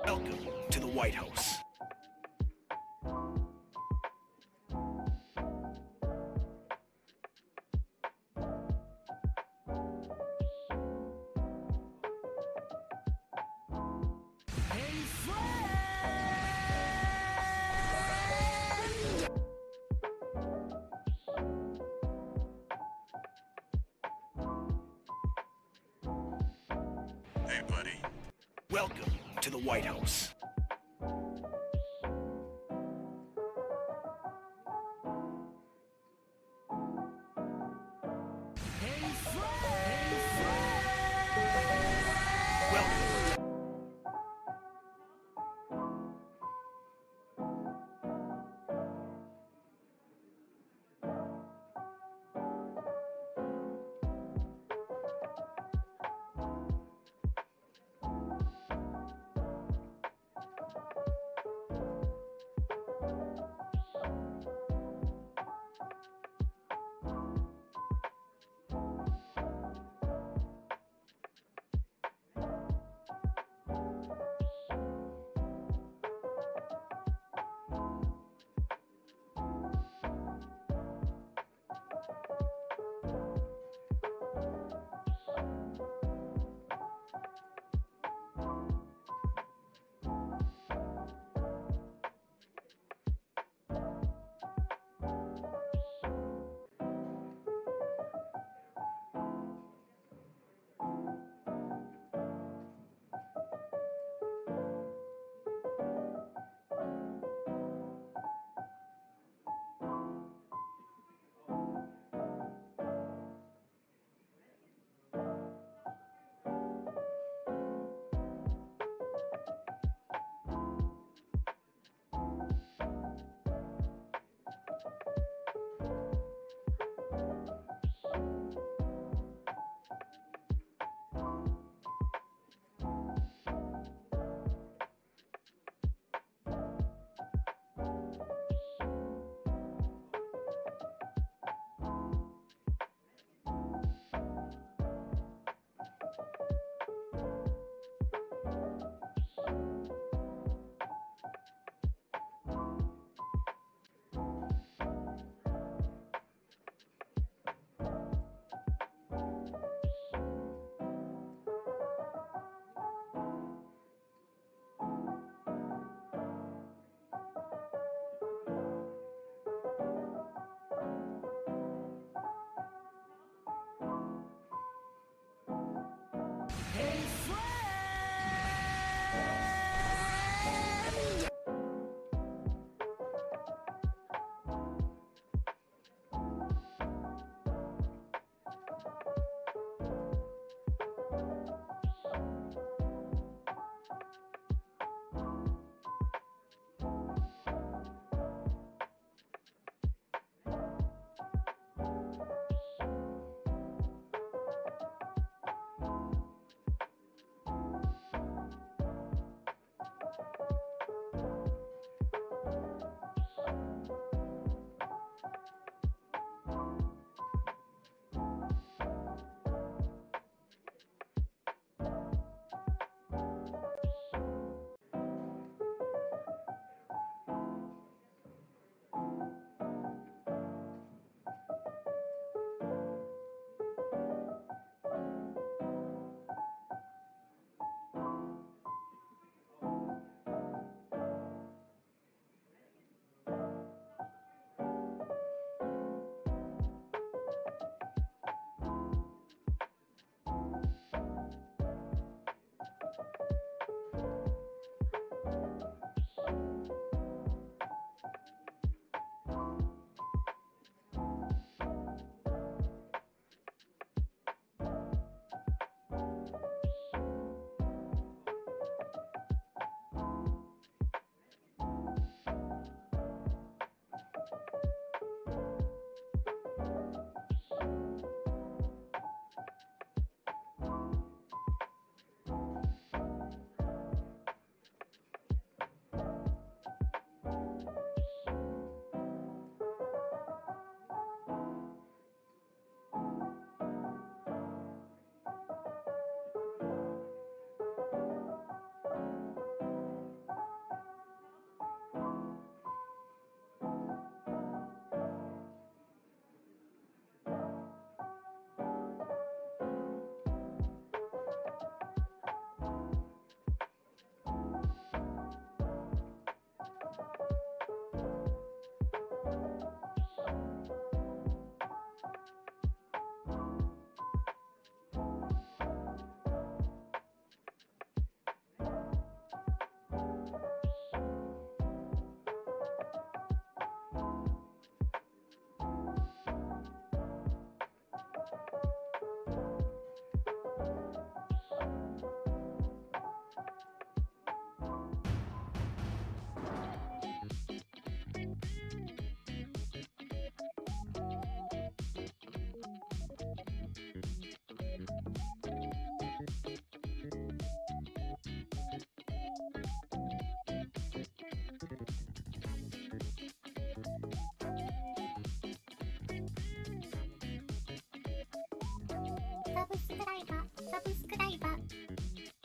Welcome to the White House. Hey, buddy. Welcome to the White House. Welcome.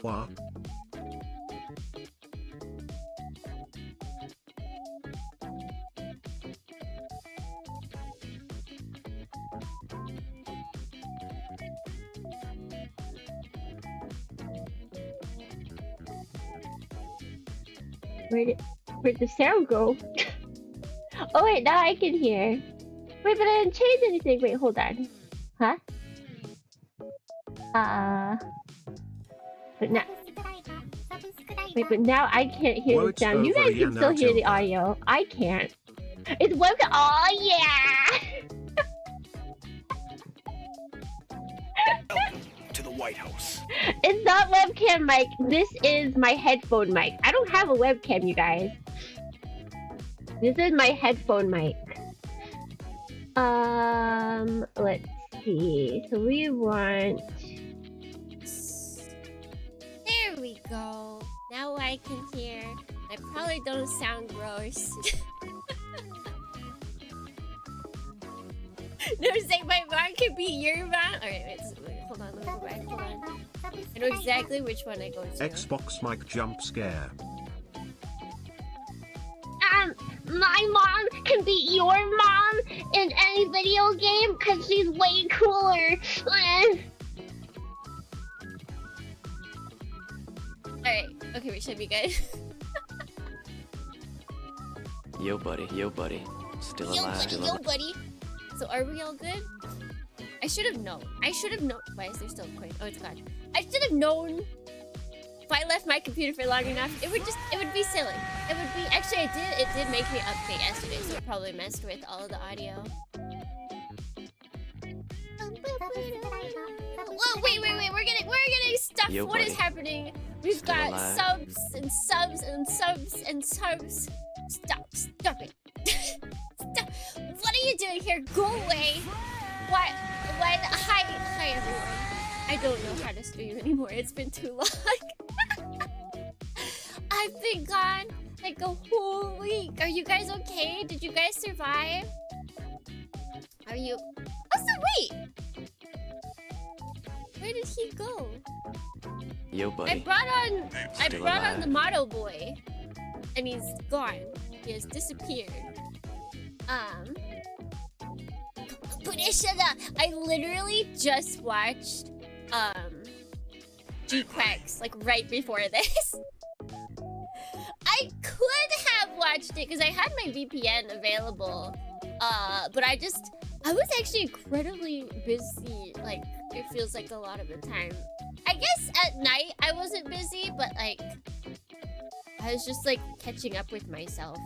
What? Where'd the sound go? Oh wait, now I can hear. Wait, but I didn't change anything. Wait, hold on. Huh? But now. Wait, but now I can't hear Well, the sound. You over, guys can still hear the audio. I can't. It's webcam. Oh yeah! Welcome to the White House. It's not webcam mic. This is my headphone mic. I don't have a webcam, you guys. This is my headphone mic. Let's see. So we want. There we go. Now I can hear. I probably don't sound gross. No, say my mom could be your mom. Alright, wait, hold on, let me go back. Hold on. I know exactly which one I go to. Xbox mic jump scare. My mom can be your mom in any video game because she's way cooler. Alright, okay, we should be good. Yo, buddy. Yo, buddy. Still alive. Yo, buddy. So are we all good? I should have known. Why is there still a coin? Oh, it's gone. I should have known. If I left my computer for long enough, it would be silly. It would be, actually it did make me update yesterday, so it probably messed with all the audio. Whoa, wait, we're getting stuff. Yo, what is buddy. happening? We've Still got alive. subs and subs and subs and subs. Stop it. Stop. What are you doing here? Go away. What? Hi everyone. I don't know how to stream anymore. It's been too long. I've been gone like a whole week. Are you guys okay? Did you guys survive? Are you? Oh, so wait. Where did he go? Yo, I buddy. brought on the model boy, and he's gone. He has disappeared. But I literally just watched G-Quacks like right before this. I could have watched it because I had my VPN available, but I was actually incredibly busy. Like it feels like a lot of the time. I guess at night I wasn't busy, but like I was just like catching up with myself.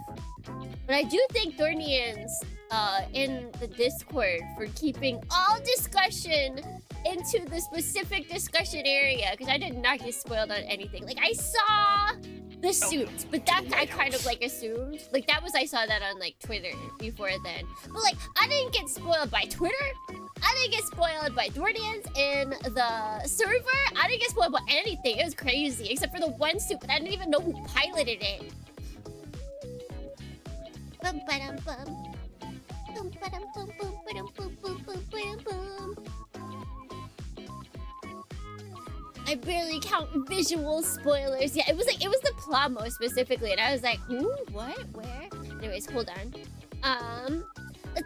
But I do thank Dornians in the Discord for keeping all discussion into the specific discussion area, because I did not get spoiled on anything. Like I saw the suit, but that I kind of like assumed. Like I saw that on like Twitter before then. But like I didn't get spoiled by Twitter. I didn't get spoiled by Dornians in the server. I didn't get spoiled by anything. It was crazy, except for the one suit, but I didn't even know who piloted it. Bum ba-dum bum. Bum ba-dum bum bum ba-dum bum bum bum ba-dum bum. I barely count visual spoilers. Yeah, it was the Plamo specifically, and I was like, who? What? Where? Anyways, hold on.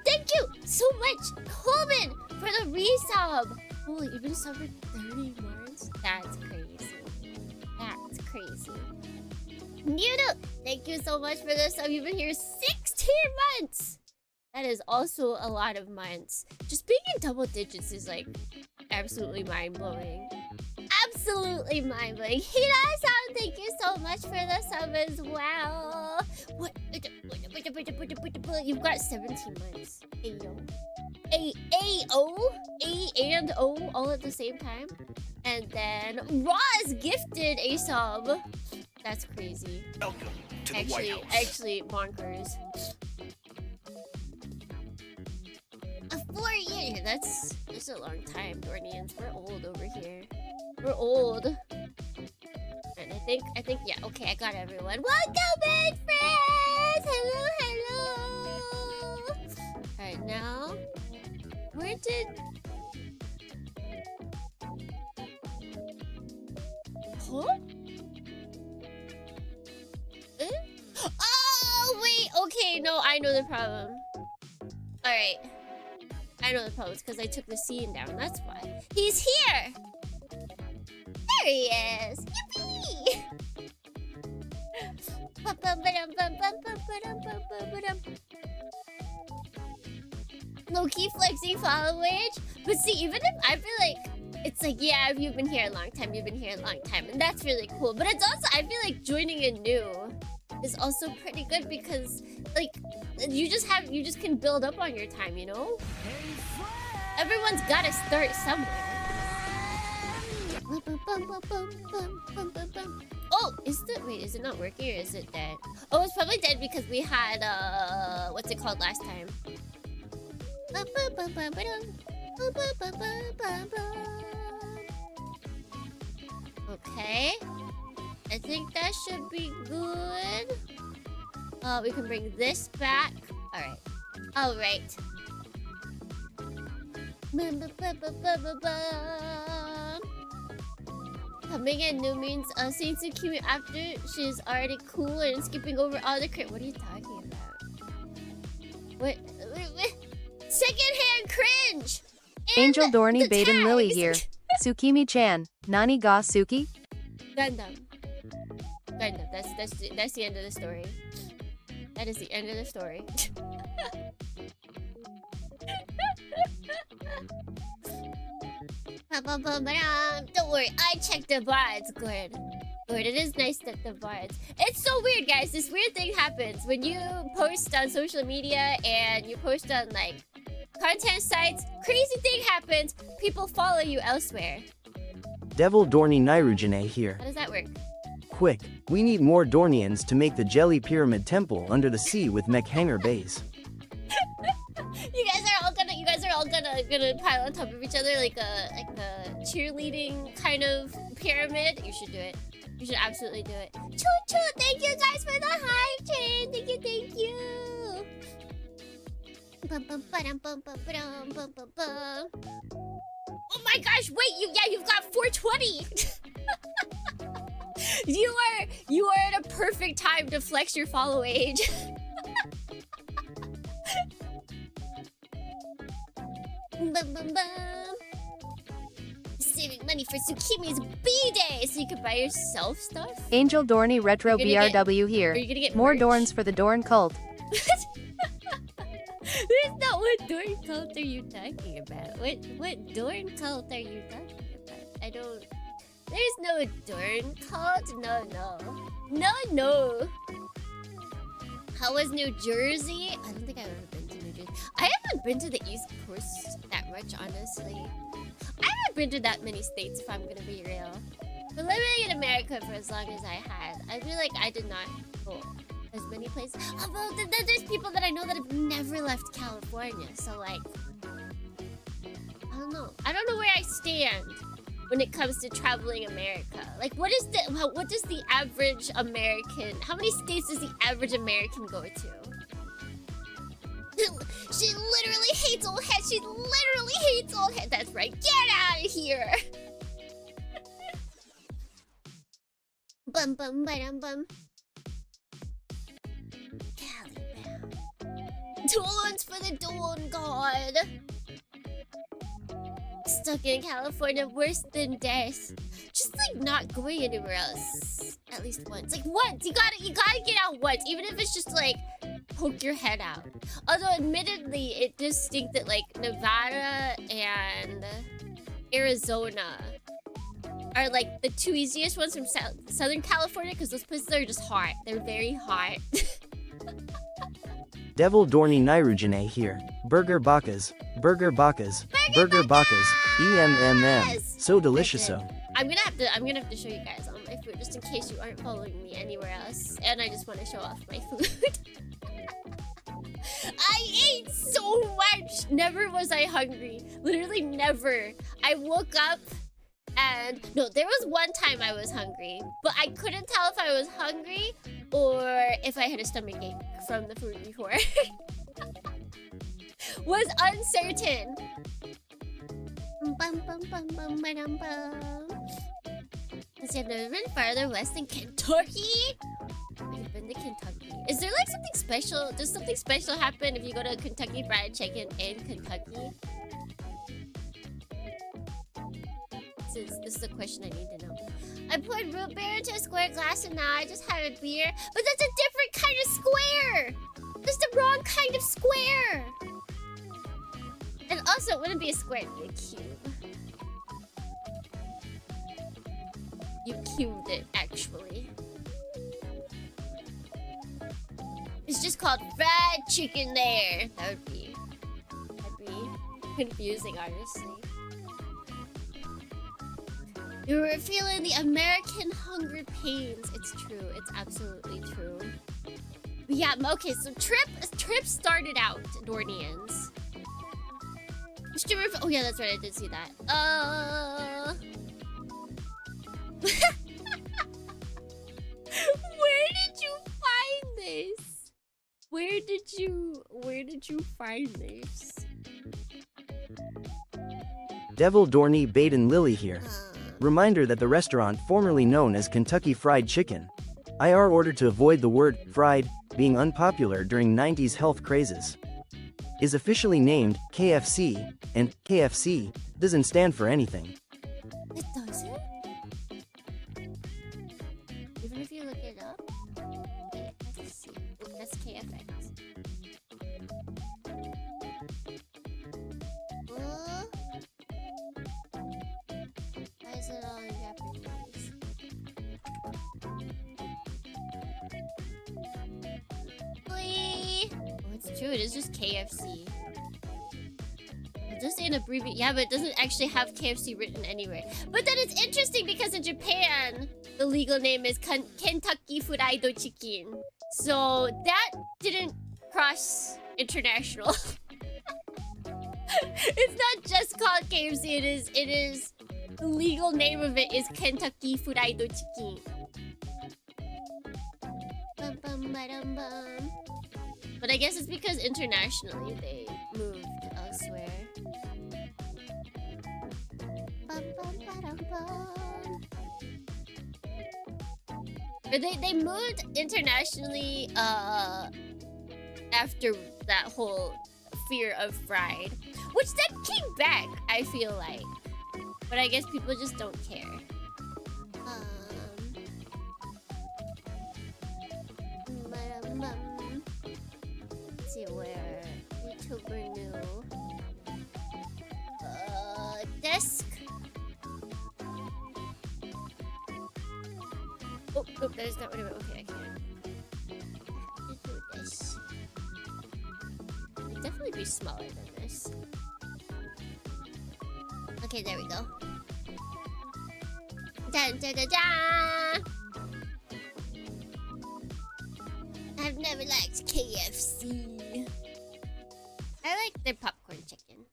Thank you so much, Coleman, for the resub. Holy, you've been subbed for 30 months? That's crazy. That's crazy. Noodle, thank you so much for the sub. You've been here 16 months. That is also a lot of months. Just being in double digits is like absolutely mind-blowing. Absolutely mind-blowing. Hira-san, thank you so much for the sub as well. What? You've got 17 months. Ayo. A-O? A and O all at the same time. And then Roz gifted a sub. That's crazy. Welcome to the White House. Actually, bonkers. 4 years. That's a long time, Dornians. We're old over here. We're old. And I think, yeah, okay, I got everyone. Welcome in, friends! Hello, hello! Alright, now, where did... Huh? Eh? Oh, wait. Okay, no, I know the problem. Alright. I know the problem. It's because I took the scene down. That's why. He's here! There he is! Yippee! Low-key flexing followage. But see, even if I feel like it's like, yeah, you've been here a long time, you've been here a long time, and that's really cool. But it's also, I feel like joining a new is also pretty good because, like, you just can build up on your time, you know? Everyone's gotta start somewhere. Oh, wait, is it not working or is it dead? Oh, it's probably dead because we had, what's it called last time? Okay. I think that should be good. We can bring this back. Alright. Alright. Coming in new means seeing Tsukimi after she's already cool and skipping over all the crit. What are you talking about? What? Secondhand cringe! And Angel Dorney the Baden Lily tags. here. Tsukimi-chan. Nani ga Suki? Gundam. Gundam. That's the end of the story. That is the end of the story. Don't worry, I checked the VODs. Good. Good. It is nice that the VODs. It's so weird, guys. This weird thing happens when you post on social media and you post on like content sites. Crazy thing happens. People follow you elsewhere. Devil Dorney Nairujine here. How does that work? Quick, we need more Dornians to make the Jelly Pyramid Temple under the sea with mech hanger bays. You guys are all gonna pile on top of each other like a cheerleading kind of pyramid. You should do it. You should absolutely do it. Choo choo! Thank you guys for the hype chain. Thank you. Oh my gosh! Wait, you've got 420. You are at a perfect time to flex your follow age. Saving money for Tsukimi's B-Day so you can buy yourself stuff? Angel Dorney Retro You're gonna BRW Are here. you gonna get More merch? Dorns for the Dorn cult. There's not what Dorn cult are you talking about? What Dorn cult are you talking about? I don't... There's no Dorn cult? No. How was New Jersey? I don't think I've ever been to New Jersey. I haven't been to the East Coast that much, honestly. I haven't been to that many states, if I'm gonna be real. But living in America for as long as I had, I feel like I did not go as many places. Although there's people that I know that have never left California, so like, I don't know. I don't know where I stand when it comes to traveling America. Like, what does the average American? How many states does the average American go to? She literally hates old heads. She literally hates old heads. That's right. Get out of here. Bum bum bum. Calibound. Tools for the Dawn God. Stuck in California, worse than death. Just like not going anywhere else. At least once. Like once. You gotta get out once. Even if it's just like poke your head out. Although admittedly, it does stink that like Nevada and Arizona are like the two easiest ones from Southern California because those places are just hot. They're very hot. Devil Dorney Nairujine here. Burger Bacas. EMMM. So deliciouso. I'm gonna have to show you guys all my food just in case you aren't following me anywhere else. And I just want to show off my food. I ate so much. Never was I hungry. Literally never. I woke up and no, there was one time I was hungry, but I couldn't tell if I was hungry or if I had a stomachache from the food before. Was uncertain. Since I've never been farther west than Kentucky. I've been to Kentucky. Is there like something special? Does something special happen if you go to Kentucky Fried Chicken in Kentucky? This is the question I need to know. I poured root beer into a square glass and now I just have a beer. But that's a different kind of square! That's the wrong kind of square! And also, it wouldn't be a square, it'd be a cube. You cubed it, actually. It's just called fried chicken there. That'd be confusing, honestly. You were feeling the American hunger pains. It's true. It's absolutely true. But yeah, okay, so Trip started out Dornians. Oh yeah, that's right, I did see that. Where did you find this? Where did you find this? Devil Dorney Bait and Lily here. Reminder that the restaurant formerly known as Kentucky Fried Chicken, IR ordered to avoid the word fried being unpopular during 90s health crazes, is officially named KFC, and KFC doesn't stand for anything. It doesn't? Even if you look it up? KFC. That's KFX. Why is it all in Japanese? Oh, it's true. It is just KFC. It does say an abbreviation. Yeah, but it doesn't actually have KFC written anywhere. But then it's interesting because in Japan, the legal name is Kentucky Fried Chicken. So that didn't cross international. It's not just called KFC. It is the legal name of it is Kentucky Fried Chicken. Bum, bum, ba-dum, bum. But I guess it's because internationally they moved elsewhere. Bum, bum, ba-dum, bum. Or they moved internationally after that whole fear of fried, which then came back, I feel like. But I guess people just don't care. Let's see where YouTuber new. Desk. Oh, that is not what I meant. Okay, I can't. I have to do this. It'd definitely be smaller than this. Okay, there we go. Dun, dun, dun, dun. I've never liked KFC. I like their popcorn chicken.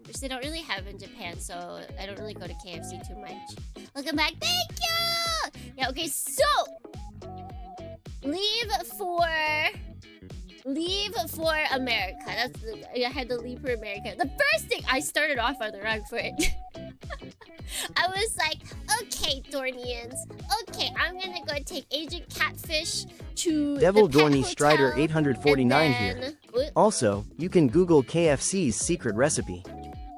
Which they don't really have in Japan, so I don't really go to KFC too much. Welcome back. Thank you! Yeah, okay, so leave for America. I had to leave for America. The first thing, I started off on the wrong foot. I was like, okay, Dornians. Okay, I'm gonna go take Agent Catfish to Devil the pet Dorney hotel, Strider 849 and here. then... Also, you can Google KFC's secret recipe.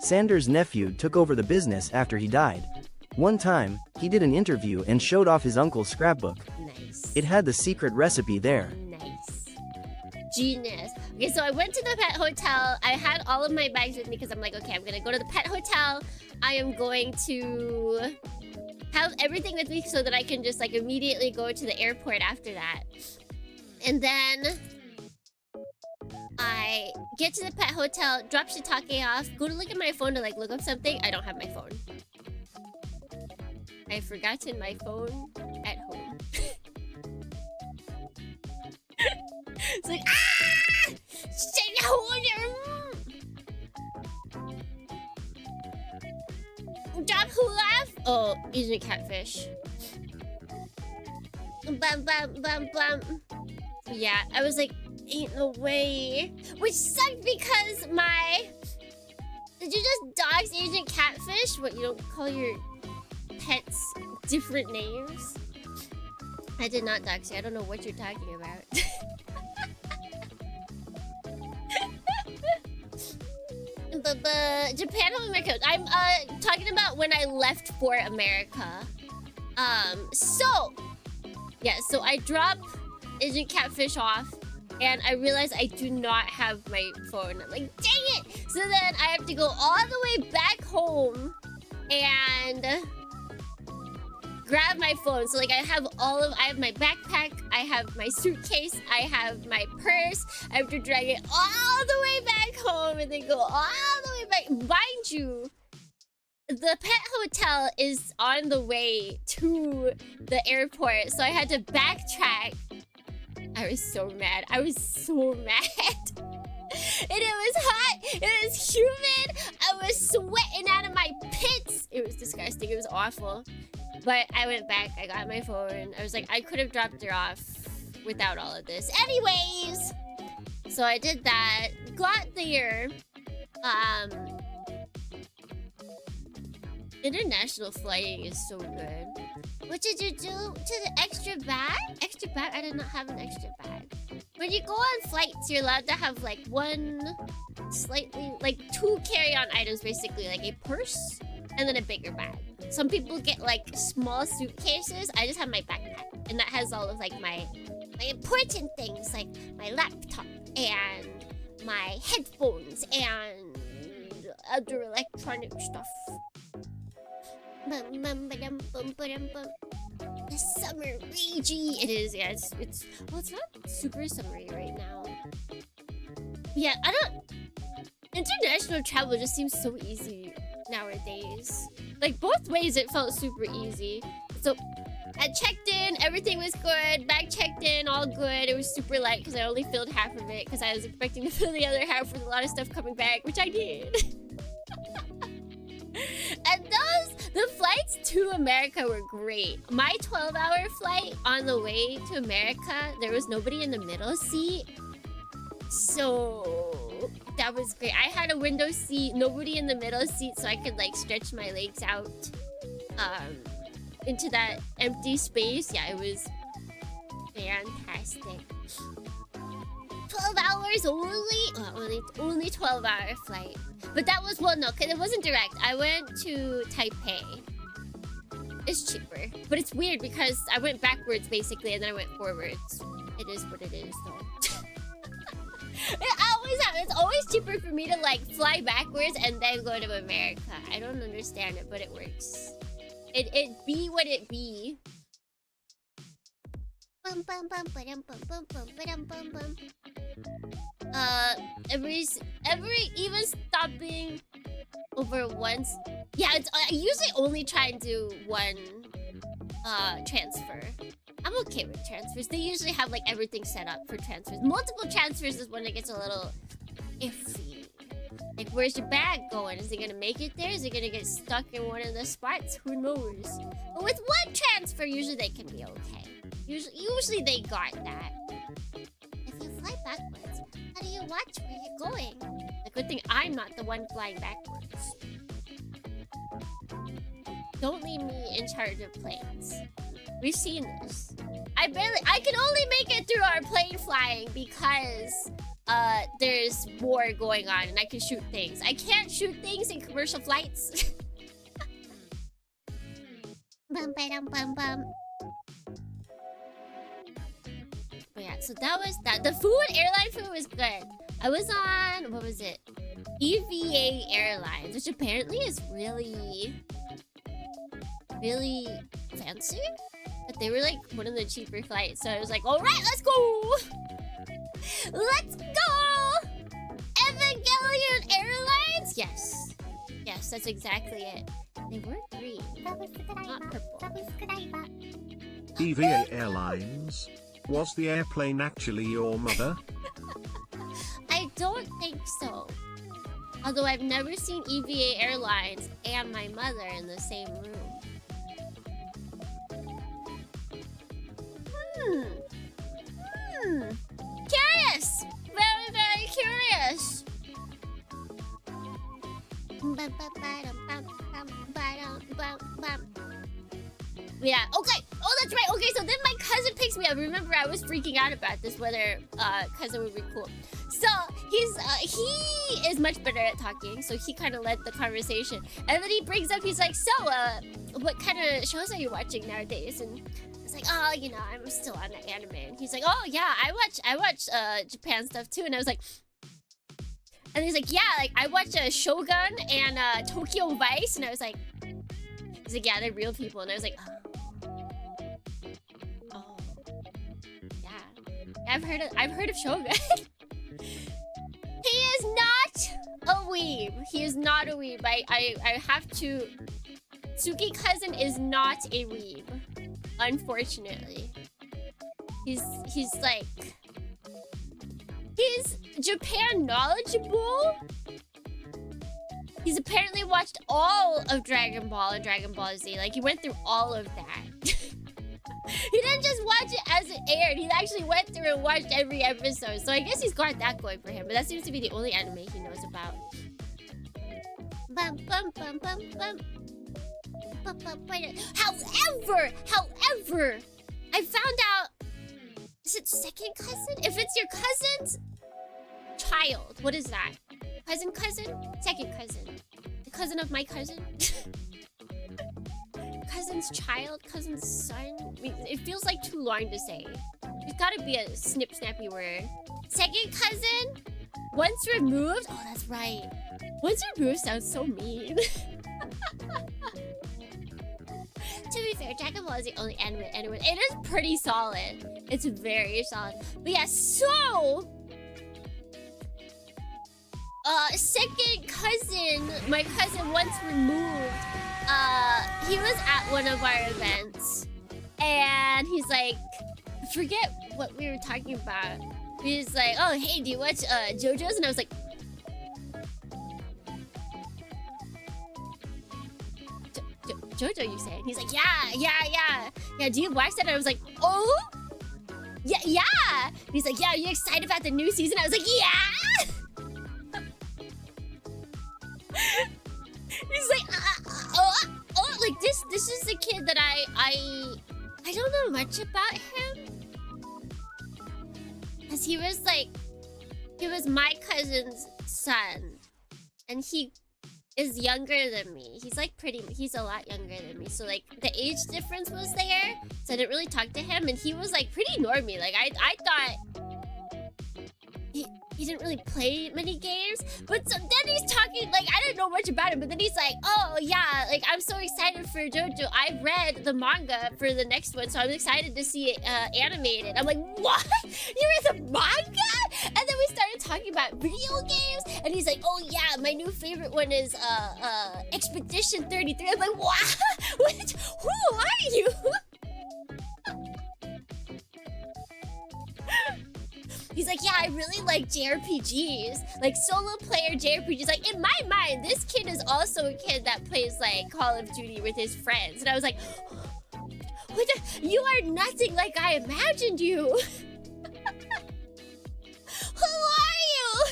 Sanders' nephew took over the business after he died. One time, he did an interview and showed off his uncle's scrapbook. Nice. It had the secret recipe there. Nice. Genius. Okay, so I went to the pet hotel. I had all of my bags with me because I'm like, okay, I'm gonna go to the pet hotel. I am going to have everything with me so that I can just like immediately go to the airport after that. And then I get to the pet hotel, drop Shiitake off, go to look at my phone to like look up something. I don't have my phone. I've forgotten my phone at home. It's like, ah! Drop who left? Oh, Asian Catfish. Bum, bum, bum, bum. Yeah, I was like, ain't no way. Which sucked because my... Did you just dox Agent Catfish? What, you don't call your pets different names. I did not, Doxy. I don't know what you're talking about. But Japan or America? I'm talking about when I left for America. So I drop Agent Catfish off, and I realize I do not have my phone. I'm like, dang it! So then I have to go all the way back home and grab my phone. So like I have my backpack, I have my suitcase, I have my purse. I have to drag it all the way back home and then go all the way back. Mind you, the pet hotel is on the way to the airport, so I had to backtrack. I was so mad. And it was hot. It was humid. I was sweating out of my pits. It was disgusting. It was awful. But I went back. I got my phone. I was like, I could have dropped her off without all of this. Anyways, so I did that. Got there. International flying is so good. What did you do to the extra bag? Extra bag? I did not have an extra bag. When you go on flights, you're allowed to have like two carry-on items, basically, like a purse and then a bigger bag. Some people get like small suitcases. I just have my backpack, and that has all of like my important things, like my laptop and my headphones and other electronic stuff. The summer ragey. It is, yeah. It's well, it's not super summery right now. Yeah, international travel just seems so easy nowadays. Like both ways, it felt super easy. So I checked in, everything was good. Bag checked in, all good. It was super light because I only filled half of it because I was expecting to fill the other half with a lot of stuff coming back, which I did. And the flights to America were great. My 12-hour flight on the way to America, there was nobody in the middle seat. So that was great. I had a window seat, nobody in the middle seat, so I could like stretch my legs out into that empty space. Yeah, it was fantastic. 12 hours only 12-hour flight. But that was, well, no, because it wasn't direct. I went to Taipei. It's cheaper. But it's weird because I went backwards, basically, and then I went forwards. It is what it is, though. It's always cheaper for me to, like, fly backwards and then go to America. I don't understand it, but it works. It be what it be. Every even stopping over once. Yeah, I usually only try and do one transfer. I'm okay with transfers. They usually have like everything set up for transfers. Multiple transfers is when it gets a little iffy. Like, where's your bag going? Is it gonna make it there? Is it gonna get stuck in one of the spots? Who knows? But with one transfer, usually they can be okay. Usually they got that. If you fly backwards, how do you watch where you're going? The good thing I'm not the one flying backwards. Don't leave me in charge of planes. We've seen this. I can only make it through our plane flying because there's war going on and I can shoot things. I can't shoot things in commercial flights. Bum, ba-dum, bum, bum. But yeah, so that was that. The food, airline food was good. I was on, what was it? EVA Airlines, which apparently is really fancy. But they were like one of the cheaper flights. So I was like, all right, let's go. Let's go. Evangelion Airlines. Yes, that's exactly it. They were green, not purple. EVA Airlines. Was the airplane actually your mother? I don't think so. Although I've never seen EVA Airlines and my mother in the same room. Curious! Very, very curious! Yeah, okay. Oh, that's right. Okay, so then my cousin picks me up. Remember, I was freaking out about this, whether cousin would be cool. So he is much better at talking, so he kind of led the conversation. And then he brings up, he's like, so, what kind of shows are you watching nowadays? And it's like, oh, you know, I'm still on the anime. And he's like, oh yeah, I watch Japan stuff too. And I was like, and he's like, yeah, like I watch Shogun and Tokyo Vice. And I was like, he's like, yeah, they're real people. And I was like, oh, yeah, I've heard of Shogun. He is not a weeb. He is not a weeb. I have to. Suki cousin is not a weeb, unfortunately. He's like, he's Japan knowledgeable. He's apparently watched all of Dragon Ball and Dragon Ball Z. Like, he went through all of that. He didn't just watch it as it aired. He actually went through and watched every episode. So I guess he's got that going for him. But that seems to be the only anime he knows about. Bum, bum, bum, bum, bum. Bum, bum, bum. However, I found out... Is it second cousin? If it's your cousin's child, what is that? Cousin? Second cousin. The cousin of my cousin? Cousin's child? Cousin's son? I mean, it feels like too long to say. There's gotta be a snip-snappy word. Second cousin? Once removed? Oh, that's right. Once removed sounds so mean. To be fair, Dragon Ball is the only anime anyone. It is pretty solid. It's very solid. But yeah, so... second cousin, my cousin once removed, he was at one of our events, and he's like, I forget what we were talking about. He's like, oh, hey, do you watch JoJo's? And I was like, JoJo, you said? He's like, yeah, do you watch that? And I was like, oh, yeah. And he's like, yeah, are you excited about the new season? I was like, yeah. He's like, like this is the kid that I don't know much about him. Cause he was my cousin's son. And he is younger than me. He's a lot younger than me. So like the age difference was there. So I didn't really talk to him, and he was like pretty normie. Like I thought he didn't really play many games, but so then he's talking, like, I didn't know much about him, but then he's like, oh yeah, like, I'm so excited for JoJo. I read the manga for the next one, so I'm excited to see it animated. I'm like, what? You read the manga? And then we started talking about video games, and he's like, oh yeah, my new favorite one is Expedition 33. I'm like, what? Who are you? He's like, yeah, I really like JRPGs, like solo player JRPGs. Like, in my mind, this kid is also a kid that plays like Call of Duty with his friends. And I was like, what the? You are nothing like I imagined you. Who are you?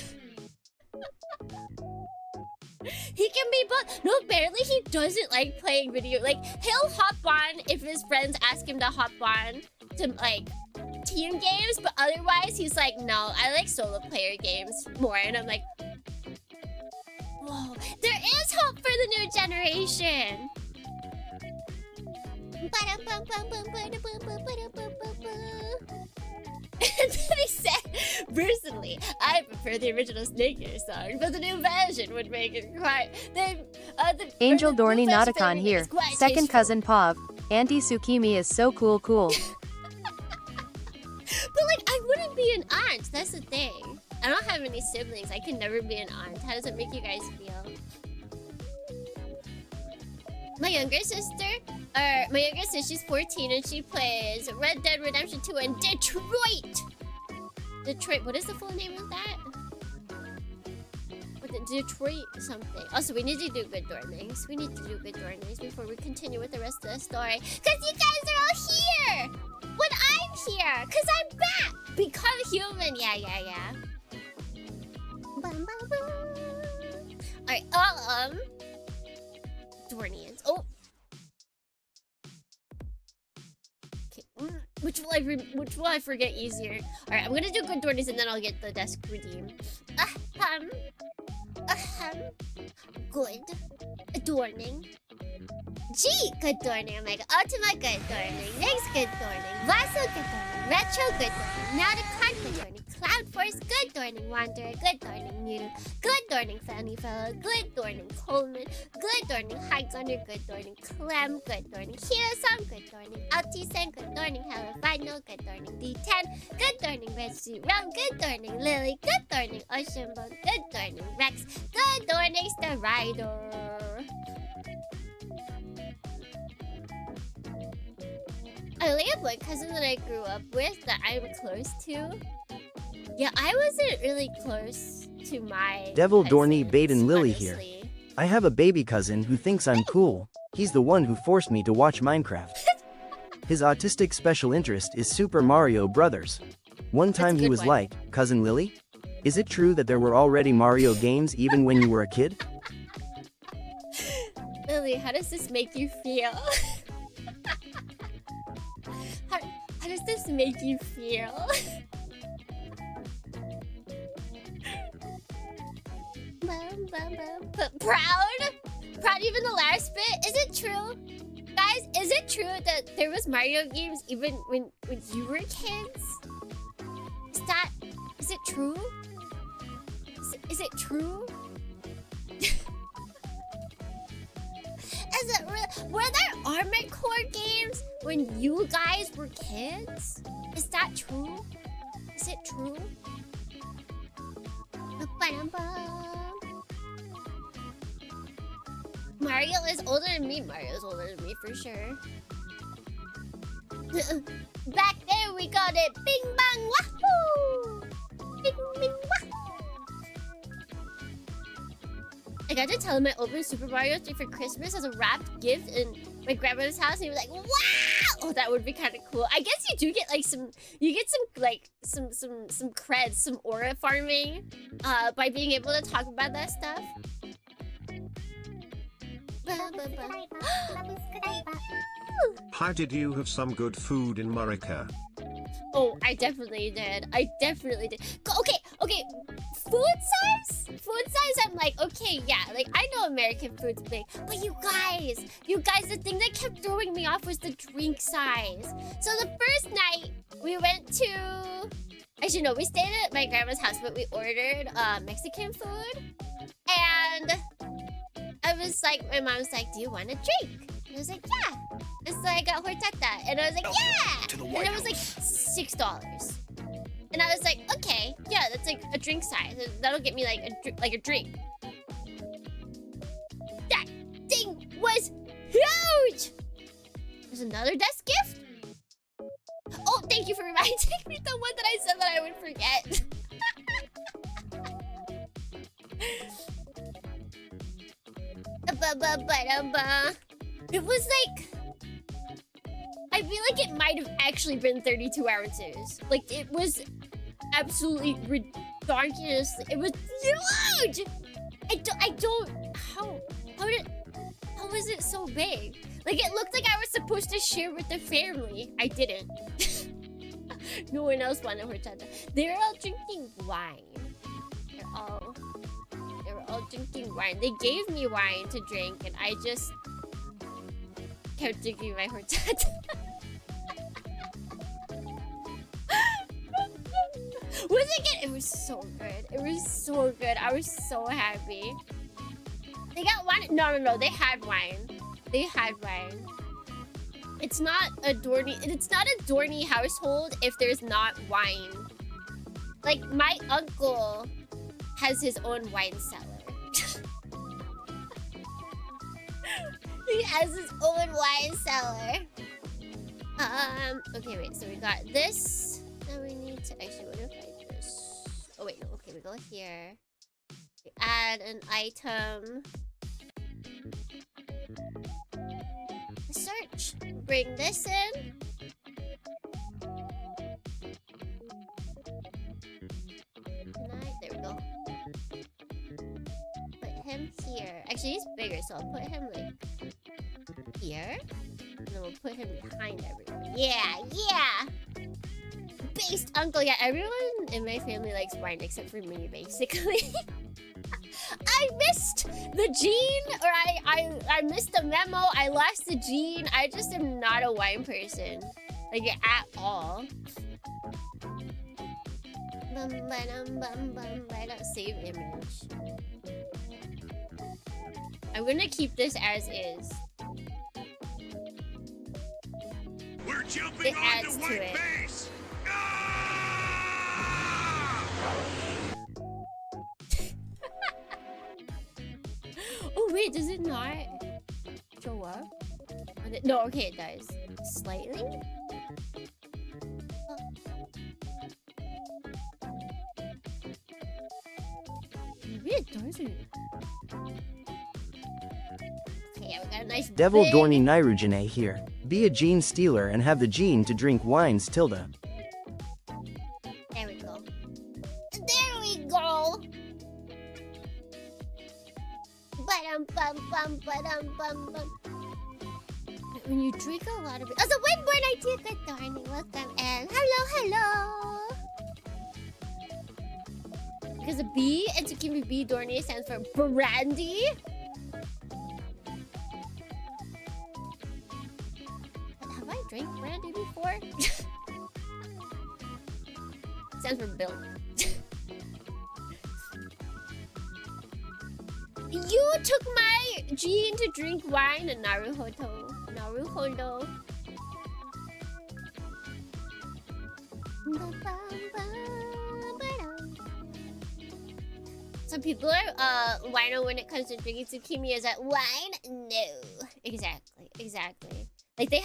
He can be both. No, apparently he doesn't like playing video. Like, he'll hop on if his friends ask him to hop on to like team games, but otherwise he's like, no, I like solo player games more. And I'm like, whoa, there is hope for the new generation. And then he said, personally, I prefer the original Snake Eater song, but the new version would make it quite... Angel Dorney Nauticon here. Second cousin Pav. Auntie Tsukimi is so cool. But like, I wouldn't be an aunt. That's the thing. I don't have any siblings. I can never be an aunt. How does it make you guys feel? My younger sister, she's 14 and she plays Red Dead Redemption 2 in Detroit. What is the full name of that? Detroit something. Also, we need to do good door names. We need to do good door names before we continue with the rest of the story. Because you guys are all here! When I'm here! Because I'm back! Become human! Yeah. Alright, Dornians. Oh! Which will I forget easier? Alright, I'm gonna do good Dornies and then I'll get the desk redeem. Good. Adorning. G, good Dorning. I'm like, Ultima, good Dorning. Next, good Dorning. Vassal, good Dorning. Retro, good Dorning. Nauticon, good Dorning. Cloud Force, good Dorning. Wanderer, good Dorning. Mutant, good Dorning. Fanny Fellow, good Dorning. Coleman, good Dorning. High Gunner, good Dorning. Clem, good Dorning. Hero-san, good Dorning. Altisan, good Dorning. Hello Final, good Dorning. D10, good Dorning. Red Suit Realm, good Dorning. Lily, good Dorning. Ocean Bone, good Dorning. Rex, good Dorning. The Rider. I only have one cousin that I grew up with that I'm close to. Yeah, I wasn't really close to my Devil cousins, Dorney Bait and Lily here. honestly. I have a baby cousin who thinks I'm cool. He's the one who forced me to watch Minecraft. His autistic special interest is Super Mario Brothers. One time he good was one. like, "Cousin Lily? Is it true that there were already Mario games even when you were a kid?" Lily, how does this make you feel? How does this make you feel? But proud? Proud even the last bit? Is it true? Guys, is it true that there was Mario games even when you were kids? Is it true? Is it true? Is it real? Were there Armored Core games when you guys were kids? Is that true? Is it true? Mario is older than me. Mario's older than me for sure. Back there we got it. Bing bang wahoo! Bing bing wahoo! I got to tell him I opened Super Mario 3 for Christmas as a wrapped gift in my grandmother's house, and he was like, "Wow!" Oh, that would be kind of cool. I guess you do get like some creds, some aura farming, by being able to talk about that stuff. How did you have some good food in Murica? Oh, I definitely did. I definitely did. Okay. Food size, I'm like, okay, yeah. Like, I know American food's big. But you guys, the thing that kept throwing me off was the drink size. So the first night, we went to... Actually, no, we stayed at my grandma's house, but we ordered Mexican food. And I was like, my mom was like, "Do you want a drink?" And I was like, "Yeah." And so I got horchata. And I was like, "Yeah!" And it was like $6. And I was like, okay, yeah, that's like a drink size. That'll get me like a drink. That thing was huge! There's another desk gift? Oh, thank you for reminding me the one that I said that I would forget. It was like... I feel like it might have actually been 32 ounces. Like, it was absolutely ridiculous. It was huge! How was it so big? Like, it looked like I was supposed to share with the family. I didn't. No one else wanted horchata. They were all drinking wine. They were all drinking wine. They gave me wine to drink, and I just kept drinking my horchata. Was it good? It was so good. It was so good. I was so happy. They got wine. No. They had wine. They had wine. It's not a Dorney household if there's not wine. Like, my uncle has his own wine cellar. He has his own wine cellar. Okay, wait. So we got this. Now we need to actually, what if I just... Oh, wait, no. Okay, we go here. We add an item. Search. Bring this in. There we go. Put him here. Actually, he's bigger, so I'll put him like here. And then we'll put him behind everyone. Yeah! wine-based uncle. Yeah, everyone in my family likes wine except for me, basically. I missed the gene, or I missed the memo. I lost the gene. I just am not a wine person, like at all. Save image. I'm gonna keep this as is. We're jumping It adds onto to white it. base. Ah! Oh wait, does it not show up? No, okay, it does. Slightly? Maybe it doesn't. Okay, yeah, we got a nice Devil big- Dorny Nirugene here. Be a gene stealer and have the gene to drink wines tilde. There we go. There we go! Ba-dum-bum-bum-ba-dum-bum-bum. When you drink a lot of it. Oh, the windborn idea, good darning. Welcome, and hello. Because the B and Tsukimi B Dorny stands for brandy. Have I drank brandy before? Stands for Bill. You took my gene to drink wine, Naruhodo. Some people are wino when it comes to drinking tsukimi. Is that wine? No. Exactly. Like they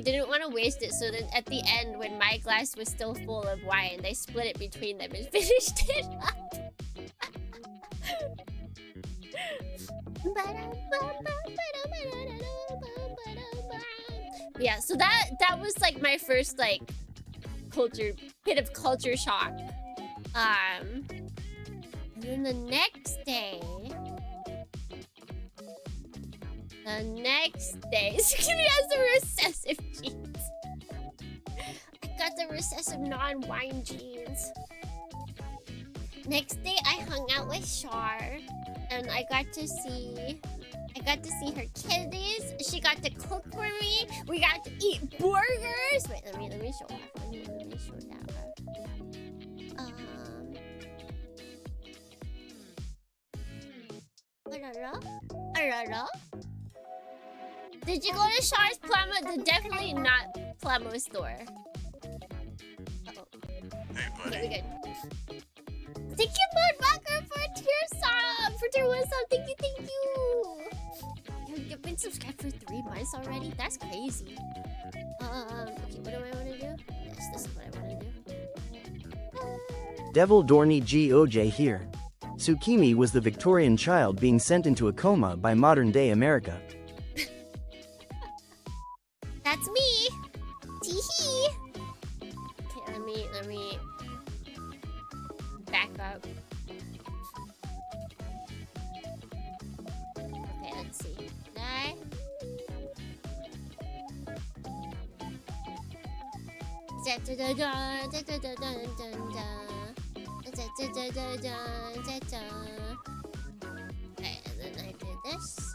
didn't want to waste it, so then at the end, when my glass was still full of wine, they split it between them and finished it up. Yeah, so that was like my first like bit of culture shock. And then the next day, Tsukimi has the recessive genes. I got the recessive non-wine genes. Next day, I hung out with Shar, and I got to see her kiddies. She got to cook for me. We got to eat burgers. Wait, let me show off. Let me show that off. Arara? Did you go to Shar's Plamo? Definitely not Plamo store. Uh-oh. Hey, buddy. Okay, we good. Thank you, Mudfucker, for a tier sub! For tier 1 sub, thank you! You've been subscribed for 3 months already? That's crazy. Okay, what do I want to do? Yes, this is what I want to do. Devil Dorny GOJ here. Tsukimi was the Victorian child being sent into a coma by modern-day America. That's me! Teehee! Okay, let me back up. Okay, let's see. Okay, and then I did this.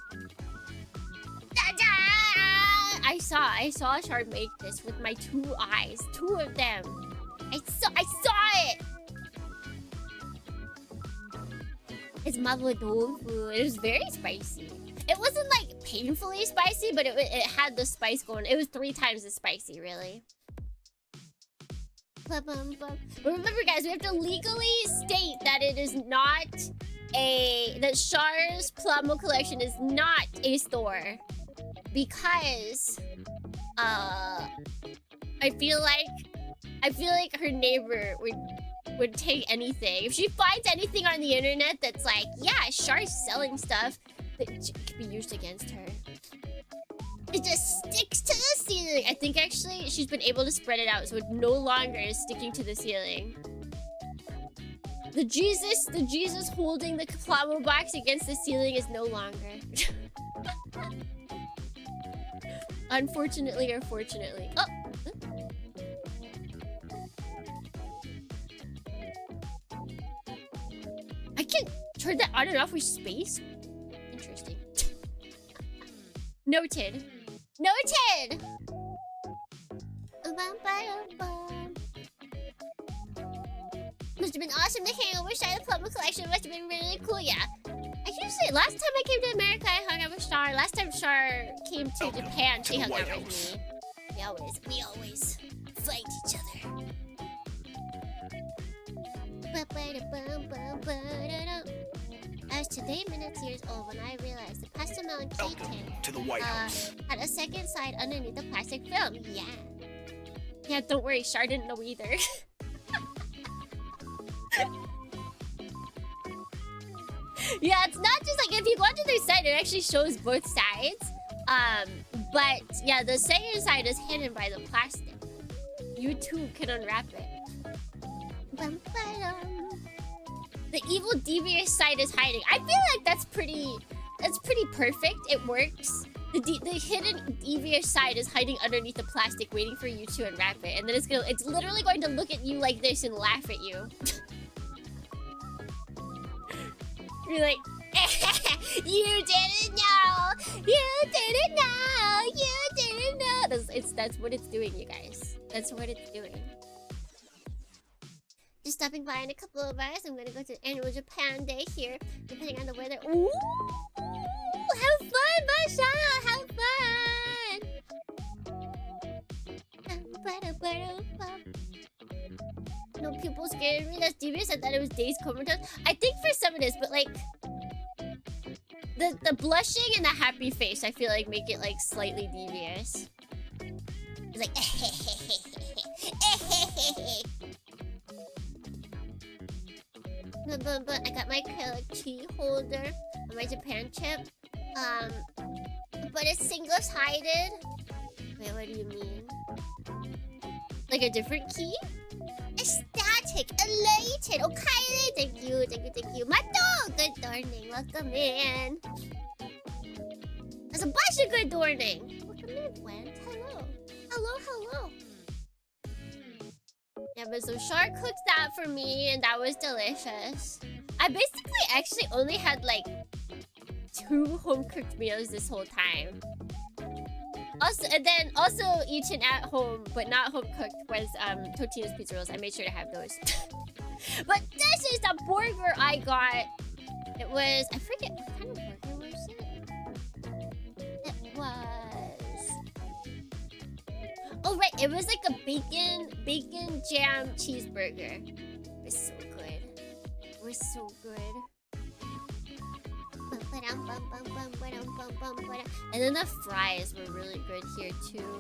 I saw Shard make this with my 2 eyes. 2 of them. I saw it! It's mabudofu. It was very spicy. It wasn't like painfully spicy, but it had the spice going. It was 3 times as spicy, really. But remember, guys, we have to legally state that it is not that Char's Plamo collection is not a store, because I feel like her neighbor would take anything. If she finds anything on the internet that's like, yeah, Char's selling stuff that could be used against her, it just sticks to the ceiling. I think actually she's been able to spread it out, so it no longer is sticking to the ceiling. The Jesus holding the Plamo box against the ceiling is no longer. Unfortunately or fortunately. Oh! turn that on and off with space? Interesting. Noted. Noted! Must have been awesome to hang out with Star. The Plumber collection must have been really cool, yeah. I usually, last time I came to America, I hung out with Star. Last time Star came to Japan, she hung out with me. We always fight each other. I was today minutes years old when I realized the pasta melon cake tin To the White House. had a second side underneath the plastic film. Yeah. Yeah, don't worry, Shar didn't know either. Yeah, it's not just like if you go onto their site, it actually shows both sides. But yeah, the second side is hidden by the plastic. You too can unwrap it. The evil devious side is hiding. I feel like that's pretty perfect. It works. The hidden devious side is hiding underneath the plastic, waiting for you to unwrap it, and then it's literally going to look at you like this and laugh at you. You're like, you didn't know, you didn't know, you didn't know. That's what it's doing, you guys. That's what it's doing. Just stopping by in a couple of hours. I'm gonna go to annual Japan Day here, depending on the weather. Ooh, have fun, Masha! Have fun! No pupils scared me. That's devious. I thought it was Days Comatose. I think for some it is, but like the blushing and the happy face, I feel like make it like slightly devious. It's like but I got my acrylic tea holder on my Japan chip. But it's single-sided. Wait, what do you mean? Like a different key? Ecstatic, elated. Oh, Kylie, thank you. Mato, good morning. Welcome in. There's a bunch of good morning. Welcome in, Went. Hello. Yeah, but so Shark cooked that for me, and that was delicious. I basically actually only had like 2 home-cooked meals this whole time. Also eaten at home, but not home-cooked, was Totino's Pizza Rolls. I made sure to have those. But this is the burger I got. It was, I forget what kind of burger was it? It was... Oh right, it was like a bacon jam cheeseburger. It was so good. It was so good. And then the fries were really good here too.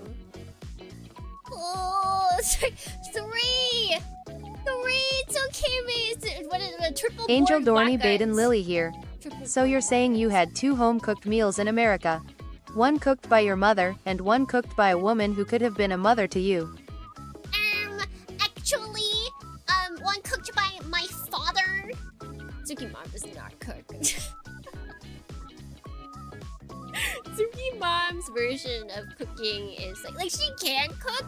Oh, it's like 3! It's okay, mate. What is it? Triple Angel board Dorney black Baden guys. Lily here. Triple So you're board saying you black had 2 home-cooked meals in America. One cooked by your mother, and one cooked by a woman who could have been a mother to you. Actually, one cooked by my father. Suki mom does not cook. Suki mom's version of cooking is like she can cook,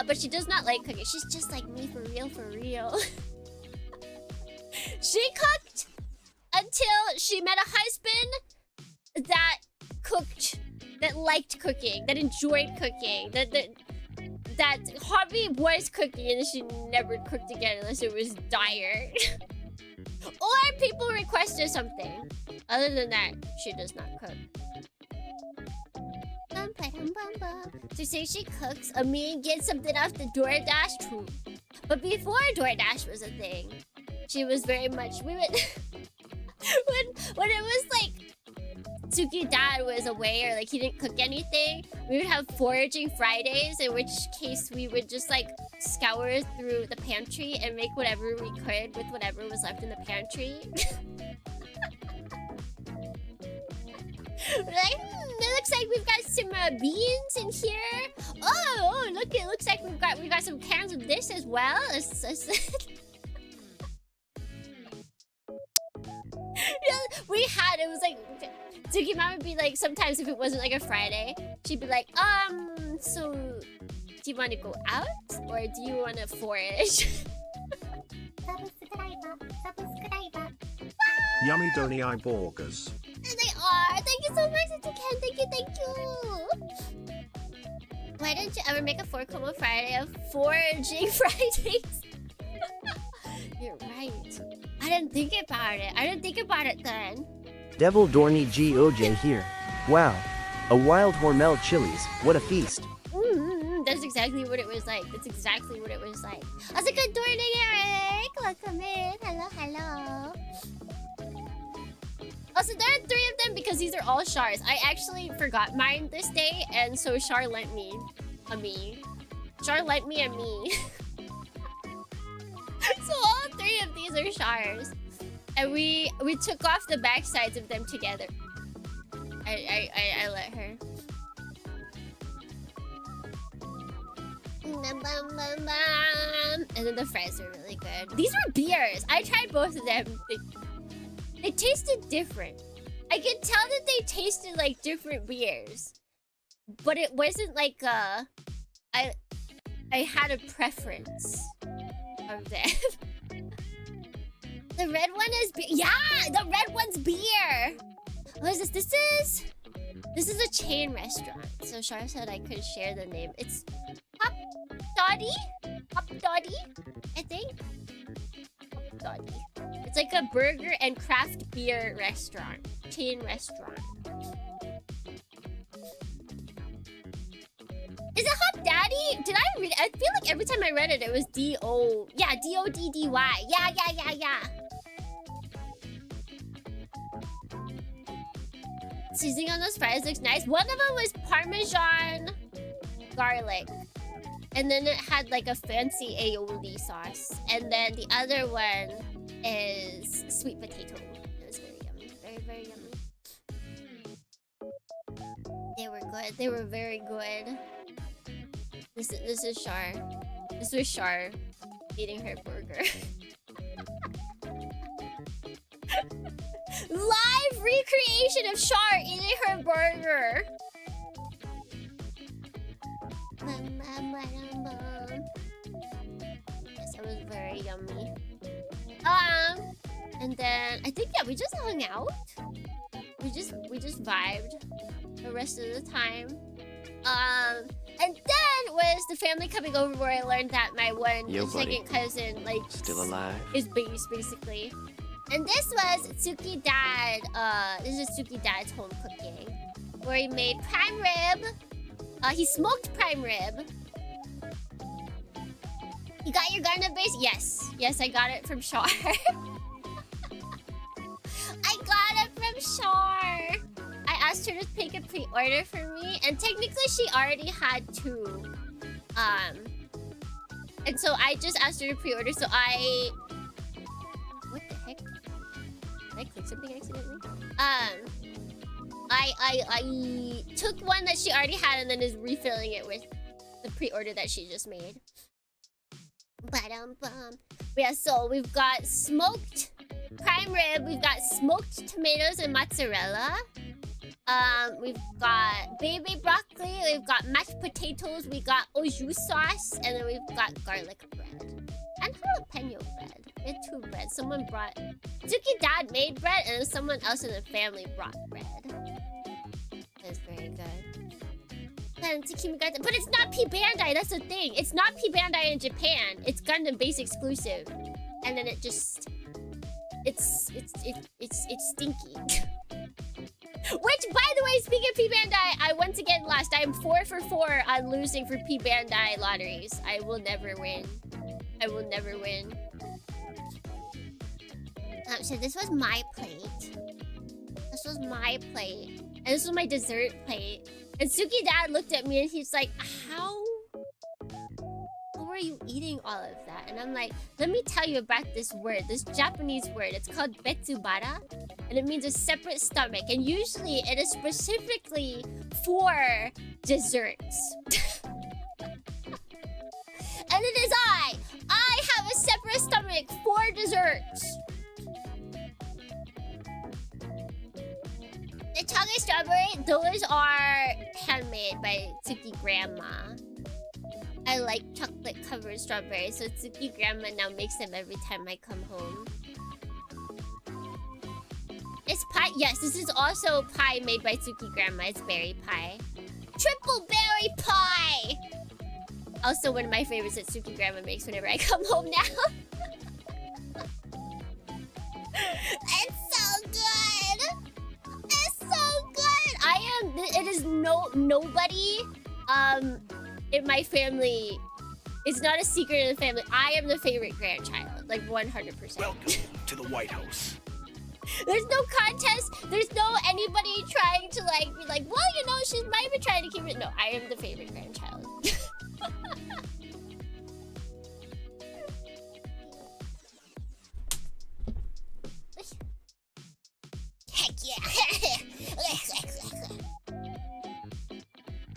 but she does not like cooking. She's just like me, for real. She cooked until she met a husband that cooked, that liked cooking, that enjoyed cooking, that hobby was cooking, and she never cooked again unless it was dire. Or people requested something. Other than that, she does not cook. To say she cooks, me get something off the DoorDash, true. But before DoorDash was a thing, she was very much, we would when it was like Suki's dad was away or like he didn't cook anything, we would have foraging Fridays, in which case we would just like scour through the pantry and make whatever we could with whatever was left in the pantry. We're like, it looks like we've got some beans in here. Oh, look! It looks like we got some cans of this as well. Yeah, we had, it was like Suki mom would be like, sometimes if it wasn't like a Friday, she'd be like, so do you want to go out or do you want to forage? Yummy Donny eye burgers. They are. Thank you so much, Ken. Thank you, thank you. Why didn't you ever make a 4 Como Friday of foraging Fridays? You're right. I didn't think about it. I didn't think about it then. Devil Dorney GOJ here. Wow. A wild Hormel chilies. What a feast. That's exactly what it was like. That's exactly what it was like. How's it good morning, Eric? Welcome in. Hello, hello. Also, there are 3 of them because these are all Shars. I actually forgot mine this day, and so Shar lent me a me. Shar lent me a me. So all 3 of these are Shars. And we took off the back sides of them together. I let her. And then the fries are really good. These were beers. I tried both of them. They tasted different. I could tell that they tasted like different beers. But it wasn't like I had a preference of them. The red one is beer. Yeah, the red one's beer. What is this? This is a chain restaurant. So Shar said I could share the name. It's Hop Dotty, I think. Hop Dotty. It's like a burger and craft beer restaurant. Chain restaurant. Is it Hop Daddy? Did I read it? I feel like every time I read it, it was D-O... Yeah, D-O-D-D-Y. Yeah. Seasoning on those fries looks nice. One of them was Parmesan garlic. And then it had like a fancy aioli sauce. And then the other one is sweet potato. It was very yummy. Very, very yummy. They were good. They were very good. This is Shar. This was Shar eating her burger. Live recreation of Shar eating her burger. Yes, it was very yummy. And then I think we just hung out. We just vibed the rest of the time. And then was the family coming over where I learned that my second cousin Still alive. is base basically. And this was Tsuki Dad. This is Tsuki Dad's home cooking, where he made prime rib. He smoked prime rib. You got your garnet base? Yes, I got it from Shar. I got it from Shar. I asked her to pick a pre-order for me, and technically she already had 2. And so I just asked her to pre-order. So what the heck? Did I click something accidentally? I took one that she already had and then is refilling it with the pre-order that she just made. Yeah, so we've got smoked prime rib, we've got smoked tomatoes and mozzarella. We've got baby broccoli, we've got mashed potatoes, we got au jus sauce, and then we've got garlic bread. And jalapeno bread. We had 2 breads. Someone brought... Tsuki Dad made bread, and then someone else in the family brought bread. It was very good. But it's not P Bandai, that's the thing. It's not P Bandai in Japan. It's Gundam Base exclusive. And then it just... It's stinky. Which, by the way, speaking of P Bandai, I once again lost. I am 4 for 4 on losing for P Bandai lotteries. I will never win. I will never win. So this was my plate. This was my plate. And this was my dessert plate. And Tsuki Dad looked at me and he's like, how are you eating all of that? And I'm like, let me tell you about this word, this Japanese word. It's called betsubara. And it means a separate stomach. And usually it is specifically for desserts. And it is I have a separate stomach for desserts. The chocolate strawberry, those are handmade by Tsuki Grandma. I like chocolate covered strawberries, so Tsuki Grandma now makes them every time I come home. Is pie? Yes, this is also pie made by Suki Grandma. It's berry pie. Triple berry pie! Also one of my favorites that Suki Grandma makes whenever I come home now. It's so good! It's so good! It is nobody, in my family. It's not a secret in the family. I am the favorite grandchild. Like 100%. Welcome to the White House. There's no contest. There's no anybody trying to like be like, well, you know, she might be trying to keep it. No, I am the favorite grandchild. Heck yeah.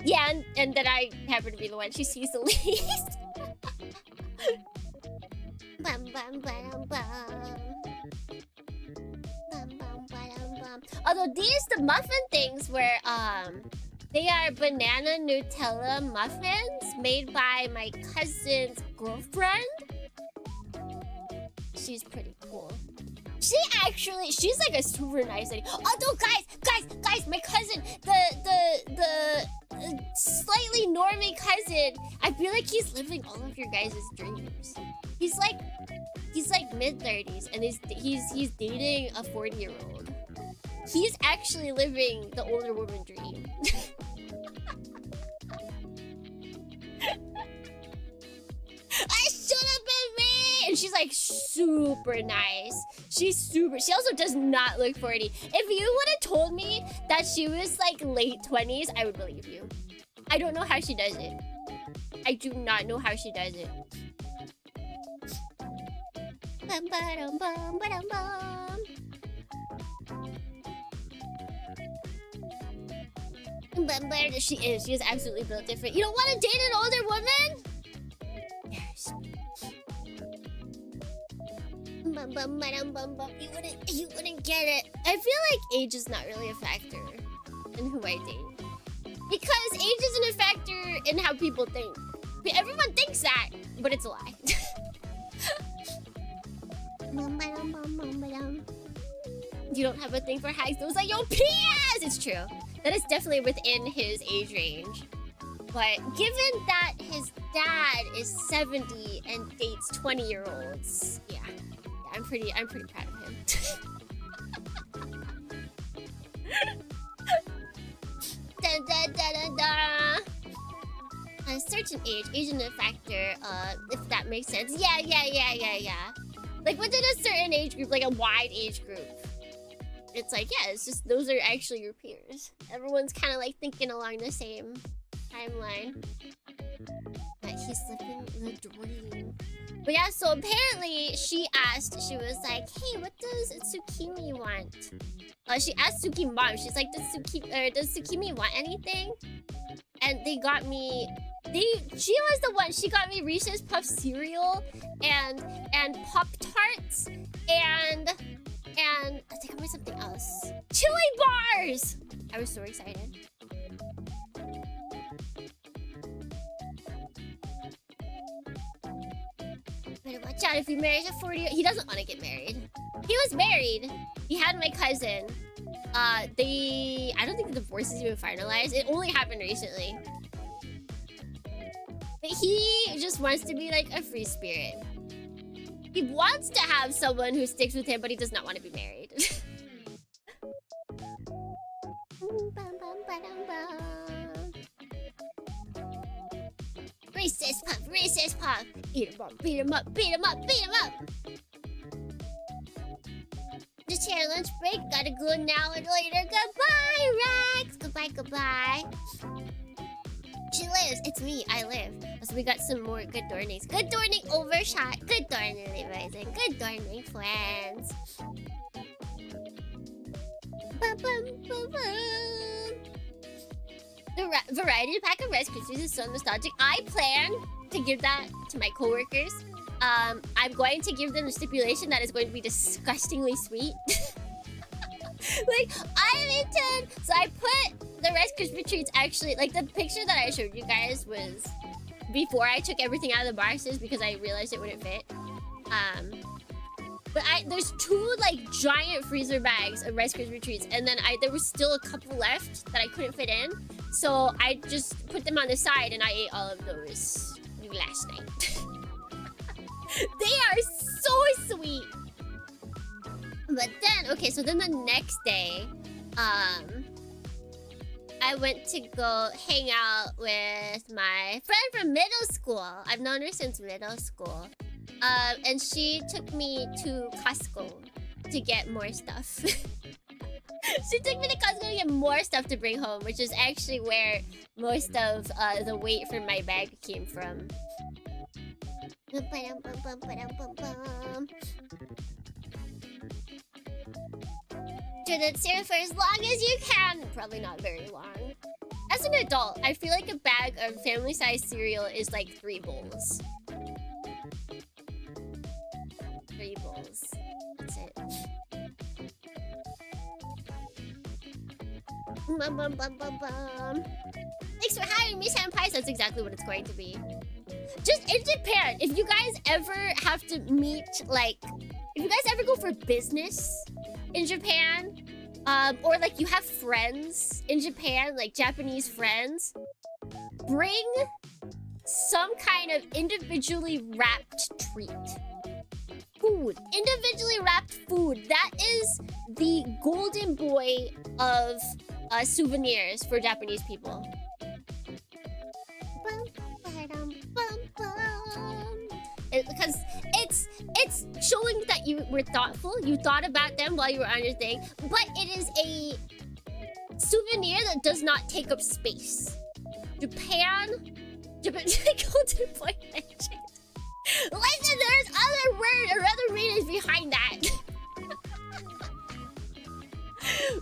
Yeah, and then I happen to be the one she sees the least. Bum, bum, bum, bum. Although the muffin things were they are banana Nutella muffins made by my cousin's girlfriend. She's pretty cool. She's like a super nice lady. Although guys, my cousin, the slightly normie cousin, I feel like he's living all of your guys' dreams. He's like mid-30s and he's dating a 40-year-old. He's actually living the older woman dream. I should have been me! And she's like super nice. She also does not look 40. If you would have told me that she was like late 20s, I would believe you. I don't know how she does it. I do not know how she does it. Bum, ba-dum, bum, ba-dum, bum. She is absolutely built different. You don't want to date an older woman? Yes. You wouldn't get it. I feel like age is not really a factor in who I date. Because age isn't a factor in how people think. Everyone thinks that, but it's a lie. You don't have a thing for hags. Those are your PS! It's true. That is definitely within his age range. But given that his dad is 70 and dates 20-year-olds, yeah, I'm pretty proud of him. Dun, dun, dun, dun, dun. A certain age isn't a factor, if that makes sense. Yeah. Like within a certain age group, like a wide age group. It's like, yeah, it's just, those are actually your peers. Everyone's kind of like thinking along the same timeline. That he's living the dream. But yeah, so apparently she was like, hey, what does Tsukimi want? She asked Suki mom, she's like, does Tsukimi want anything? And they got me, she was the one, she got me Reese's Puff cereal and Pop-Tarts and I think I made something else. Chili bars! I was so excited. Better watch out if he marries a 40. He doesn't want to get married. He was married. He had my cousin. I don't think the divorce is even finalized. It only happened recently. But he just wants to be like a free spirit. He wants to have someone who sticks with him, but he does not want to be married. Recess Puff. Eat him up, beat him up. Just here, lunch break. Gotta go now and later. Goodbye, Rex. Goodbye. She lives. It's me. I live. So we got some more good dornings. Good dorning overshot. Good dorning, Levi's, and good dorning, friends. The variety pack of Rice Krispies is so nostalgic. I plan to give that to my coworkers. I'm going to give them the stipulation that it's going to be disgustingly sweet. Like, I'm in 10. So I put the Rice Krispie treats actually, like the picture that I showed you guys was before I took everything out of the boxes because I realized it wouldn't fit. But there's 2 like giant freezer bags of Rice Krispie treats, and then there was still a couple left that I couldn't fit in, so I just put them on the side and I ate all of those last night. They are so sweet. But then, okay, so then the next day, I went to go hang out with my friend from middle school. I've known her since middle school. And she took me to Costco to get more stuff. She took me to Costco to get more stuff to bring home, which is actually where most of the weight for my bag came from. Do the cereal for as long as you can. Probably not very long. As an adult, I feel like a bag of family-sized cereal is like 3 bowls. 3 bowls. That's it. Bum, bum, bum, bum, bum. Thanks for having me, Senpai. That's exactly what it's going to be. Just in Japan, if you guys ever have to meet, like, if you guys ever go for business in Japan, or like you have friends in Japan, like Japanese friends, bring some kind of individually wrapped treat. Food. Individually wrapped food. That is the golden boy of souvenirs for Japanese people. Because it's showing that you were thoughtful. You thought about them while you were on your thing. But it is a souvenir that does not take up space. Japan golden boy legend. Listen, there's other words or other meanings behind that.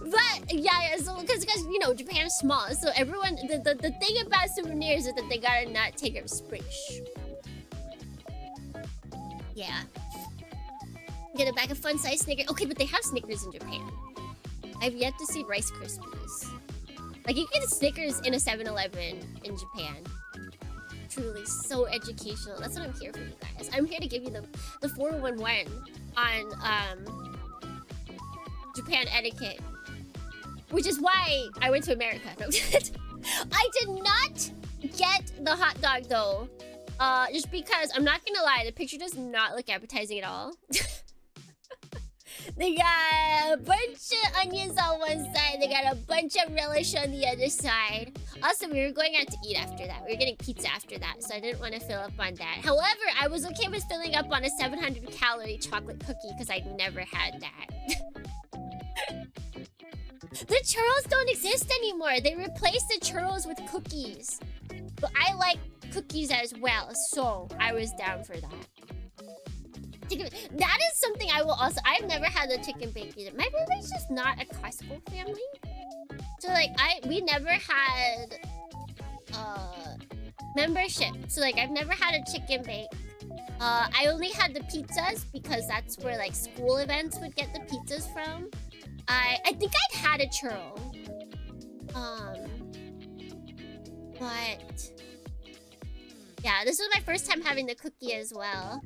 But yeah, so because you know Japan is small, so everyone the thing about souvenirs is that they gotta not take up space. Yeah. Get a bag of fun-sized Snickers. Okay, but they have Snickers in Japan. I've yet to see Rice Krispies. Like, you can get Snickers in a 7-Eleven in Japan. Truly, so educational. That's what I'm here for, you guys. I'm here to give you the 411 on Japan etiquette. Which is why I went to America. No. I did not get the hot dog, though. Just because, I'm not gonna lie, the picture does not look appetizing at all. They got a bunch of onions on one side, they got a bunch of relish on the other side. Also, we were going out to eat after that. We were getting pizza after that, so I didn't want to fill up on that. However, I was okay with filling up on a 700-calorie chocolate cookie because I'd never had that. The churros don't exist anymore. They replaced the churros with cookies. But I like cookies as well, so I was down for that. That is something I will also... I've never had the chicken bacon. My family's just not a Costco family. So, like, we never had... membership. So, like, I've never had a chicken bake. I only had the pizzas because that's where, like, school events would get the pizzas from. I think I'd had a churro. But... yeah, this was my first time having the cookie as well.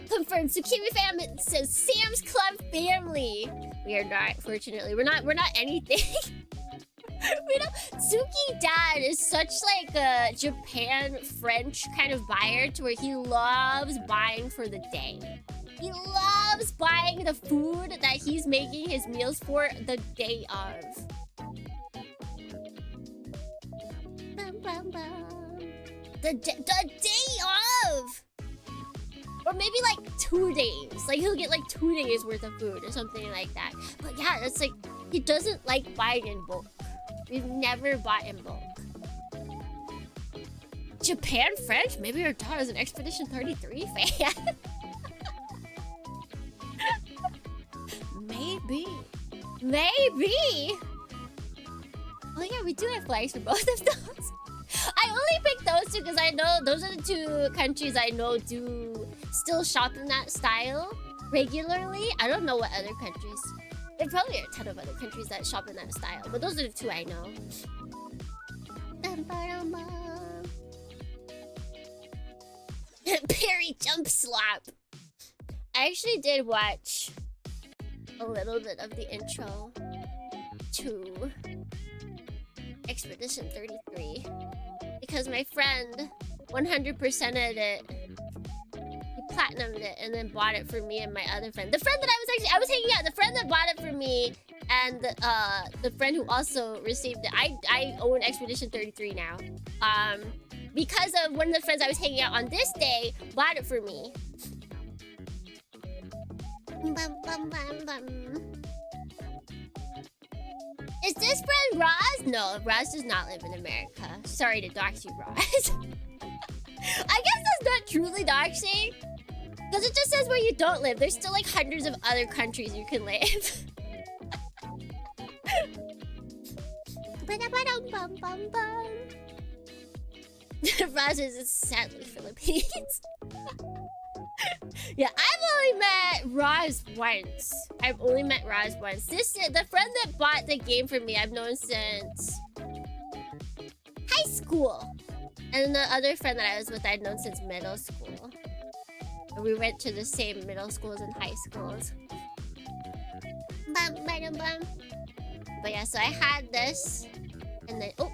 Confirmed. Tsukimi fam says Sam's Club family. We are not, fortunately. We're not anything. We don't. Tsuki dad is such like a Japan French kind of buyer to where he loves buying for the day. He loves buying the food that he's making his meals for the day of. The day of! Or maybe like 2 days. Like he'll get like 2 days worth of food or something like that. But yeah, that's like, he doesn't like buying in bulk. We've never bought in bulk. Japan French? Maybe your daughter's an Expedition 33 fan. Maybe. Maybe! Oh yeah, we do have flags for both of those. I only picked those two because I know those are the 2 countries I know do still shop in that style regularly. I don't know what other countries. There probably are a ton of other countries that shop in that style, but those are the 2 I know. Parry jump slap. I actually did watch a little bit of the intro to Expedition 33 because my friend 100%ed it. He platinumed it and then bought it for me and my other friend. The friend that I was hanging out, the friend that bought it for me and the friend who also received it. I own Expedition 33 now. Because of one of the friends I was hanging out on this day bought it for me. Bum, bum, bum, bum. Is this friend Roz? No, Roz does not live in America. Sorry to dox you, Roz. I guess that's not truly doxing. Because it just says where you don't live. There's still like hundreds of other countries you can live. Roz is sadly Philippines. Yeah, I've only met Roz once. I've only met Roz once. The friend that bought the game for me, I've known since high school. And the other friend that I was with, I'd known since middle school. And we went to the same middle schools and high schools. But yeah, so I had this. And then, oh,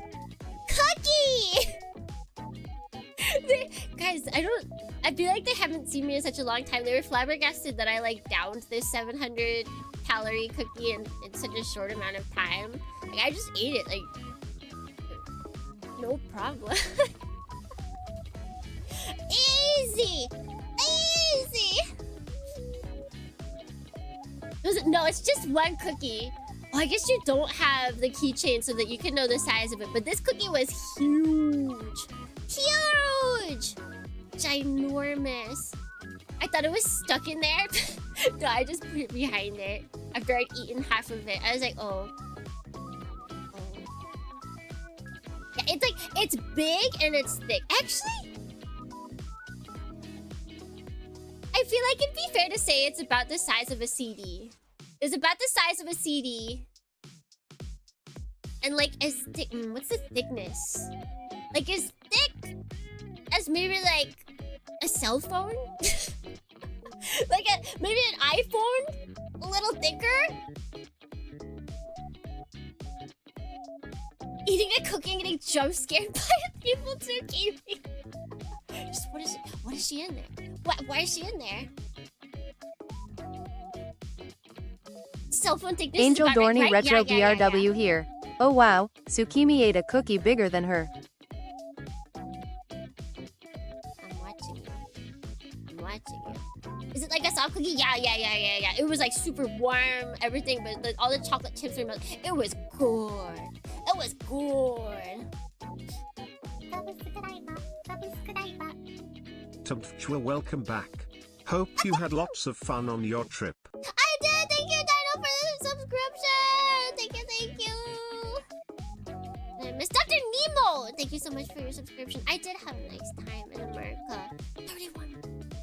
cookie! Guys, I feel like they haven't seen me in such a long time. They were flabbergasted that I like downed this 700 calorie cookie in such a short amount of time. Like I just ate it, like no problem. Easy! Easy! No, it's just one cookie. Oh, I guess you don't have the keychain so that you can know the size of it. But this cookie was huge. Huge! Ginormous. I thought it was stuck in there. No, I just put it behind it. After I'd eaten half of it, I was like, oh. Yeah, it's big and it's thick. Actually, I feel like it'd be fair to say it's about the size of a CD. It's about the size of a CD. And like as thick, what's the thickness? Like as thick as maybe like a cell phone? Like maybe an iPhone? A little thicker? Eating a cookie and getting jump scared by people too, Kiwi. Just what is she in there? Why is she in there? Cell phone thickness. Angel Dorney right? Retro Yeah. BRW here. Oh wow, Tsukimi ate a cookie bigger than her. I'm watching you. Is it like a soft cookie? Yeah. It was like super warm, everything, but all the chocolate chips were melted. It was good. It was good. Tumfchua, welcome back. Hope you had lots of fun on your trip. I did! Thank you, Dino, for the subscription! Thank you! Miss Dr. Nemo! Thank you so much for your subscription. I did have a nice time in America. 31.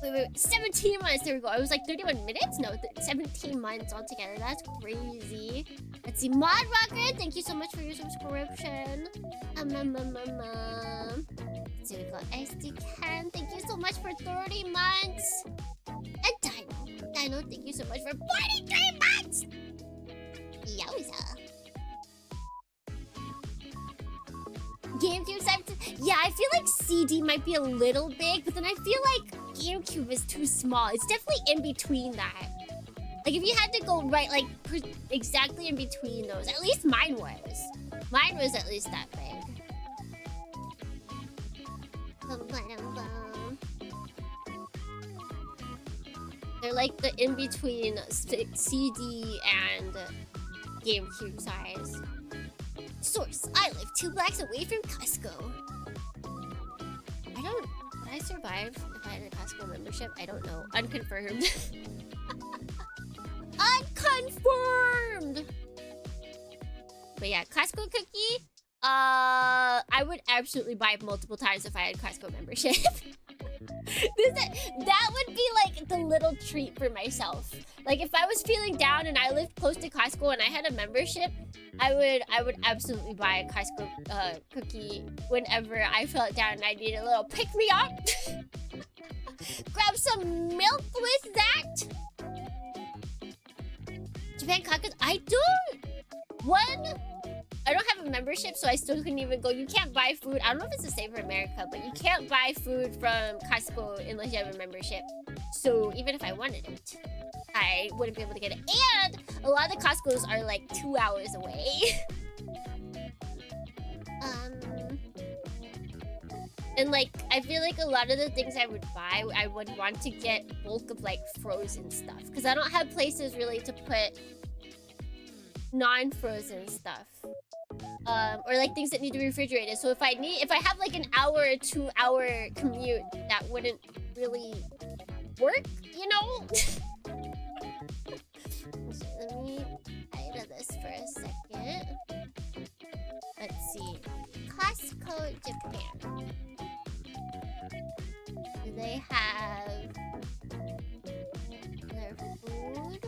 Wait, 17 months. There we go. I was like 31 minutes? No, 17 months altogether. That's crazy. Let's see. Mod Rocket, thank you so much for your subscription. Let's see, we got SD Can. Thank you so much for 30 months. And Dino, thank you so much for 43 months. Yowza. GameCube 17. Yeah, I feel like CD might be a little big, but then I feel like GameCube is too small. It's definitely in between that. Like if you had to go right, like exactly in between those. At least mine was. Mine was at least that big. They're like the in-between CD and GameCube size. Source, I live 2 blocks away from Costco. Would I survive if I had a Costco membership? I don't know. Unconfirmed. Unconfirmed! But yeah, Costco cookie. I would absolutely buy multiple times if I had Costco membership. That would be like the little treat for myself. Like if I was feeling down and I lived close to Costco and I had a membership, I would absolutely buy a Costco cookie whenever I felt down and I needed a little pick me up. Grab some milk with that. Japan Caucus. I don't have a membership, so I still couldn't even go. You can't buy food. I don't know if it's the same for America, but you can't buy food from Costco unless you have a membership. So even if I wanted it, I wouldn't be able to get it. And a lot of the Costco's are like 2 hours away. And like, I feel like a lot of the things I would buy, I would want to get bulk of like frozen stuff. Because I don't have places really to put non-frozen stuff. Or like things that need to be refrigerated. So if I have like an hour or 2 hour commute, that wouldn't really work, you know? So let me get out of this for a second. Let's see. Costco Japan. Do they have their food?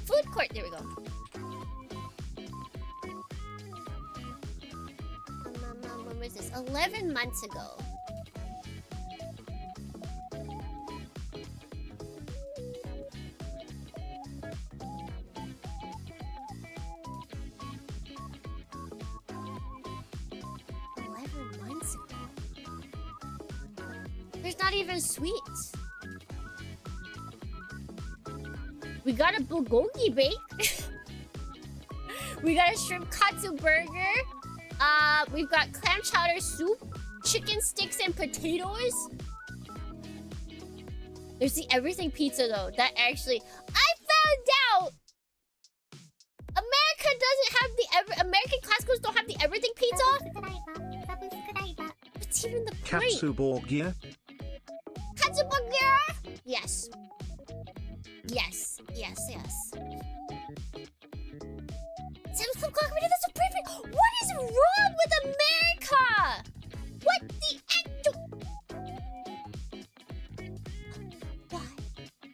Food court, there we go. When was this? 11 months ago. There's not even sweets. We got a bulgogi bake. We got a shrimp katsu burger. We've got clam chowder soup, chicken sticks and potatoes. There's the everything pizza though. That actually, I found out America doesn't have the American Costco's don't have the everything pizza. What's even the point? Katsuborgia? Katsuburger? Yes. Yes. Yes, yes. Sam's Club got rid of the Supreme. What is wrong with America? What the actual...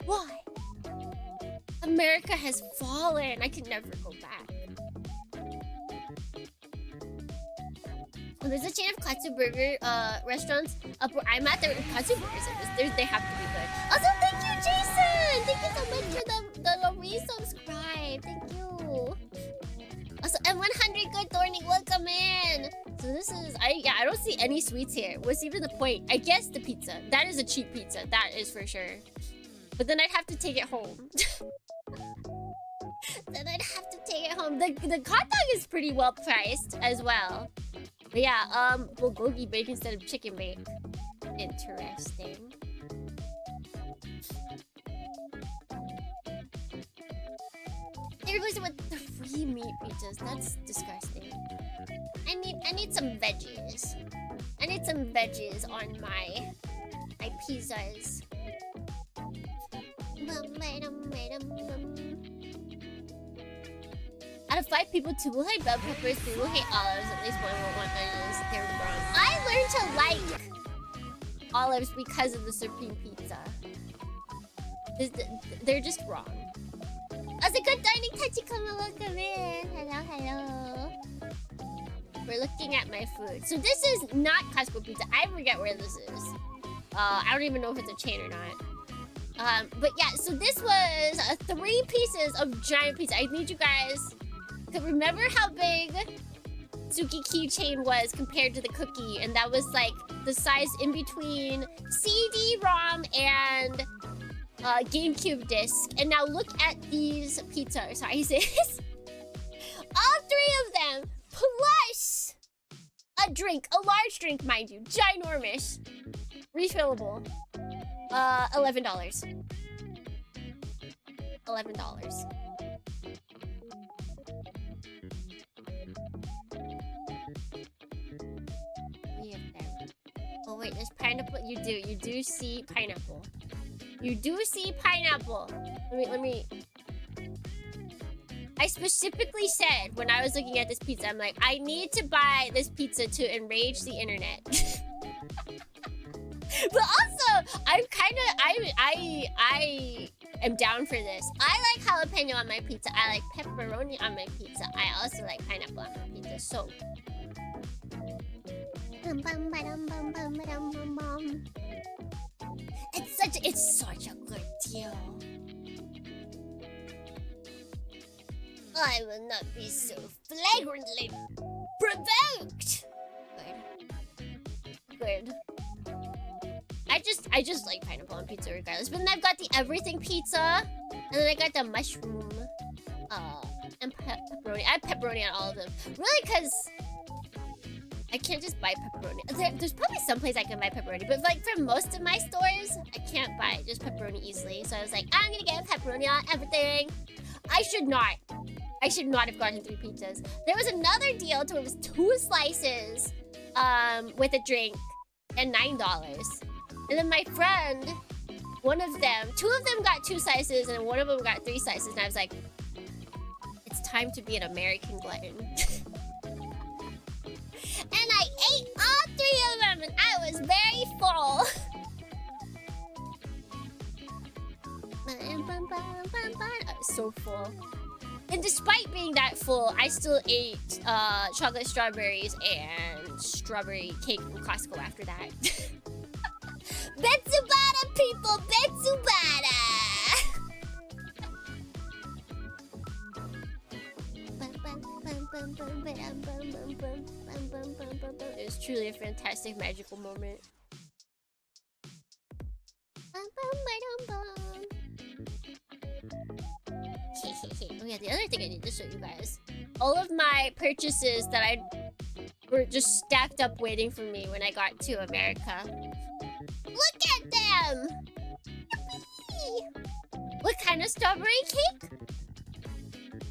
Why? America has fallen. I can never go back. There's a chain of katsu burger restaurants up where I'm at. There katsu burgers they have to be good. Also, thank you, Jason. Thank you so much for the resubscribe. Thank you. Also, and 100 good Thorny, welcome in. So this is I don't see any sweets here. What's even the point? I guess the pizza. That is a cheap pizza. That is for sure. But then I'd have to take it home. The hot dog is pretty well priced as well. But yeah, bulgogi bake instead of chicken bake. Interesting. Here goes with the free meat pizzas. That's disgusting. I need some veggies. I need some veggies on my pizzas. Out of 5 people, 2 will hate bell peppers, 3 will hate olives, at least 1 will want onions. They're wrong. I learned to like olives because of the Supreme Pizza. They're just wrong. As a good dining touchy, welcome in. Hello. We're looking at my food. So this is not Costco pizza. I forget where this is. I don't even know if it's a chain or not. But yeah, so this was 3 pieces of giant pizza. I need you guys to remember how big Suki keychain was compared to the cookie, and that was like the size in between CD-ROM and GameCube disc. And now look at these pizza sizes. All 3 of them, plus a drink, a large drink, mind you, ginormous, refillable. $11. $11. Oh wait, there's pineapple. You do see pineapple. You do see pineapple. Let me. I specifically said when I was looking at this pizza, I'm like, I need to buy this pizza to enrage the internet. But also, I'm kind of am down for this. I like jalapeno on my pizza. I like pepperoni on my pizza. I also like pineapple on my pizza. So. It's such a good deal. I will not be so flagrantly provoked. Good. I just like pineapple on pizza regardless. But then I've got the everything pizza, and then I got the mushroom, and pepperoni. I have pepperoni on all of them. Really, because I can't just buy pepperoni. There's probably some place I can buy pepperoni, but like for most of my stores, I can't buy just pepperoni easily. So I was like, I'm gonna get pepperoni on everything. I should not have gotten 3 pizzas. There was another deal to where it was 2 slices, with a drink, and $9. And then my friend, two of them got 2 slices, and one of them got 3 slices. And I was like, it's time to be an American glutton. And I ate all 3 of them, and I was very full. I was so full. And despite being that full, I still ate chocolate strawberries and strawberry cake from Costco after that. Betsubara, people! Betsubara! It was truly a fantastic, magical moment. Oh yeah, the other thing I need to show you guys. All of my purchases that I were just stacked up waiting for me when I got to America. Look at them! Yippee! What kind of strawberry cake?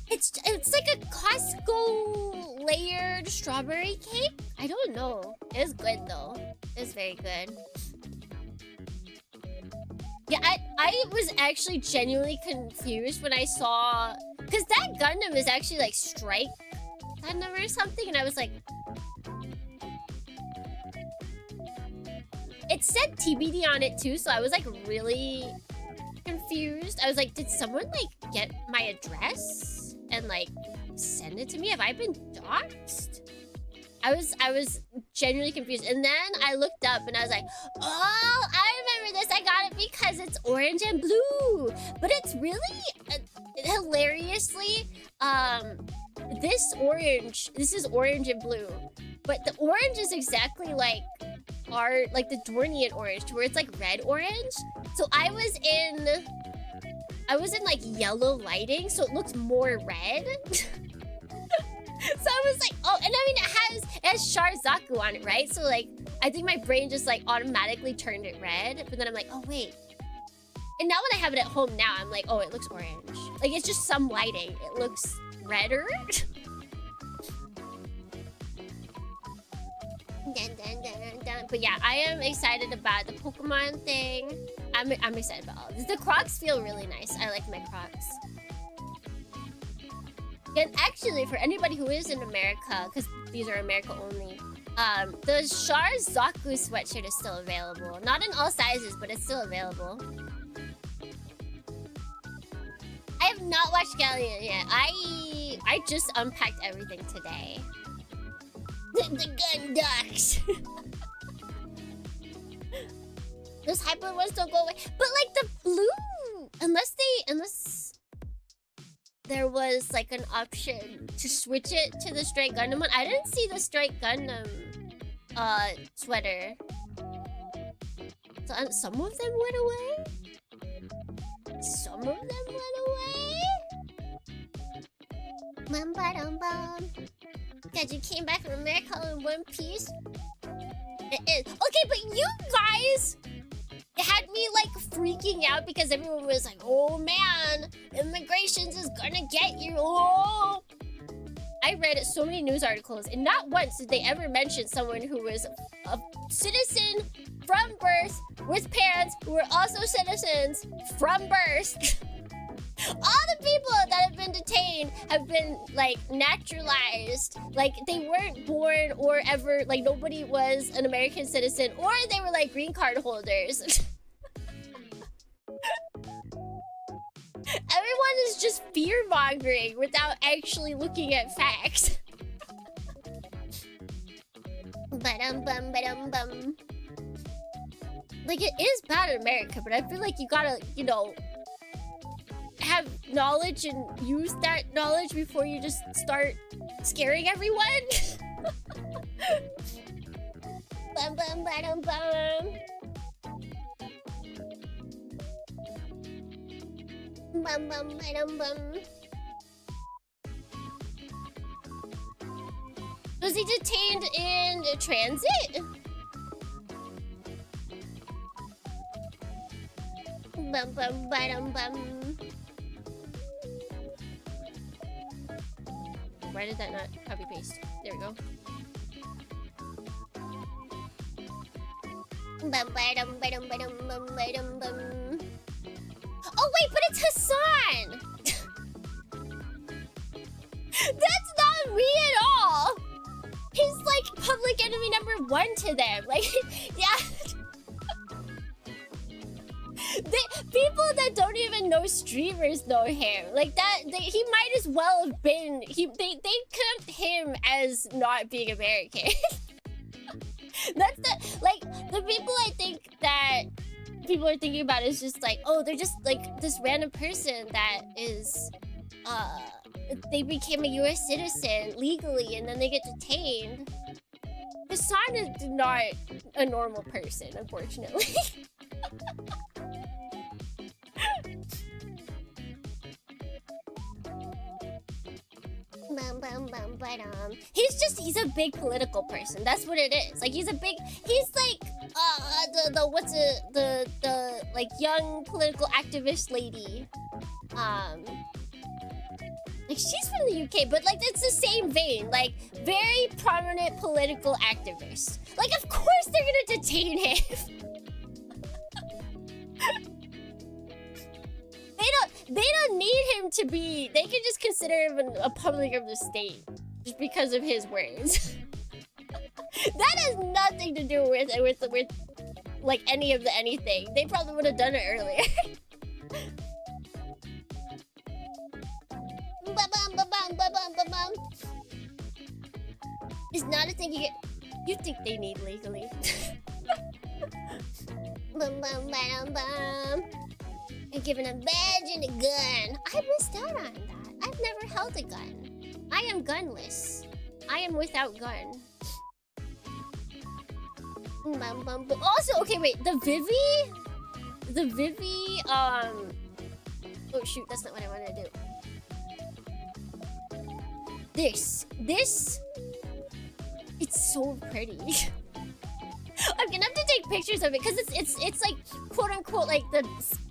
It's like a Costco layered strawberry cake? I don't know. It was good though. It was very good. Yeah, I was actually genuinely confused when I saw... Because that Gundam is actually like Strike Gundam or something, and I was like... It said TBD on it too, so I was like really confused. I was like, did someone like get my address and like send it to me? Have I been doxxed? I was genuinely confused. And then I looked up and I was like, oh, I remember this. I got it because it's orange and blue. But it's really hilariously, this is orange and blue. But the orange is exactly like the Dornian orange, to where it's like red orange. So I was in like yellow lighting, so it looks more red. So I was like, oh, and I mean, it has Sharzaku on it, right? So like, I think my brain just like automatically turned it red, but then I'm like, oh wait. And now when I have it at home now, I'm like, oh, it looks orange. Like, it's just some lighting. It looks redder. But yeah, I am excited about the Pokemon thing. I'm excited about all this. The Crocs feel really nice. I like my Crocs. And actually, for anybody who is in America, because these are America only, the Sharzaku sweatshirt is still available. Not in all sizes, but it's still available. I have not watched Galleon yet. I just unpacked everything today. The gun ducks. Those hyper ones don't go away. But like the blue, unless there was like an option to switch it to the Strike Gundam one. I didn't see the Strike Gundam sweater. So some of them went away. Some of them went away. God, you came back from America in one piece. It is. Okay, but you guys had me like freaking out because everyone was like, oh man, immigrations is gonna get you. Oh. I read so many news articles, and not once did they ever mention someone who was a citizen from birth with parents who were also citizens from birth. All the people that have been detained have been like naturalized. Like they weren't born or ever, like nobody was an American citizen, or they were like green card holders. is just fear-mongering without actually looking at facts. Ba-dum-bum, ba-dum-bum. Like, it is bad in America, but I feel like you gotta, you know, have knowledge and use that knowledge before you just start scaring everyone. Bum, bum, ba-dum, bum. Bum, bum, ba-dum, bum. Was he detained in transit? Bum, bum, ba-dum, bum. Why did that not copy paste? There we go. Bum, ba-dum, ba-dum, ba-dum, bum, ba-dum, bum. Oh wait, but it's Hassan! That's not me at all! He's like public enemy #1 to them. Like, yeah. People that don't even know streamers know him. Like that, he might as well have been. They count him as not being American. That's the people I think that people are thinking about is just like, oh, they're just like this random person that is, they became a U.S. citizen legally and then they get detained. Hassan is not a normal person, unfortunately. He's a big political person. That's what it is. Like he's like the like young political activist lady. Like she's from the UK, but like it's the same vein. Like very prominent political activist. Like of course they're gonna detain him. They don't need him to be. They can just consider him a public of the state just because of his words. That has nothing to do with like any of the anything. They probably would have done it earlier. It's not a thing you think they need legally. And given a badge and a gun. I missed out on that. I've never held a gun. I am gunless. I am without gun. Also, okay, wait. The Vivi, oh shoot, that's not what I wanted to do. This, it's so pretty. I'm gonna have to take pictures of it because it's like quote unquote like the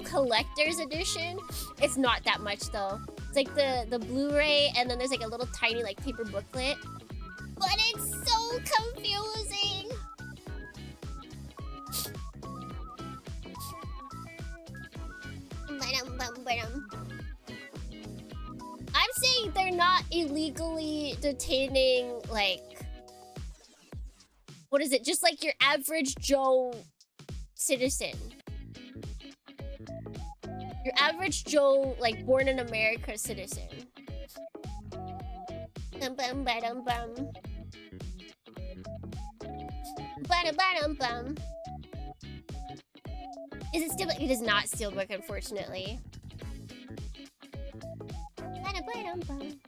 collector's edition. It's not that much though. It's like the Blu-ray and then there's like a little tiny like paper booklet. But it's so confusing. I'm saying they're not illegally detaining like, what is it? Just like your average Joe citizen. Your average Joe, like born in America citizen. Bum bum ba-dum bum. Ba-da-ba-dum bum. Is it still? It is not steelbook, unfortunately. Ba-da-ba-dum bum.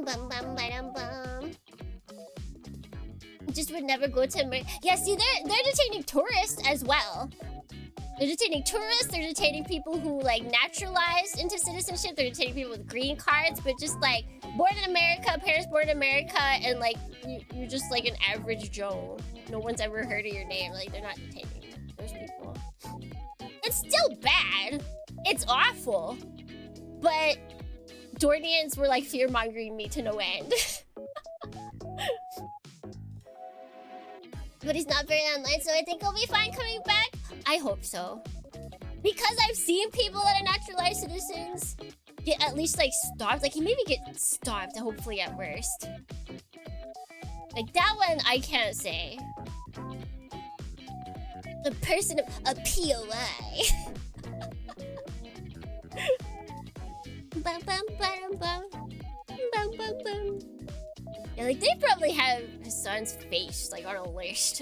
Bum bum ba-dum bum. Just would never go to America. Yeah, see, they're detaining tourists as well. They're detaining tourists. They're detaining people who like naturalized into citizenship. They're detaining people with green cards, but just like born in America, parents born in America, and like you're just like an average Joe. No one's ever heard of your name. Like they're not detaining those people. It's still bad. It's awful. But Dornians were like fear-mongering me to no end. But he's not very online, so I think he'll be fine coming back. I hope so. Because I've seen people that are naturalized citizens get at least like starved. Like he maybe get starved, hopefully at worst. Like that one I can't say. A person of a POI. Bum, bum, bum, bum. Bum, bum, bum. Yeah, like they probably have his son's face like on a list.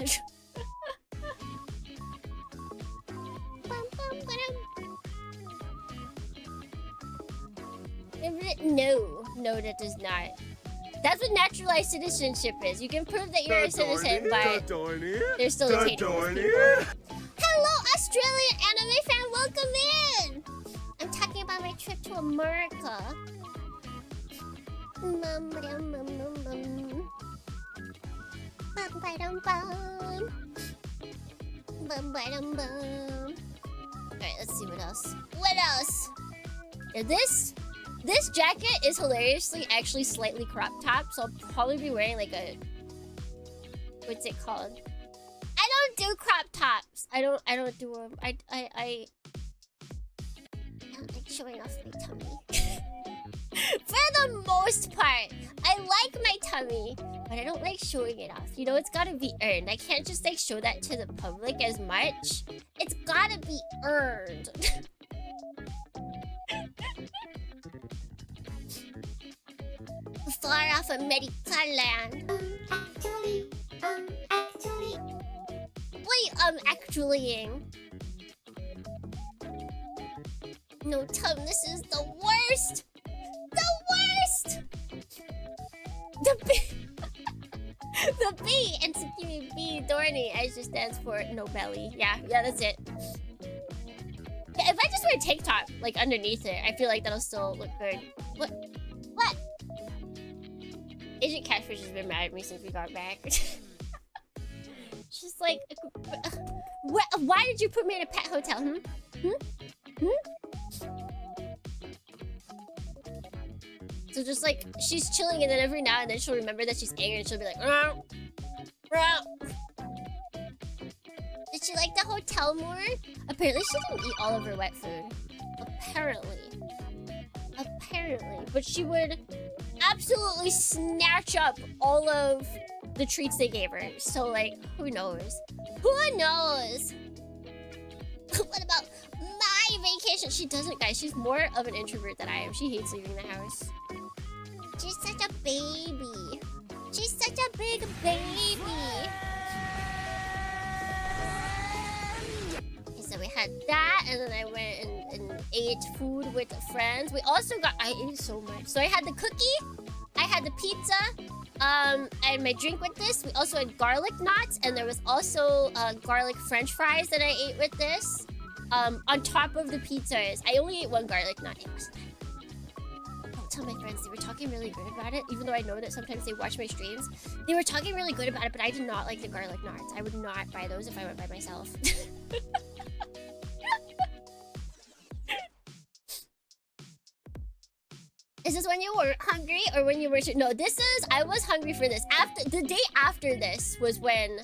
No, that does not. That's what naturalized citizenship is. You can prove that you're a citizen, but there's still a taint. Hello, Australian anime fan, welcome in! I'm talking about my trip to America. Alright, let's see what else. What else? Yeah, this jacket is hilariously actually slightly crop top, so I'll probably be wearing like a... What's it called? I don't do crop tops. I don't do them. I don't like showing off my tummy. For the most part, I like my tummy, but I don't like showing it off. You know, it's gotta be earned. I can't just like show that to the public as much. It's gotta be earned. Far off America land. Wait, actuallying. No, Tom, this is the worst! The worst! The B... the B and Tsukimi B Dorny actually stands for no belly. Yeah, that's it. Yeah, if I just wear a tank top, like, underneath it, I feel like that'll still look good. What? Agent Catfish has been mad at me since we got back. She's like, why did you put me in a pet hotel? So just like, she's chilling and then every now and then she'll remember that she's angry and she'll be like, Row. Did she like the hotel more? Apparently she didn't eat all of her wet food. Apparently. But she would absolutely snatch up all of the treats they gave her. So like, who knows? Who knows? What about my vacation? She doesn't, guys. She's more of an introvert than I am. She hates leaving the house. She's such a baby. She's such a big baby. Okay, so we had that, and then I went and ate food with friends. We also I ate so much. So I had the cookie, I had the pizza, I had my drink with this. We also had garlic knots, and there was also garlic french fries that I ate with this. On top of the pizzas. I only ate one garlic knot. It wasn't that. Don't tell my friends. They were talking really good about it, even though I know that sometimes they watch my streams. They were talking really good about it, but I did not like the garlic knots. I would not buy those if I went by myself. Is this when you were hungry or when you were... No, this is... I was hungry for this. The day after this was when...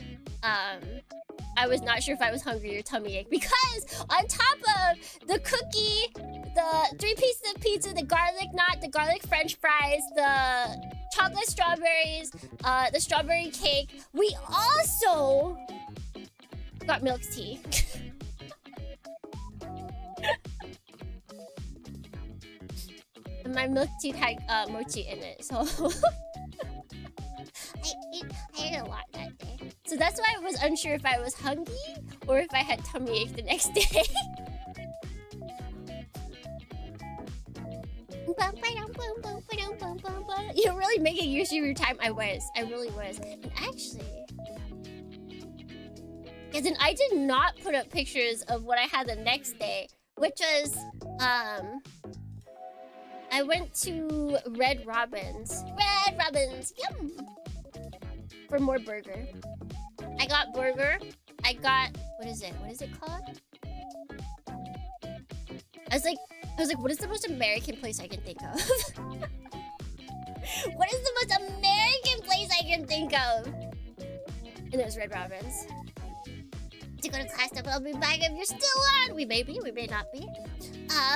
I was not sure if I was hungry or tummy ache. Because on top of the cookie, the 3 pieces of pizza, the garlic knot, the garlic french fries, the chocolate strawberries, the strawberry cake, we also got milk tea. My milk tea had mochi in it, so I ate a lot that day. So that's why I was unsure if I was hungry or if I had tummy ache the next day. You're really making use of your time. I really was. And actually, yeah, then I did not put up pictures of what I had the next day, which was I went to Red Robin's. Red Robin's, yum! For more burger. I got burger. I got, what is it? What is it called? I was like, what is the most American place I can think of? What is the most American place I can think of? And it was Red Robin's. To go to class, I'll be back if you're still on. We may be, we may not be.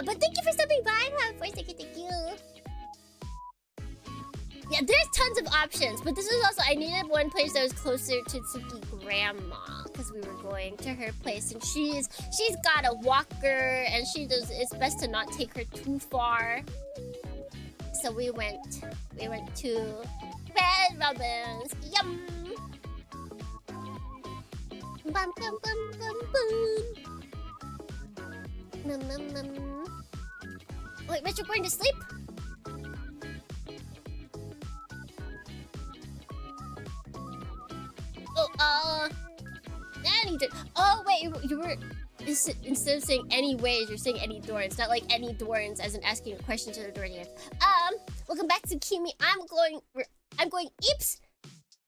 But thank you for stopping by, my voice. Thank you. Yeah, there's tons of options, but this is also, I needed one place that was closer to Tsuki grandma, because we were going to her place, and she's got a walker, and it's best to not take her too far. So we went to Red Robin's. Yum! Bum, bum, bum, bum, bum. Wait, Rich, you're going to sleep? Oh, oh wait, you were instead of saying any ways, you're saying any Dorns, not like any Dorns as in asking a question to the Dornians. Welcome back to Kimi. I'm going Eeps.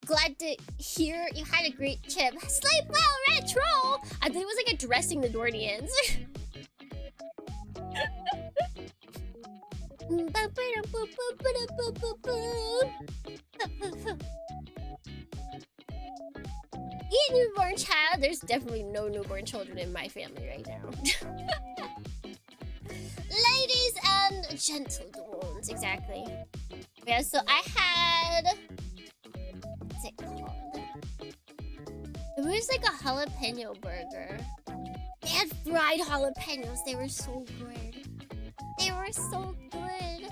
Glad to hear you had a great trip. Sleep well, Retro. I think it was like addressing the Dornians. Eat newborn child. There's definitely no newborn children in my family right now. Ladies and gentlemen, exactly. Yeah, so I had... what's it called? It was like a jalapeno burger. They had fried jalapenos. They were so good. They were so good.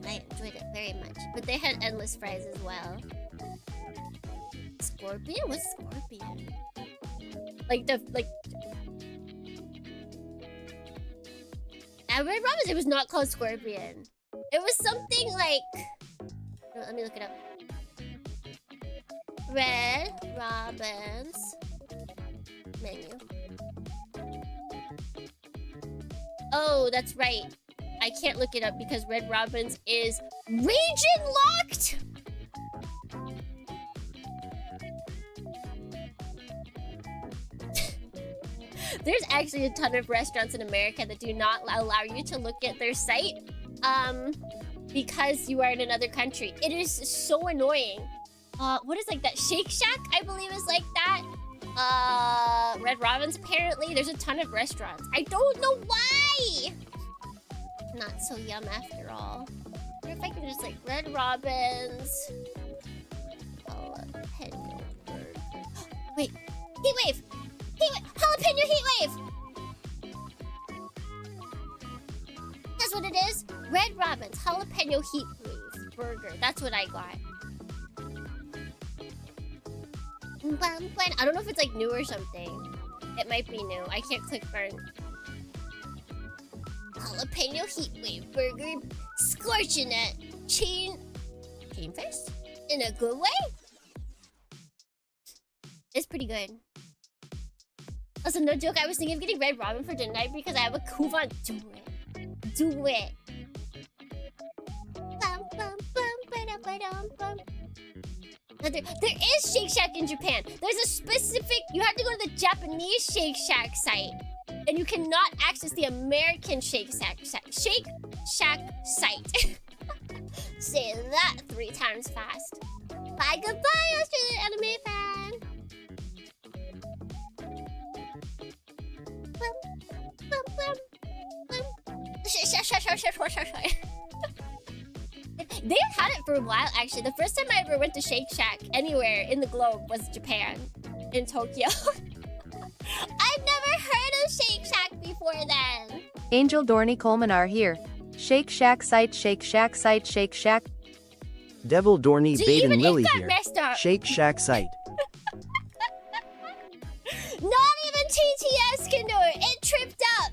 I enjoyed it very much. But they had endless fries as well. Scorpion? What's Scorpion? At Red Robin's, it was not called Scorpion. It was something like... let me look it up. Red Robin's menu. Oh, that's right. I can't look it up because Red Robin's is region locked! There's actually a ton of restaurants in America that do not allow you to look at their site because you are in another country. It is so annoying. What is like that? Shake Shack, I believe, is like that. Red Robin's, apparently. There's a ton of restaurants. I don't know why! Not so yum after all. I wonder if I can just like Red Robin's. Jalapeno burger. Wait, Heatwave! Jalapeno Heatwave! That's what it is. Red Robin's Jalapeno Heatwave burger. That's what I got. I don't know if it's like new or something. It might be new. I can't click burn. Jalapeno Heatwave burger, scorching it. Chain fist? In a good way? It's pretty good. Also, no joke, I was thinking of getting Red Robin for tonight because I have a coupon. Do it. Do it. There is Shake Shack in Japan. There's a specific... you have to go to the Japanese Shake Shack site. And you cannot access the American Shake Shack site. Say that 3 times fast. Bye, goodbye, Australian anime fan. They had it for a while, actually. The first time I ever went to Shake Shack anywhere in the globe was Japan, in Tokyo. I've never heard of Shake Shack before then. Angel Dorney Coleman are here. Shake Shack site, Shake Shack site, Shake Shack. Devil Dorney See, Baden even Lily it got here. messed up. Shake Shack site. Not even TTS can do it. It tripped up.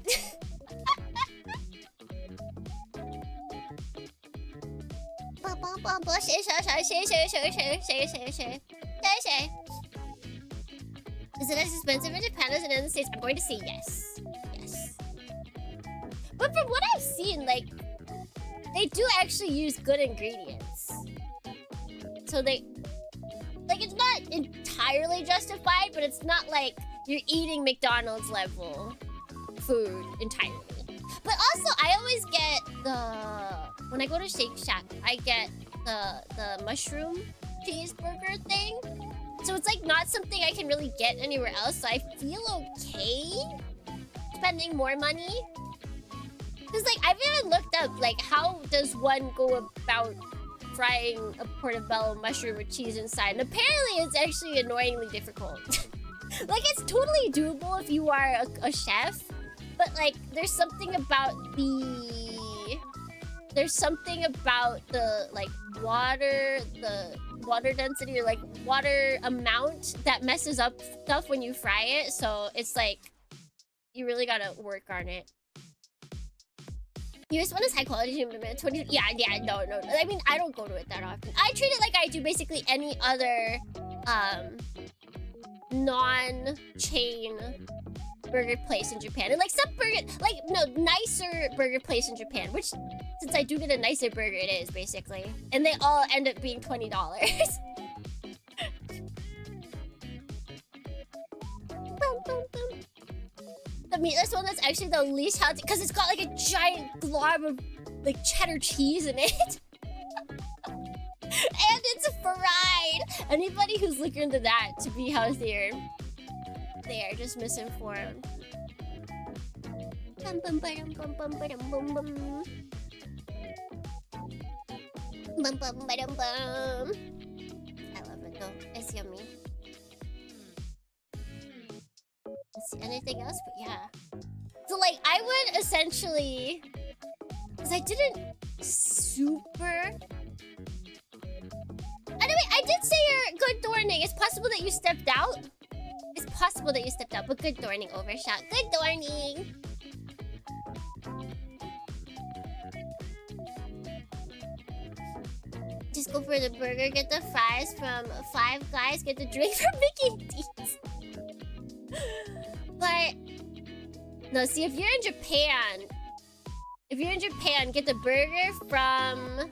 Is it as expensive in Japan as it is in the States? I'm going to say yes. Yes. But from what I've seen, like, they do actually use good ingredients. So they... like, it's not entirely justified, but it's not like you're eating McDonald's level food entirely. But also, I always get the... when I go to Shake Shack, I get the mushroom cheeseburger thing. So it's like not something I can really get anywhere else. So I feel okay spending more money. Because like I've even looked up like how does one go about frying a portobello mushroom with cheese inside. And apparently it's actually annoyingly difficult. Like, it's totally doable if you are a chef. But, like, there's something about the... There's something about the, like, water density or, like, water amount that messes up stuff when you fry it. So it's, like, you really gotta work on it. US one is high quality. 20. Yeah, no. I mean, I don't go to it that often. I treat it like I do basically any other non-chain burger place in Japan. And like some burger, like no, nicer burger place in Japan, which since I do get a nicer burger, it is basically. And they all end up being $20. The meatless one is actually the least healthy because it's got like a giant glob of like cheddar cheese in it. And it's fried. Anybody who's looking into that to be healthier, they are just misinformed. Bum, bum, ba-dum, bum, bum, ba-dum, bum, bum. Bum, bum, ba-dum, bum. I love it though. It's yummy. Let's see, anything else? But yeah. So like I would essentially, because I didn't super. Anyway, I did say you're good Dorning. It's possible that you stepped out. It's possible that you stepped out, but good Dorning overshot. Good Dorning. Just go for the burger, get the fries from Five Guys, get the drink from Mickey D's. But no, see if you're in Japan, get the burger from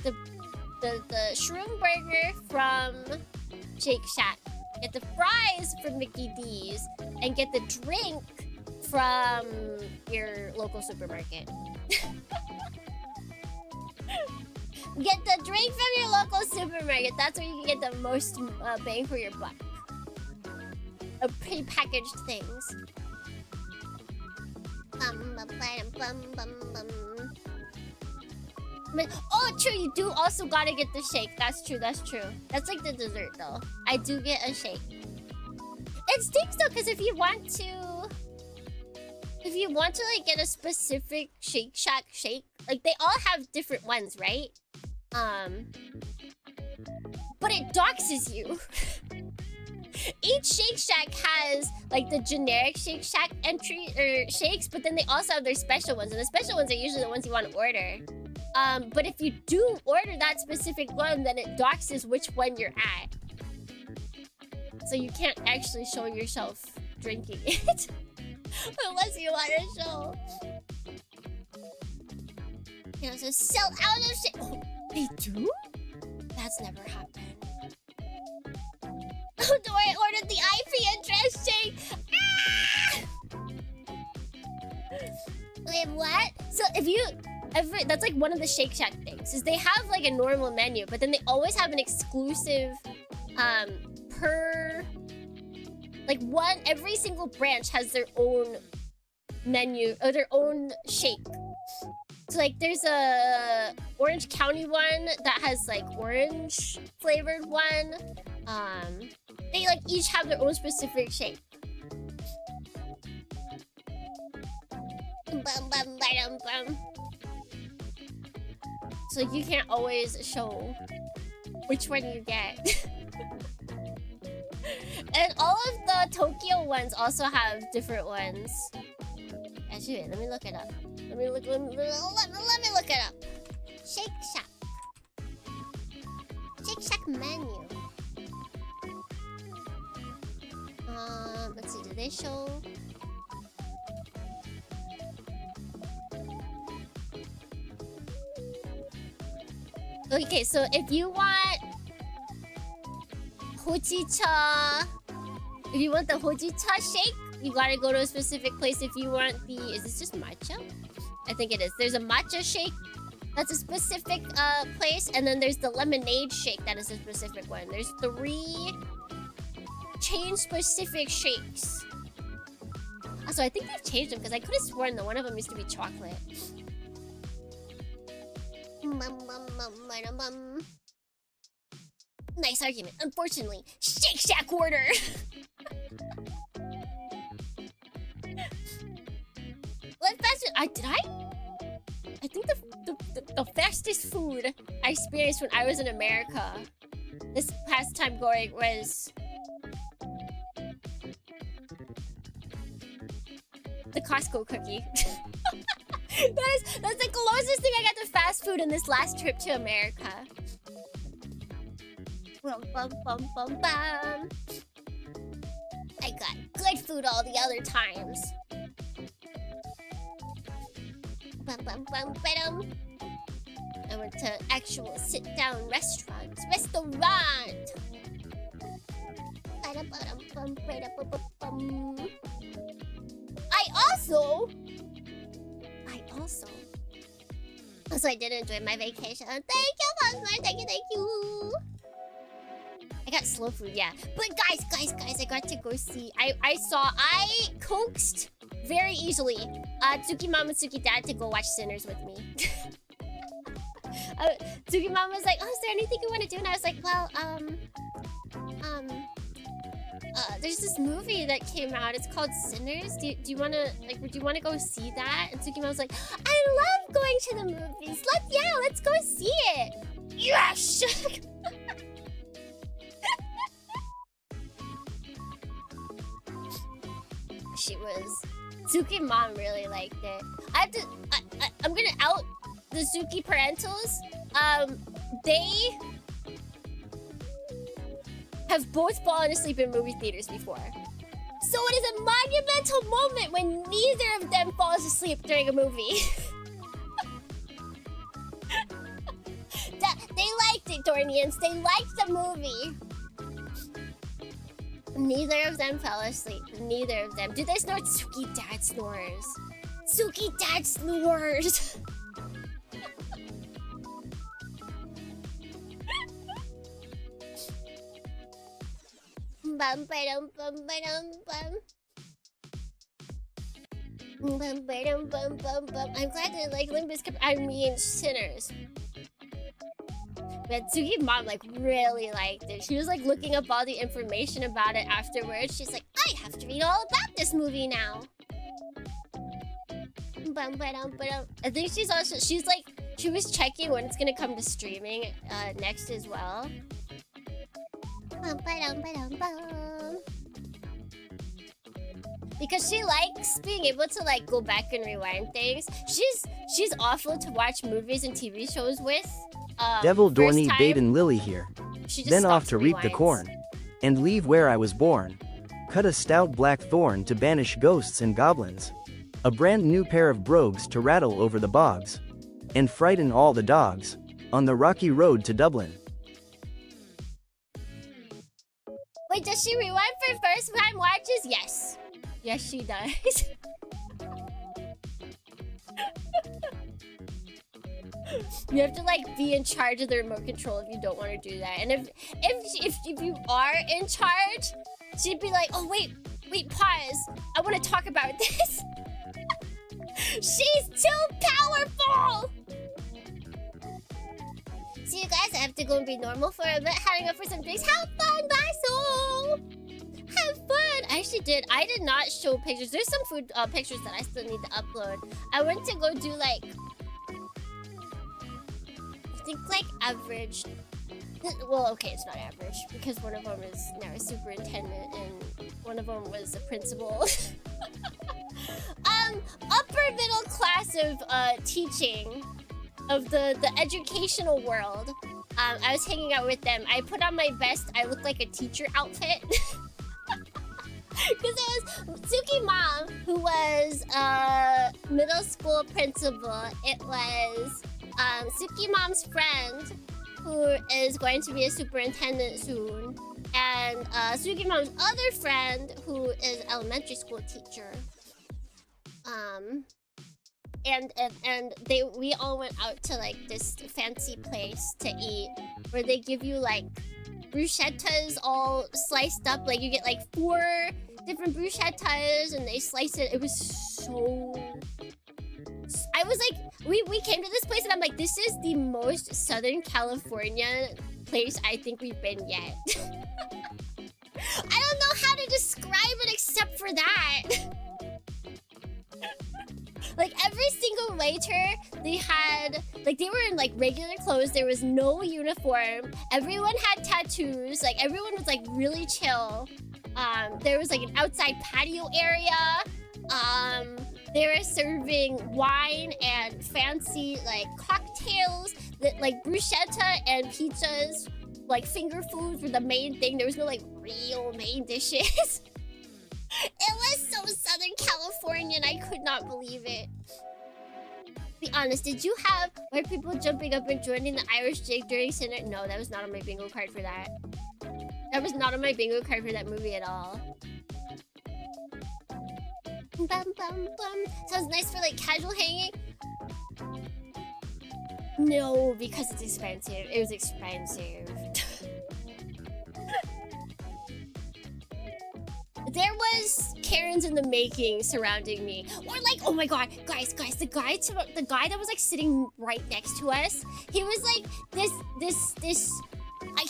the shroom burger from Shake Shack. Get the fries from Mickey D's and get the drink from your local supermarket. Get the drink from your local supermarket. That's where you can get the most bang for your buck. Pre-packaged things. Oh, true. You do also gotta get the shake. That's true. That's like the dessert, though. I do get a shake. It stinks though, because if you want to like get a specific Shake Shack shake, like they all have different ones, right? But it doxes you. Each Shake Shack has like the generic Shake Shack entry or shakes, but then they also have their special ones, and the special ones are usually the ones you want to order. But if you do order that specific one, then it doxes which one you're at. So you can't actually show yourself drinking it. Unless you want to show. You know, so sell out of shit. Oh, they do? That's never happened. Oh, no, I ordered the IP address shake. Ah! Wait, what? So if you ever, that's like one of the Shake Shack things, is they have like a normal menu, but then they always have an exclusive, per, like every single branch has their own menu, or their own shake. So like there's a Orange County one that has like orange flavored one. They like each have their own specific shake. So you can't always show which one you get. And all of the Tokyo ones also have different ones. Actually, let me look it up. Let me look it up. Shake Shack. Shake Shack menu. Let's see, do they show? Okay, so if you want hojicha, if you want the hojicha shake, you gotta go to a specific place. If you want the, is this just matcha? I think it is. There's a matcha shake. That's a specific place, and then there's the lemonade shake. That is a specific one. There's 3 chain-specific shakes. Also, I think they've changed them because I could have sworn that one of them used to be chocolate. Nice argument. Unfortunately, Shake Shack order. What fast food? I think the fastest food I experienced when I was in America this past time going was the Costco cookie. That's the closest thing I got to fast food in this last trip to America. Bum, bum, bum, bum, bum. I got good food all the other times. Bum, bum, bum, ba-dum. I went to actual sit-down restaurants. Restaurant! Ba-dum, ba-dum, bum, ba-dum, bum, bum, bum. Also, I did enjoy my vacation. Thank you, Bosmer. Thank you. I got slow food, yeah. But guys, I got to go see. I coaxed very easily Tsuki Mom and Tsuki Dad to go watch Sinners with me. Tsuki Mom was like, "Oh, is there anything you want to do?" And I was like, "Well, there's this movie that came out. It's called Sinners. Do you wanna go see that?" And Tsuki Mom was like, "I love going to the movies. Let's go see it." Yes. Tsuki Mom really liked it. I'm gonna out the Tsuki parentals. They have both fallen asleep in movie theaters before. So it is a monumental moment when neither of them falls asleep during a movie. They liked it, Dornians. They liked the movie. Neither of them fell asleep. Neither of them. Do they snore? Tsuki Dad snores. Tsuki Dad snores. Bum ba-dum bum ba-dum bum. Bum ba-dum bum bum bum. I'm glad that like Limp Bizkit. I mean Sinners. But Tsuki Mom like really liked it. She was like looking up all the information about it afterwards. She's like, I have to read all about this movie now. I think she was checking when it's gonna come to streaming next as well. Because she likes being able to like go back and rewind things. She's awful to watch movies and TV shows with. Devil Dorney Bait and Lily here. Then off to reap the rewinds. corn. And leave where I was born. Cut a stout black thorn to banish ghosts and goblins. A brand new pair of brogues to rattle over the bogs. And frighten all the dogs. On the rocky road to Dublin. Wait, does she rewind for first time watches? Yes. Yes, she does. You have to like be in charge of the remote control if you don't want to do that. And if you are in charge, she'd be like, "Oh wait, pause. I want to talk about this." She's too powerful. See you guys. I have to go and be normal for a bit. Heading up for some drinks. Have fun, bye soul. Have fun. I actually did. I did not show pictures. There's some food pictures that I still need to upload. I went to go do like. I think like average. Well, okay, it's not average because one of them is now a superintendent and one of them was a principal. Upper middle class of teaching of the educational world. I was hanging out with them. I put on my best. I look like a teacher outfit. Because it was Tsuki Mom, who was a middle school principal. It was Tsuki Mom's friend, who is going to be a superintendent soon. And Tsuki Mom's other friend, who is an elementary school teacher. And we all went out to like this fancy place to eat, where they give you like bruschettas all sliced up. Like you get like 4 different bruschettas and they slice it. It was so... I was like we came to this place and I'm like, this is the most Southern California place I think we've been yet. I don't know how to describe it except for that. Like every single waiter, they had, like they were in like regular clothes. There was no uniform. Everyone had tattoos. Like everyone was like really chill. There was like an outside patio area. They were serving wine and fancy like cocktails. That like bruschetta and pizzas, like finger foods were the main thing. There was no like real main dishes. It was so Southern California and I could not believe it. Be honest, did you have white people jumping up and joining the Irish jig during dinner? No, that was not on my bingo card for that. That was not on my bingo card for that movie at all. Bum, bum, bum. Sounds nice for like casual hanging. No, because it's expensive. It was expensive. There was Karens in the making surrounding me. Or like, oh my god, guys, the guy that was like sitting right next to us, he was like this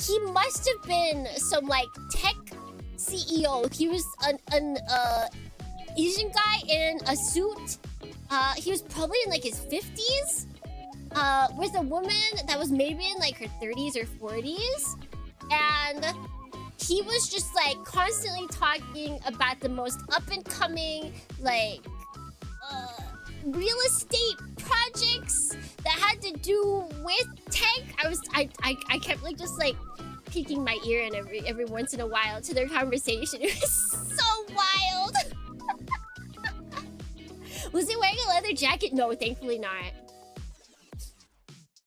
he must have been some like tech CEO. He was an Asian guy in a suit. He was probably in like his 50s. With a woman that was maybe in like her 30s or 40s. And he was just like constantly talking about the most up and coming like real estate projects that had to do with tech. I kept like just like peeking my ear in every once in a while to their conversation. It was so wild. Was he wearing a leather jacket? No, thankfully not.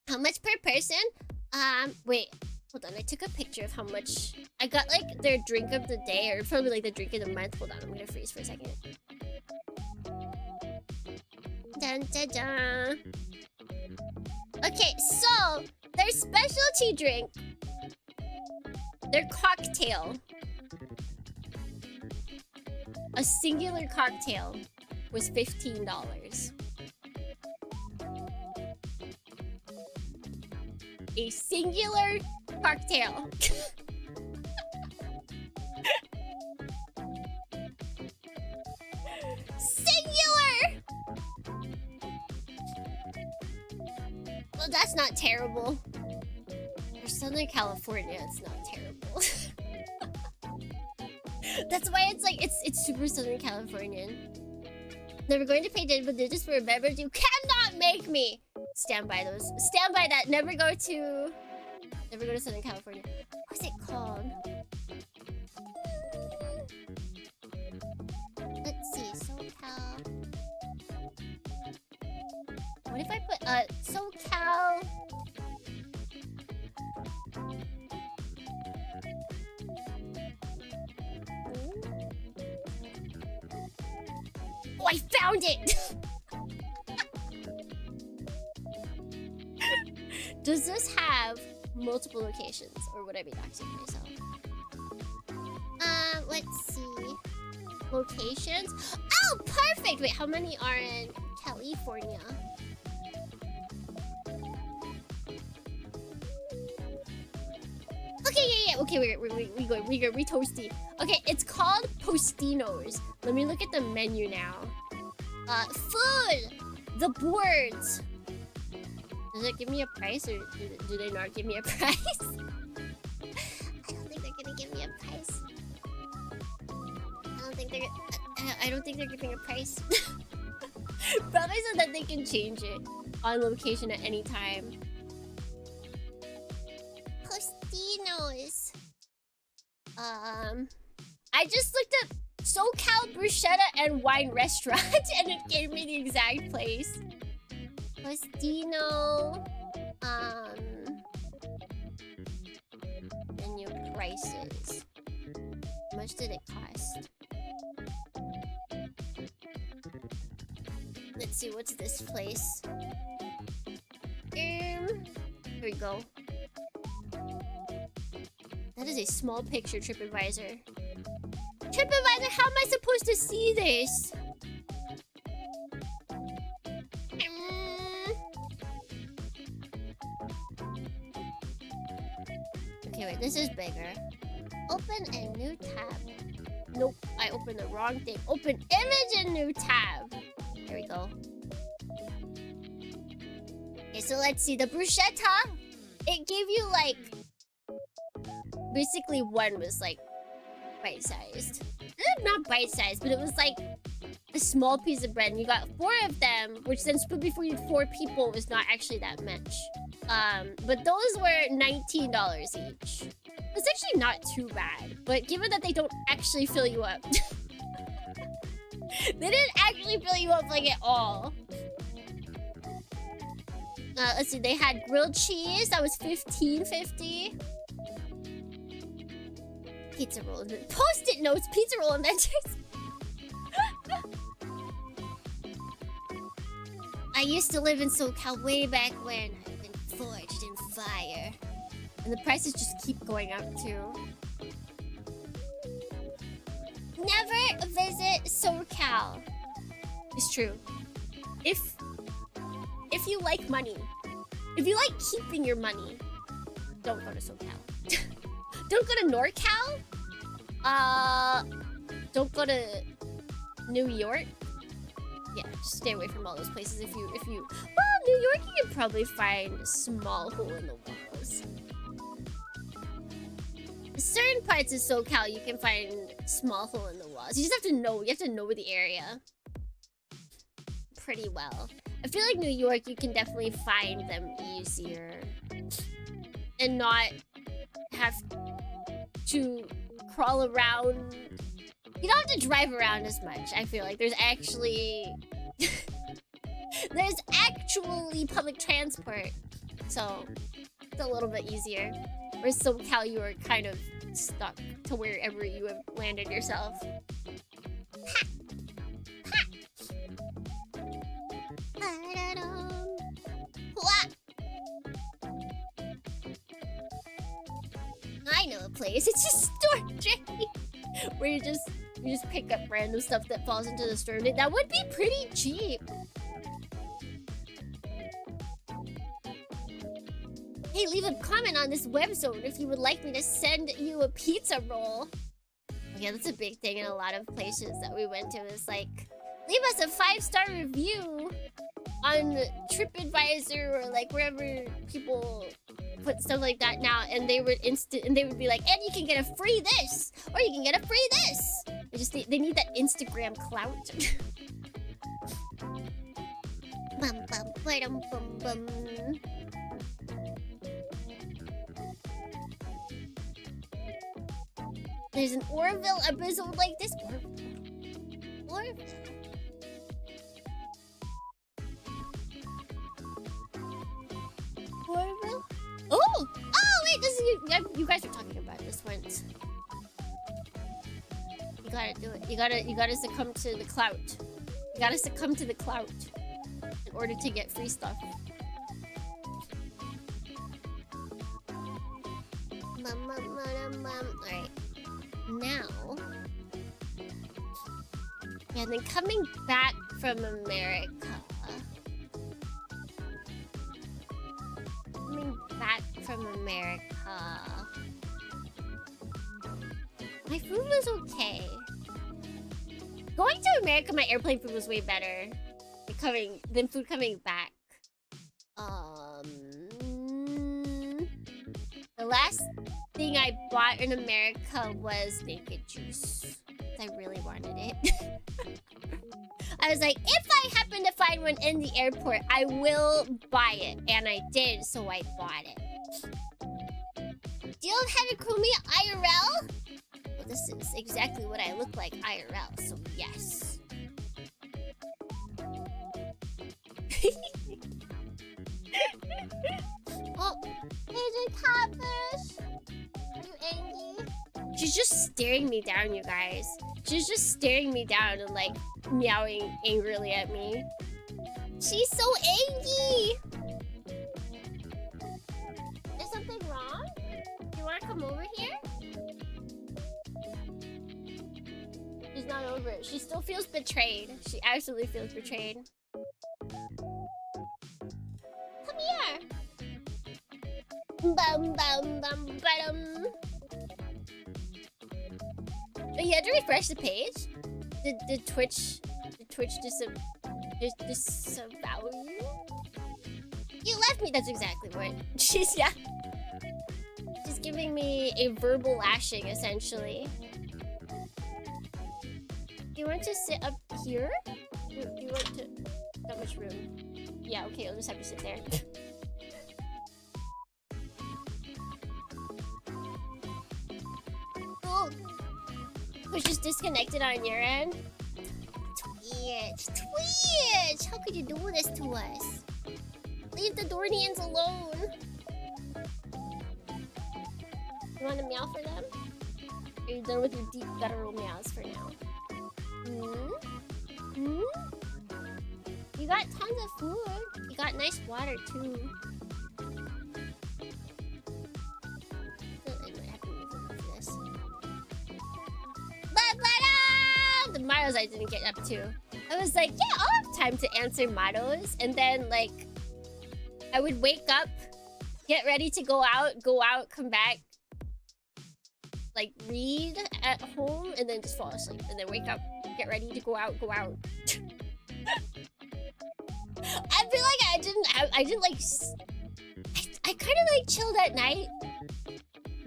How much per person? Wait. Hold on, I took a picture of how much... I got, like, their drink of the day, or probably, like, the drink of the month. Hold on, I'm gonna freeze for a second. Dun, dun, dun. Okay, so, their specialty drink, their cocktail, a singular cocktail, was $15. A singular cocktail. Singular! Well, that's not terrible. For Southern California, it's not terrible. That's why it's like, it's super Southern Californian. Never going to pay digits for a beverage. You cannot make me! Stand by those. Stand by that. Never go to Southern California. What's it called? Let's see. SoCal. What if I put SoCal? Oh, I found it. Does this have multiple locations, or would I be doxing myself? Let's see. Locations? Oh, perfect! Wait, how many are in California? Okay, yeah. Okay, we toasty. Okay, it's called Postino's. Let me look at the menu now. Food! The boards! Does it give me a price, or do they not give me a price? I don't think they're gonna give me a price. I don't think they're giving a price. Probably so that they can change it on location at any time. Postino's. I just looked up SoCal Bruschetta and Wine Restaurant and it gave me the exact place. Postino, menu prices. How much did it cost? Let's see, what's this place? Here we go. That is a small picture, TripAdvisor. TripAdvisor, how am I supposed to see this? wait, this is bigger. Open a new tab. Nope, I opened the wrong thing. Open image in new tab. There we go. Okay, so let's see. The bruschetta, it gave you like... Basically one was like bite-sized. Not bite-sized, but it was like a small piece of bread. And you got 4 of them, which then split before you 4 people was not actually that much. But those were $19 each. It's actually not too bad, but given that they don't actually fill you up. They didn't actually fill you up like at all. Let's see, they had grilled cheese, that was $15.50. Pizza roll, post-it notes, pizza roll inventors. I used to live in SoCal way back when. I've been forged in fire. And the prices just keep going up too. Never visit SoCal. It's true. If you like money, if you like keeping your money, don't go to SoCal. Don't go to NorCal. Don't go to New York. Yeah, just stay away from all those places. If you, well, New York, you can probably find a small hole in the walls. Certain parts of SoCal, you can find small hole in the walls. You just have to know. You have to know the area pretty well. I feel like New York, you can definitely find them easier and not have to crawl around. You don't have to drive around as much. I feel like there's actually public transport, so it's a little bit easier. Whereas SoCal, you are kind of stuck to wherever you have landed yourself. Ha! Ha! I know a place. It's just store trade where you just pick up random stuff that falls into the store. That would be pretty cheap. Hey, leave a comment on this web zone if you would like me to send you a pizza roll. Yeah, that's a big thing in a lot of places that we went to. Is like, leave us a 5-star review on TripAdvisor or like wherever people put stuff like that now, and they would be like, and you can get a free this, or you can get a free this. They need that Instagram clout. Bum bum bum bum bum. There's an Orville episode like this. Orville. Orville? Oh! Oh, wait, this is you guys are talking about this once. You gotta do it. You gotta succumb to the clout. You gotta succumb to the clout in order to get free stuff. Alright. Now. Yeah, and then coming back from America. My food was okay. Going to America, my airplane food was way better than food coming back. The last thing I bought in America was naked juice. I really wanted it. I was like, if I happen to find one in the airport, I will buy it. And I did, so I bought it. Do you have Chromia IRL? Well, this is exactly what I look like IRL, so yes. Oh, AJ Catfish! Are you angry? She's just staring me down, you guys. She's just staring me down and like meowing angrily at me. She's so angry! Is something wrong? You wanna come over here? She's not over it. She still feels betrayed. She absolutely feels betrayed. Come here! Bum bum bum bum. But you had to refresh the page? Did Twitch disavow you? You left me, that's exactly what. She's, yeah. She's giving me a verbal lashing, essentially. Do you want to sit up here? Do you want to... Not much room. Yeah, okay, I'll just have to sit there. Oh! Was just disconnected on your end? Twitch! How could you do this to us? Leave the Dornians alone! You want to meow for them? Are you done with your deep guttural meows for now? You got tons of food. You got nice water too. I might have to move over for this. The Maros I didn't get up to. I was like, yeah, I'll have time to answer Maros, and then like I would wake up, get ready to go out, come back, like read at home, and then just fall asleep, and then wake up, get ready to go out. I feel like I kind of like chilled at night,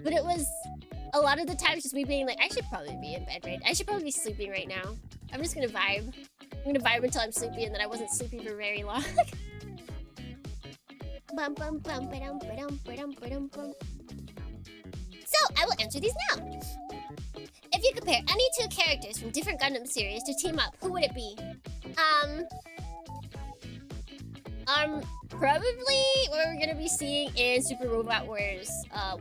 but it was a lot of the times just me being like, I should probably be in bed, right? I should probably be sleeping right now. I'm just gonna vibe. I'm gonna vibe until I'm sleepy, and then I wasn't sleepy for very long. So, I will answer these now. If you compare any two characters from different Gundam series to team up, who would it be? Probably what we're gonna be seeing in Super Robot Wars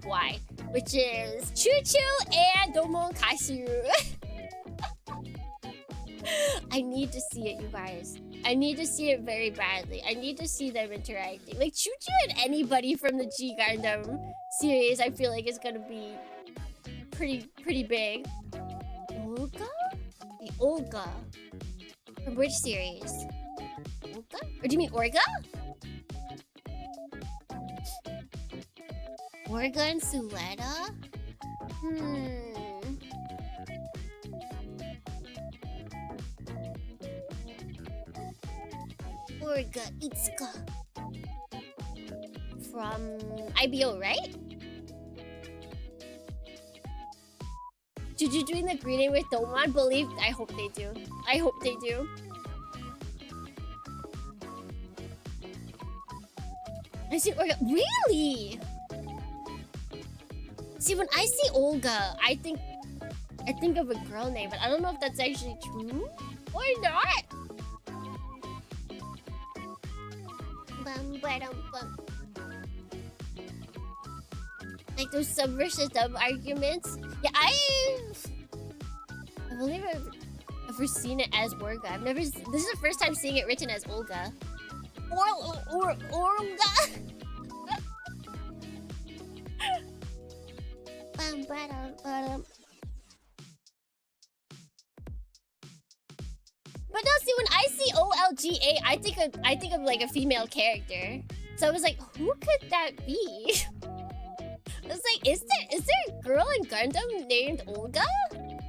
Y, which is Choo-Choo and Domon Kasu. I need to see it, you guys. I need to see it very badly. I need to see them interacting. Like, Choo-Choo and anybody from the G Gundam series, I feel like is gonna be pretty big. Olga? The Olga. From which series? Olga? Or do you mean Orga? Orga and Suletta? Orga Itsuka. From IBO, right? Juju doing the greeting with Domon? I hope they do. I hope they do. I see Olga. Really? See, when I see Olga, I think of a girl name, but I don't know if that's actually true or not. Like those sub versus dub arguments. Yeah, I've only ever seen it as Orga. This is the first time seeing it written as Olga. Or Olga. But no, see, when I see OLGA, I think of like a female character. So I was like, who could that be? I was like, is there a girl in Gundam named Olga? And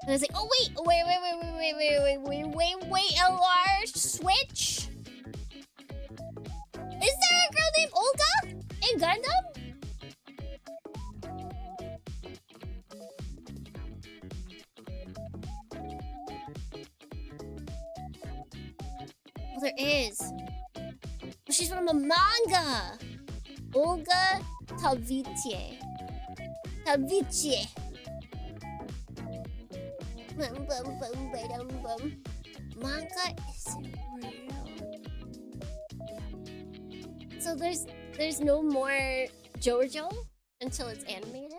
I was like, oh wait, LR, switch. Is there a girl named Olga in Gundam? Well, there is. She's from a manga. Olga Tavitie. Manga isn't real. So there's no more JoJo until it's animated.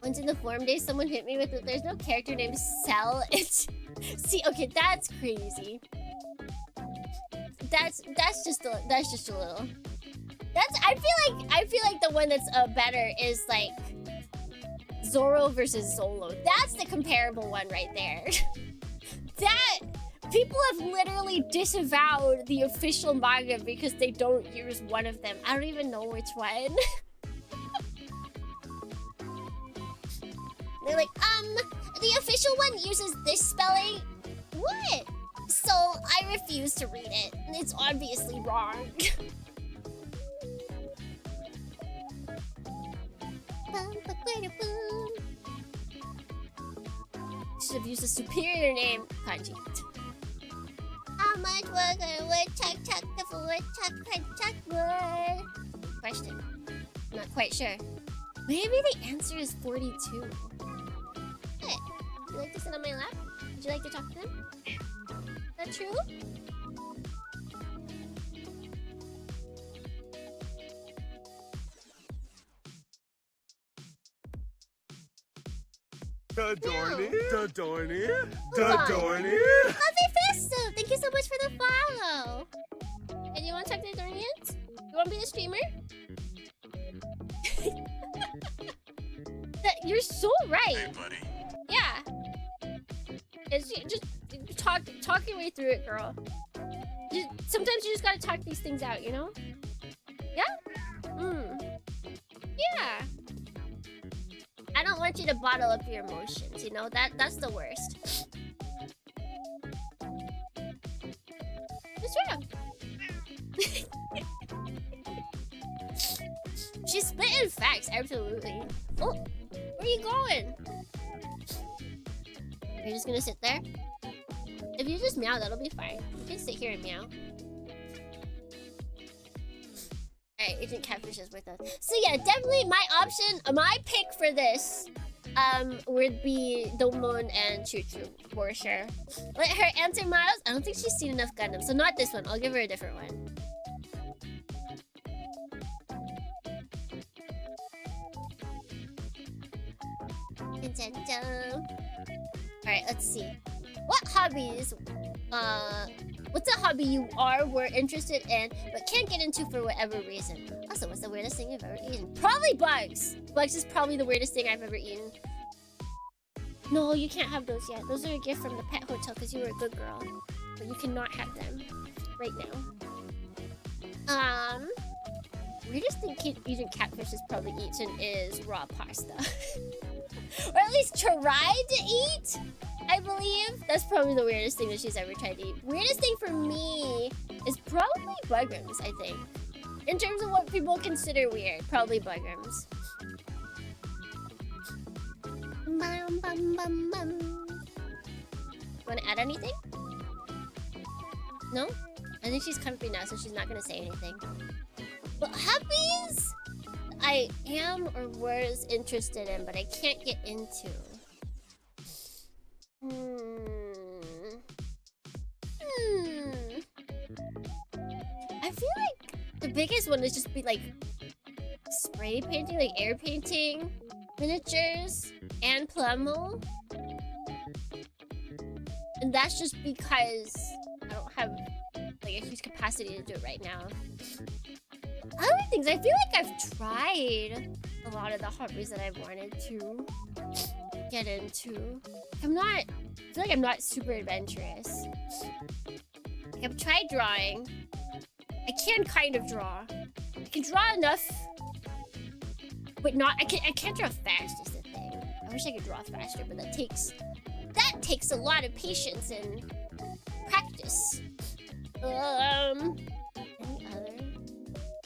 Once in the forum days, someone hit me with it. There's no character named Cell. It's see, okay, that's crazy. That's just a little. I feel like the one that's better is like Zoro versus Zolo. That's the comparable one right there. That People have literally disavowed the official manga because they don't use one of them. I don't even know which one. They're like, the official one uses this spelling. What? So I refuse to read it. It's obviously wrong. Should have used a superior name. Kanji. How much work on woodchuck, chuck, the woodchuck, chuck, wood? Question. I'm not quite sure. Maybe the answer is 42. What? Would you like to sit on my lap? Would you like to talk to them? Is that true? Dadorny, Dadorny, Hold on. Dadorny. Lovely Festo! Thank you so much for the follow! And you want to talk to the Dornians? You want to be the streamer? You're so right! Hey, buddy. Yeah. It's just talk your way through it, girl. Sometimes you just gotta talk these things out, you know? Yeah? Yeah. I don't want you to bottle up your emotions, you know? That's the worst. What's wrong? She's spitting facts, absolutely. Oh, where are you going? You're just gonna sit there? If you just meow, that'll be fine. You can sit here and meow. Alright, Agent Catfish is with us. So yeah, definitely my pick for this would be Domon and Chuchu for sure. Let her answer Maros. I don't think she's seen enough Gundam, so not this one. I'll give her a different one. Alright, let's see. What hobbies, what's a hobby you were interested in, but can't get into for whatever reason? Also, what's the weirdest thing you've ever eaten? Probably bugs! Bugs is probably the weirdest thing I've ever eaten. No, you can't have those yet. Those are a gift from the pet hotel because you were a good girl. But you cannot have them right now. Weirdest thing Agent Catfish has probably eaten is raw pasta. Or at least tried to eat, I believe. That's probably the weirdest thing that she's ever tried to eat. Weirdest thing for me is probably bugrams, I think. In terms of what people consider weird, probably bugrams. Bum, bum, bum, bum. Wanna add anything? No? I think she's comfy now, so she's not gonna say anything. But hobbies I am or was interested in, but I can't get into. I feel like the biggest one is just be like spray painting, like air painting, miniatures, and plumel. And that's just because I don't have like a huge capacity to do it right now. Other things, I feel like I've tried a lot of the hobbies that I've wanted to get into. I feel like I'm not super adventurous. Like I've tried drawing. I can kind of draw. I can draw enough, but not. I can't draw fast. Is the thing. I wish I could draw faster, but that takes a lot of patience and practice. Any other?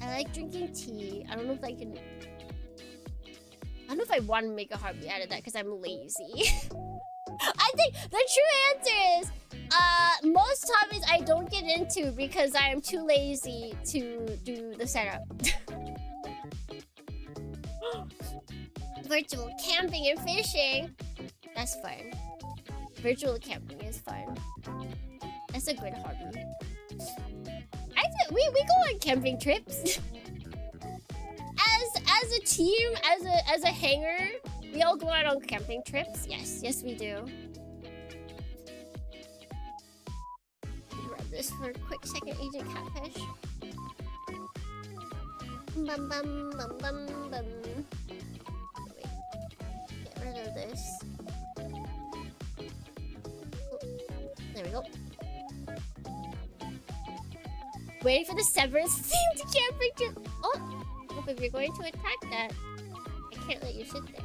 I like drinking tea. I don't know if I can. I don't know if I want to make a hobby out of that because I'm lazy. I think the true answer is most hobbies I don't get into because I am too lazy to do the setup. Virtual camping and fishing. That's fun. Virtual camping is fun. That's a good hobby. We go on camping trips. As a team, as a hangar, we all go out on camping trips. Yes we do. Grab this for a quick second, Agent Catfish. Bum bum bum bum bum. Wait. Get rid of this. Oh, there we go. Waiting for the Severance themed camping trip. Oh, look, if you're going to attack that, I can't let you sit there.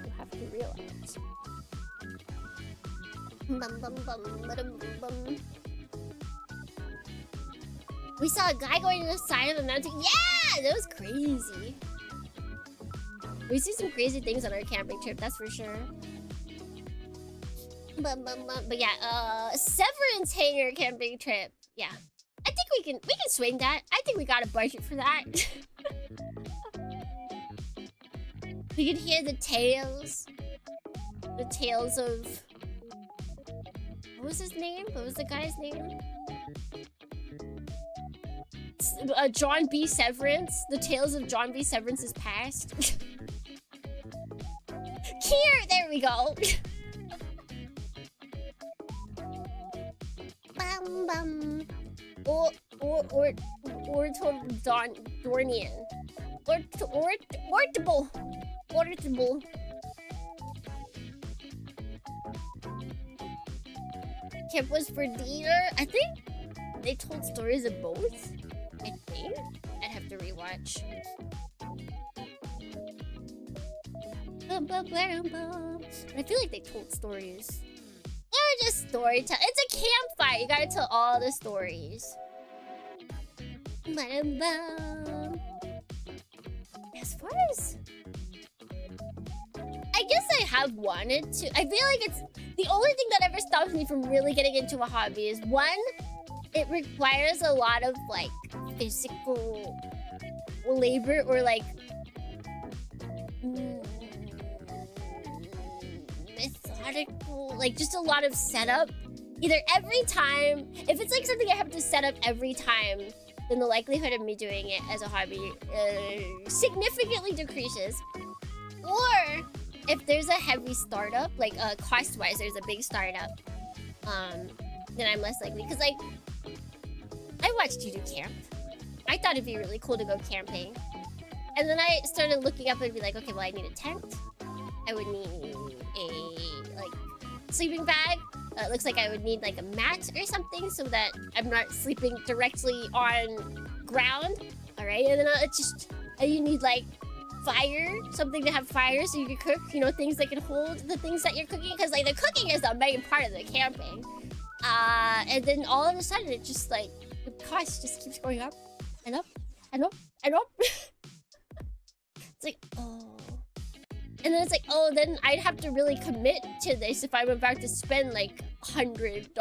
You have to realize. Bum bum bum bum bum. We saw a guy going to the side of a mountain. Yeah, that was crazy. We see some crazy things on our camping trip, that's for sure. But yeah, Severance Hangar camping trip. Yeah, I think we can swing that. I think we got a budget for that. We can hear the tales of. What was his name? What was the guy's name? John B. Severance. The tales of John B. Severance's past. Here, there we go. Bum bum. Or Dornian. Ortable. Camp was for dinner. I think they told stories of both. I think I'd have to rewatch. I feel like they told stories. They're just storytelling. It's a campfire. You gotta tell all the stories. As far as I guess I have wanted to. I feel like it's the only thing that ever stops me from really getting into a hobby is one, it requires a lot of like physical labor or like methodical, like just a lot of setup. Either every time, if it's like something I have to set up every time, then the likelihood of me doing it as a hobby significantly decreases. Or if there's a heavy startup, like cost-wise, there's a big startup, then I'm less likely. Because like, I watched you do camp. I thought it'd be really cool to go camping. And then I started looking up and be like, okay, well I need a tent. I would need a like sleeping bag. It looks like I would need like a mat or something so that I'm not sleeping directly on ground. All right, and then you need like fire, something to have fire so you can cook, you know, things that can hold the things that you're cooking, because like the cooking is the main part of the camping. And then all of a sudden it just like the cost just keeps going up and up and up and up. It's like, oh. And then it's like, oh, then I'd have to really commit to this if I'm about to spend like $100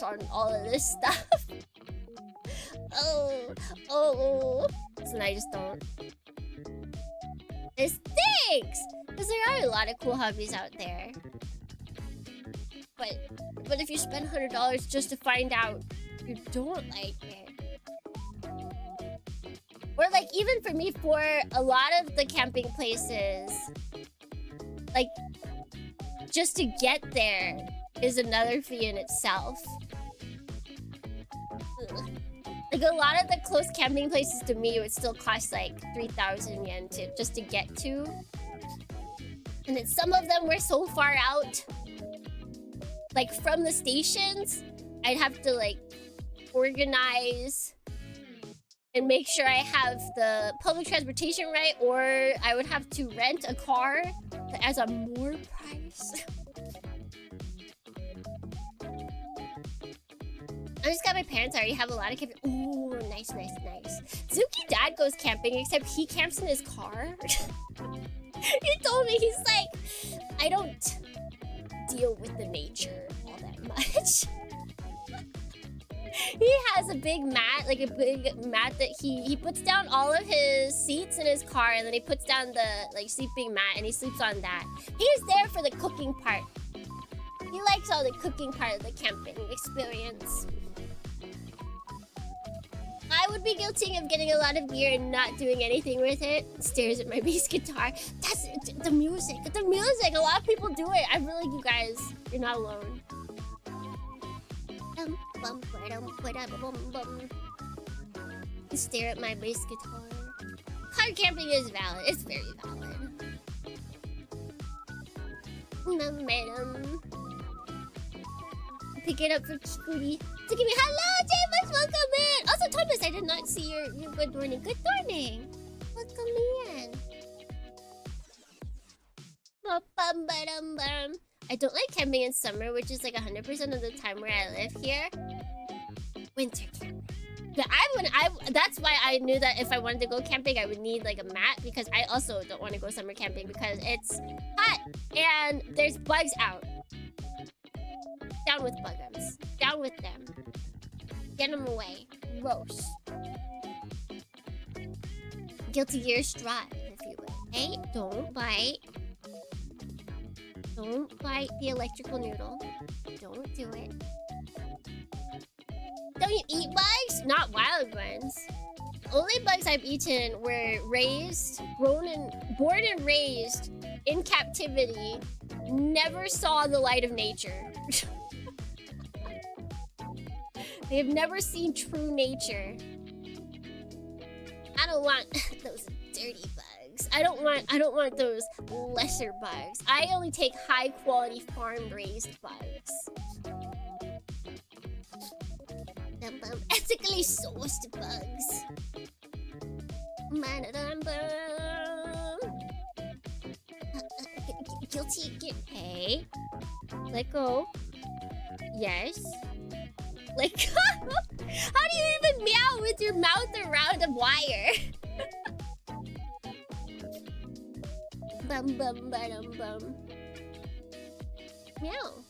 on all of this stuff. Oh. So then I just don't. It stinks! Because there are a lot of cool hobbies out there. But if you spend $100 just to find out you don't like it. Or like even for me, for a lot of the camping places, like just to get there is another fee in itself. Ugh. Like a lot of the close camping places to me would still cost like 3,000 yen just to get to. And then some of them were so far out, like from the stations, I'd have to like organize and make sure I have the public transportation right, or I would have to rent a car that has a more price. I just got my parents. I already have a lot of camping. Ooh, nice. Zuki dad goes camping, except he camps in his car. He told me, he's like, I don't deal with the nature all that much. He has a big mat, like a big mat that he puts down all of his seats in his car, and then he puts down the like sleeping mat and he sleeps on that. He's there for the cooking part. He likes all the cooking part of the camping experience. I would be guilty of getting a lot of gear and not doing anything with it. Stares at my bass guitar. That's the music. The music. A lot of people do it. I really, you guys, you're not alone. Stare at my bass guitar. Car camping is valid. It's very valid. Pick it up for Kikuri. To give me hello, James, welcome in. Also, Tony good morning. Good morning. Welcome in. Ba-bum-ba-dum-bum. I don't like camping in summer, which is like 100% of the time where I live here. Winter camping. But that's why I knew that if I wanted to go camping, I would need like a mat, because I also don't want to go summer camping because it's hot and there's bugs out. Down with bugums. Down with them. Get them away. Gross. Guilty Gear Strive, if you will. Hey, don't bite. Don't bite the electrical noodle. Don't do it. Don't you eat bugs? Not wild ones. Only bugs I've eaten were raised, born and raised in captivity. Never saw the light of nature. They have never seen true nature. I don't want those dirty bugs. I don't want those lesser bugs. I only take high quality farm raised bugs. Ethically sourced bugs. Guilty. Hey. Let go. Yes. Let go. How do you even meow with your mouth around a wire? Bum bum bum bum. Meow.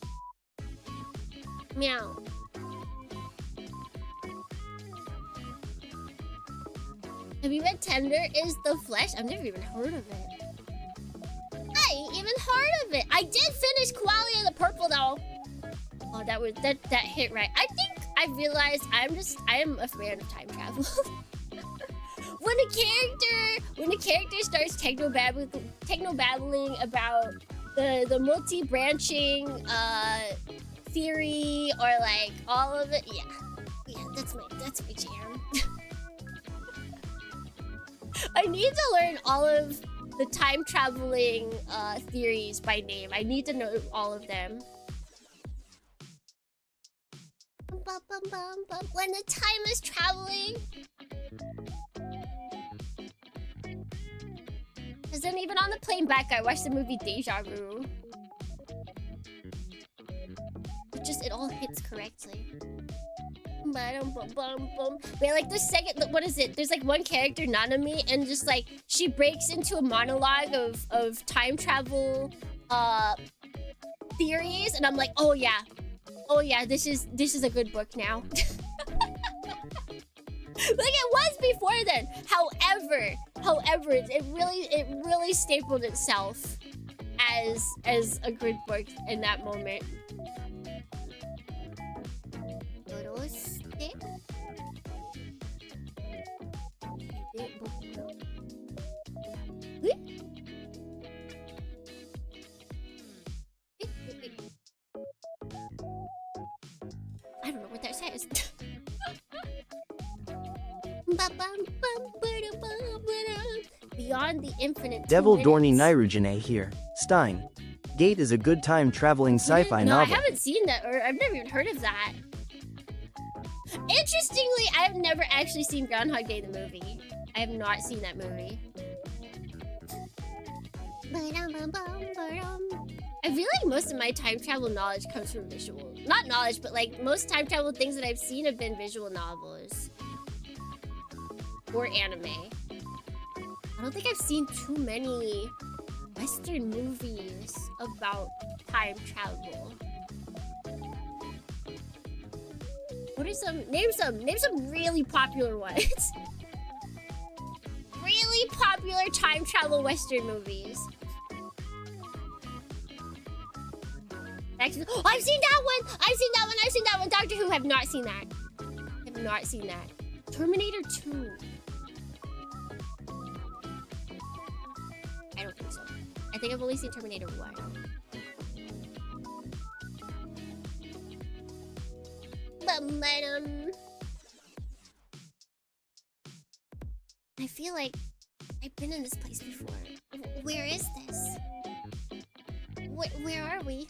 Meow. Have you read Tender is the Flesh? I've never even heard of it. I ain't even heard of it. I did finish Qualia the Purple though. Oh, that hit right. I think I realized I am a fan of time travel. when a character starts techno-babbling about the multi-branching theory or like all of it, yeah, that's my jam. I need to learn all of the time traveling theories by name. I need to know all of them. When the time is traveling. Because then even on the plane back, I watched the movie Deja Vu. It all hits correctly. Wait, like the second, what is it? There's like one character, Nanami, and just like she breaks into a monologue of time travel theories, and I'm like, oh yeah, this is a good book now. Like it was before then. However, it really stapled itself as a good book in that moment. I don't know what that says. Beyond the infinite. Devil Dorney Nirujane here. Stein. Gate is a good time traveling sci-fi no, novel. I haven't seen that, or I've never even heard of that. Interestingly, I've never actually seen Groundhog Day the movie. I have not seen that movie. I feel like most of my time travel knowledge comes from visual. Not knowledge, but like most time travel things that I've seen have been visual novels. Or anime. I don't think I've seen too many Western movies about time travel. What are some? Name some really popular ones. Really popular time travel Western movies. Actually, oh, I've seen that one. I've seen that one. Doctor Who. Have not seen that. Have not seen that. Terminator 2. I don't think so. I think I've only seen Terminator 1. I feel like I've been in this place before. Where is this? Where are we?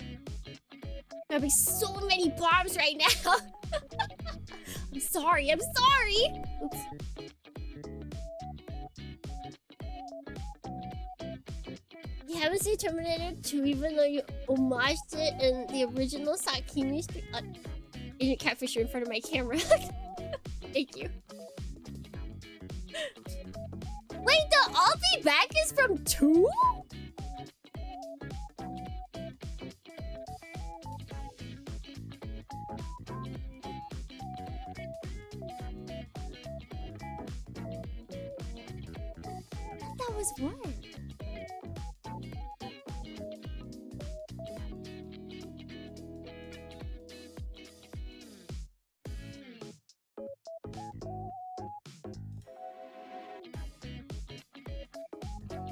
There'll be so many bombs right now. I'm sorry. Oops. You haven't seen Terminator 2 even though you homaged it in the original Sakimi Street. Agent Catfisher in front of my camera. Thank you. Wait, the I'll Be Back is from 2? That was one.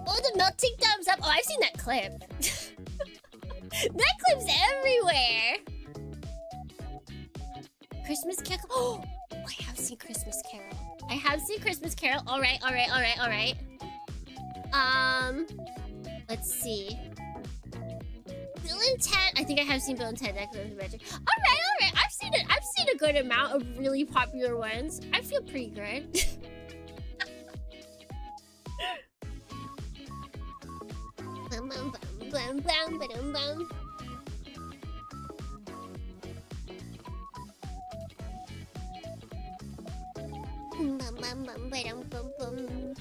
Oh, the melting thumbs up. Oh, I've seen that clip. That clip's everywhere. Christmas Carol. Oh, I have seen Christmas Carol. I have seen Christmas Carol. All right. Let's see. Bill and Ted. I think I have seen Bill and Ted Next Adventure. All right. I've seen it. I've seen a good amount of really popular ones. I feel pretty good. Bum, bum, bum, bum, bum, bum. Bum, bum, bum, bum, bum, bum.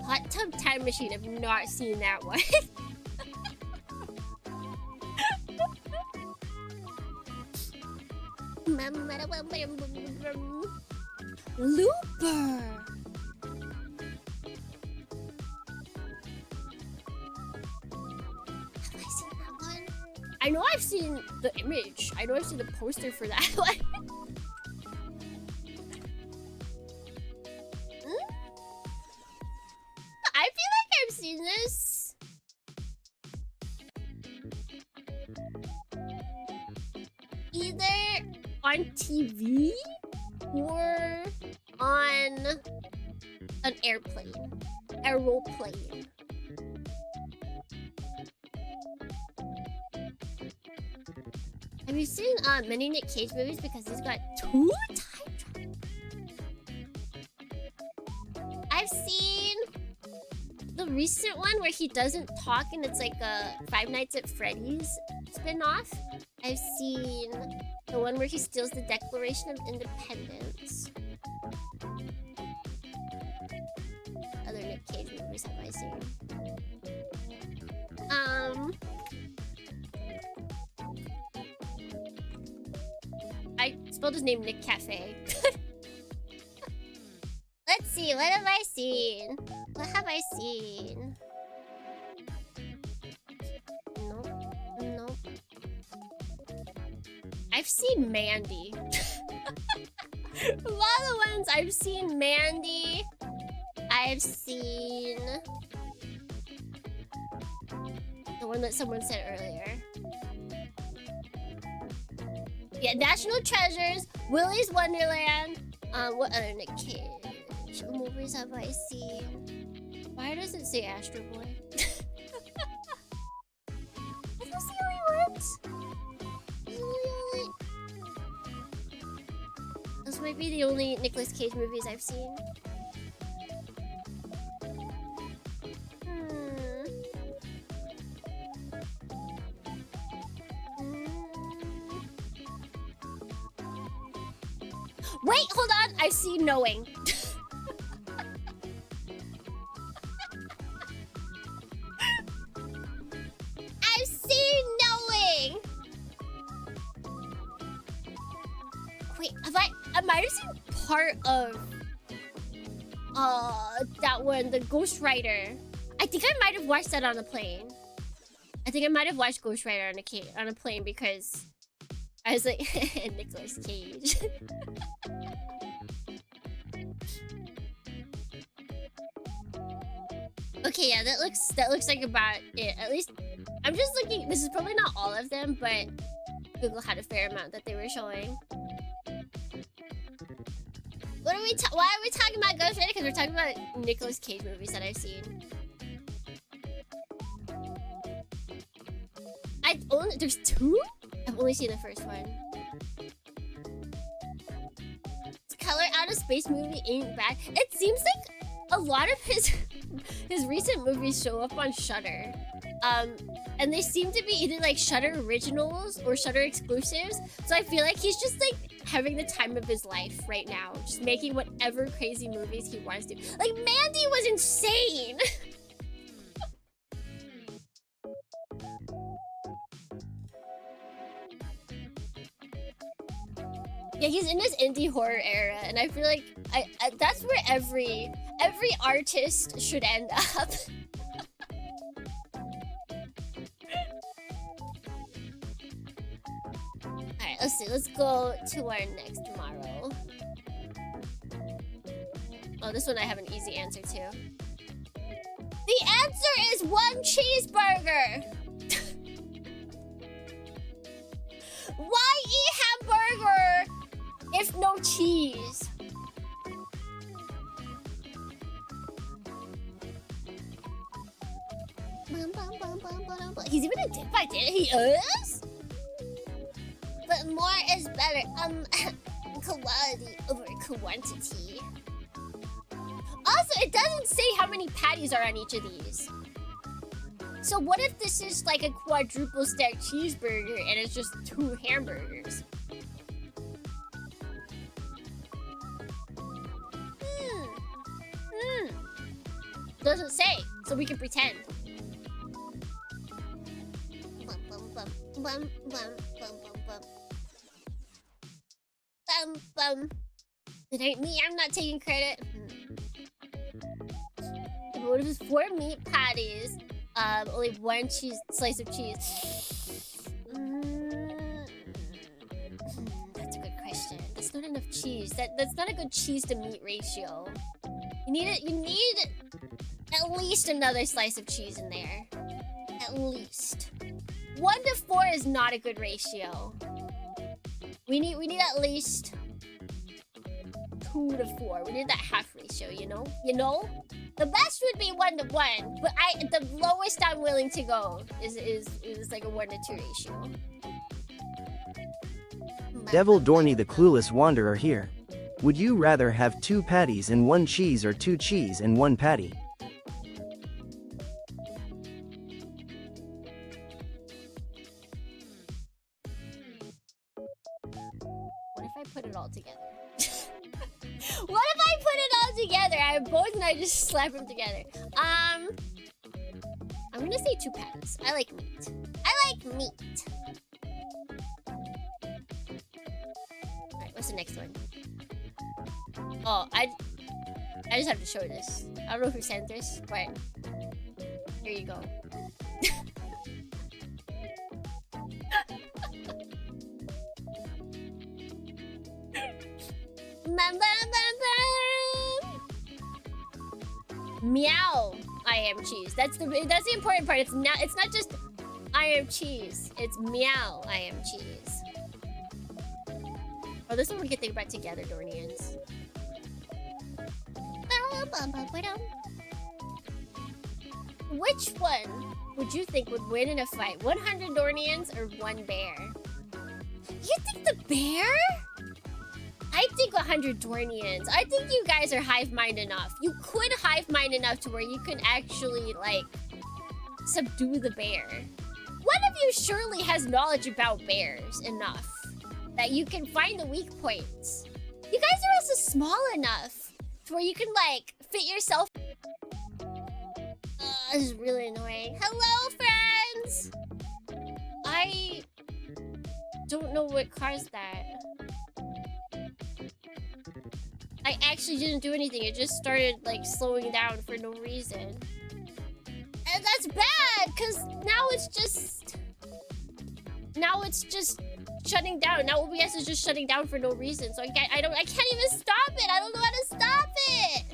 Hot Tub Time Machine. I've not seen that one. Looper. Have I seen that one? I know I've seen the image. I know I've seen the poster for that one. I feel like I've seen this. Either on TV or on an airplane. Aeroplane. Have you seen many Nick Cage movies? Because he's got 2 time travel. I've seen the recent one where he doesn't talk and it's like a Five Nights at Freddy's spin-off. I've seen the one where he steals the Declaration of Independence. Other Nick Cage movies have I seen? I spelled his name Nick Cafe. Let's see, what have I seen? What have I seen? Nope. I've seen Mandy. A lot of the ones I've seen Mandy. I've seen the one that someone said earlier. Yeah, National Treasures, Willy's Wonderland. What other Nick Cage movies have I seen? Why does it say Astro Boy? Are those the only ones? Those might be the only Nicolas Cage movies I've seen. Wait, hold on. I see Knowing. I've seen Knowing. Wait, I might have seen part of that one, the Ghost Rider. I think I might have watched that on a plane. I think I might have watched Ghost Rider on a plane because I was like, Nicolas Cage. Okay, yeah, that looks like about it. At least I'm just looking. This is probably not all of them, but Google had a fair amount that they were showing. Why are we talking about Ghost Rider? Because we're talking about Nicolas Cage movies that I've seen. There's 2? I've only seen the first one. This Color Out of Space movie ain't bad. It seems like a lot of his his recent movies show up on Shudder. And they seem to be either like Shudder originals or Shudder exclusives. So I feel like he's just like having the time of his life right now, just making whatever crazy movies he wants to. Like Mandy was insane. Yeah, he's in his indie horror era, and I feel like I that's where every artist should end up. Alright, let's see. Let's go to our next Maro. Oh, this one I have an easy answer to. The answer is 1 cheeseburger! Why eat hamburger if no cheese? He's even a dip by dip. He is? But more is better. Quality over quantity. Also, it doesn't say how many patties are on each of these. So what if this is like a quadruple stack cheeseburger and it's just 2 hamburgers? Doesn't say, so we can pretend. It ain't me, I'm not taking credit. What if it's 4 meat patties? Only 1 slice of cheese. That's a good question. That's not enough cheese. That's not a good cheese to meat ratio. You need at least another slice of cheese in there. At least. 1 to 4 is not a good ratio. We need at least 2 to 4. We need that half ratio, you know? You know? The best would be 1 to 1, but the lowest I'm willing to go is like a 1 to 2 ratio. Devil Dorney the Clueless Wanderer here. Would you rather have 2 patties and 1 cheese or 2 cheese and 1 patty? What if I put it all together? What if I put it all together? I have both and I just slap them together. I'm gonna say 2 patties. I like meat. I like meat. Alright, what's the next one? Oh, I just have to show this. I don't know who sent this, but here you go. Meow, I am cheese. That's the important part. It's not just I am cheese. It's meow, I am cheese. Oh, this one we can think about together, Dornians. Which one would you think would win in a fight? 100 Dornians or 1 bear? You think the bear? I think 100 Dornians. I think you guys are hive mind enough. You could hive mind enough to where you can actually, like, subdue the bear. One of you surely has knowledge about bears enough that you can find the weak points. You guys are also small enough to where you can, like, fit yourself. This is really annoying. Hello, friends! I don't know what caused that. I actually didn't do anything. It just started, like, slowing down for no reason. And that's bad, because now it's just shutting down. Now OBS is just shutting down for no reason. So I can't even stop it. I don't know how to stop it.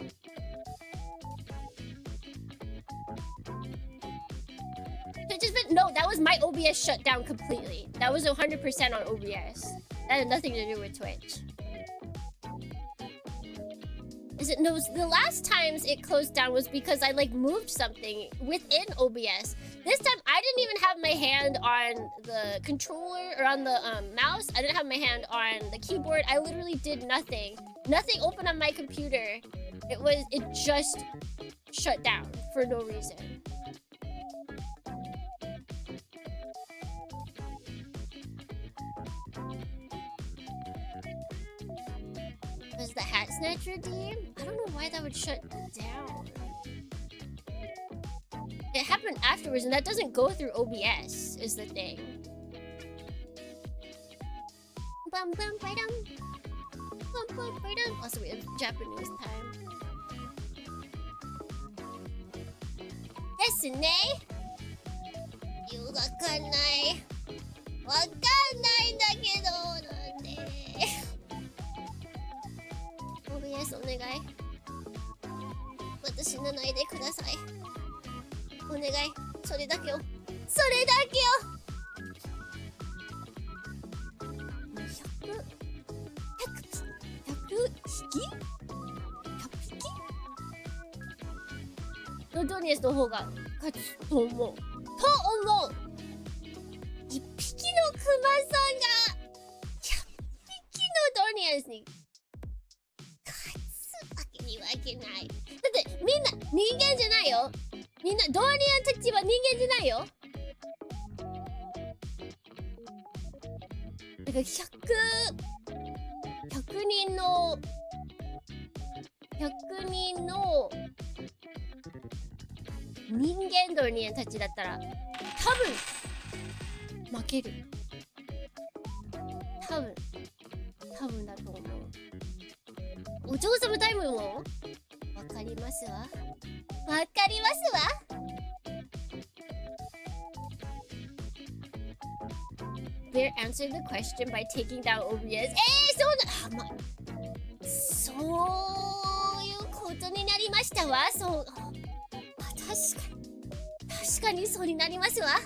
No, that was my OBS shut down completely. That was 100% on OBS. That had nothing to do with Twitch. No, the last times it closed down was because I like moved something within OBS. This time I didn't even have my hand on the controller or on the mouse. I didn't have my hand on the keyboard. I literally did nothing. Nothing opened on my computer. It just shut down for no reason. Was the hat snatcher team? I don't know why that would shut down. It happened afterwards, and that doesn't go through OBS, is the thing. Bum, bum, ba-dum. Bum, bum, ba-dum. Also, we have Japanese time. Desu ne? わかんない。わかんないんだけど、なんで。OBS お願い。私死なないでください。お願い。それだけを。それだけを。100匹 ?100 匹のドニエスの方が勝つと思う。と思う。1匹のクマさんが100匹のドニエスに勝つわけにはいけない。だってみんな人間じゃないよ。みんなドニエスたちは人間じゃないよ。だから100人の人間ドニエスたちだったら多分負ける。多分だと思う。お嬢様タイムもわかりますわ。わかりますわ。Bear answered the question by taking down OBS. そうな、そういうことになりましたわ。そう。確かにそうになりますわ。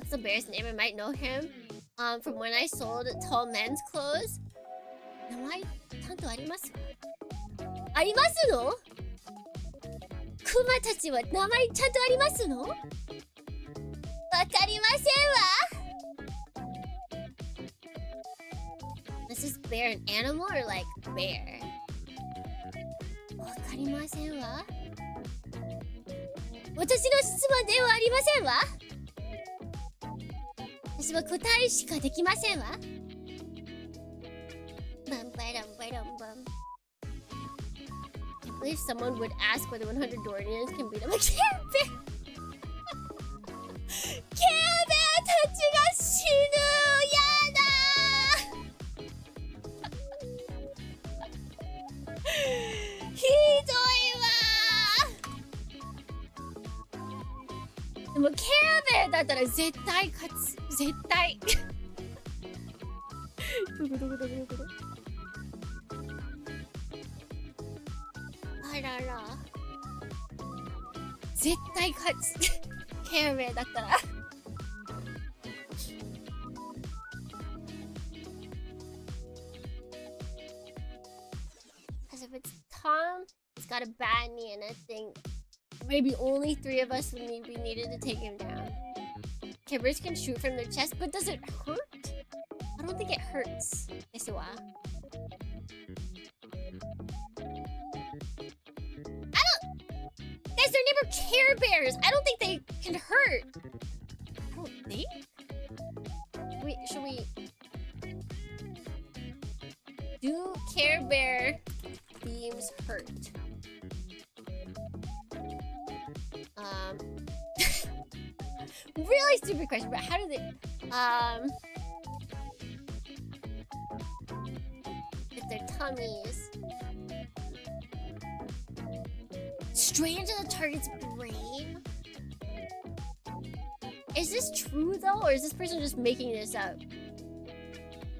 What's the bear's name? I might know him. From when I sold tall men's clothes. 名前ちゃんとありますわ。ありますの？クマたちは名前ちゃんとありますの？わかりませんわ。Is this bear an animal or like bear? わかりませんわ。私の質問ではありませんわ。私は答えしかできませんわ。バンバランバランバン。I believe someone would ask whether 100 Dorians can beat up a Care Bear. Care Bear たちが死ぬ。やだ。ひどいわ。でもケアベアだったら絶対勝つ。絶対。どこあらら。絶対勝つ。ケアベアだったら。Because if it's Tom, he's got a bad knee, and I think maybe only 3 of us would be needed to take him down. Kibbers can shoot from their chest, but does it hurt? I don't think it hurts. Guys, they're never Care Bears. I don't think they can hurt. I don't think. Wait, should we do Care Bear themes hurt? Really stupid question, but how do they with their tummies straight into the target's brain? Is this true though, or is this person just making this up?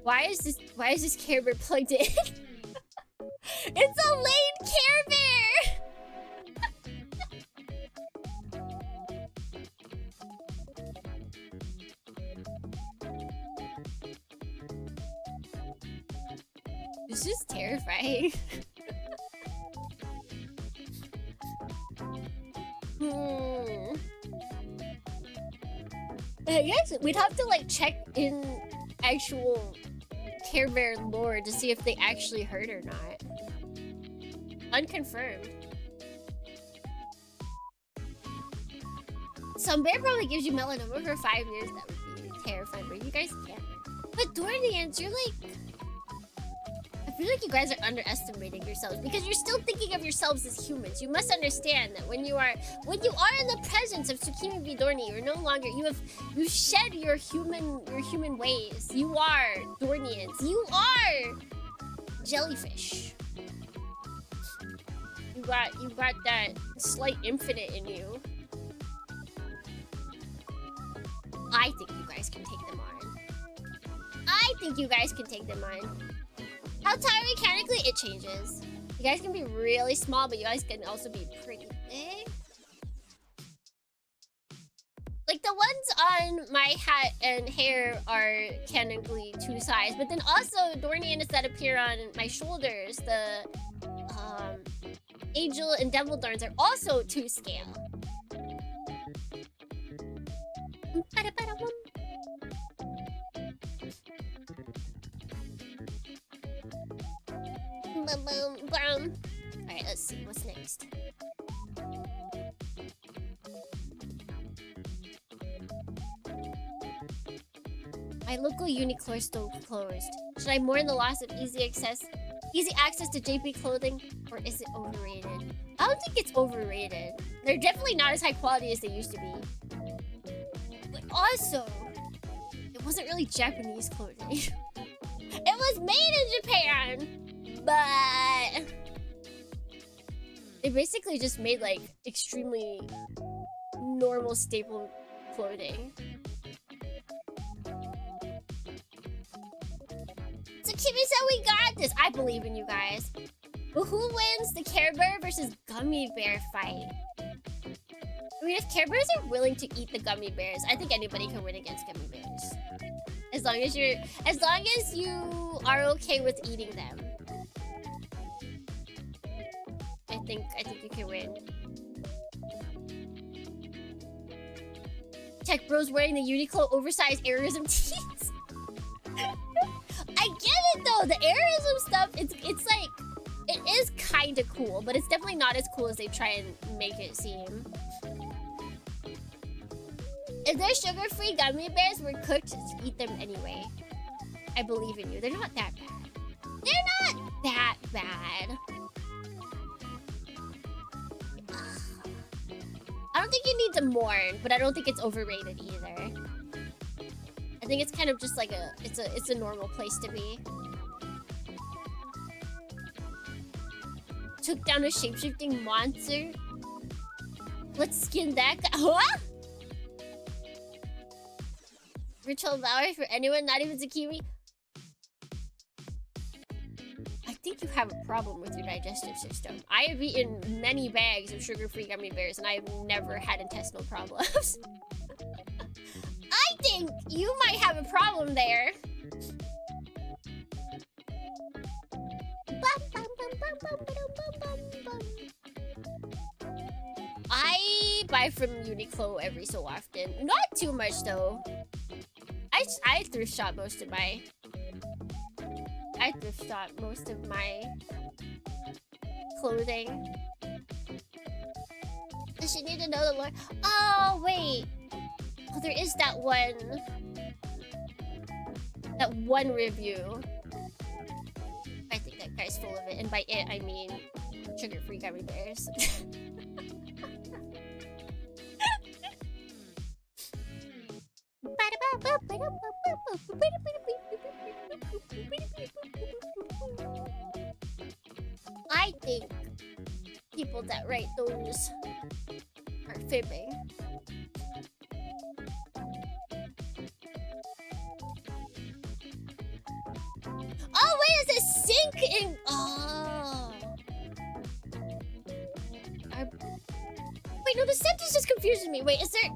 Why is this Care Bear plugged in? It's a lame Care Bear! This is terrifying. I guess we'd have to like check in actual Care Bear lore to see if they actually hurt or not. Unconfirmed. Some bear probably gives you melanoma for 5 years. That would be terrifying, but you guys can't. But Dornians, you're like... I feel like you guys are underestimating yourselves because you're still thinking of yourselves as humans. You must understand that when you are in the presence of Tsukimi v Dorni, you're no longer you shed your human ways. You are Dornians. You are jellyfish. You got that slight infinite in you. I think you guys can take them on. I think you guys can take them on. How tall mechanically? It changes. You guys can be really small, but you guys can also be pretty big. Like the ones on my hat and hair are canonically 2 size, but then also Dornians that appear on my shoulders, the Angel and Devil Dorns are also 2 scale. Boom, boom, boom. Alright, let's see. What's next? My local Uniqlo store closed. Should I mourn the loss of easy access to JP clothing? Or is it overrated? I don't think it's overrated. They're definitely not as high quality as they used to be. But also, it wasn't really Japanese clothing. It was made in Japan! But they basically just made like extremely normal staple clothing. So Kimmy said we got this. I believe in you guys. But who wins the Care Bear versus Gummy Bear fight? I mean, if Care Bears are willing to eat the Gummy Bears, I think anybody can win against Gummy Bears. As long as you are okay with eating them. I think you can win. Tech Bro's wearing the Uniqlo oversized Aerism tees. I get it though. The Aerism stuff, it's like it is kind of cool, but it's definitely not as cool as they try and make it seem. If they're sugar-free gummy bears were cooked, just eat them anyway. I believe in you. They're not that bad. They're not that bad. I don't think you need to mourn, but I don't think it's overrated either. I think it's kind of just like it's a normal place to be. Took down a shapeshifting monster. Let's skin that guy. What? For 12 hours for anyone, not even Zakiri? I think you have a problem with your digestive system. I have eaten many bags of sugar-free gummy bears and I have never had intestinal problems. I think you might have a problem there. I buy from Uniqlo every so often. Not too much though. I thrift shop most of my clothing. Does she need to know the lore? Oh wait. Oh, there is that one review. I think that guy's full of it, and by it I mean sugar-free gummy bears. I think people that write those are fibbing. Oh wait, is it sink in? Oh. Wait, no, the sentence just confuses me. Wait, is there?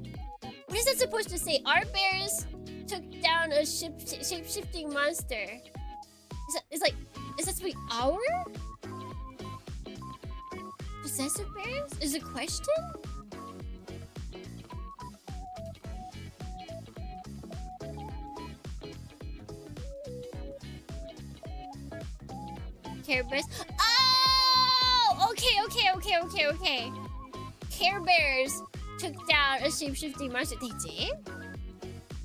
What is that supposed to say? Our bears took down a shape-shifting monster. Is that supposed to be our? Possessive bears? Is a question? Care Bears. Oh! Okay. Care Bears took down a shape-shifting monster. They did?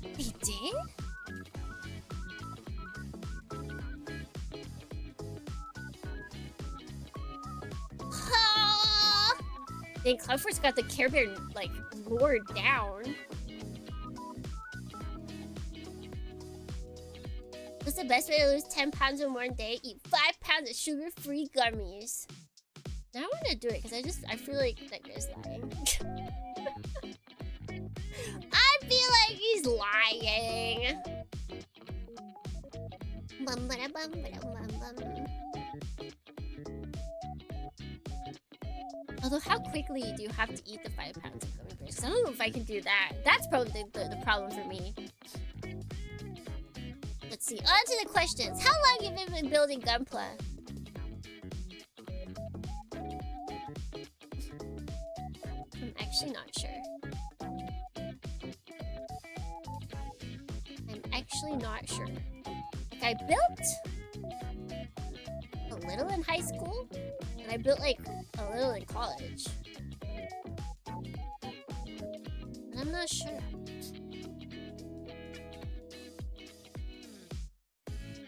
They did? Huh. Dang, Cloudforce got the Care Bear, like, lured down. What's the best way to lose 10 pounds in one day? Eat 5 pounds of sugar-free gummies. Now I want to do it because I feel like that guy's lying. I feel like he's lying. Bum, ba, da, bum, ba, da, bum, bum. Although, how quickly do you have to eat the 5 pounds of gummy bears? 'Cause I don't know if I can do that. That's probably the problem for me. Let's see. On to the questions. How long have you been building Gunpla? I'm actually not sure. I'm actually not sure. Like, I built a little in high school, and I built like a little in college. And I'm not sure.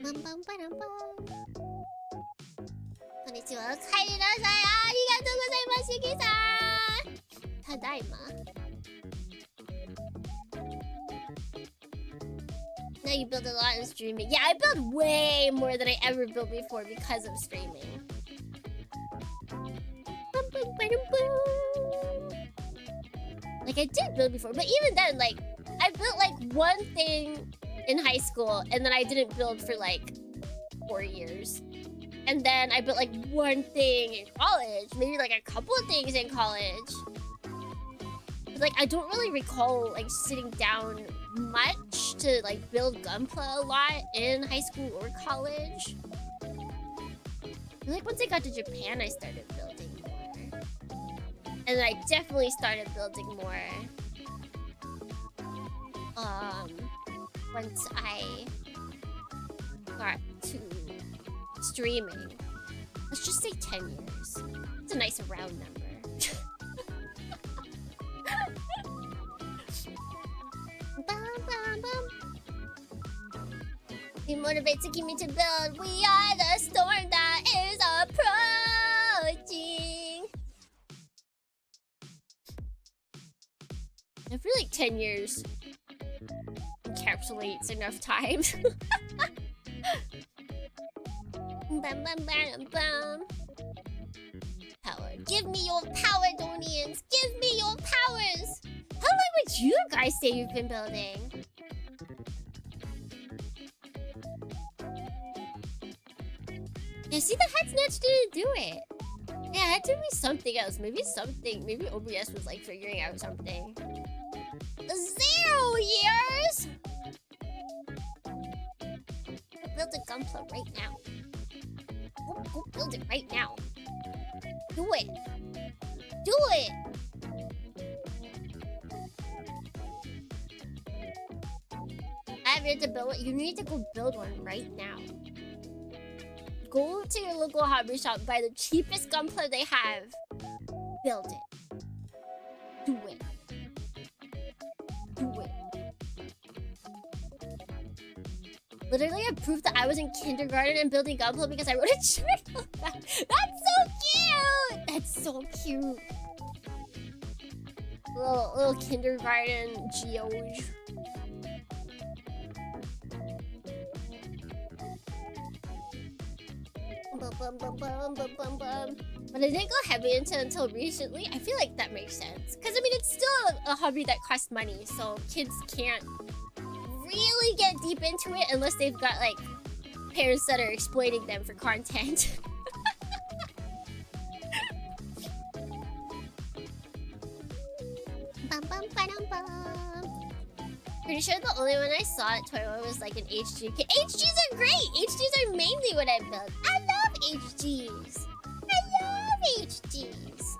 Bum, bum, ba-dum, bum. Konnichiwa. Kaerinasai. Arigatou gozaimasu, Yuki-san. Tadaima. Now you build a lot in streaming. Yeah, I build way more than I ever built before because of streaming. Bum, bum, ba-dum, bum. Like, I did build before, but even then, like, I built like one thing in high school, and then I didn't build for like 4 years. And then I built like one thing in college, maybe like a couple of things in college. But like, I don't really recall like sitting down much to like build Gunpla a lot in high school or college. And like once I got to Japan, I started building more. And I definitely started building more. Once I got to streaming. Let's just say 10 years. It's a nice round number. He motivates to keep me to build. We are the storm that is approaching. I feel like 10 years encapsulates enough time. Bum, bum, bum, bum. Power. Give me your power, Donians. Give me your powers. How long would you guys say you've been building? Yeah, see, the head snatch didn't do it. Yeah, it had to be something else. Maybe OBS was like figuring out something. 0 years? Build a Gunpla right now. Go build it right now. Do it. Do it. I have yet to build it. You need to go build one right now. Go to your local hobby shop, buy the cheapest Gunpla they have. Build it. Do it. Do it. Literally, I proved that I was in kindergarten and building Gunpla because I wrote a journal about it. That's so cute! That's so cute. Little kindergarten geoge. Bum, bum, bum, bum, bum, bum. But I didn't go heavy into it until recently. I feel like that makes sense. Because, I mean, it's still a hobby that costs money, so kids can't really get deep into it unless they've got, like, parents that are exploiting them for content. Bum, bum, ba-dum, bum. Pretty sure the only one I saw at Toyota was, like, an HG. HGs are great! HGs are mainly what I build. I love HGs! I love HGs!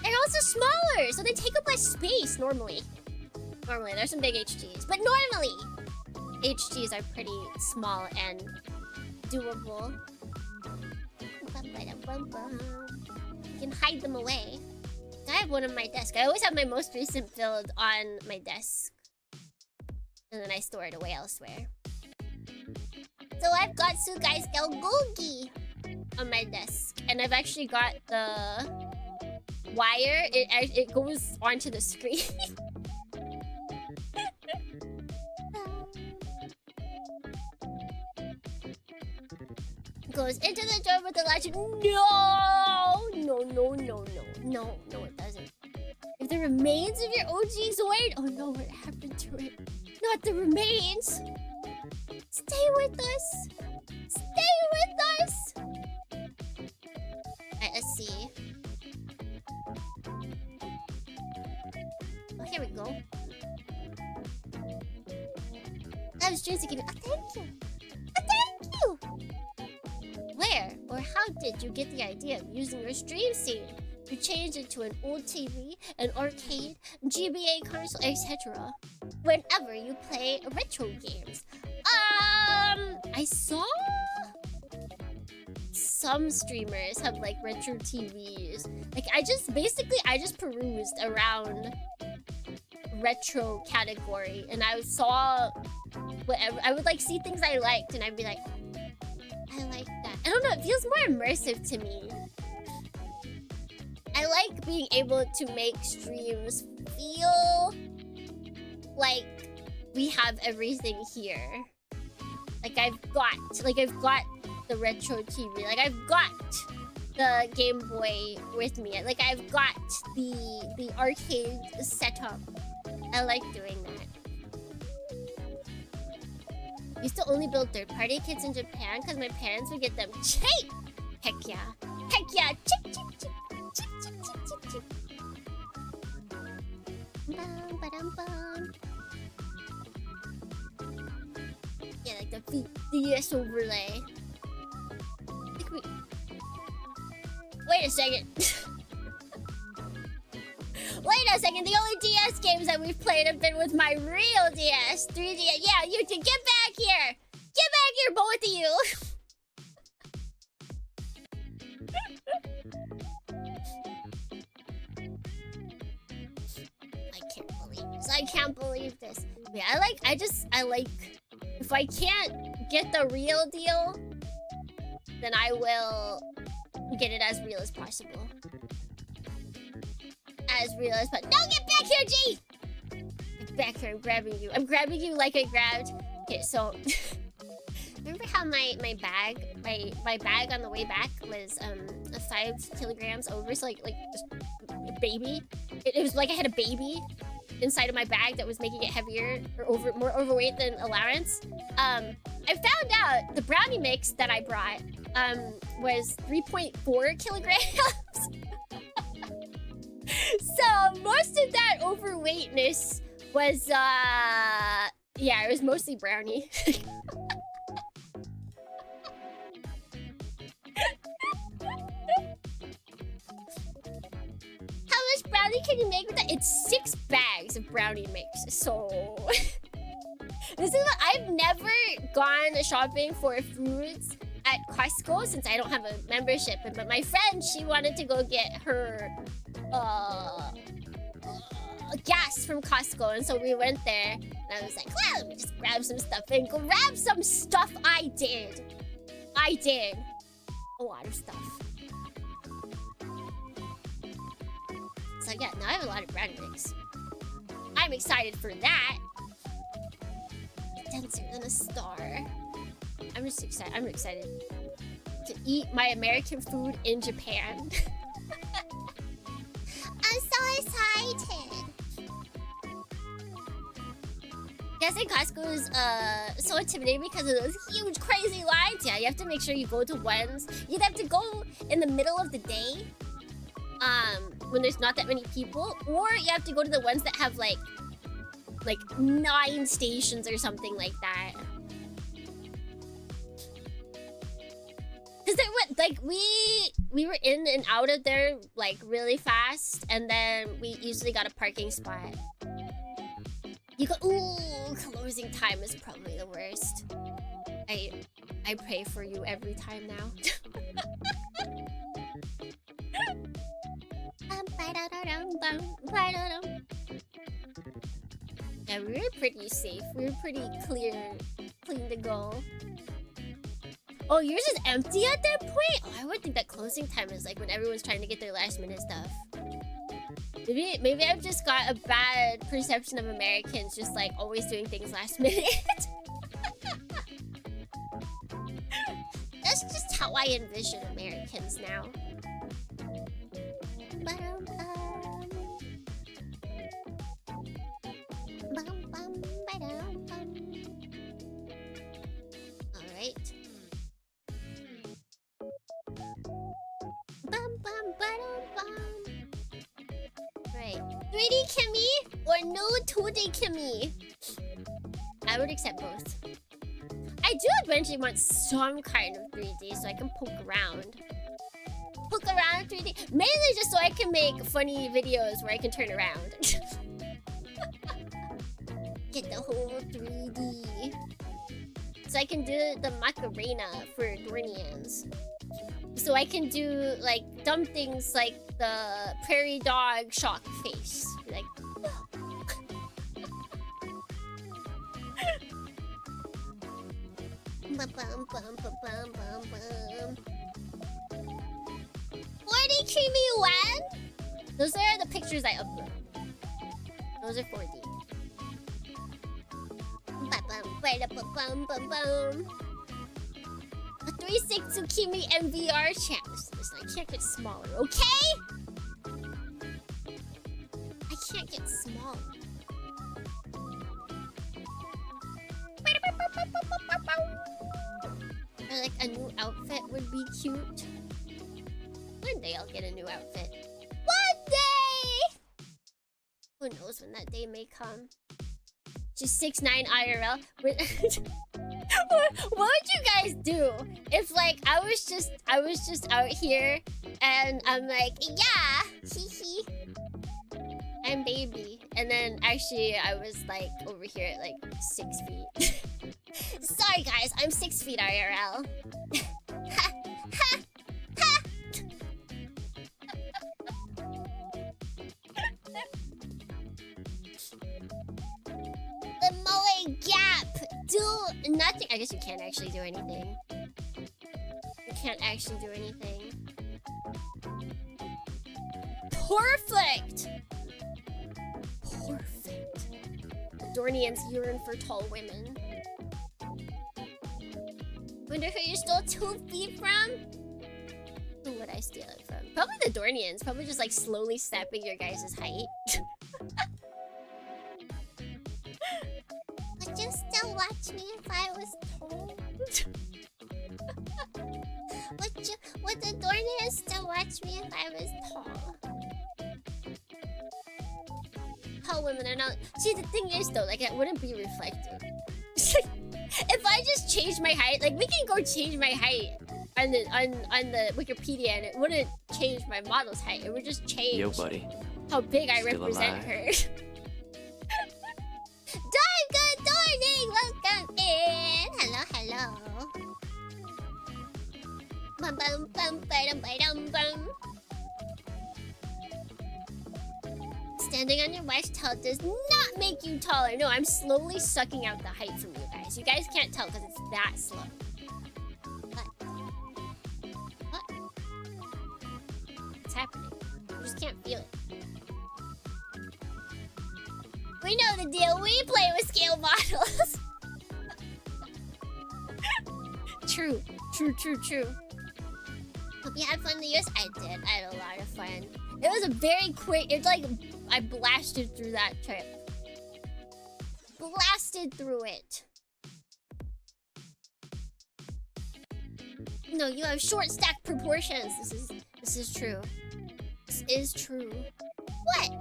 They're also smaller, so they take up less space normally. Normally, there's some big HGs, but normally HGs are pretty small and doable. You can hide them away. I have one on my desk. I always have my most recent build on my desk. And then I store it away elsewhere. So I've got Sugai's Galgulgi on my desk. And I've actually got the wire. It goes onto the screen. Goes into the door with the latch. No, it doesn't. If the remains of your OG Zoid. Oh no, what happened to it? Not the remains. Stay with us. Stay with us. Alright, let's see. Oh, here we go. That was James again. Oh, thank you. Oh, thank you. Where or how did you get the idea of using your stream scene? You changed it to an old TV, an arcade, GBA console, etc. Whenever you play retro games. I saw some streamers have like retro TVs. Like I just perused around retro category and I saw whatever. I would like see things I liked and I'd be like, I like that. I don't know, it feels more immersive to me. I like being able to make streams feel like we have everything here. Like I've got the retro TV. Like I've got the Game Boy with me. Like I've got the arcade setup. I like doing that. Used to only build third-party kits in Japan because my parents would get them cheap. Heck yeah. Heck yeah. Chip, chip, chip. Chip, chip, chip, chip, chip. Bum, ba-dum, bum. Yeah, like the DS overlay. Like wait a second. Wait a second, the only DS games that we've played have been with my real DS, 3DS. Yeah, you two, get back here! Get back here, both of you! I can't believe this. Yeah, I like, if I can't get the real deal, then I will get it as real as possible. As real as possible. No, get back here, G! Get back here, I'm grabbing you. I'm grabbing you like I grabbed. Okay, so remember how my bag on the way back was 5 kilograms over, so like just a baby. It was like I had a baby inside of my bag that was making it heavier or more overweight than allowance. I found out the brownie mix that I brought was 3.4 kilograms. So most of that overweightness was yeah, it was mostly brownie. How much brownie can you make with that? It's 6 bags of brownie mix. So this is what I've never gone shopping for foods at Costco since I don't have a membership. But my friend, she wanted to go get her gas from Costco, and so we went there. And I was like, well, let me just grab some stuff and grab some stuff. I did a lot of stuff. So yeah, now I have a lot of brownie mix. I'm excited for that. Denser than a star. I'm just excited. I'm excited to eat my American food in Japan. I'm so excited. Guessing Costco is so intimidating because of those huge crazy lines. Yeah, you have to make sure you go to ones. You'd have to go in the middle of the day. When there's not that many people, or you have to go to the ones that have like 9 stations or something like that. Cause like we were in and out of there like really fast, and then we usually got a parking spot. You go, ooh, closing time is probably the worst. I pray for you every time now. Yeah, we were pretty safe. We were pretty clean to go. Oh, yours is empty at that point? Oh, I would think that closing time is like when everyone's trying to get their last minute stuff. Maybe I've just got a bad perception of Americans just like always doing things last minute. That's just how I envision Americans now. Alright. Right. 3D Kimmy or no 2D Kimmy? I would accept both. I do eventually want some kind of 3D so I can poke around. Poke around 3D. Mainly just so I can make funny videos where I can turn around. Get the whole 3D. So I can do the Macarena for Dornians. So I can do like dumb things like the prairie dog shock face. Like bum, bum, bum, bum, bum, bum. 4D creamy when? Those are the pictures I upload. Those are 4D. A 3.6 Tsukimi MVR chat. Listen, I can't get smaller, okay? I can't get smaller. Or like a new outfit would be cute. One day I'll get a new outfit. One day! Who knows when that day may come? Just 6'9" IRL. What would you guys do if like I was just out here and I'm like, yeah, hee hee, I'm baby, and then actually I was like over here at like 6 feet. Sorry guys, I'm 6 feet IRL. Ha ha ha. The Moe Gap! Do nothing. I guess you can't actually do anything. You can't actually do anything. Perfect! Perfect. The Dornians yearn for tall women. Wonder who you stole 2 feet from? Who would I steal it from? Probably the Dornians. Probably just like slowly stepping your guys' height. Would you still watch me if I was tall? Would the Dornians still watch me if I was tall? Tall women are not. See, the thing is though, like it wouldn't be reflective. If I just change my height, like we can go change my height on the Wikipedia, and it wouldn't change my model's height. It would just change Yo, buddy. how big I Still represent alive. her. Good morning, welcome in. Hello, hello. Bum bum bum bum bum bum. Standing on your wife's tail does not make you taller. No, I'm slowly sucking out the height from you guys. You guys can't tell because it's that slow. What? What's happening? You just can't feel it. We know the deal. We play with scale models. True. Hope you had fun in the US. I did. I had a lot of fun. It was a very quick. It's like I blasted through that trip. Blasted through it. No, you have short stack proportions. This is true. This is true. What?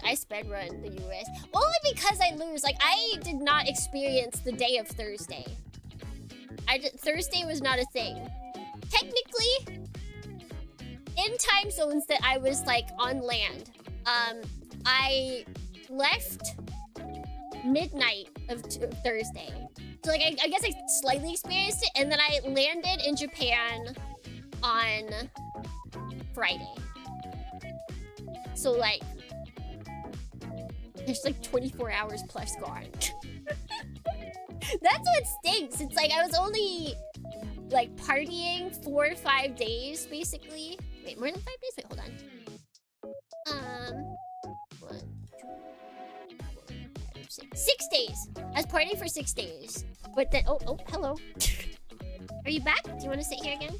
I sped run the US only because I lose. Like I did not experience the day of Thursday. Thursday was not a thing. Technically, in time zones that I was like on land, I left midnight of Thursday. So like I guess I slightly experienced it, and then I landed in Japan on Friday. So like, there's like 24 hours plus gone. That's what stinks. It's like I was only like partying 4 or 5 days basically. Wait, more than 5 days? Wait, hold on. 1, 2, 4, 5, 6. 6 days. I was partying for 6 days. But then, oh, hello. Are you back? Do you want to sit here again?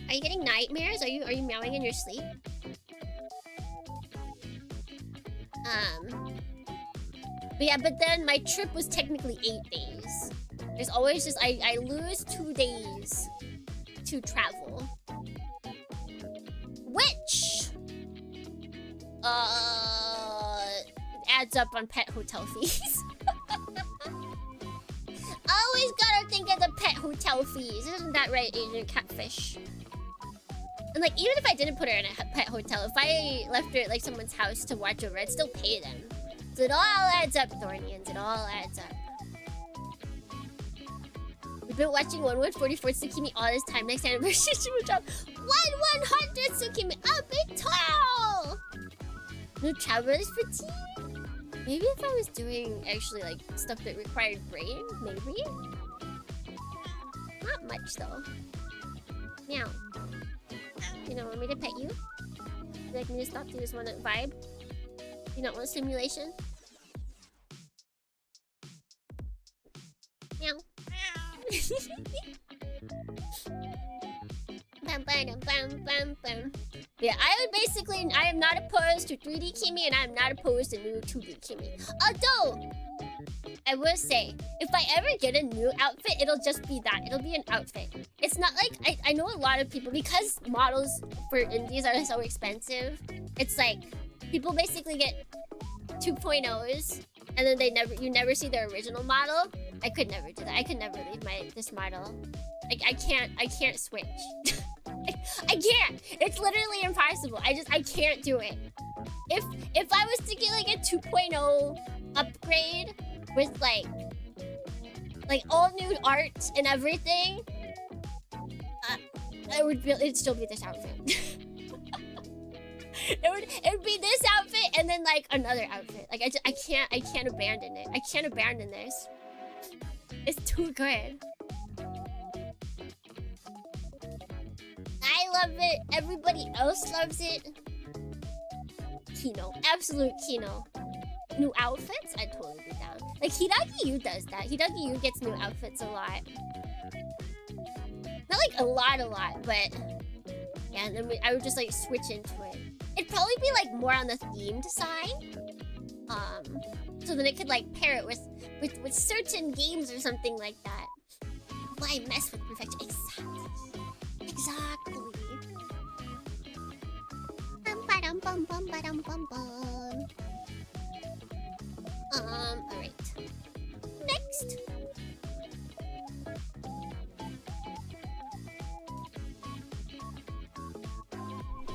Are you getting nightmares? Are you meowing in your sleep? But yeah, but then my trip was technically 8 days. There's always just, I lose 2 days to travel. Which, adds up on pet hotel fees. Always gotta think of the pet hotel fees. Isn't that right, Asian Catfish? And like, even if I didn't put her in a pet hotel, if I left her at like someone's house to watch over, I'd still pay them. So it all adds up, Thornians. It all adds up. We've been watching 1/144 Tsukimi all this time. Next anniversary, she will drop 1/100 Tsukimi. A big tall! No traveler's fatigue? Maybe if I was doing actually like stuff that required brain, maybe? Not much though. Meow. You don't want me to pet you? Would you like me to stop? Do you just want to vibe? You don't want simulation? Meow. Bam, bam, bam, bam, bam. Yeah, I am not opposed to 3D Kimi, and I'm not opposed to new 2D Kimi. Although, I will say, if I ever get a new outfit, it'll just be that. It'll be an outfit. It's not like, I know a lot of people, because models for indies are so expensive, it's like, people basically get 2.0s, and then you never see their original model. I could never do that. I could never leave this model. Like, I can't switch. I can't. It's literally impossible. I can't do it. If I was to get like a 2.0 upgrade with like all new art and everything, it'd still be this outfit. it would be this outfit and then like another outfit. Like I can't abandon it. I can't abandon this. It's too good. I love it. Everybody else loves it. Kino. Absolute Kino. New outfits? I'd totally be down. Like, Hidaki Yu does that. Hidaki Yu gets new outfits a lot. Not like a lot, but... Yeah, and then I would just, like, switch into it. It'd probably be, like, more on the themed side. So then it could, like, pair it with certain games or something like that. Why mess with perfection? Exactly. Bum bum bum bum bum. Alright. Next.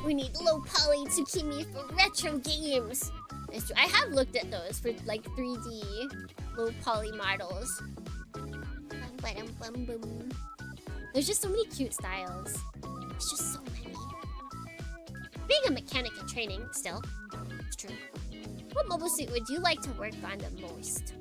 We need low poly Tsukimi for retro games. It's true. I have looked at those for like 3D low poly models. There's just so many cute styles. It's just so many. Being a mechanic in training, still, it's true. What mobile suit would you like to work on the most?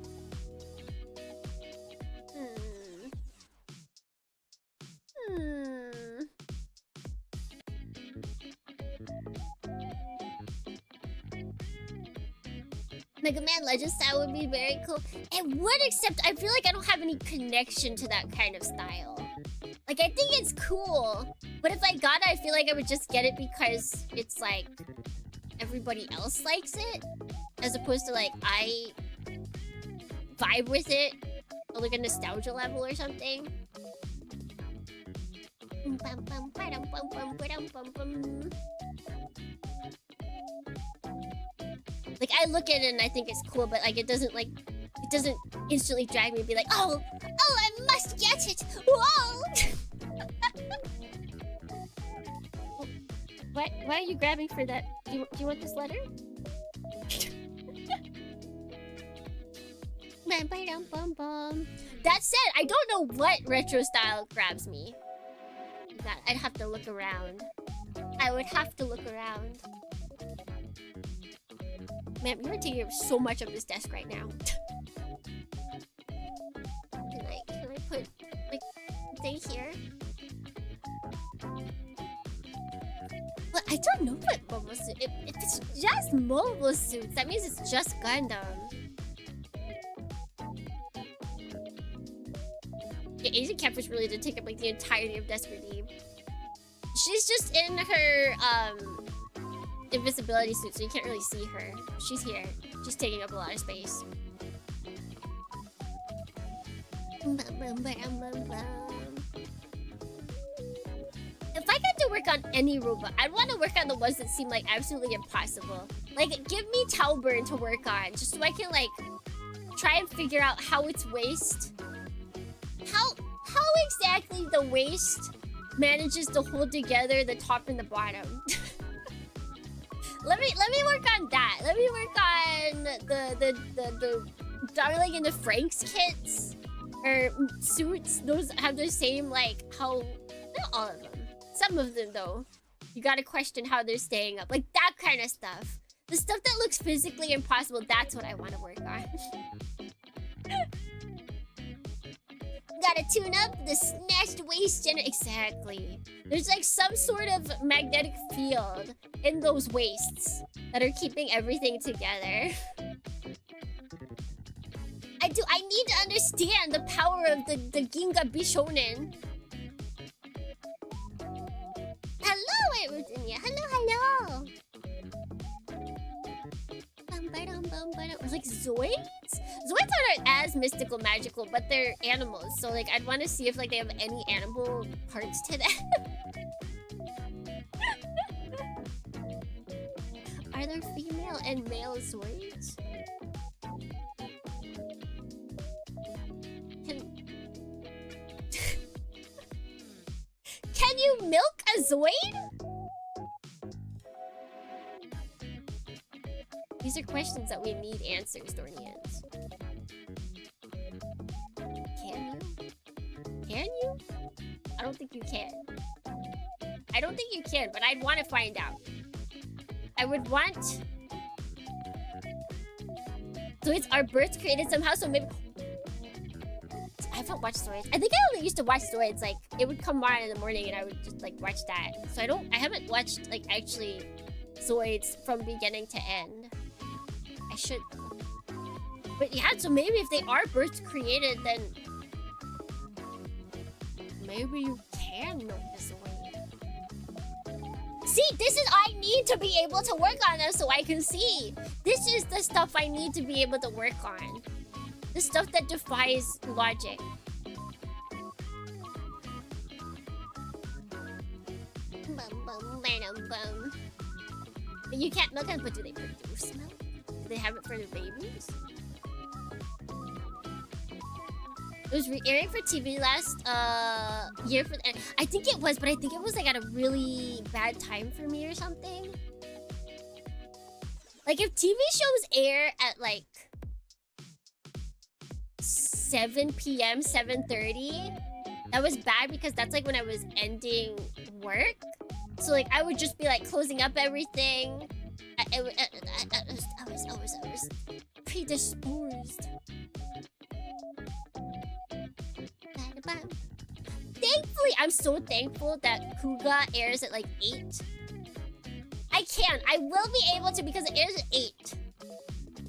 Mega Man Legend style would be very cool. It would, except I feel like I don't have any connection to that kind of style. Like, I think it's cool, but if I got it, I feel like I would just get it because it's like everybody else likes it, as opposed to like I vibe with it on like a nostalgia level or something. Like, I look at it and I think it's cool, but like it doesn't instantly drag me and be like, oh, I must get it. Whoa! Why are you grabbing for that? Do you want this letter? That said, I don't know what retro style grabs me. that. I'd have to look around. I would have to look around. Man, you're taking up so much of this desk right now. Can I put like thing here? But I don't know what mobile suit. If it's just mobile suits, that means it's just Gundam. Yeah, Asian Catfish really did take up like the entirety of Desk Redeem. She's just in her invisibility suit, so you can't really see her. She's here. She's taking up a lot of space. If I got to work on any robot, I'd want to work on the ones that seem like absolutely impossible. Like, give me Talburn to work on, just so I can like try and figure out how its waist, how exactly the waist manages to hold together the top and the bottom. Let me work on that. Let me work on the Darling and the Franks kits or suits. Those have the same like how, not all of them. Some of them though, you gotta question how they're staying up. Like that kind of stuff. The stuff that looks physically impossible. That's what I want to work on. Gotta tune up the snatched waist exactly. There's like some sort of magnetic field in those waists that are keeping everything together. I need to understand the power of the Ginga Bishonen. Hello, White Virginia. Hello. Or like Zoids? Zoids aren't as mystical magical, but they're animals. So like I'd want to see if like they have any animal parts to them. Are there female and male Zoids? Can you milk a Zoid? These are questions that we need answers, Dornians. Can you? Can you? I don't think you can. I don't think you can, but I'd want to find out. I would want... So it's our births created somehow, so maybe... I haven't watched Zoids. I think I only used to watch Zoids, like, it would come on in the morning and I would just, like, watch that. So I haven't watched, like, actually Zoids from beginning to end. I should. But yeah, so maybe if they are births created, then maybe you can milk this away. See, this is I need to be able to work on this so I can see. This is the stuff I need to be able to work on. The stuff that defies logic. You can't milk them, but do they produce milk? Do they have it for the babies? It was re-airing for TV last year for I think it was, but I think it was like at a really bad time for me or something. Like if TV shows air at like 7 p.m., 7:30, that was bad because that's like when I was ending work. So like I would just be like closing up everything. I was predisposed. Thankfully, I'm so thankful that Kuga airs at like 8. I will be able to because it airs at 8.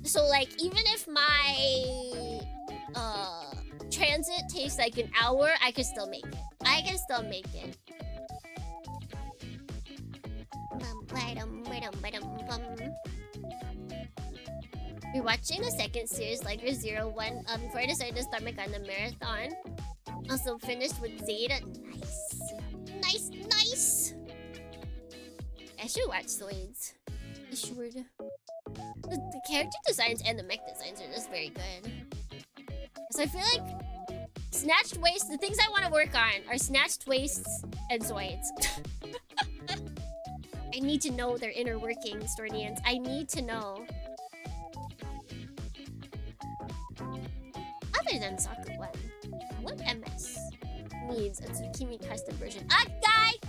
So like even if my transit takes like an hour, I can still make it. We're watching the second series, Liger 01, before I decided to start my Gundam marathon. Also finished with Zeta. Nice! I should watch Zoids. I should. The character designs and the mech designs are just very good. So I feel like snatched waists, the things I want to work on are snatched waists and Zoids. I need to know their inner workings, Stornians. I need to know. Other than Saku 1, what MS? needs a Tsukimi custom version. Akai!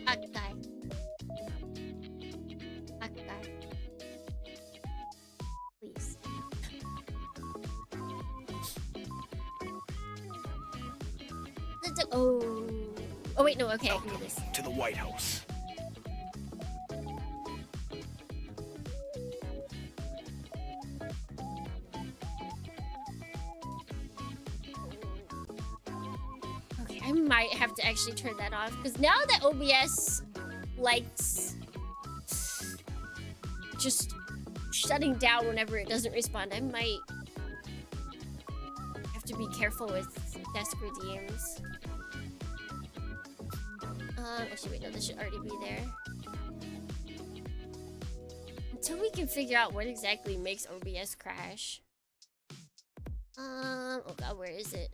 Akai. Akai. Please. Oh. Oh wait, no, okay, I can do this. To the White House. Okay, I might have to actually turn that off because now that OBS likes just shutting down whenever it doesn't respond, I might have to be careful with desk redeems. Actually, wait, no, this should already be there. Until we can figure out what exactly makes OBS crash. Oh god, where is it?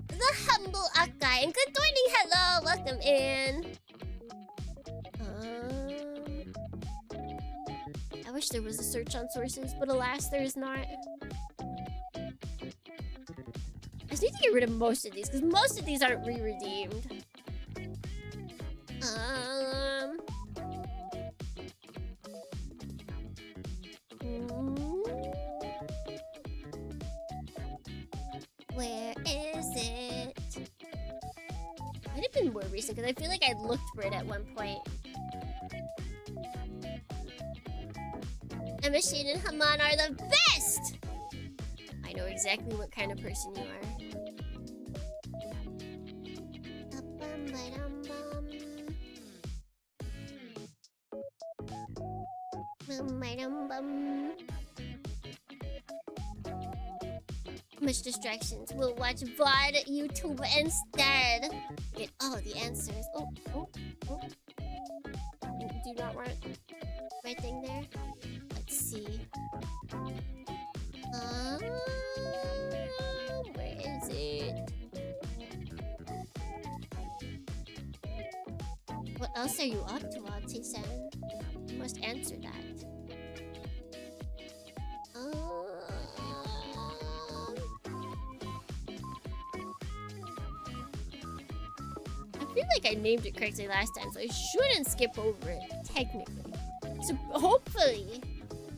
The humble Akai, and good morning, hello, welcome in. I wish there was a search on sources, but alas, there is not. I just need to get rid of most of these, because most of these aren't re-redeemed. Where is it? Might have been more recent, because I feel like I looked for it at one point. And Machine and Haman are the best! I know exactly what kind of person you are. Much distractions. We'll watch VOD YouTube instead. Get all the answers. Oh. Do you not want my thing there? Let's see. Where is it? What else are you up to, Alti-san? You must answer that. I feel like I named it correctly last time, so I shouldn't skip over it, technically. So hopefully,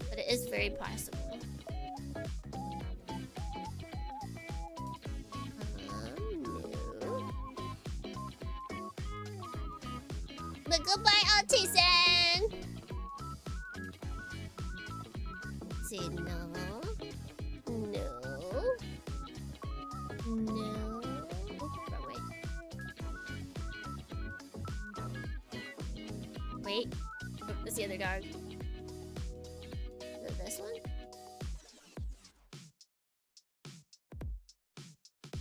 but it is very possible. No. But goodbye, Alti-san! Say no. No. No. Oh, wrong way. Wait. Oh, that's the other dog. Is it this one?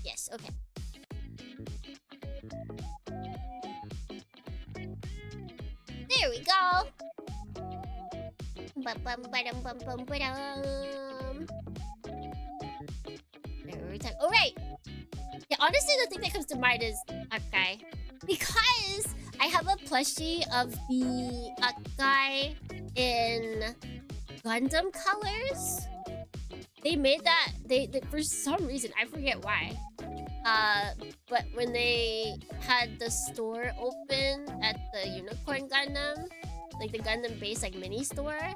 Yes, okay. There we go. Bum bum ba-dum bum bum ba-dum. Every time. Oh right. Yeah, honestly, the thing that comes to mind is Akai, because I have a plushie of the Akai in Gundam colors. They made that. They for some reason, I forget why. But when they had the store open at the Unicorn Gundam, like the Gundam base like mini store,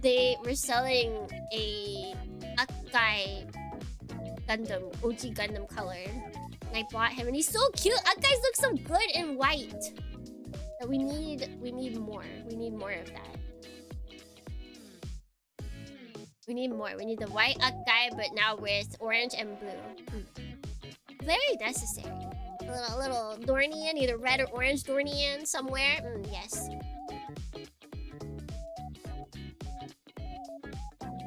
they were selling a Akai Gundam, OG Gundam color. And I bought him and he's so cute. Akais look so good in white. But we need more. We need more of that. We need more. We need the white Akai, but now with orange and blue. Very necessary. A little Dornian, either red or orange Dornian somewhere. Yes.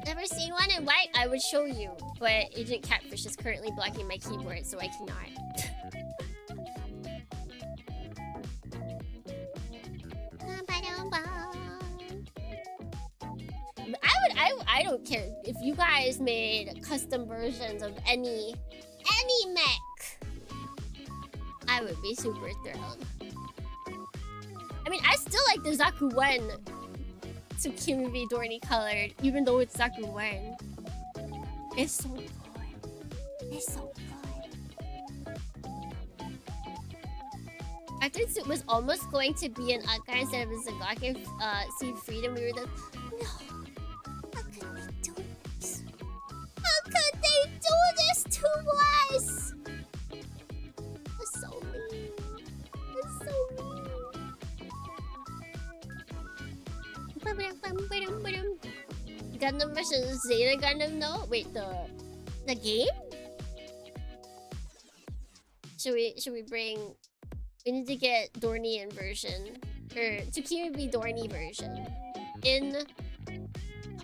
Never seen one in white? I would show you, but Agent Catfish is currently blocking my keyboard, so I cannot. I don't care if you guys made custom versions of any mech. I would be super thrilled. I mean, I still like the Zaku 1 Tsukimi be Dorny colored, even though it's Sakura 1. It's so good. It's so good. I thought it was almost going to be an Akka instead of a Zagake see freedom. We were the no. How could they do this? How could they do this to us? That's so mean. That's so mean. Gundam versus Zeta Gundam, no? Wait, the game? Should we bring? We need to get Dornian version, or Tsukimi be Dorny version. In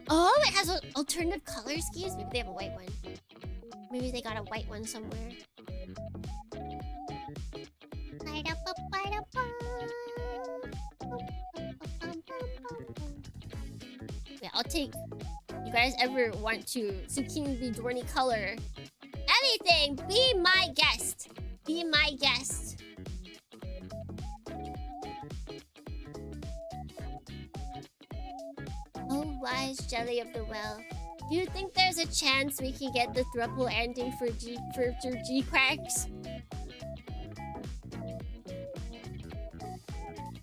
oh, it has alternative color schemes. Maybe they have a white one. Maybe they got a white one somewhere. Yeah, I'll take. You guys ever want to Tsukimi be Dorny color? Anything, be my guest. Be my guest. Oh, wise jelly of the well. Do you think there's a chance we can get the throuple ending for G-Cracks?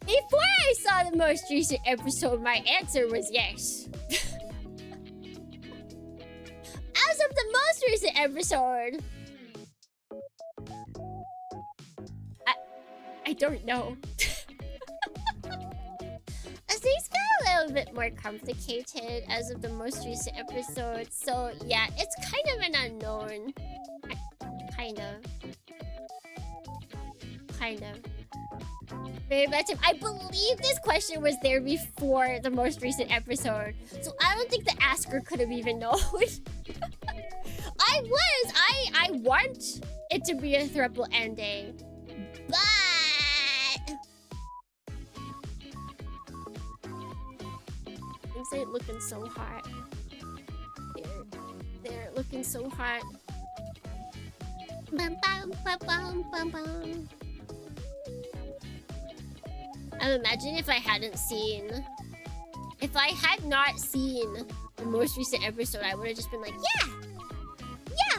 Before I saw the most recent episode, my answer was yes. As of the most recent episode, I don't know. Things got a little bit more complicated as of the most recent episode, so yeah, it's kind of an unknown. Kind of. Very much. I believe this question was there before the most recent episode, so I don't think the asker could have even known. I want it to be a throuple ending, but things ain't looking so hot. They're looking so hot. Bum, bum, bum, bum, bum, bum. I'm imagining if I had not seen the most recent episode, I would have just been like, yeah,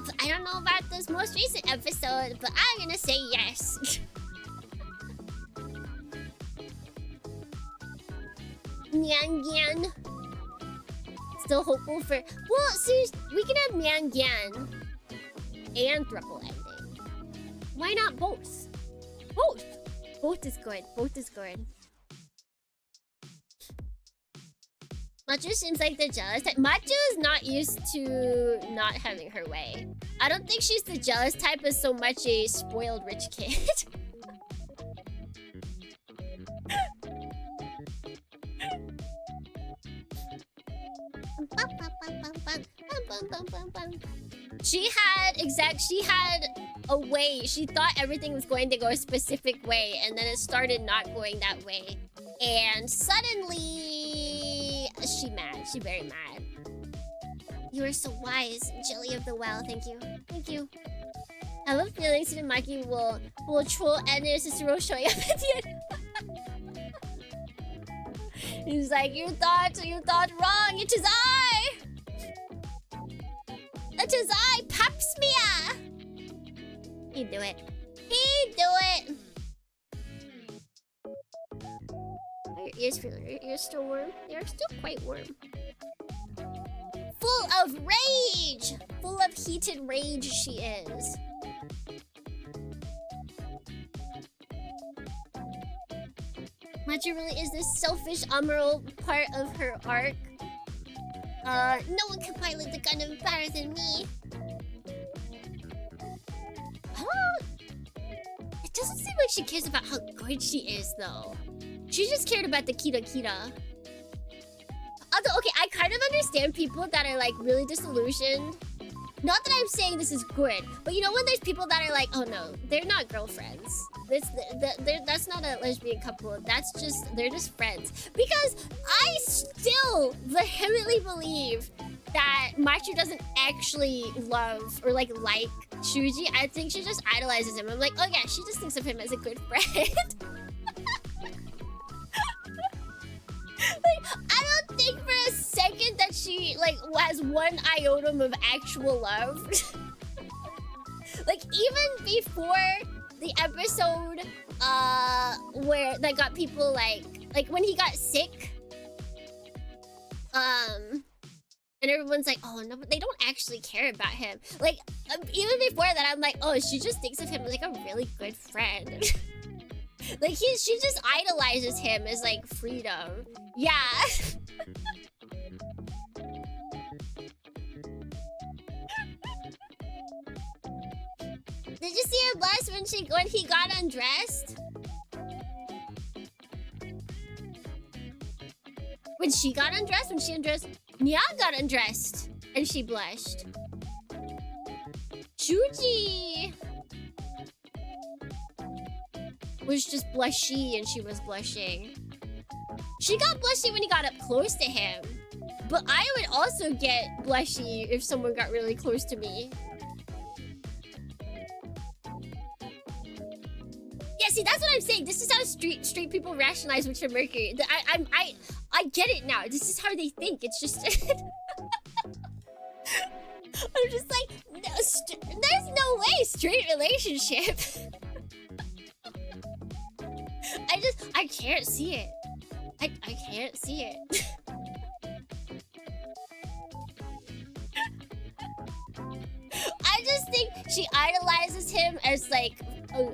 but I don't know about this most recent episode, but I'm gonna say yes. Nyan. Still hopeful for. Well, seriously, we can have Nyan and throuple ending. Why not both? Both is good. Machu seems like the jealous type. Machu is not used to not having her way. I don't think she's the jealous type as so much a spoiled rich kid. She had a way. She thought everything was going to go a specific way, and then it started not going that way. And suddenly, she mad. She very mad. You are so wise, Jelly of the Well. Thank you. I love feeling Tsunamaki will troll and Cicero showing up at the end. He's like, you thought wrong. It is I, Papsmia. He do it. Are your ears feeling? Are your ears still warm? They are still quite warm. Full of rage! Full of heated rage she is. Machi really is this selfish, amoral part of her arc. No one can pilot the Gundam better than me. It doesn't seem like she cares about how good she is, though. She just cared about the Kira. Although, okay, I kind of understand people that are, like, really disillusioned. Not that I'm saying this is good, but you know when there's people that are like, oh no, they're not girlfriends. That's not a lesbian couple. They're just friends. Because I still vehemently believe that Machu doesn't actually love or like Shuji. I think she just idolizes him. I'm like, oh yeah, she just thinks of him as a good friend. Like, I don't think like has one iota of actual love. Like even before the episode where that got people like when he got sick, and everyone's like, oh no, but they don't actually care about him. Like even before that, I'm like, oh, she just thinks of him like a really good friend. Like she just idolizes him as like freedom. Yeah. Did you see her blush when he got undressed? When she got undressed, when she undressed, Nya got undressed and she blushed. Chuji was just blushy and she was blushing. She got blushy when he got up close to him. But I would also get blushy if someone got really close to me. Yeah, see, that's what I'm saying. This is how straight people rationalize Witcher Mercury. I get it now. This is how they think. It's just I'm just like, no, there's no way straight relationship. I can't see it. I can't see it. I just think she idolizes him as like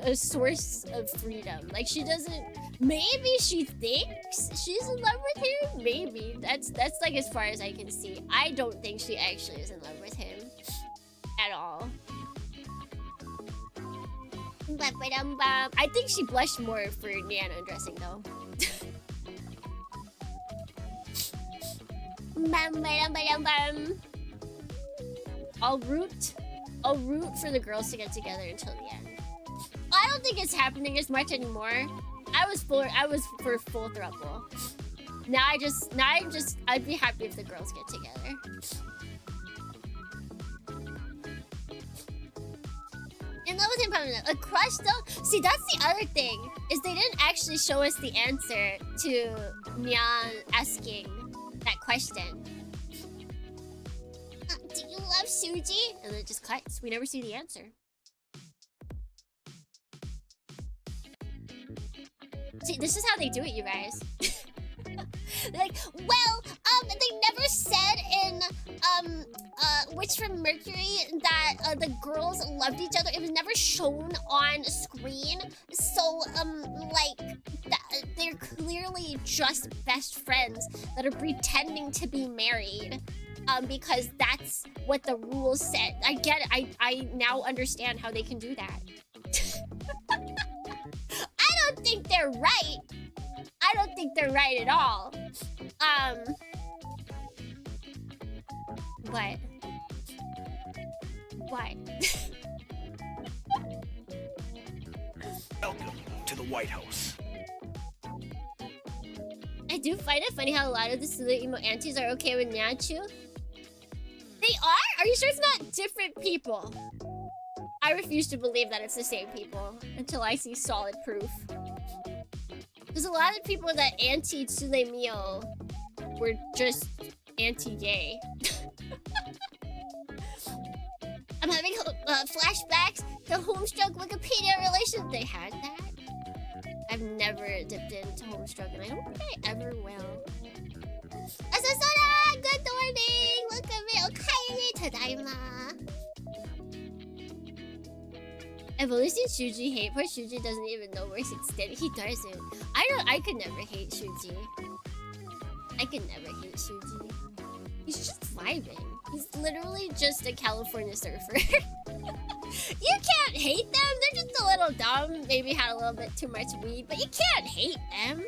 a source of freedom. Like she doesn't. Maybe she thinks she's in love with him. Maybe that's like as far as I can see. I don't think she actually is in love with him at all. I think she blushed more for Nyan undressing though. I'll root for the girls to get together until the end. I don't think it's happening as much anymore. I was for full throuple. Now I'd be happy if the girls get together. In love with him, probably not. A crush though? See, that's the other thing, is they didn't actually show us the answer to Nyan asking that question. Do you love Suji? And then it just cuts. We never see the answer. See, this is how they do it, you guys. Like, well, they never said in Witch from Mercury that the girls loved each other. It was never shown on screen. So like they're clearly just best friends that are pretending to be married. Because that's what the rules said. I get it. I now understand how they can do that. I don't think they're right. I don't think they're right at all. What? Welcome to the White House. I do find it funny how a lot of the Sulu emo aunties are okay with Nyachu. They are? Are you sure it's not different people? I refuse to believe that it's the same people until I see solid proof. There's a lot of people that anti-Tsule Mio were just anti-gay. I'm having flashbacks to Homestruck Wikipedia relation. They had that? I've never dipped into Homestruck and I don't think I ever will. Asasora! Good morning! Look at me! Okaeri tadaima! I've only seen Shuji hate. Poor Shuji doesn't even know where he's standing. He doesn't. I could never hate Shuji. I could never hate Shuji. He's just vibing. He's literally just a California surfer. You can't hate them. They're just a little dumb. Maybe had a little bit too much weed, but you can't hate them.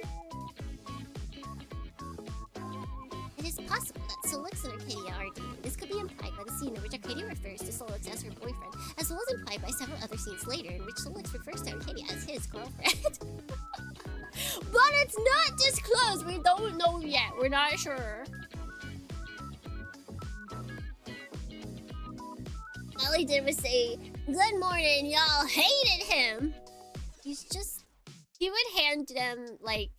It is possible that Solix and Arcadia are dating. This could be implied by the scene in which Arcadia refers to Solix as her boyfriend, as well as implied by several other scenes later in which Solix refers to Arcadia as his girlfriend. But it's not disclosed. We don't know yet. We're not sure. All he did was say, "Good morning, y'all." Hated him. He would hand them like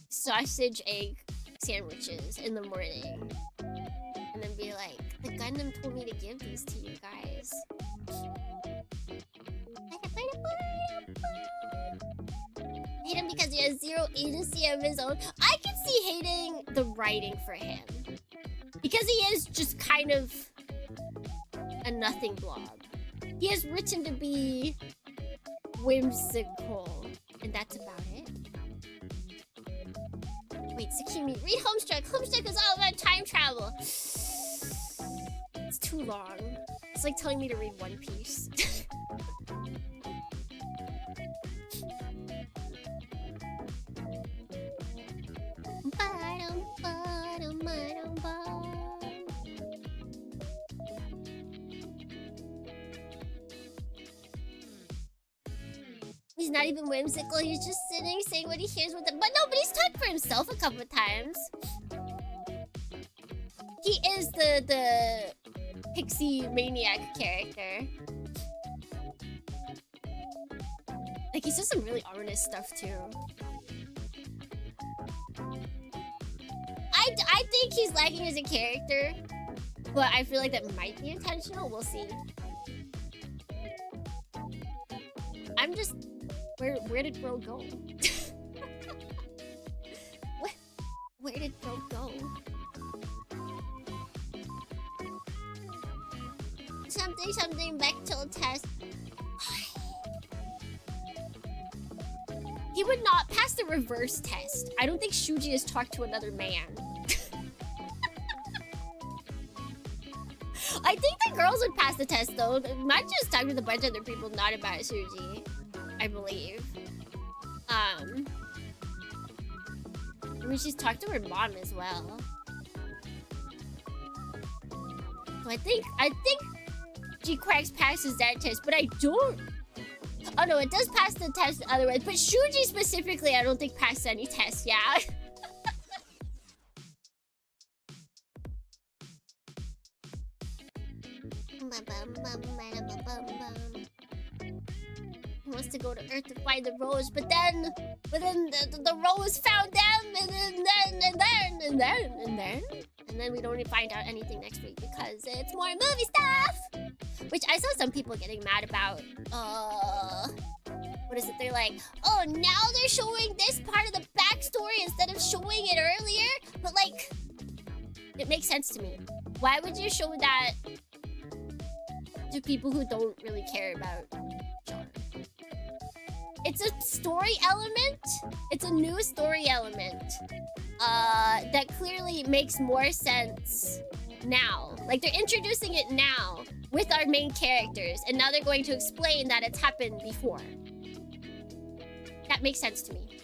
sausage egg sandwiches in the morning, and then be Gundam told me to give these to you guys. Hate him because he has zero agency of his own. I can see hating the writing for him. Because he is just kind of a nothing blob. He is written to be whimsical, and that's about it. Wait, Sakimi, read Homestuck. Homestuck is all about time travel. It's too long. It's like telling me to read One Piece. He's not even whimsical, he's just sitting saying what he hears with them. But no, but he's talked for himself a couple of times. He is the pixie maniac character. Like, he's just some really ominous stuff too. I think he's lacking as a character, but I feel like that might be intentional. We'll see. I'm just... Where did bro go? Where did bro go? Something Bechtel test. He would not pass the reverse test. I don't think Shuji has talked to another man. I think the girls would pass the test though. Not just talking with a bunch of other people, not about Shuji. I believe. I mean, she's talked to her mom as well. So I think G-Quacks passes that test, but I don't... Oh no, it does pass the test otherwise, but Shuji specifically I don't think passed any tests, yeah. He wants to go to Earth to find the rose, but then the rose found them, and then we don't even find out anything next week because it's more movie stuff. Which I saw some people getting mad about. What is it? They're like, oh, now they're showing this part of the backstory instead of showing it earlier. But like, it makes sense to me. Why would you show that to people who don't really care about genre? It's a story element. It's a new story element that clearly makes more sense now. Like, they're introducing it now with our main characters, and now they're going to explain that it's happened before. That makes sense to me.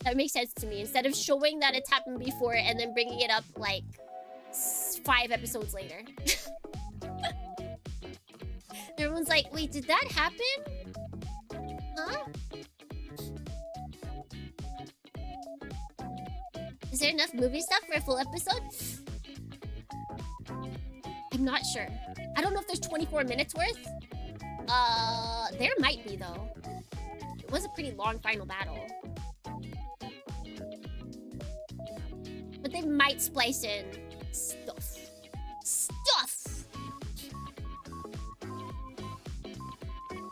That makes sense to me. Instead of showing that it's happened before and then bringing it up like 5 episodes later. Everyone's like, wait, did that happen? Huh? Is there enough movie stuff for a full episode? I'm not sure. I don't know if there's 24 minutes worth. There might be though. It was a pretty long final battle. But they might splice in stuff.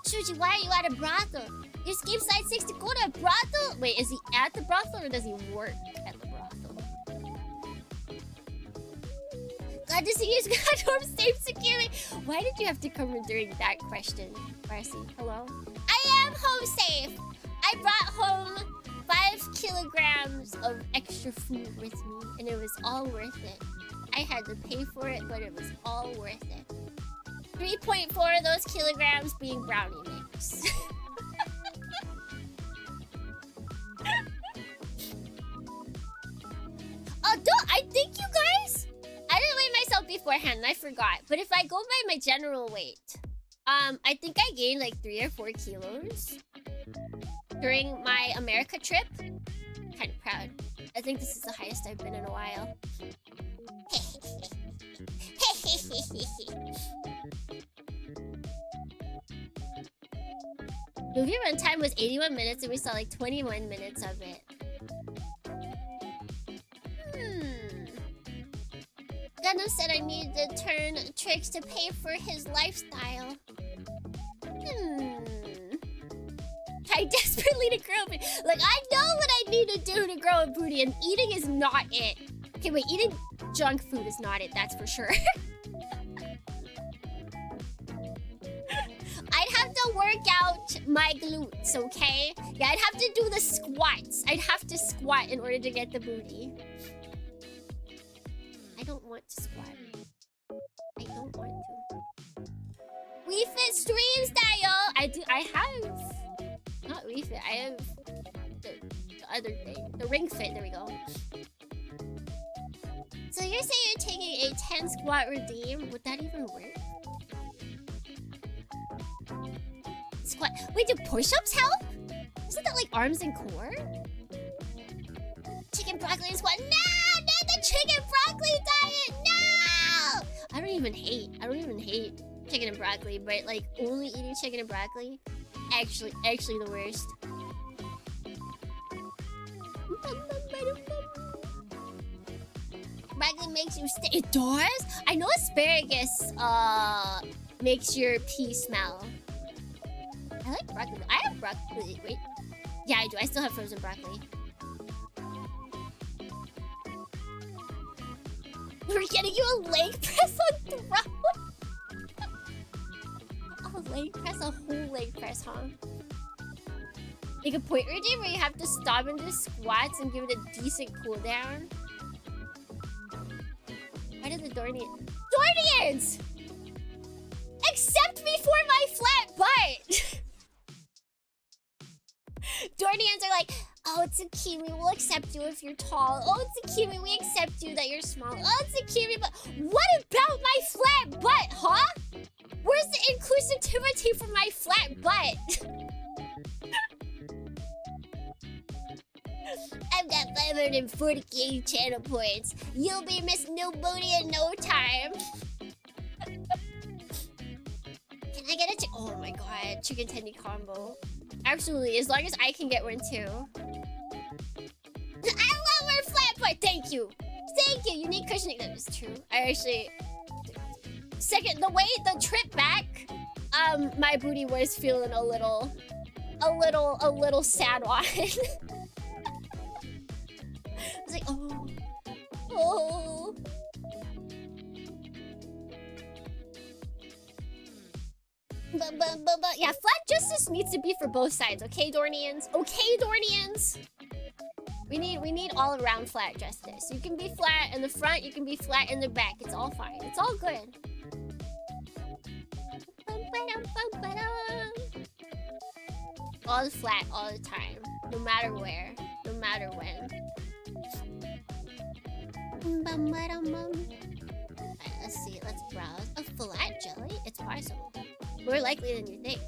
Shuji, why are you at a brothel? You escaped Side 6 to go to a brothel? Wait, is he at the brothel or does he work at the brothel? Glad to see you got home safe securely. Why did you have to come in during that question, Marcy? Hello? I am home safe. I brought home 5 kilograms of extra food with me, and it was all worth it. I had to pay for it, but it was all worth it. 3.4 of those kilograms being brownie mix. I think you guys... I didn't weigh myself beforehand, and I forgot. But if I go by my general weight, I think I gained like 3 or 4 kilos during my America trip. Kind of proud. I think this is the highest I've been in a while. Movie runtime was 81 minutes and we saw like 21 minutes of it. Gundam said I need to turn tricks to pay for his lifestyle. Try desperately to grow a booty. Like, I know what I need to do to grow a booty, and eating is not it. Okay, wait, eating junk food is not it, that's for sure. I'd have to work out my glutes, okay? Yeah, I'd have to do the squats. I'd have to squat in order to get the booty. I don't want to squat. I don't want to. We Fit stream style! I have... Not We Fit, I have... The other thing. The Ring Fit, there we go. So you're saying you're taking a 10 squat redeem? Would that even work? Squat. Wait, do push-ups help? Isn't that like arms and core? Chicken broccoli and squat. No! Not the chicken broccoli diet! No! I don't even hate chicken and broccoli, but like only eating chicken and broccoli, actually the worst. Broccoli makes you stay. It does? I know asparagus makes your pee smell. I like broccoli. I have broccoli. Wait. Yeah, I do. I still have frozen broccoli. We're getting you a leg press on throne. A leg press? A whole leg press, huh? Like a point regime where you have to stop and do squats and give it a decent cooldown. Why did the Dornians accept me for my flat butt? Dornians are like, oh, Tsukimi, we'll accept you if you're tall. Oh, Tsukimi, we accept you that you're small. Oh, Tsukimi, but what about my flat butt, huh? Where's the inclusivity for my flat butt? I've got 540k channel points. You'll be Miss No Booty in no time. Can I get a oh my god, chicken tendy combo. Absolutely, as long as I can get one too. I love her flat butt. Thank you. Thank you. You need cushioning. That is true. I actually... the trip back, my booty was feeling a little sad on. I was like, oh. But yeah, flat justice needs to be for both sides, okay, Dornians? Okay, Dornians? We need all around flat justice. You can be flat in the front, you can be flat in the back. It's all fine. It's all good. All flat all the time. No matter where. No matter when. Alright, let's see. Let's browse. A flat jelly? It's possible. More likely than you think.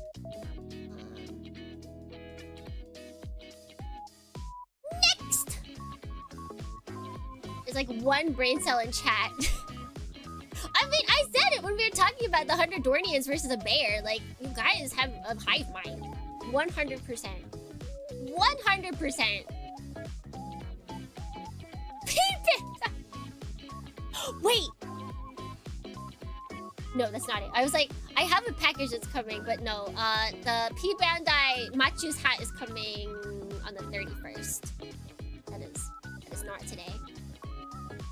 Next! There's like one brain cell in chat. I mean, I said it when we were talking about the 100 Dornians versus a bear. Like, you guys have a hive mind. 100%. 100%. Wait! No, that's not it. I was like, I have a package that's coming, but no. The P Bandai Machu's hat is coming on the 31st. That is not today.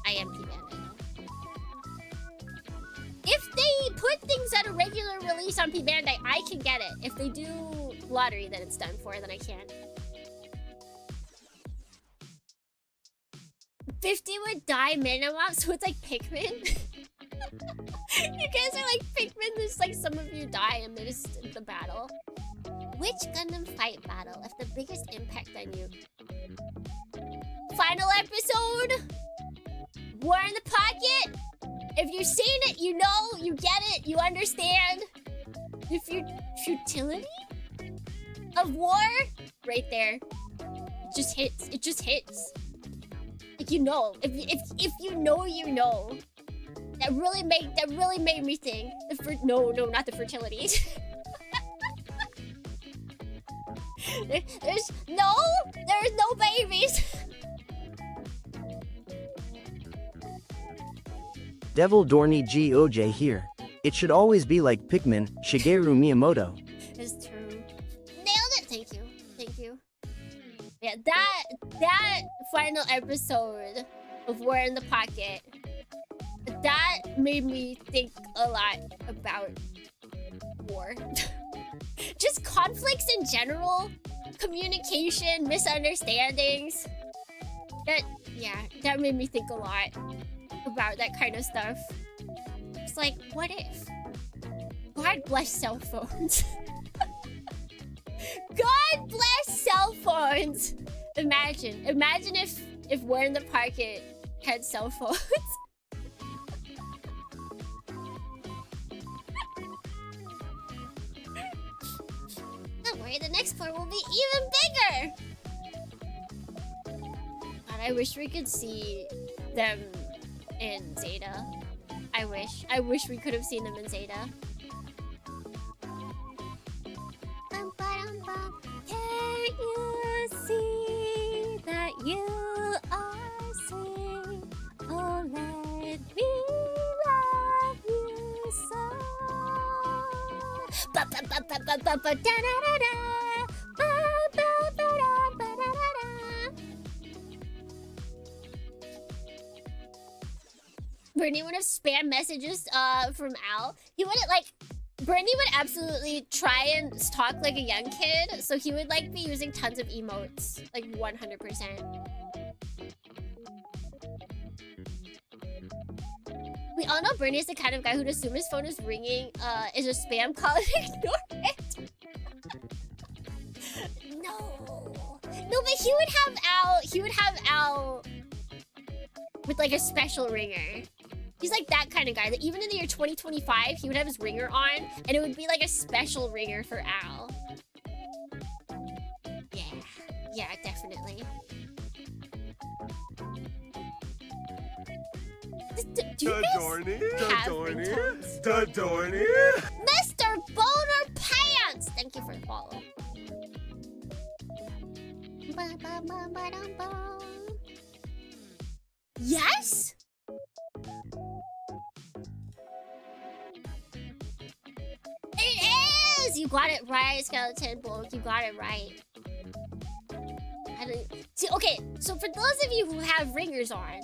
I am P Bandai though. If they put things at a regular release on P Bandai, I can get it. If they do lottery, then it's done for, then I can't. 50 would die minimum, so it's like Pikmin. You guys are like Pikmin, there's like some of you die and they just in the battle. Which Gundam fight battle left the biggest impact on you? Final episode! War in the Pocket! If you've seen it, you know, you get it, you understand. The futility of war? Right there. It just hits. It just hits. Like, you know. If you know, you know. That really made me think. No, not the fertility. There's no babies. Devil Dorny GOJ here. It should always be like Pikmin, Shigeru Miyamoto. It's true. Nailed it. Thank you. Thank you. Yeah, that final episode of War in the Pocket, that made me think a lot about war. Just conflicts in general, communication, misunderstandings. That made me think a lot about that kind of stuff. It's like, what if? God bless cell phones. God bless cell phones. Imagine if War in the Pocket had cell phones. Don't worry, the next part will be even bigger. God, I wish we could see them in Zeta. I wish we could have seen them in Zeta. Can't you see that you are sweet? Oh, let me love you so. Ba ba ba ba ba ba ba da da da da. Ba ba ba da ba da da da. Brittany would have spam messages from Al. He wouldn't like. Brittany would absolutely try and talk like a young kid, so he would like be using tons of emotes, like 100%. We all know Brittany is the kind of guy who'd assume his phone is ringing, is a spam call and ignore it. No, but he would have Al with like a special ringer. He's like that kind of guy that even in the year 2025, he would have his ringer on, and it would be like a special ringer for Al. Yeah, definitely. Do you guys have ringtones? Mr. Boner Pants! Thank you for the follow. Yes? It is! You got it right, Skeleton Bulk. You got it right. Okay, so for those of you who have ringers on,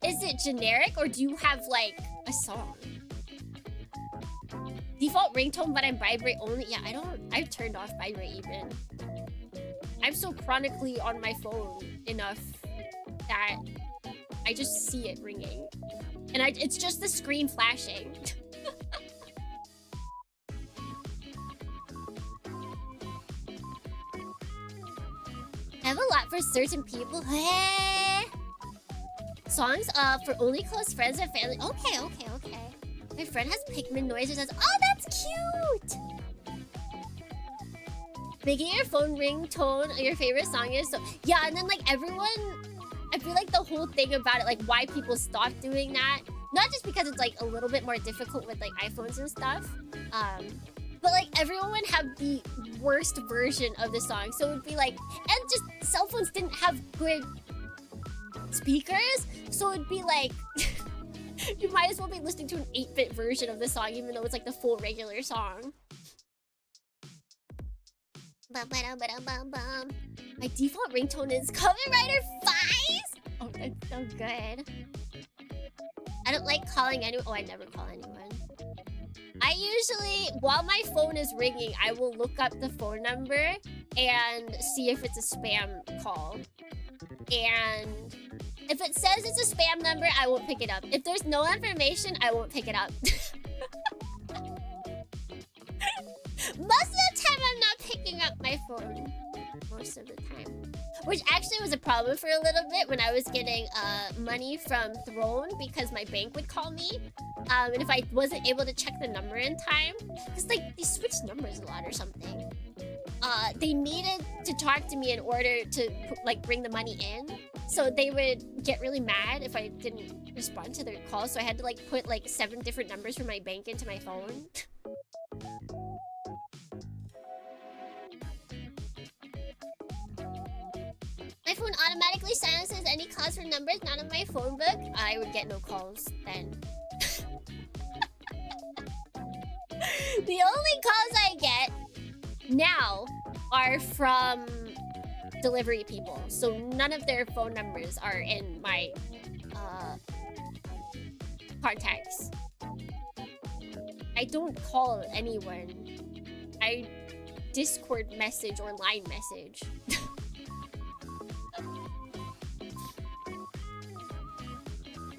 is it generic or do you have like a song? Default ringtone, but I'm vibrate only. Yeah, I've turned off vibrate even. I'm so chronically on my phone enough that I just see it ringing. And it's just the screen flashing. I have a lot for certain people. Hey! Songs for only close friends or family. Okay. My friend has Pikmin noises as oh, that's cute! Making your phone ringtone your favorite song is so yeah, and then like everyone, I feel like the whole thing about it, like why people stopped doing that, not just because it's like a little bit more difficult with like iPhones and stuff, but like everyone would have the worst version of the song. So it would be like, and just cell phones didn't have good speakers, so it'd be like you might as well be listening to an 8-bit version of the song, even though it's like the full regular song. My default ringtone is Kamen Rider Fies. Oh, that's so good. I don't like calling anyone. Oh, I never call anyone. I usually, while my phone is ringing, I will look up the phone number and see if it's a spam call. And if it says it's a spam number, I won't pick it up. If there's no information, I won't pick it up. Most of the time, I'm not picking up my phone. Most of the time. Which actually was a problem for a little bit when I was getting money from Throne because my bank would call me. And if I wasn't able to check the number in time, because like they switched numbers a lot or something. They needed to talk to me in order to like bring the money in. So they would get really mad if I didn't respond to their call. So I had to like put like 7 different numbers from my bank into my phone. My phone automatically silences any calls from numbers not in my phone book. I would get no calls then. The only calls I get now are from delivery people, so none of their phone numbers are in my contacts. I don't call anyone. I Discord message or line message.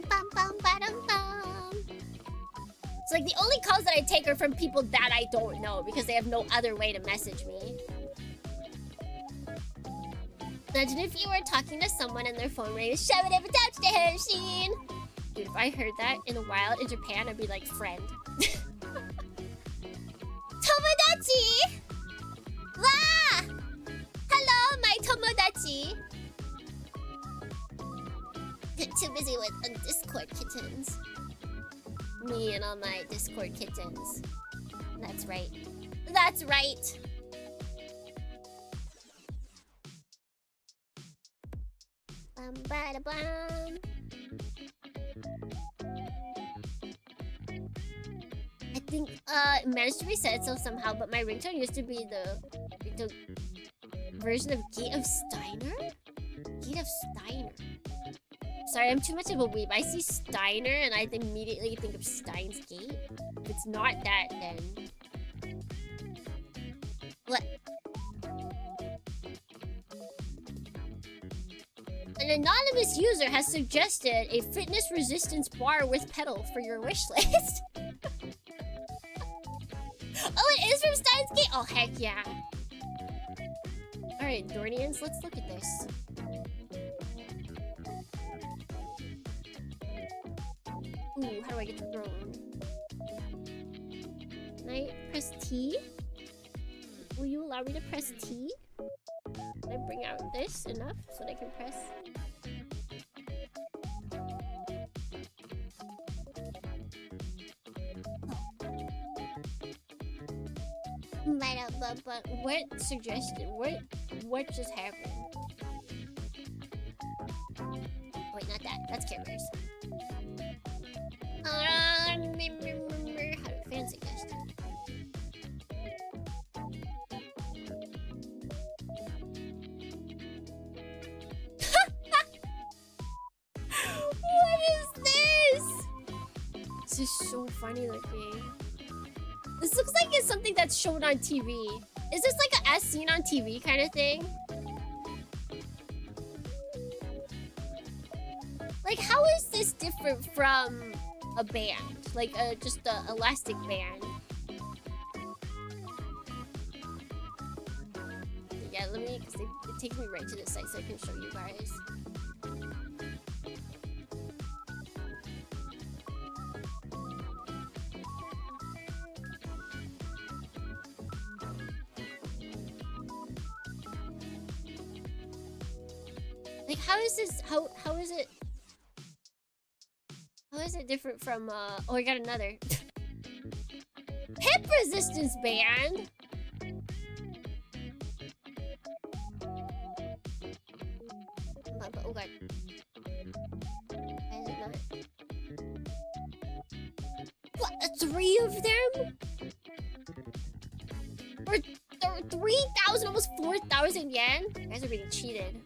Bum, bum, ba-dum, bum. It's like the only calls that I take are from people that I don't know because they have no other way to message me. Imagine if you were talking to someone and their phone rang, shove it ever touched a hair machine. Dude, if I heard that in the wild in Japan, I'd be like, friend. Tomodachi! Wa! Hello, my Tomodachi! Too busy with Discord kittens. Me and all my Discord kittens. That's right. That's right! Bum bada bum. I think it managed to reset itself somehow, but my ringtone used to be the version of Gate of Steiner? Gate of Steiner. Sorry, I'm too much of a weeb. I see Steiner and I immediately think of Steins Gate. If it's not that, then what? An anonymous user has suggested a fitness resistance bar with pedal for your wish list. Oh, it is from Steins Gate? Oh, heck yeah. Alright, Dornians, let's look at this. Ooh, how do I get the throne? Can I press T? Will you allow me to press T? Can I bring out this enough so that I can press? But what suggested? What just happened? Wait, not that. That's Care Bears. How to fan suggestion. What is this? This is so funny looking. This looks like it's something that's shown on TV. Is this like a as seen on TV kind of thing? Like, how is this different from a band? Like, just a elastic band? Yeah, let me, because it takes me right to the site so I can show you guys. Like, how is this, how is it different from, oh, I got another. Hip resistance band! Oh god. Why is it not? What, 3 of them? For 3,000, almost 4,000 yen? You guys are being cheated.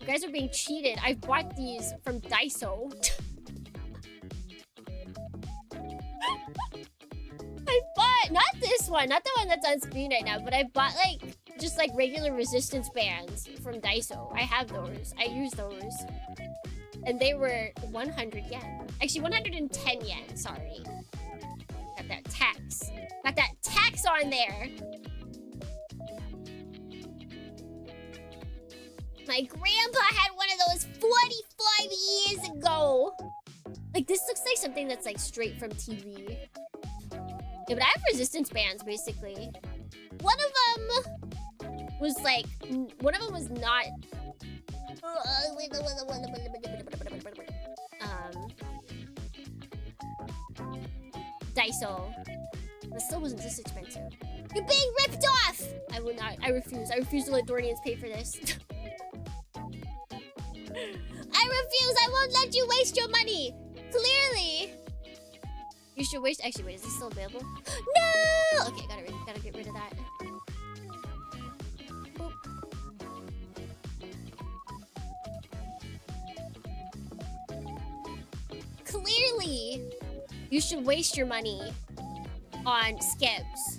You guys are being cheated. I bought these from Daiso. I bought, not this one, not the one that's on screen right now, but I bought like, just like regular resistance bands from Daiso. I have those. I use those. And they were 100 yen. Actually, 110 yen, sorry. Got that tax. Got that tax on there. My grandpa had one of those 45 years ago. Like, this looks like something that's like straight from TV. Yeah, but I have resistance bands, basically. One of them was like, one of them was not... Daiso. But still wasn't this expensive. You're being ripped off! I will not. I refuse. I refuse to let Dornians pay for this. I refuse! I won't let you waste your money! Clearly! You should waste. Actually, wait, is this still available? No! Okay, gotta get rid of that. Boop. Clearly, you should waste your money on skips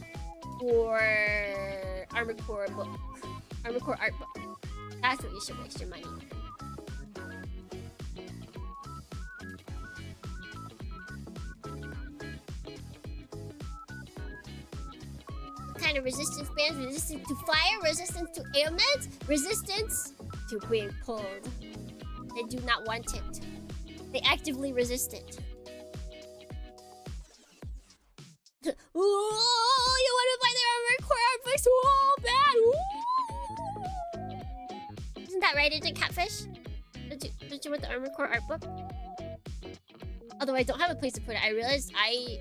or Armored Core book. Armored Core art book. That's what you should waste your money on. What kind of resistance bands? Resistance to fire, resistance to ailments, resistance to being pulled. They do not want it. They actively resist it. Oh, you want to buy their Armored Core art books so bad. Ooh. Isn't that right, Agent Catfish? Don't you want the Armored Core art book? Although I don't have a place to put it. I realized I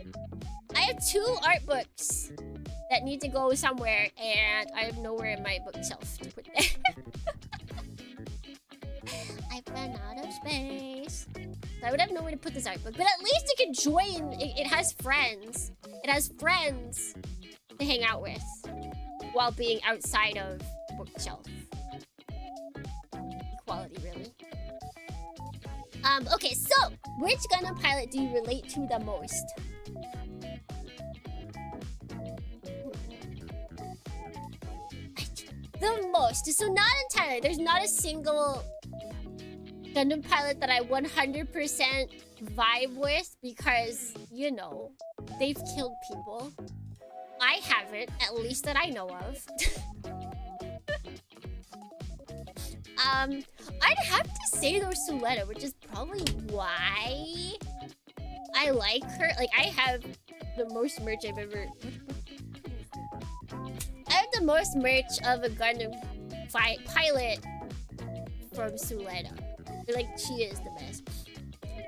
have 2 art books that need to go somewhere, and I have nowhere in my bookshelf to put them. I've run out of space. So I would have nowhere to put this art book, but at least it can join. It has friends. It has friends to hang out with while being outside of the bookshelf. Equality, really. Okay, so which Gundam pilot do you relate to the most? The most. So not entirely. There's not a single Gundam pilot that I 100% vibe with because, you know, they've killed people. I haven't, at least that I know of. I'd have to say though Suletta, which is probably why I like her. Like, I have the most merch I've ever... I have the most merch of a Gundam pilot from Suletta. Like, she is the best.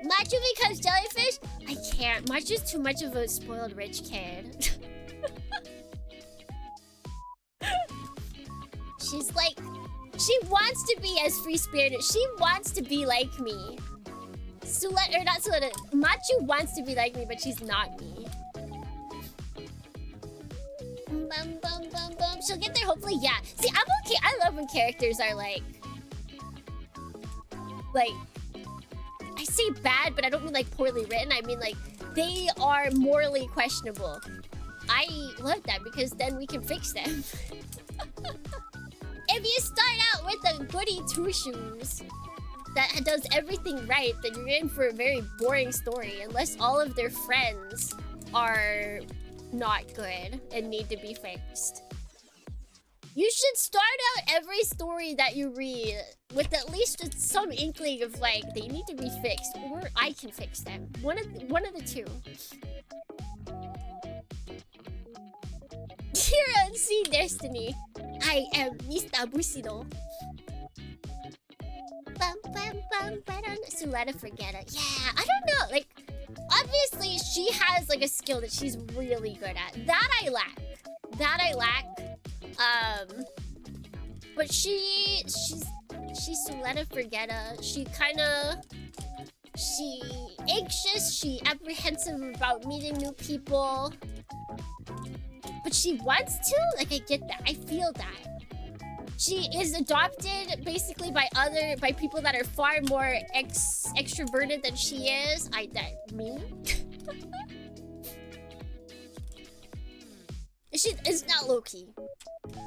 Machu becomes jellyfish? I can't. Machu's too much of a spoiled rich kid. She's like... She wants to be as free-spirited. She wants to be like me. Suletta, or not Suletta. Machu wants to be like me, but she's not me. Bum, bum, bum, bum. She'll get there, hopefully, yeah. See, I'm okay. I love when characters are like, I say bad, but I don't mean like poorly written. I mean like they are morally questionable. I love that because then we can fix them. If you start out with a goody two-shoes that does everything right, then you're in for a very boring story unless all of their friends are not good and need to be fixed. You should start out every story that you read with at least some inkling of like they need to be fixed, or I can fix them. One of the two. Here on Sea Destiny, I am Mr. Bushido. Suletta Forgetter. Yeah, I don't know. Like, obviously she has like a skill that she's really good at. That I lack. But she's Suletta Forgetter. She anxious, she apprehensive about meeting new people. But she wants to? Like, I get that. I feel that. She is adopted basically by people that are far more extroverted than she is. Me? It's not low-key.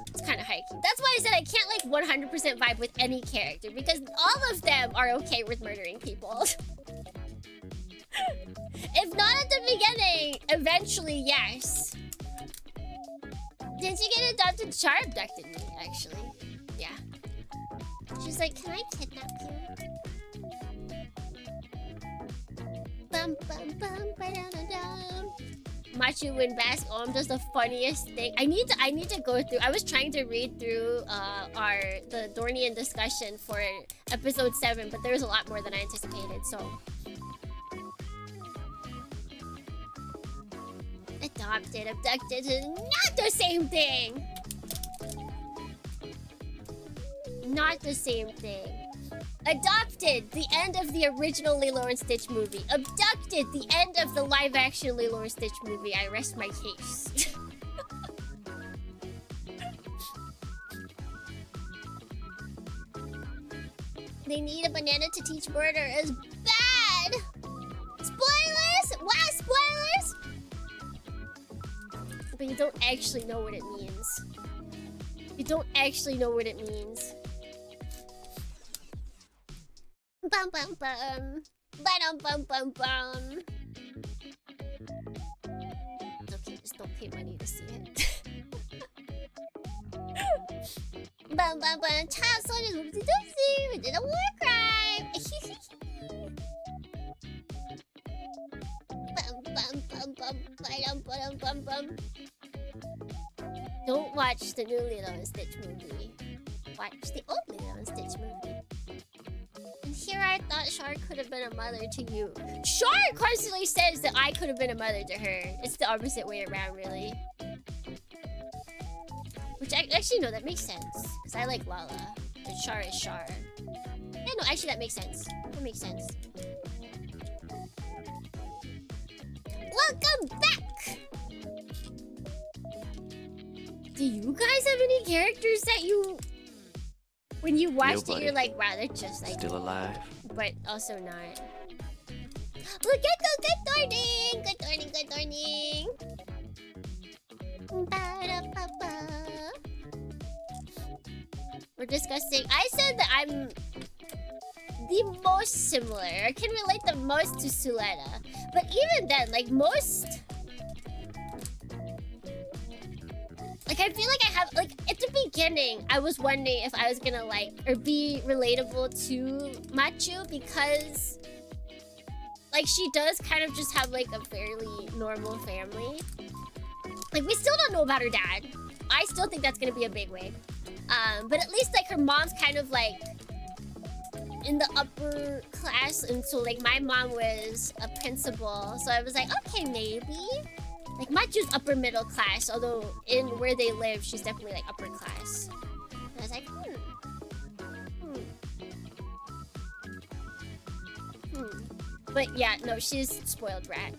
It's kind of high-key. That's why I said I can't like 100% vibe with any character because all of them are okay with murdering people. If not at the beginning, eventually, yes. Did you get adopted? Char abducted me, actually. Yeah. She's like, can I kidnap you? Bum bum bum ba-da-da-dum. Machu win Bask Om does the funniest thing. I need to go through. I was trying to read through the Dornian discussion for episode 7, but there was a lot more than I anticipated, so. Adopted, abducted, not the same thing! Not the same thing. Adopted, the end of the original Lilo and Stitch movie. Abducted, the end of the live-action Lilo and Stitch movie. I rest my case. They need a banana to teach murder is bad! Spoilers! Wow, spoilers! But you don't actually know what it means. You don't actually know what it means. Bum bum bum. Bum bum bum bum. Okay, just don't pay money to see it. Bum bum bum. Child soldiers whoopsie doopsie. We did a war crime. Bum bum bum bum. Bum bum bum bum. Don't watch the new Lilo and Stitch movie. Watch the old Lilo and Stitch movie. And here I thought Char could have been a mother to you. Char constantly says that I could have been a mother to her. It's the opposite way around, really. Which actually, no, that makes sense. Because I like Lala. And Char is Char. Yeah, no, actually that makes sense. That makes sense. Welcome back! Do you guys have any characters that you... When you watched it, you're like, wow, they're just like... Still alive. But also not. Look at the good morning! Good morning, good morning! Ba-da-ba-ba. We're discussing... I said that I'm the most similar. I can relate the most to Suletta. But even then, like most... Like, I feel like I have, like, at the beginning, I was wondering if I was gonna, like, or be relatable to Machu because, like, she does kind of just have, like, a fairly normal family. Like, we still don't know about her dad. I still think that's gonna be a big wig. But at least, like, her mom's kind of, like, in the upper class, and so, like, my mom was a principal, so I was like, okay, maybe. Like, Machu's upper middle class, although in where they live, she's definitely, like, upper class. And I was like, But yeah, no, she's spoiled brat.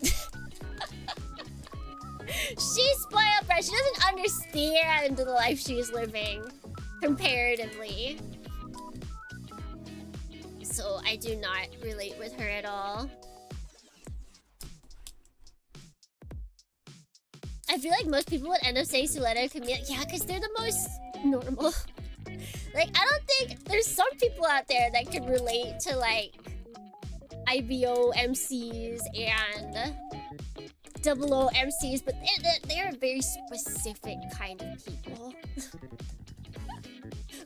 She's spoiled brat. She doesn't understand the life she's living, comparatively. So I do not relate with her at all. I feel like most people would end up saying Suletta and Camille. Yeah, because they're the most normal. Like, I don't think... There's some people out there that can relate to, like, IBO MCs and 00 MCs, but they're a very specific kind of people.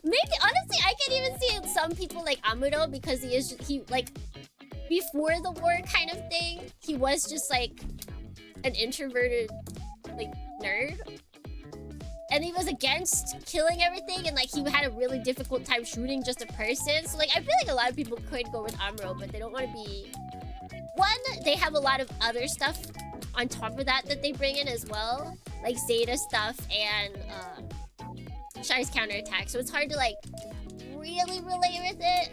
Maybe, honestly, I can even see some people like Amuro because he, like, before the war kind of thing, he was just, like, an introverted... like, nerd. And he was against killing everything, and, like, he had a really difficult time shooting just a person. So, like, I feel like a lot of people could go with Amuro, but they don't want to be... One, they have a lot of other stuff on top of that they bring in as well. Like, Zeta stuff and, Shy's counterattack. So it's hard to, like, really relate with it.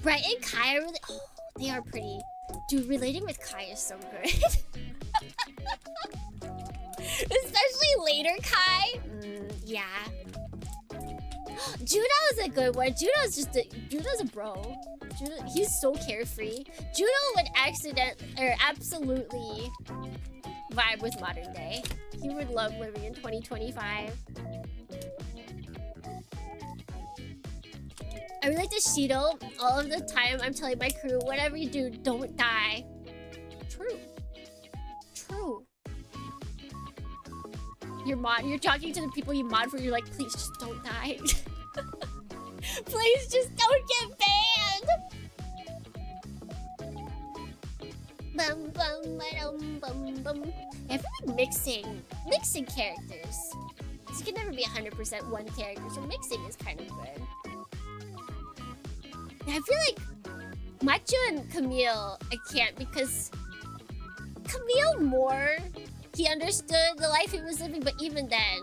Brett and Kai are really... Oh, they are pretty... Dude, relating with Kai is so good. Especially later Kai. Yeah. Judo is a good one. Judo's a bro. Judo, he's so carefree. Judo would absolutely vibe with modern day. He would love living in 2025. I relate to Shido all of the time. I'm telling my crew, whatever you do, don't die. True. True. You're talking to the people you mod for, you're like, please just don't die. Please just don't get banned. Bum bum ba-dum bum bum. I feel like mixing characters. You can never be 100% one character, so mixing is kind of good. I feel like Machu and Camille, I can't because Camille more, he understood the life he was living, but even then.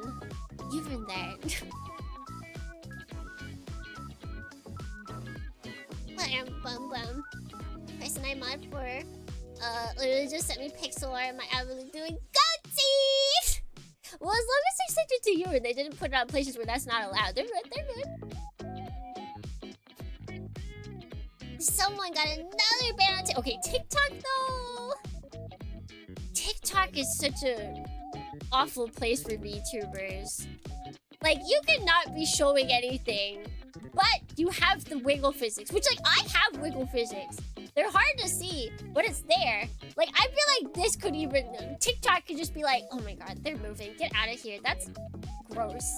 Bum bum. Person I mod for literally just sent me pixel art. Am I really doing goatsy? Well, as long as they sent it to you and they didn't put it on places where that's not allowed, they're good. They're good. Someone got another ban on okay, TikTok though. TikTok is such a awful place for VTubers. Like, you cannot be showing anything, but you have the wiggle physics, which, like, I have wiggle physics. They're hard to see, but it's there. Like, I feel like this could even... TikTok could just be like, oh my god, they're moving. Get out of here. That's gross.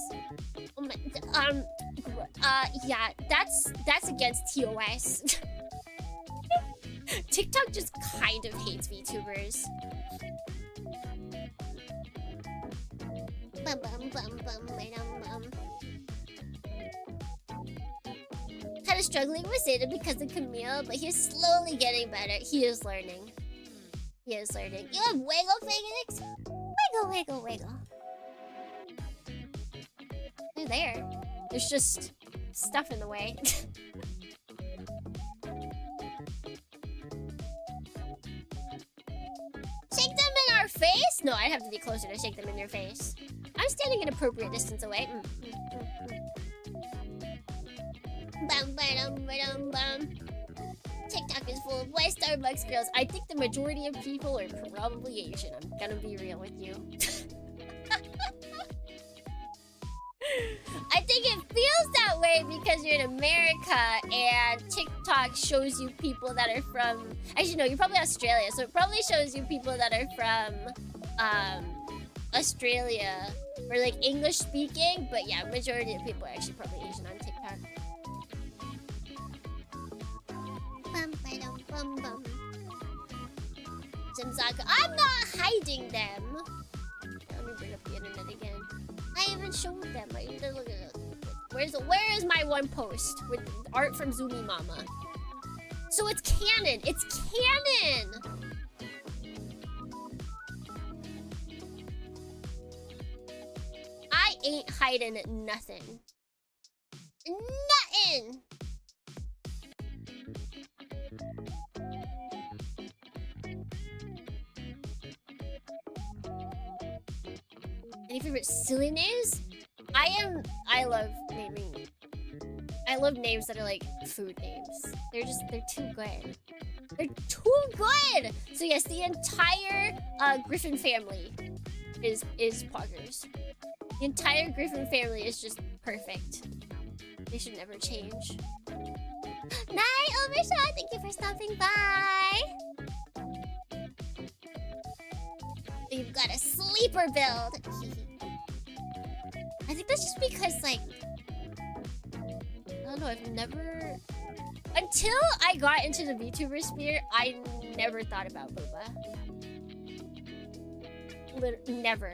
Oh my... yeah, that's against TOS. TikTok just kind of hates VTubers. Bum bum bum bum bum. Kind of struggling with Zeta because of Camille, but he's slowly getting better. He is learning. He is learning. You have wiggle physics? Wiggle, wiggle, wiggle. They're there. There's just stuff in the way. Shake them in our face? No, I'd have to be closer to shake them in your face. I'm standing an appropriate distance away. Bum, ba-dum, ba-dum, bum. TikTok is full of white Starbucks girls. I think the majority of people are probably Asian. I'm gonna be real with you. I think it feels that way because you're in America and TikTok shows you people that are from... Actually, no, you're probably Australia, so it probably shows you people that are from Australia or like English speaking, but yeah, majority of people are actually probably Asian on TikTok. Bum, ba-dum, bum, bum. Zimzaga. I'm not hiding them. Let me bring up the internet again. I haven't showed them. Look at it. Where is my one post with art from Zumi Mama? So it's canon. It's canon. I ain't hiding nothing. Nothing. Any favorite silly names? I love names that are like food names. They're too good. They're too good! So yes, the entire Griffin family is poggers. The entire Griffin family is just perfect. They should never change. Night, Overshot! Thank you for stopping by! You've got a sleeper build! I think that's just because, like... I don't know, I've never... Until I got into the VTuber sphere, I never thought about Booba. Never.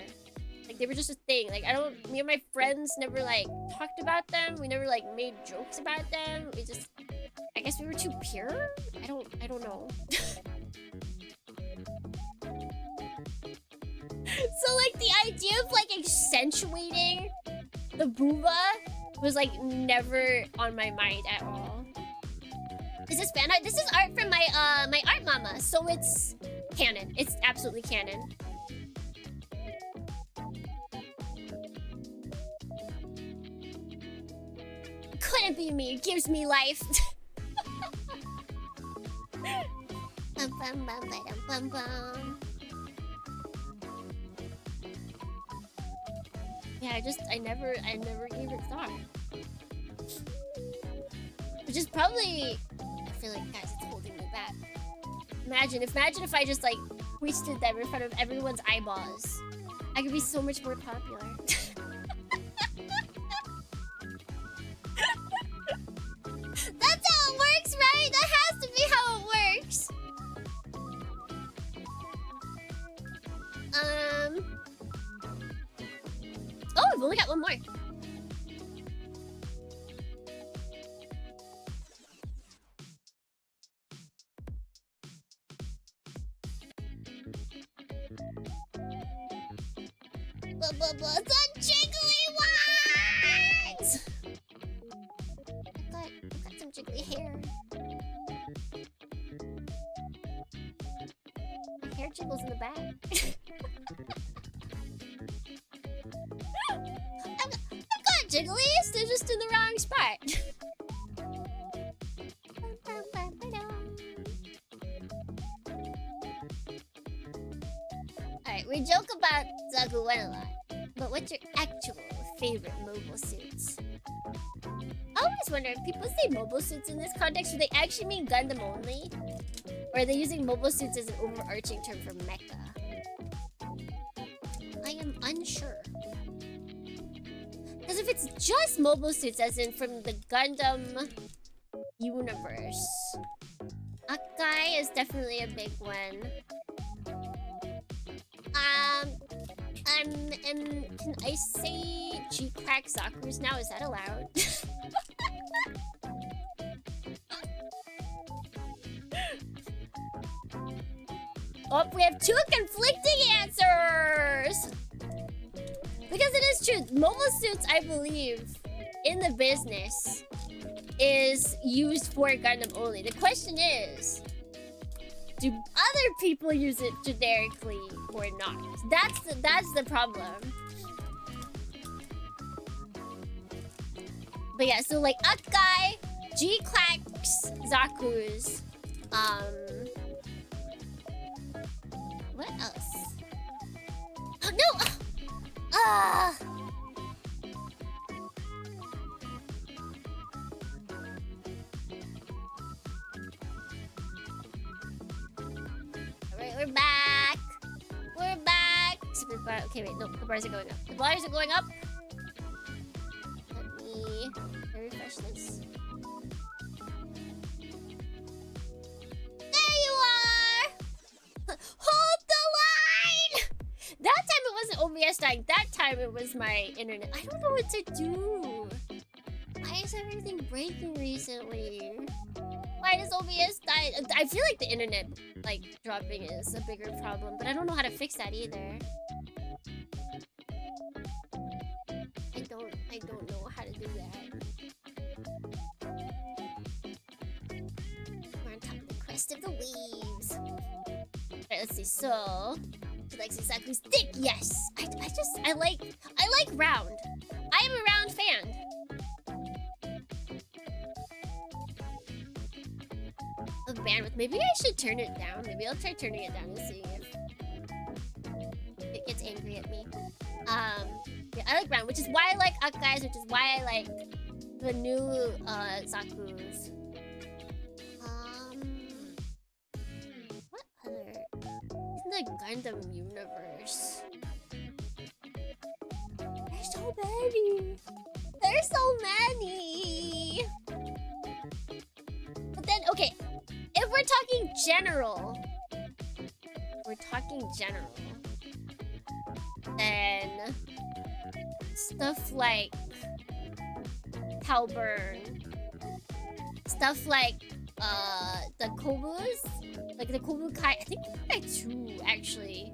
Like, they were just a thing. Like, me and my friends never, like, talked about them. We never, like, made jokes about them. We just... I guess we were too pure? I don't know. So, like, the idea of, like, accentuating the booba was, like, never on my mind at all. Is this fan art? This is art from my my art mama, so it's canon. It's absolutely canon. Couldn't be me. It gives me life. Bum, bum, bum, bum, bum. Yeah, I never gave it thought. Which is probably, I feel like, guys, it's holding me back. Imagine if I just, like, hoisted them in front of everyone's eyeballs. I could be so much more popular. That's how it works, right? That has to be how it works. Oh, we've only got one more. The jiggly ones! I've got some jiggly hair. hair jiggles in the back. I've got jigglies, they're just in the wrong spot. Alright, we joke about Zagu One a lot, but what's your actual favorite mobile suits? I always wonder if people say mobile suits in this context, do they actually mean Gundam only? Or are they using mobile suits as an overarching term for mecha? I am unsure. Because if it's just mobile suits, as in from the Gundam universe, Akai is definitely a big one. Can I say G-Crack Zaku's now? Is that allowed? Oh, we have two conflicting answers! Because it is true, mobile suits, I believe, in the business, is used for Gundam only. The question is, do other people use it generically or not? That's the problem. But yeah, so like Akai, G-Clacks, Zaku's, what else? Oh no! Alright, we're back! We're back! Okay, wait, no, the bars are going up. The bars are going up! Let me refresh this. There you are! Hold the line! That time it wasn't OBS dying. That time it was my internet. I don't know what to do. Why is everything breaking recently? Why does OBS die? I feel like the internet like dropping is a bigger problem, but I don't know how to fix that either. I don't know how to do that. We're on top of the crest of the waves. Alright, let's see. So, she likes Saku's dick. Yes, I like round. I am a round fan. Of bandwidth. Maybe I should turn it down. Maybe I'll try turning it down and see if it gets angry at me. Yeah, I like round, which is why I like Akai's, which is why I like the new Zaku's. What other? In the Gundam universe, there's so many. There's so many. But then, okay, if we're talking general, then stuff like Talburn, stuff like the Kobus, like the Kobukai. I think Kobukai 2 actually.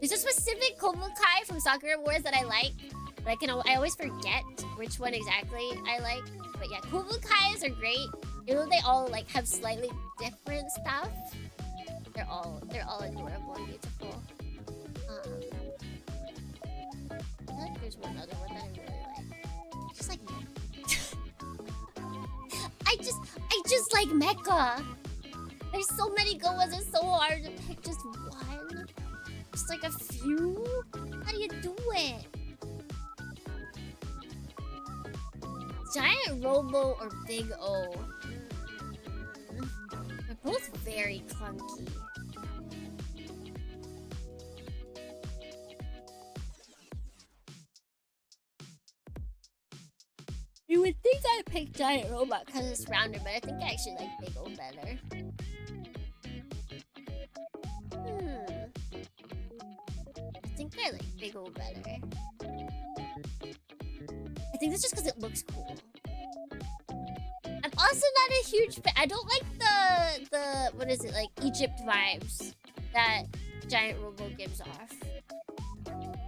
There's a specific Kobukai from Sakura Wars that I like, but I always forget which one exactly I like. But yeah, Kobukais are great. Even though they all like have slightly different stuff, they're all adorable and beautiful. I feel like there's one other one that I really like. Just like I just like mecha. There's so many good ones. It's so hard to pick just one. Just like a few. How do you do it? Giant Robo or Big O? They're both very clunky. You would think I'd pick Giant Robot because it's rounder, but I think I actually like Big O better. I think I like Big O better. I think that's just because it looks cool. I'm also not a huge fan. I don't like the what is it, like Egypt vibes that Giant Robo gives off.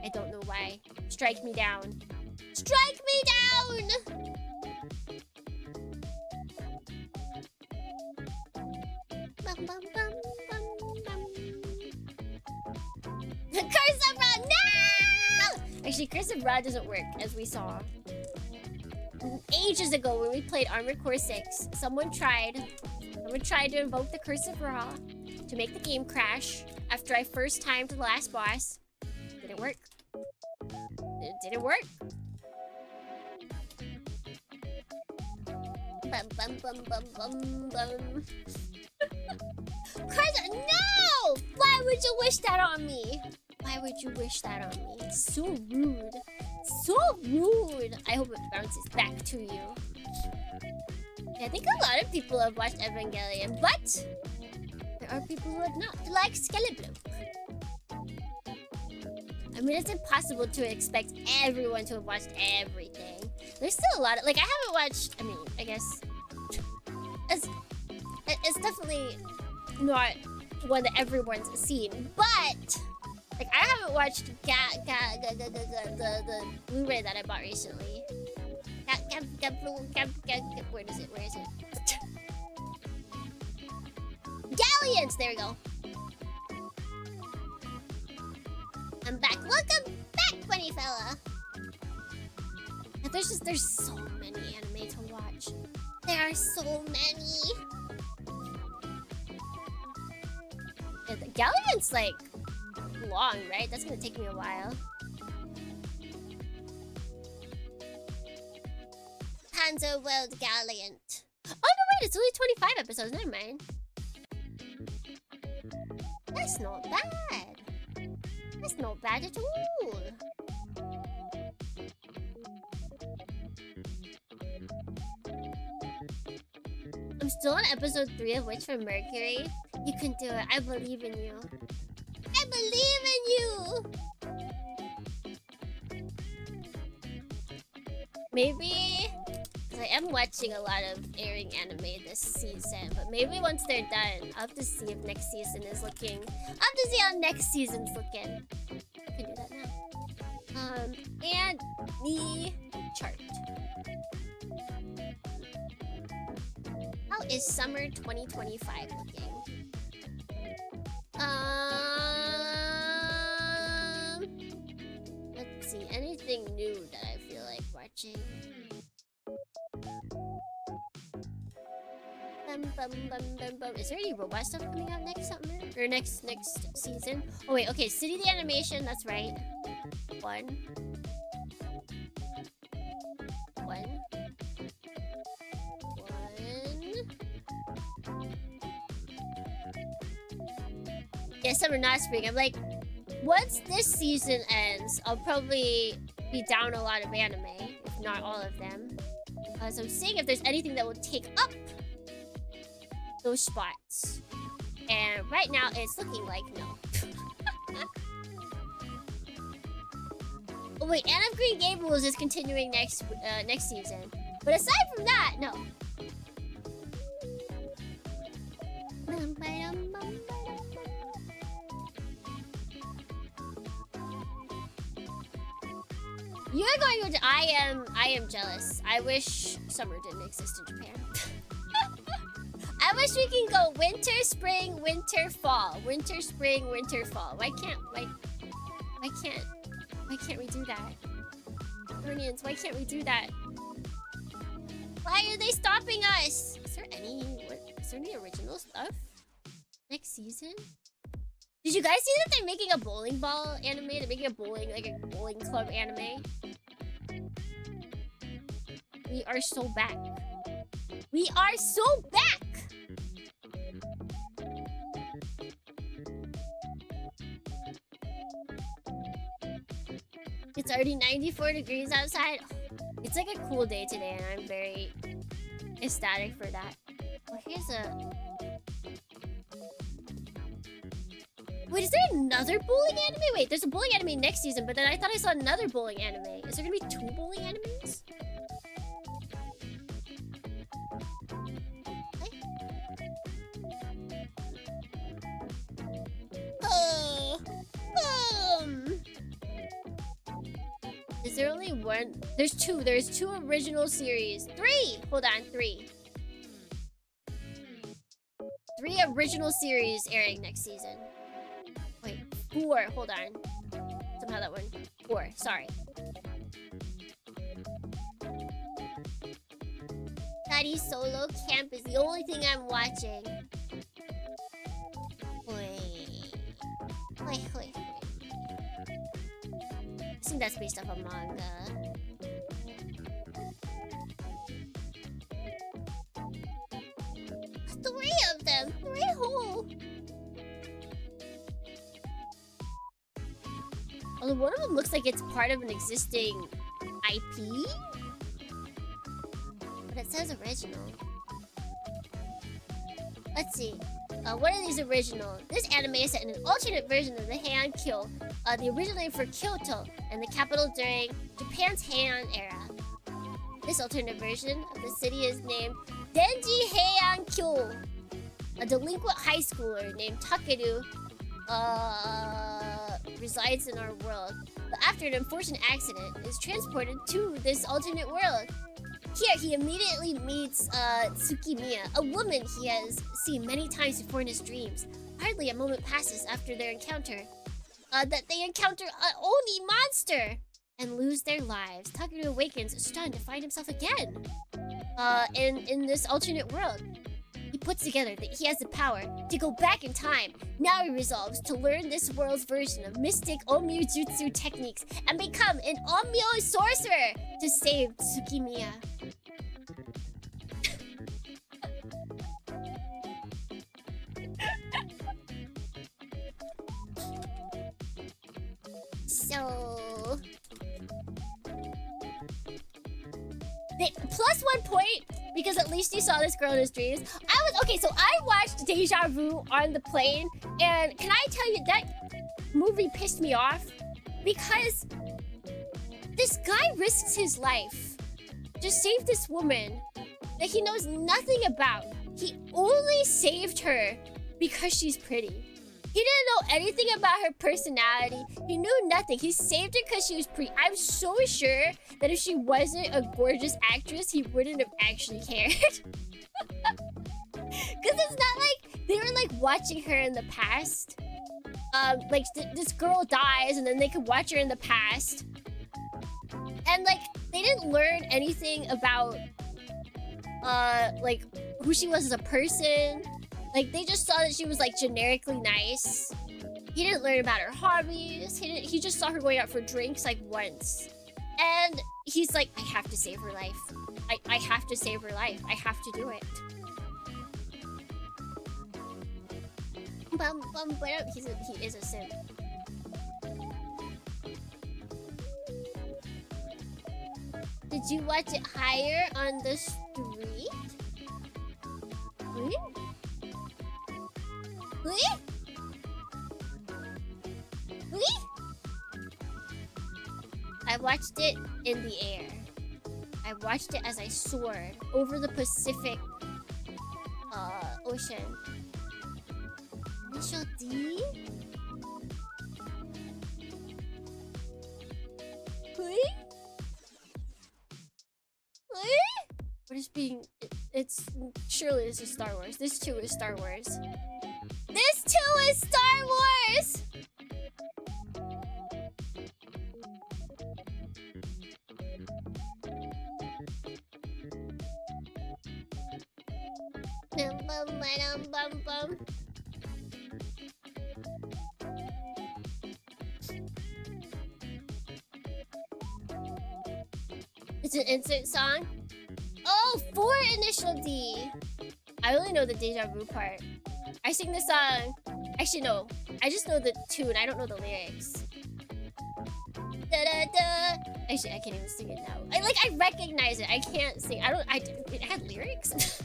I don't know why. Strike me down. Strike me down! Bum, bum, bum, bum, bum. Curse of Ra! No! Actually, Curse of Ra doesn't work, as we saw. Ages ago, when we played Armored Core 6, someone tried to invoke the Curse of Ra to make the game crash after I first timed the last boss. Didn't work. It didn't work. Bum bum bum bum bum bum. Curse! No! Why would you wish that on me? Why would you wish that on me? It's so rude. So rude. I hope it bounces back to you. Yeah, I think a lot of people have watched Evangelion, but there are people who have not, like Skelebloke. I mean, it's impossible to expect everyone to have watched everything. There's still a lot of, like, I haven't watched, I mean, I guess, it's definitely not one that everyone's seen, but, like, I haven't watched the Blu-ray that I bought recently. Where is it? Galleons! There we go. I'm back. Welcome back, funny fella. There's so many anime to watch. There are so many. Yeah, the Galleon's like long, right? That's gonna take me a while. Panzer World Galliant. Oh no, wait, it's only 25 episodes. Never mind. That's not bad. That's not bad at all. I'm still on episode 3 of Witch from Mercury. You can do it. I believe in you. I believe in you! Maybe... I am watching a lot of airing anime this season, but maybe once they're done, I'll have to see if next season is looking... I'll have to see how next season's looking. I can do that now. And the chart. How is summer 2025 looking? Let's see, anything new that I feel like watching? Is there any robot stuff coming out next summer? Or next season? Oh wait, okay, City the Animation, that's right. One. Yeah, summer, not spring. I'm like, once this season ends, I'll probably be down a lot of anime, if not all of them. So I'm seeing if there's anything that will take up those spots. And right now, it's looking like no. Oh wait, Anne of Green Gables is continuing next season. But aside from that, no. You're going to I am jealous. I wish summer didn't exist in Japan. I wish we can go winter, spring, winter, fall. Winter, spring, winter, fall. Why can't we do that? Koreans, why can't we do that? Why are they stopping us? Is there any original stuff next season? Did you guys see that they're making a bowling ball anime? They're making a bowling club anime. We are so back. We are so back! It's already 94 degrees outside. It's like a cool day today and I'm very ecstatic for that. Well, here's a... Wait, is there another bowling anime? Wait, there's a bowling anime next season, but then I thought I saw another bowling anime. Is there gonna be 2 bowling animes? Is there only one? There's 2. There's 2 original series. 3! Hold on, 3. 3 original series airing next season. Wait, 4. Hold on. Somehow that one. 4. Sorry. Daddy Solo Camp is the only thing I'm watching. Wait. I think that's based off a manga. Three of them! 3 whole! Although one of them looks like it's part of an existing IP? But it says original. Let's see. One of these original. This anime is set in an alternate version of the Heian Kyo, the original name for Kyoto, and the capital during Japan's Heian era. This alternate version of the city is named Denji Heian Kyo. A delinquent high schooler named Takeru resides in our world, but after an unfortunate accident is transported to this alternate world. Here, he immediately meets Tsukimiya, a woman he has seen many times before in his dreams. Hardly a moment passes after their encounter that they encounter an Oni monster and lose their lives. Takeru awakens, stunned to find himself again in this alternate world. He puts together that he has the power to go back in time. Now he resolves to learn this world's version of mystic Omyu Jutsu techniques and become an Omyo sorcerer to save Tsukimiya. So... plus 1 point, because at least you saw this girl in his dreams. Okay, so I watched Deja Vu on the plane, and can I tell you, that movie pissed me off? Because this guy risks his life to save this woman that he knows nothing about. He only saved her because she's pretty. He didn't know anything about her personality. He knew nothing. He saved her because she was pretty. I'm so sure that if she wasn't a gorgeous actress, he wouldn't have actually cared. Because it's not like they were like watching her in the past. Like this girl dies and then they could watch her in the past. And like they didn't learn anything about like who she was as a person. Like, they just saw that she was, like, generically nice. He didn't learn about her hobbies. He just saw her going out for drinks, like, once. And he's like, I have to save her life. I have to save her life. I have to do it. He is a simp. Did you watch it higher on the street? Really? Really? Really? I watched it in the air. I watched it as I soared over the Pacific Ocean. Initial D? Really? Really? What is being... It's... Surely this is Star Wars. This too is Star Wars. This too is Star Wars! Bum bum bum bum bum. It's an instant song? Oh, for Initial D! I only know the Deja Vu part. I sing the song. Actually, no. I just know the tune. I don't know the lyrics. Da da da. Actually, I can't even sing it now. I recognize it. I can't sing. It had lyrics?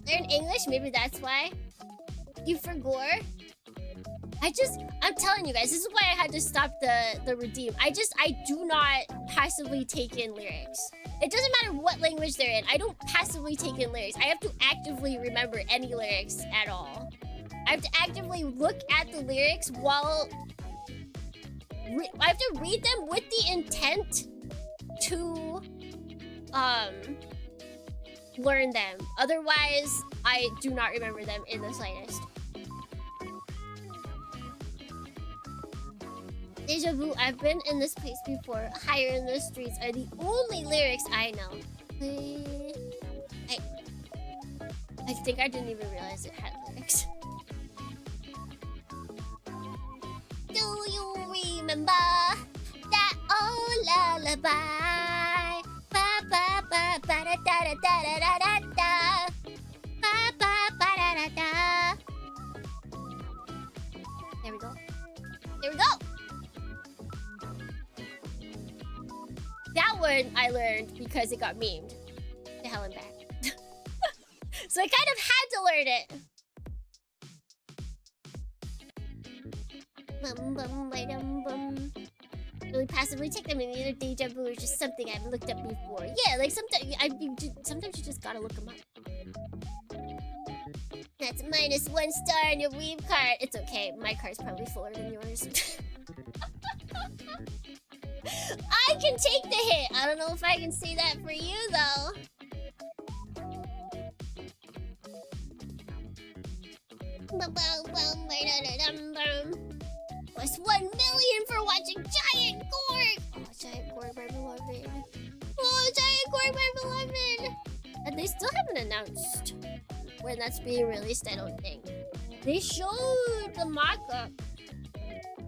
They're in English? Maybe that's why. You forgot? I'm telling you guys, this is why I had to stop the redeem. I do not passively take in lyrics. It doesn't matter what language they're in. I don't passively take in lyrics. I have to actively remember any lyrics at all. I have to actively look at the lyrics while I have to read them with the intent to learn them. Otherwise, I do not remember them in the slightest. Deja vu, I've been in this place before. Higher in the streets are the only lyrics I know. I think I didn't even realize it had lyrics. Do you remember that old lullaby? Ba ba ba ba da da da da da da da. Ba ba ba da da da. There we go. There we go. That one I learned because it got memed. To hell and back. So I kind of had to learn it. Bum bum ba dum bum. Really passively take them in either deja vu or just something I've looked up before. Yeah, like sometimes you just gotta look them up. That's -1 star on your weave card. It's okay, my card's probably fuller than yours. I can take the hit. I don't know if I can say that for you though. Plus 1 million for watching Giant Gorg! Oh, Giant Gorg, my beloved. Oh, Giant Gorg, my beloved! And they still haven't announced when that's being released, I don't think. They showed the mock-up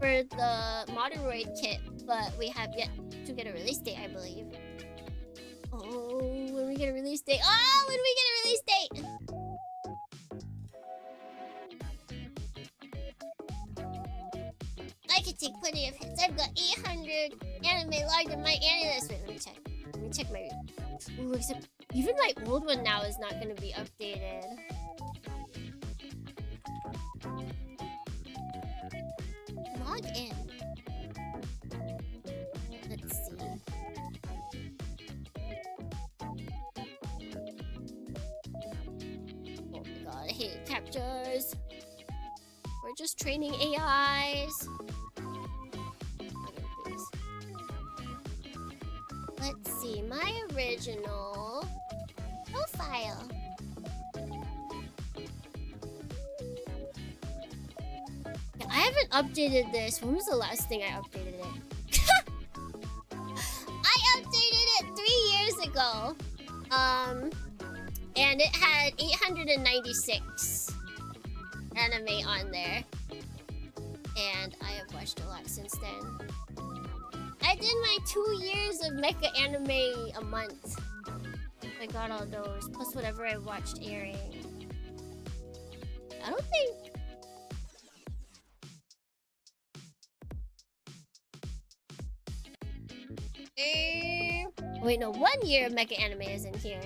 for the Moderoid kit, but we have yet to get a release date, I believe. Oh, when we get a release date. Oh, when we get a release date! I could take plenty of hits. I've got 800 anime logged in my anime list. Wait, let me check. Let me check my... Ooh, except even my old one now is not going to be updated. Log in. Let's see. Oh my god, I hate captures. We're just training AIs. Let's see, my original profile. Yeah, I haven't updated this. When was the last thing I updated it? I updated it 3 years ago. And it had 896 anime on there. And I have watched a lot since then. I did my 2 years of mecha anime a month. I got all those, plus whatever I watched airing. I don't think... Wait, no, 1 year of mecha anime is in here.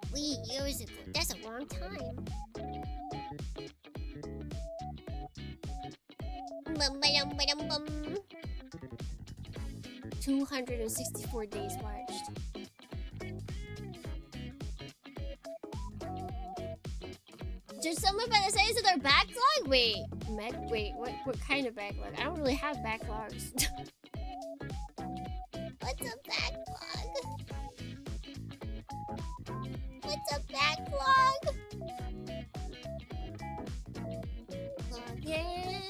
3 years ago, that's a long time. 264 days watched. Just someone by the size of their backlog? Wait, wait, what kind of backlog? I don't really have backlogs. What's a backlog? What's a backlog? Log in.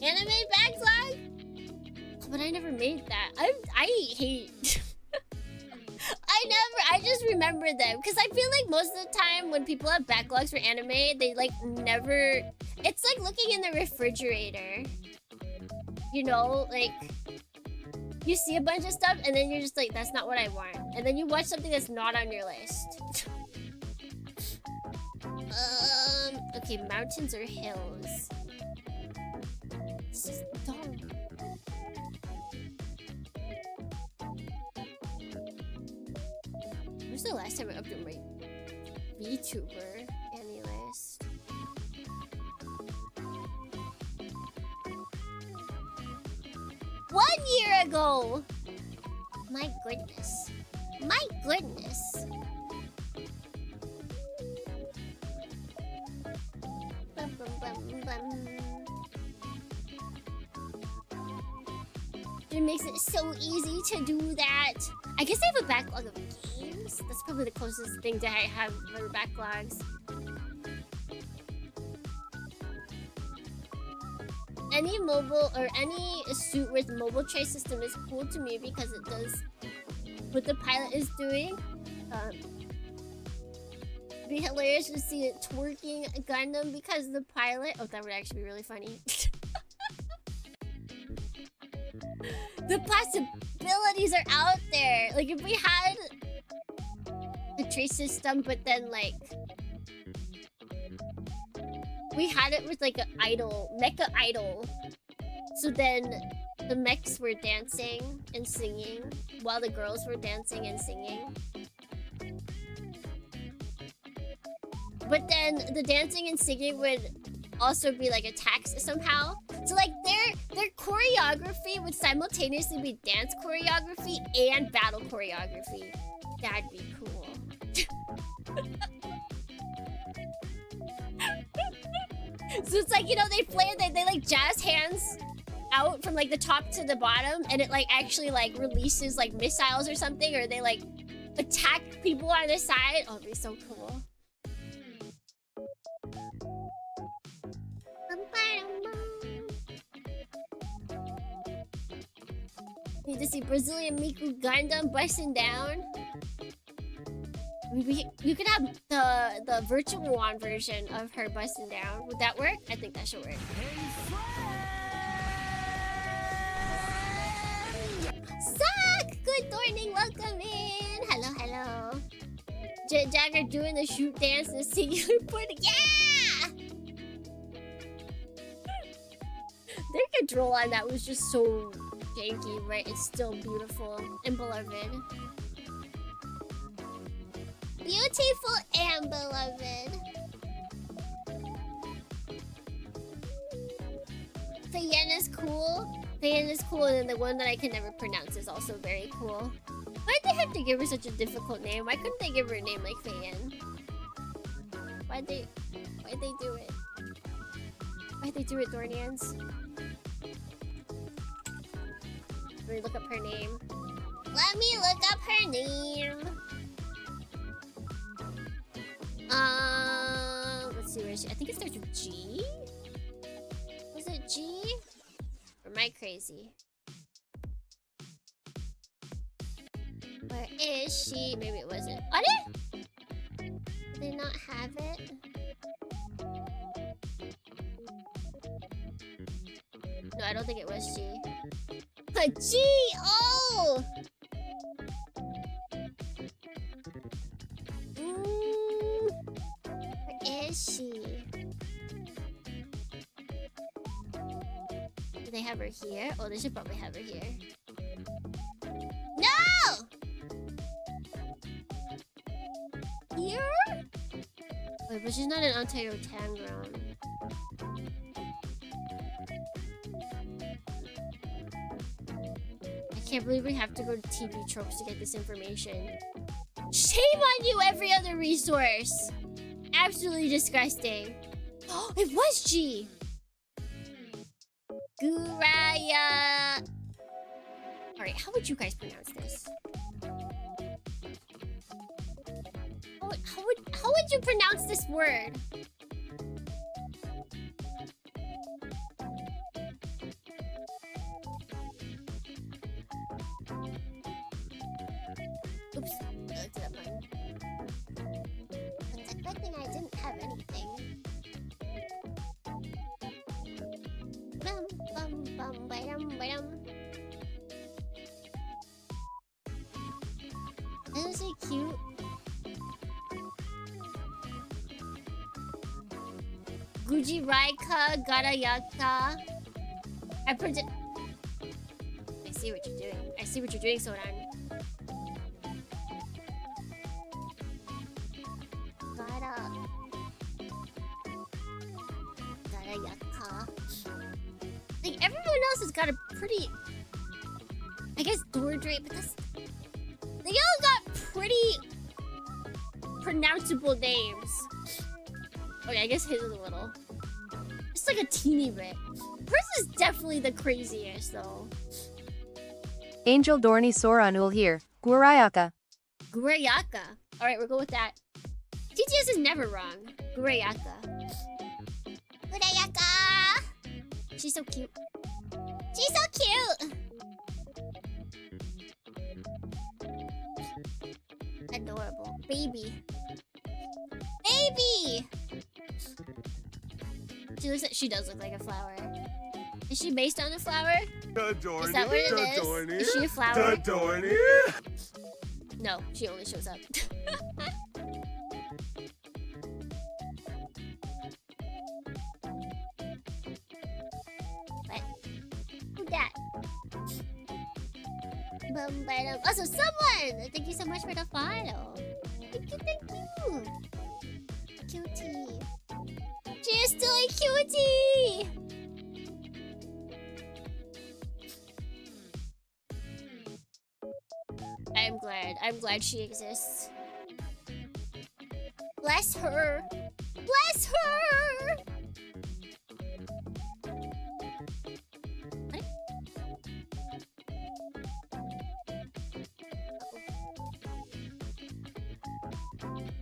Anime backlog? Oh, but I never made that. I hate... I just remember them. Because I feel like most of the time when people have backlogs for anime, they like never... It's like looking in the refrigerator. You know, like... You see a bunch of stuff and then you're just like, that's not what I want. And then you watch something that's not on your list. Okay, mountains or hills? This is dumb. When's the last time I updated my VTuber anime list? One year ago! My goodness. My goodness. It makes it so easy to do that. I guess I have a backlog of games. That's probably the closest thing that I have for backlogs. Any mobile or any suit with mobile tray system is cool to me because it does what the pilot is doing. It'd be hilarious to see it twerking Gundam because the pilot. Oh, that would actually be really funny. The possibilities are out there. Like if we had a tray system, but then like we had it with like an idol, mecha idol. So then the mechs were dancing and singing while the girls were dancing and singing. But then the dancing and singing would also be like attacks somehow. So like their choreography would simultaneously be dance choreography and battle choreography. That'd be cool. So it's like, you know, they play, they like jazz hands out from like the top to the bottom, and it like actually like releases like missiles or something, or they like attack people on the side. Oh, it'd be so cool. Need to see Brazilian Miku Gundam busting down. You could have the virtual one version of her busting down. Would that work? I think that should work. Suck! Good morning, welcome in. Hello, hello. Jet Jagger doing the shoot dance and singular point. Yeah! Their control on that was just so janky, right? It's still beautiful and beloved. Beautiful and beloved. Fayen is cool. Fayen is cool, and then the one that I can never pronounce is also very cool. Why'd they have to give her such a difficult name? Why couldn't they give her a name like Fayen? Why'd they do it? Why'd they do it, Dornians? Let me look up her name. Let me look up her name. Let's see, where is she? I think it starts with G? Was it G? Or am I crazy? Where is she? Maybe it wasn't. Are did they not have it? No, I don't think it was G. But G! Oh! Where is she? Do they have her here? Oh, they should probably have her here. No! Here? Wait, but she's not an Ontario Tangram. I can't believe we have to go to TV Tropes to get this information. Shame on you, every other resource! Absolutely disgusting. Oh, it was G! Guraya. Alright, how would you guys pronounce this? How would you pronounce this word? Oops, I looked it up mine. It's a good thing I didn't have anything. Bum bum bum ba-dum ba-dum. Isn't she cute? Guji Raika Garayaka. I see what you're doing. I see what you're doing, Soran. Garayaka. Like, everyone else has got a pretty... I guess door drape, but that's... They all got pretty... pronounceable names. Okay, I guess his is a little... Just like a teeny bit. Hers is definitely the craziest though. Angel Dorni Soranul here. Gurayaka. Gurayaka. Alright, we'll go with that. TTS is never wrong. Gurayaka. Gurayaka! She's so cute. She's so cute! Adorable. Baby. Baby! She does look like a flower. Is she based on a flower? Is that what it is? Is she a flower? No, she only shows up. What? Who's that? Also, someone! Thank you so much for the follow. Thank you. Cutie. She is still a cutie! I'm glad she exists. Bless her! Bless her! What?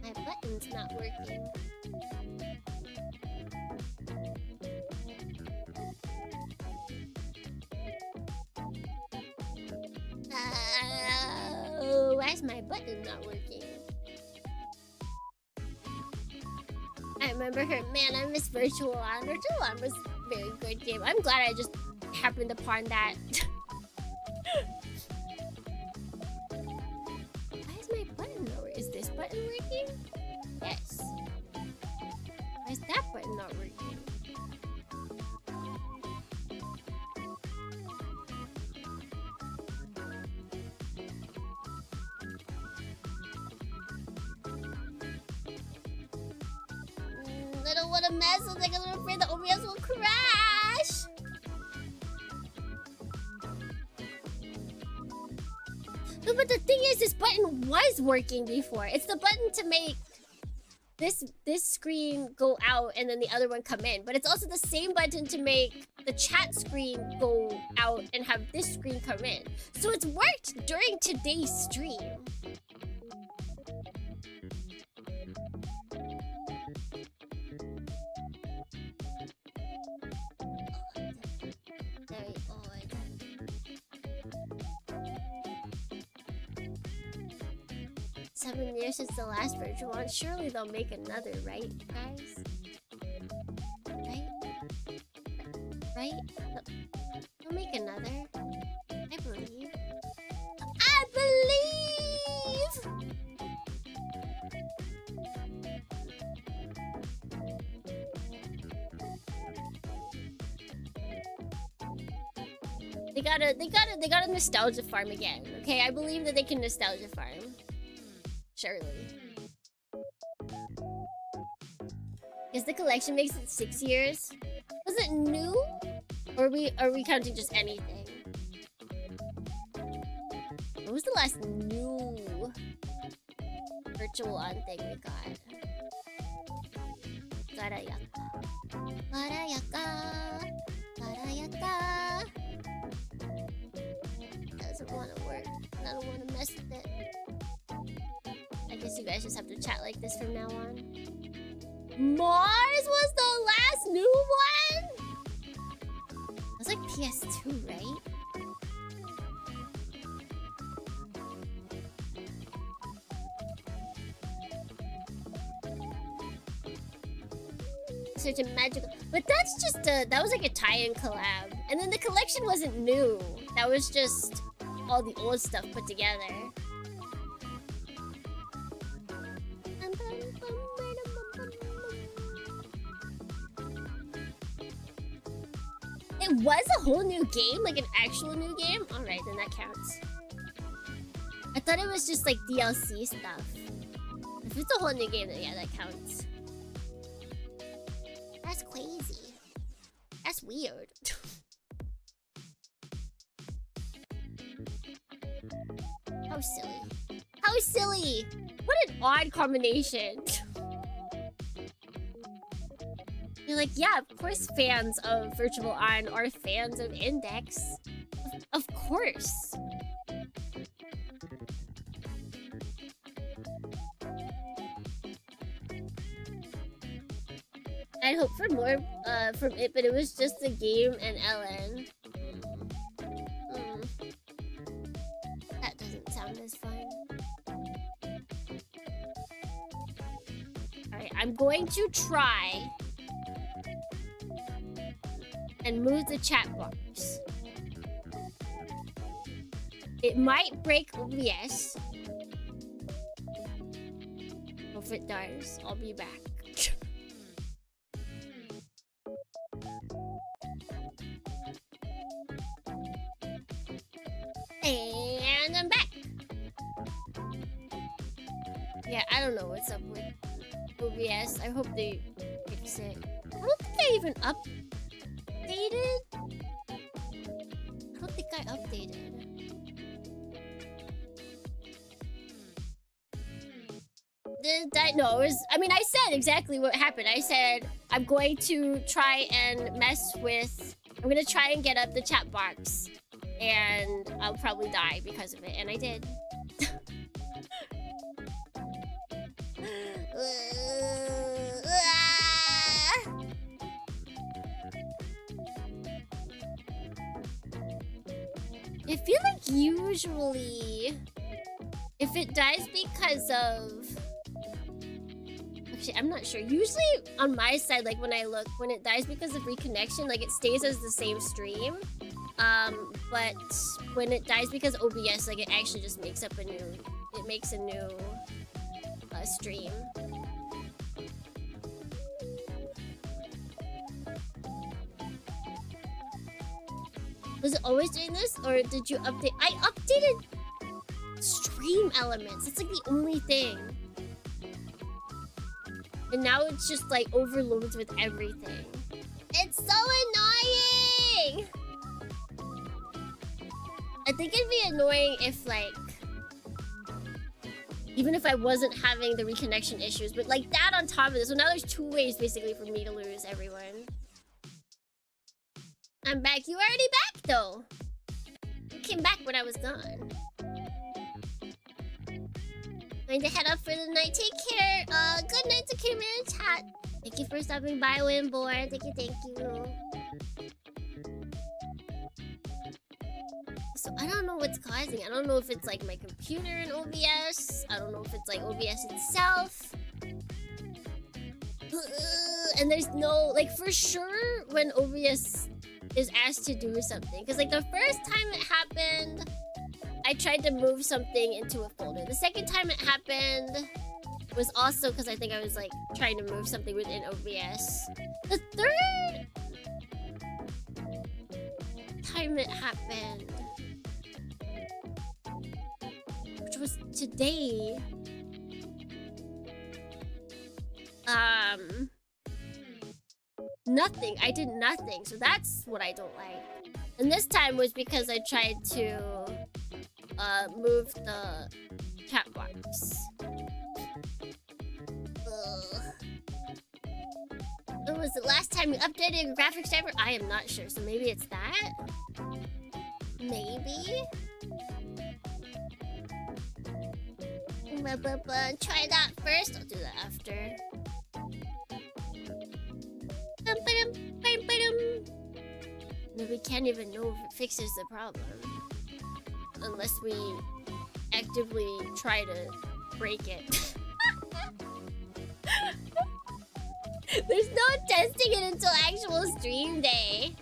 My button's not working. Why's my button not working? I remember her. Man, I miss Virtual On. Virtual On was a very good game. I'm glad I just happened upon that. Why is my button not working? Is this button working? Yes. Why is that button not working? I don't want to mess with it because I'm afraid the OBS will crash. No, but the thing is, this button was working before. It's the button to make this screen go out and then the other one come in. But it's also the same button to make the chat screen go out and have this screen come in. So it's worked during today's stream. Very odd. Seven years since the last virtual one. Surely they'll make another, right, guys? Right? Right? They'll make another. I believe. I believe! They gotta nostalgia farm again. Okay, I believe that they can nostalgia farm. Surely. Because the collection makes it 6 years. Was it new? Or are we counting just anything? What was the last new virtual on thing we got? Garayaka. Garayaka. Garayaka. Doesn't want to work. I don't want to mess with it. I guess you guys just have to chat like this from now on. Mars was the last new one? It was like PS2, right? Such a magical, but that's just that was like a tie-in collab, and then the collection wasn't new. That was just all the old stuff put together. It was a whole new game, like an actual new game. All right, then that counts. I thought it was just like DLC stuff. If it's a whole new game, then yeah, that counts. That's crazy. That's weird. How silly. How silly! What an odd combination. You're like, yeah, of course fans of Virtual On are fans of Index. Of course. I'd hope for more from it, but it was just a game and LN. That doesn't sound as fun. Alright, I'm going to try and move the chat box. It might break OBS. If it does, I'll be back. And I'm back. Yeah, I don't know what's up with OBS. I hope they fix it. I don't think I even updated. I don't think I updated. No, it was, I mean, I said exactly what happened. I said, I'm going to try and mess with, I'm going to try and get up the chat box. And I'll probably die because of it. And I did. I feel like usually, if it dies because of... Actually, I'm not sure. Usually on my side, like when I look, when it dies because of reconnection, like it stays as the same stream. But when it dies because OBS, like it actually just makes up a new, it makes a new stream. Was it always doing this, or did you update? I updated stream elements. It's like the only thing. And now it's just like overloads with everything. It's so annoying! I think it'd be annoying if like, even if I wasn't having the reconnection issues, but like that on top of this. So now there's two ways basically for me to lose everyone. I'm back. You already back though. You came back when I was gone. Going to head up for the night. Take care. Good night to Kim in the chat. Thank you for stopping by, Winboard. Thank you. So I don't know what's causing it. I don't know if it's like my computer in OBS. I don't know if it's like OBS itself. And there's no, like for sure when OBS is asked to do something. Because like the first time it happened, I tried to move something into a folder. The second time it happened was also because I think I was like trying to move something within OBS. The third time it happened, which was today, nothing. I did nothing, so that's what I don't like. And this time was because I tried to move the chat box. When was the last time you updated your graphics driver? I am not sure, so maybe it's that? Maybe? Try that first. I'll do that after. No, we can't even know if it fixes the problem unless we actively try to break it. There's no testing it until actual stream day.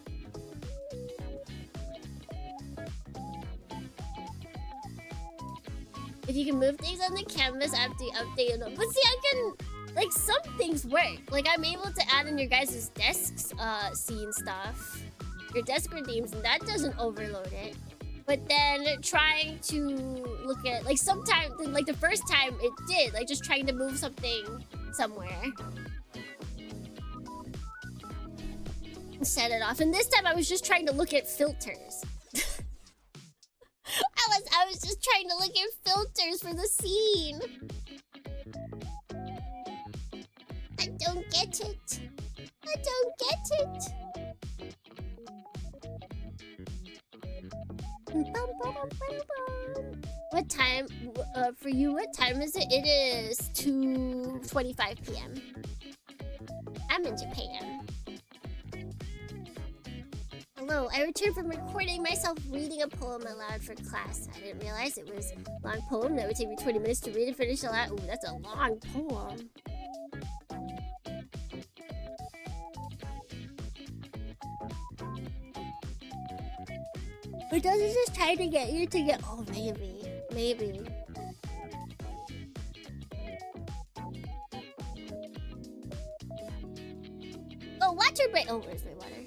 If you can move things on the canvas after you update it. But see, I can, like, some things work. Like, I'm able to add in your guys' desks scene stuff. Your desk redeems, and that doesn't overload it. But then trying to look at, like, sometimes, like the first time it did, like just trying to move something somewhere. Set it off. And this time I was just trying to look at filters. I was just trying to look at filters for the scene. I don't get it. I don't get it. What time for you? What time is it? It is 2:25 p.m. I'm in Japan. Hello, I returned from recording myself reading a poem aloud for class. I didn't realize it was a long poem that would take me 20 minutes to read and finish aloud. Ooh, that's a long poem. Or does it just try to get you to get... Oh, maybe. Maybe. Oh, water break. Oh, where's my water?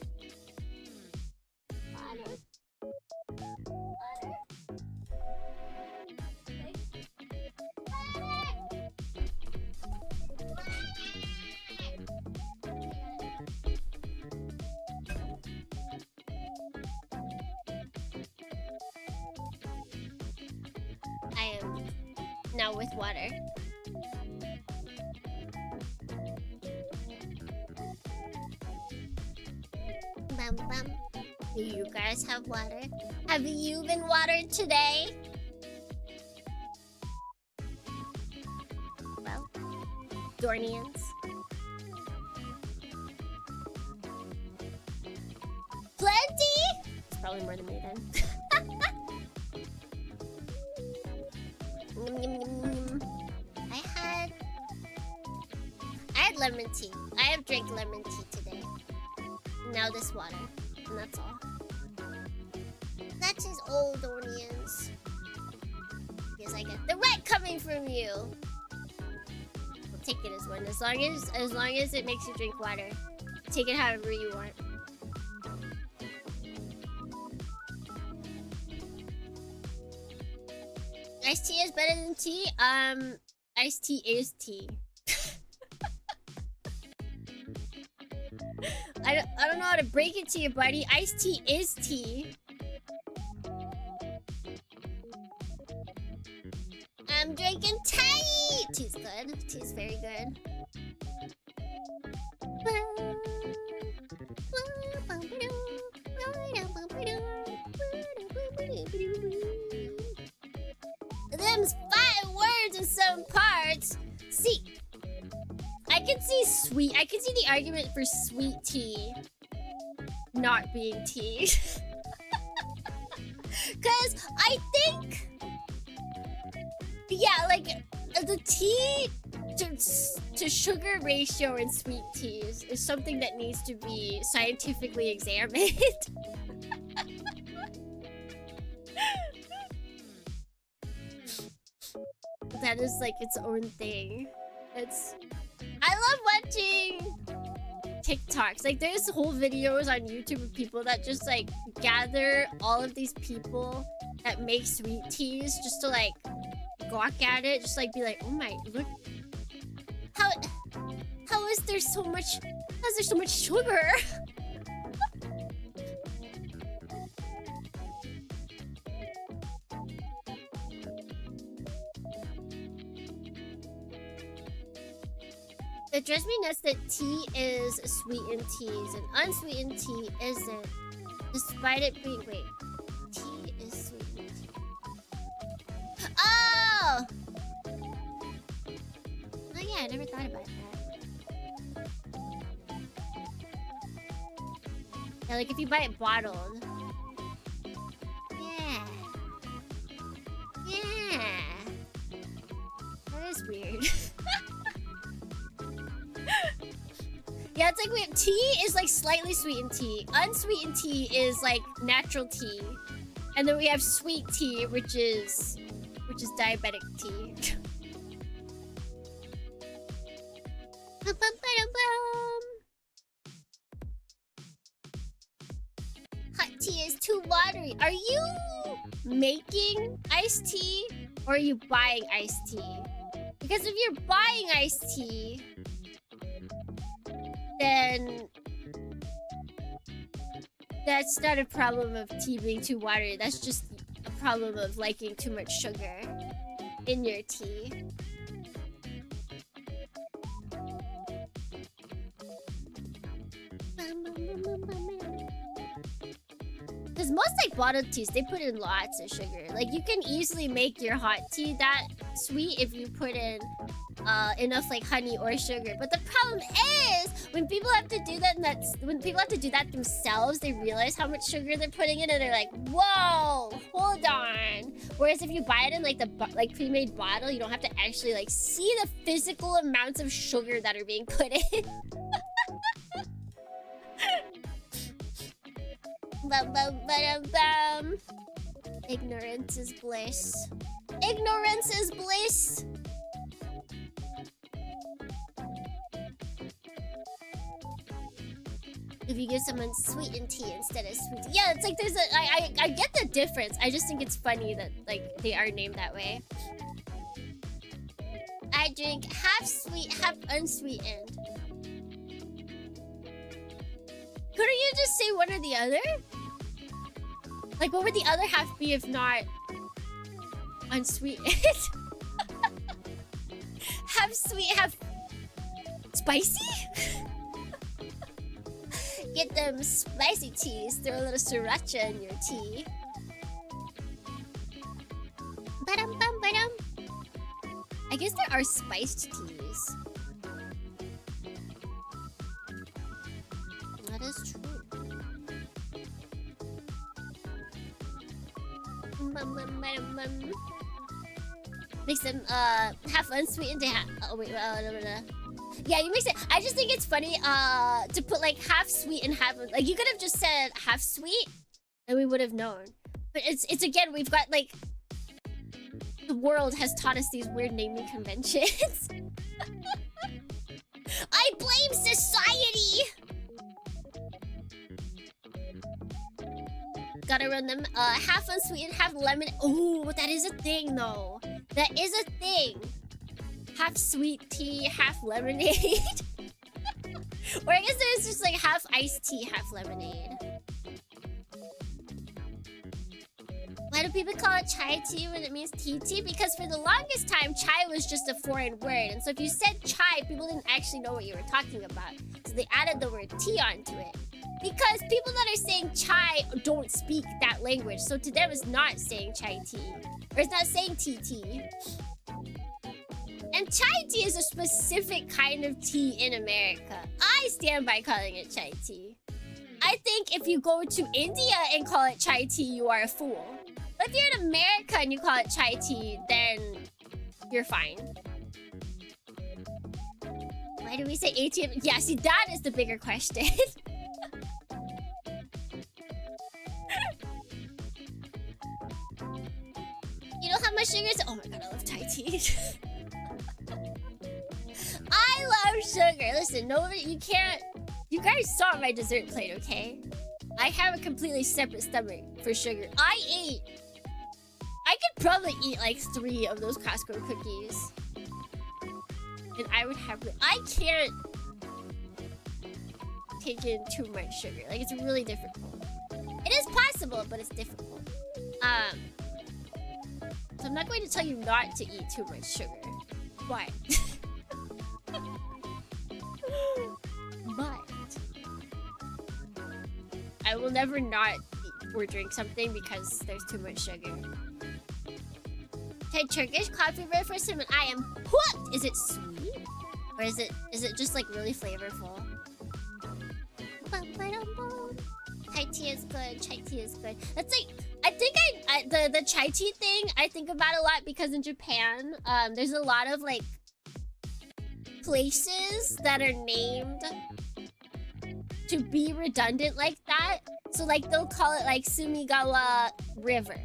Water. Water. I am now with water. Bum, bum. Do you guys have water? Have you been watered today? Well, Dornians. Plenty? It's probably more than me then. I had lemon tea. I have drank lemon tea today. Now this water. And that's all. That's his old Dornians. Because I get the red coming from you. I'll take it as one. As long as it makes you drink water. Take it however you want. Iced tea is better than tea? Iced tea is tea. I don't know how to break it to you, buddy. Iced tea is tea. I'm drinking tea! Tea's good. Tea's very good. Them's 5 words in some parts. See, I can see the argument for sweet tea not being tea. Cause I think, yeah, like the tea to sugar ratio in sweet teas is something that needs to be scientifically examined. That is like its own thing. I love watching TikToks. Like there's whole videos on YouTube of people that just like gather all of these people that make sweet teas just to like gawk at it, just like be like, oh my, look, how is there so much sugar? It drives me nuts that tea is sweetened teas and unsweetened tea isn't. Despite it being... Wait. Tea is sweetened tea. Oh! Oh yeah, I never thought about that. Yeah, like if you buy it bottled. Yeah. Yeah. That is weird. Yeah, it's like we have tea is like slightly sweetened tea. Unsweetened tea is like natural tea. And then we have sweet tea, which is diabetic tea. Hot tea is too watery. Are you making iced tea or are you buying iced tea? Because if you're buying iced tea, then that's not a problem of tea being too watery. That's just a problem of liking too much sugar in your tea. Because most like bottled teas, they put in lots of sugar. Like you can easily make your hot tea that sweet if you put in enough like honey or sugar. But the problem is when people have to do that, themselves, they realize how much sugar they're putting in, and they're like, "Whoa, hold on." Whereas if you buy it in like the pre-made bottle, you don't have to actually like see the physical amounts of sugar that are being put in. Bum. Ignorance is bliss. Ignorance is bliss. If you give someone sweetened tea instead of sweet tea. Yeah, it's like there's a... I get the difference. I just think it's funny that, like, they are named that way. I drink half sweet, half unsweetened. Couldn't you just say one or the other? Like, what would the other half be if not unsweetened? Half sweet, half spicy? Get them spicy teas. Throw a little sriracha in your tea. Ba-dum-bum-ba-dum. I guess there are spiced teas. That is true. Makes them half unsweetened to half. Oh wait, no. Yeah, you mix it. I just think it's funny to put like half sweet and half like you could have just said half sweet and we would have known. But it's again, we've got like the world has taught us these weird naming conventions. I blame society. Gotta run them half unsweetened, half lemon. Oh, that is a thing though. That is a thing. Half sweet tea, half lemonade. Or I guess there's just like half iced tea, half lemonade. Why do people call it chai tea when it means tea tea? Because for the longest time, chai was just a foreign word. And so if you said chai, people didn't actually know what you were talking about. So they added the word tea onto it. Because people that are saying chai don't speak that language. So to them, it's not saying chai tea. Or it's not saying tea tea. And chai tea is a specific kind of tea in America. I stand by calling it chai tea. I think if you go to India and call it chai tea, you are a fool. But if you're in America and you call it chai tea, then you're fine. Why do we say ATM? Yeah, see, that is the bigger question. You know how much sugar is? Oh my god, I love Thai tea. I love sugar. Listen, nobody, you can't. You guys saw my dessert plate, okay? I have a completely separate stomach for sugar. I could probably eat like 3 of those Costco cookies. And I would have... I can't take in too much sugar. Like, it's really difficult. It is possible, but it's difficult. So I'm not going to tell you not to eat too much sugar. But... but... I will never not eat or drink something because there's too much sugar. Tried Turkish coffee for the first time and I am hooked! Is it sweet? Or is it just like really flavorful? Chai tea is good. Chai tea is good. That's like, I think the chai tea thing I think about a lot because in Japan, there's a lot of like places that are named to be redundant like that. So like they'll call it like Sumigawa River.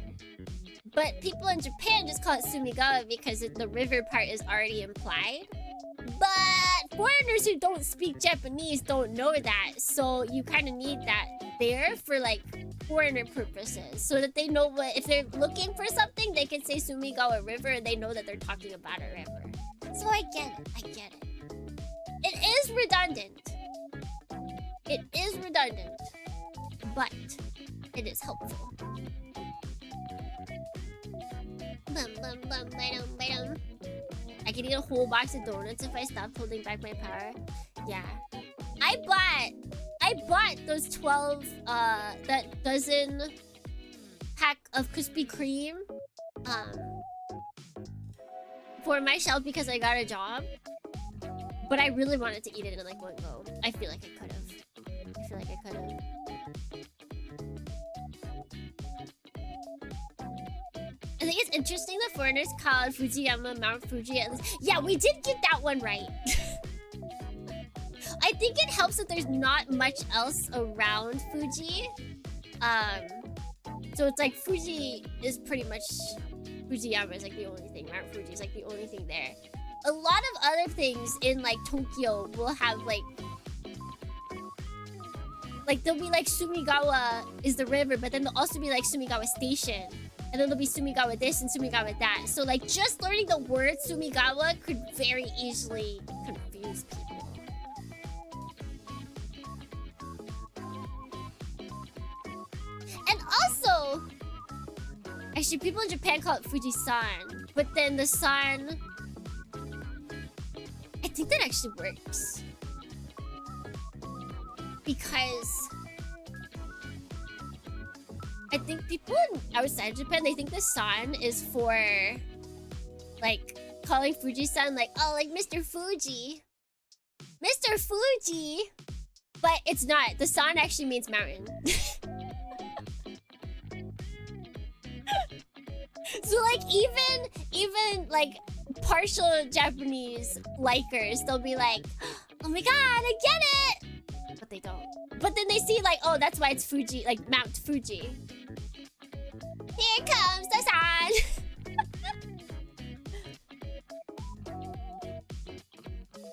But people in Japan just call it Sumigawa because the river part is already implied. But foreigners who don't speak Japanese don't know that. So you kind of need that there for like foreigner purposes. So that they know what, if they're looking for something, they can say Sumigawa River and they know that they're talking about a river. So I get it. I get it. It is redundant. It is redundant. But it is helpful. I can eat a whole box of donuts if I stopped holding back my power. Yeah. I bought those 12 that dozen pack of Krispy Kreme for myself because I got a job. But I really wanted to eat it in like one go. I feel like I could have. I think it's interesting that foreigners called Fujiyama Mount Fuji at least. Yeah, we did get that one right. I think it helps that there's not much else around Fuji. So it's like Fuji is pretty much... Fujiyama is like the only thing. Mount Fuji is like the only thing there. A lot of other things in like Tokyo will have like there'll be like Sumigawa is the river, but then there'll also be like Sumigawa Station. And then there'll be Sumigawa this and Sumigawa that. So like just learning the word Sumigawa could very easily confuse people. And also, actually people in Japan call it Fujisan, but then the san, I think that actually works. Because I think people outside Japan, they think the san is for like calling Fuji-san like, oh, like Mr. Fuji. Mr. Fuji! But it's not. The san actually means mountain. So like even like partial Japanese likers, they'll be like, oh my god, I get it! But they don't. But then they see like, oh, that's why it's Fuji, like Mount Fuji. Here comes the sun!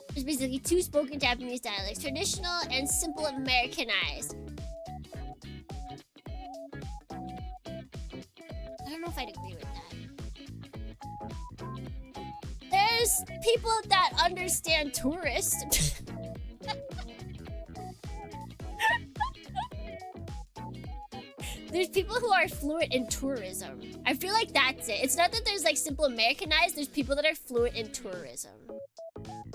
There's basically two spoken Japanese dialects, traditional and simple Americanized. I don't know if I'd agree with that. There's people that understand tourist. There's people who are fluent in tourism. I feel like that's it. It's not that there's like simple Americanized, there's people that are fluent in tourism.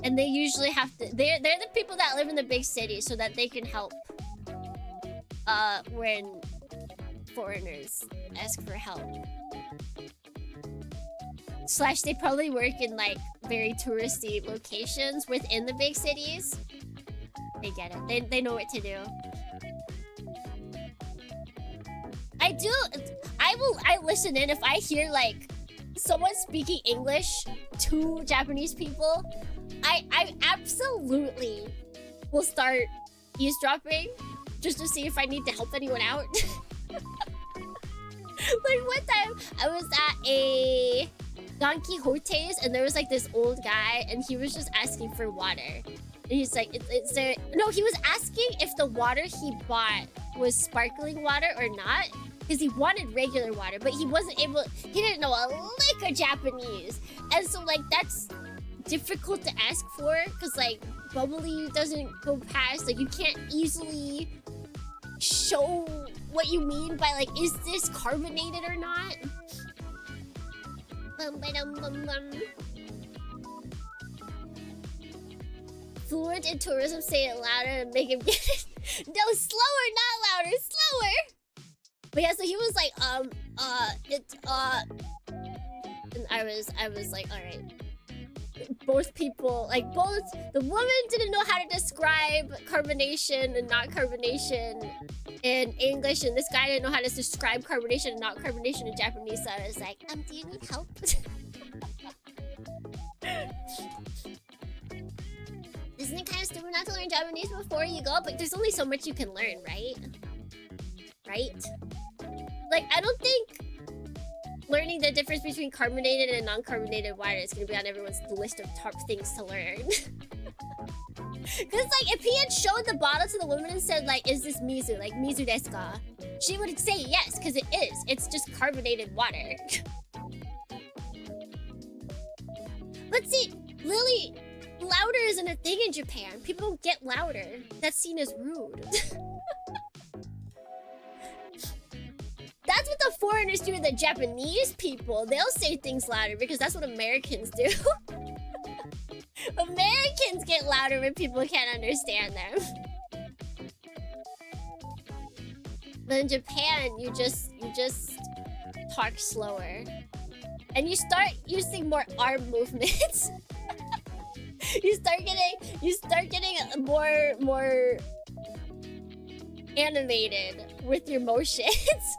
And they usually have to, they're the people that live in the big cities so that they can help when foreigners ask for help. Slash, they probably work in like very touristy locations within the big cities. They get it. They know what to do. I listen in if I hear like someone speaking English to Japanese people. I absolutely will start eavesdropping just to see if I need to help anyone out. Like one time I was at a Don Quixote's and there was like this old guy and he was just asking for water. And he's like, is there... No, he was asking if the water he bought was sparkling water or not. Because he wanted regular water, but he wasn't able... He didn't know a lick of Japanese. And so, like, that's difficult to ask for. Because, like, bubbly doesn't go past. Like, you can't easily show what you mean by, like, is this carbonated or not? Fluent in tourism, say it louder and make him get it. No, slower, not louder, slower. But yeah, so he was like, and I was like, all right. Both people, like both, the woman didn't know how to describe carbonation and not carbonation in English, and this guy didn't know how to describe carbonation and not carbonation in Japanese, so I was like, do you need help? Isn't it kind of stupid not to learn Japanese before you go? But there's only so much you can learn, right? Right? Like, I don't think learning the difference between carbonated and non-carbonated water is going to be on everyone's list of top things to learn. Because, like, if he had showed the bottle to the woman and said, like, is this mizu? Like, mizu desu ka? She would say yes, because it is. It's just carbonated water. But see, Lily, louder isn't a thing in Japan. People don't get louder. That's seen as rude. That's what the foreigners do to the Japanese people. They'll say things louder because that's what Americans do. Americans chickens get louder when people can't understand them. But in Japan, you just talk slower. And you start using more arm movements. you start getting more animated with your motions.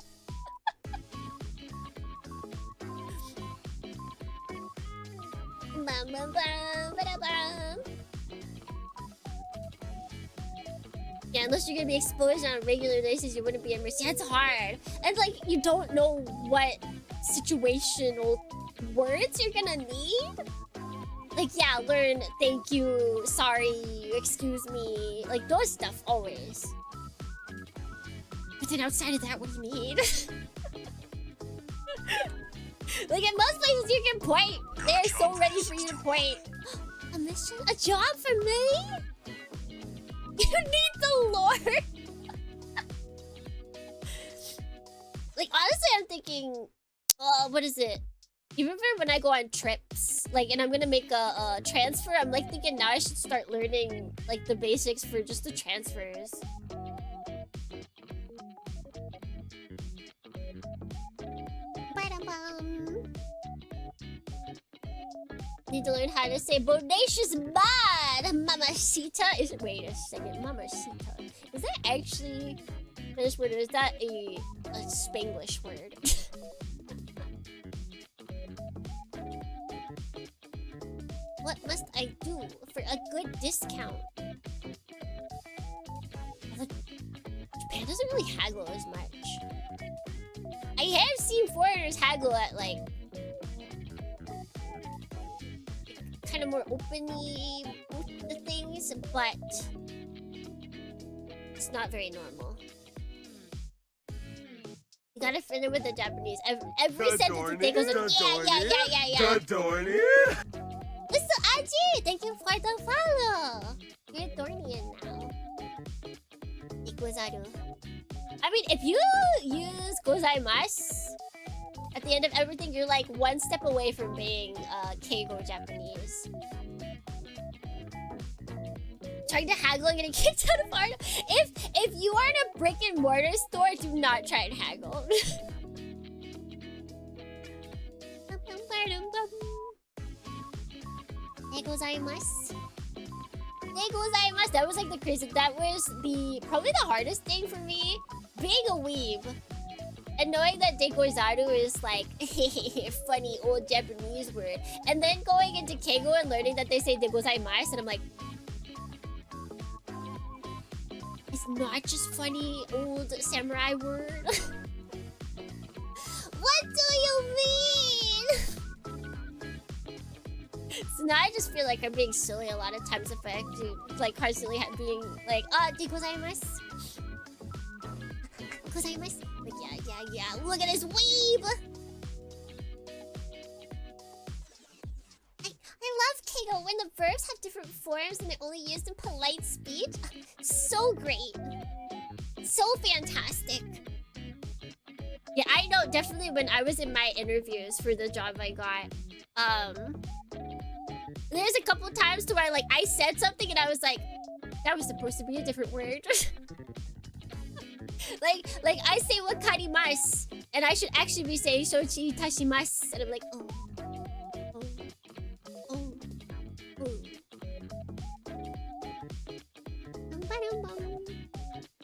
Yeah, unless you're gonna be exposed on a regular basis, you wouldn't be immersed. Yeah, it's hard. And like, you don't know what situational words you're gonna need. Like, yeah, learn thank you, sorry, excuse me. Like, those stuff always. But then outside of that, what do you need? Like, in most places you can point. They're so ready for you to point. A mission? A job for me? You need the lore. Like, honestly, I'm thinking, what is it? You remember when I go on trips, like, and I'm gonna make a transfer? I'm like thinking now I should start learning like the basics for just the transfers. Need to learn how to say bodacious bad. Mamacita is. Wait a second. Mamacita. Is that actually this word, or is that a Spanglish word? What must I do for a good discount? Japan doesn't really haggle as much. I have seen foreigners haggle at like kind of more openly with the things, but it's not very normal. You gotta fit in with the Japanese. Every sentence that they goes like, yeah. Mr. Aji, thank you for the follow. You're Dornian now. Ikuzaru. I mean, if you use gozaimasu at the end of everything, you're like one step away from being Keigo Japanese. Trying to haggle and getting kicked out of art. If you are in a brick and mortar store, do not try and haggle. That was like the crazy. That was probably the hardest thing for me, being a weeb. And knowing that dekozaru is like a funny old Japanese word. And then going into Keigo and learning that they say degozaimasu, and I'm like, it's not just funny old samurai word. What do you mean? So now I just feel like I'm being silly a lot of times if I do like constantly being like, degozaimasu. Gozaimasu. Like, yeah. Look at this weeb! I love Keigo when the verbs have different forms and they're only used in polite speech. So great. So fantastic. Yeah, I know, definitely when I was in my interviews for the job I got, there's a couple times to where like I said something and I was like, that was supposed to be a different word. Like I say wakarimasu and I should actually be saying shochi itashimasu, and I'm like, oh.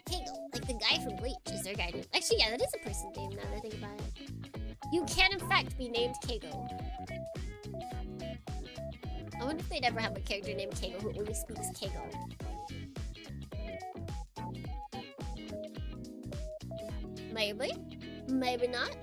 Keigo, like the guy from Bleach is their guy name. Actually, yeah, that is a person name now that I think about it. You can in fact be named Keigo. I wonder if they'd ever have a character named Keigo who only speaks Keigo. Maybe. Maybe not.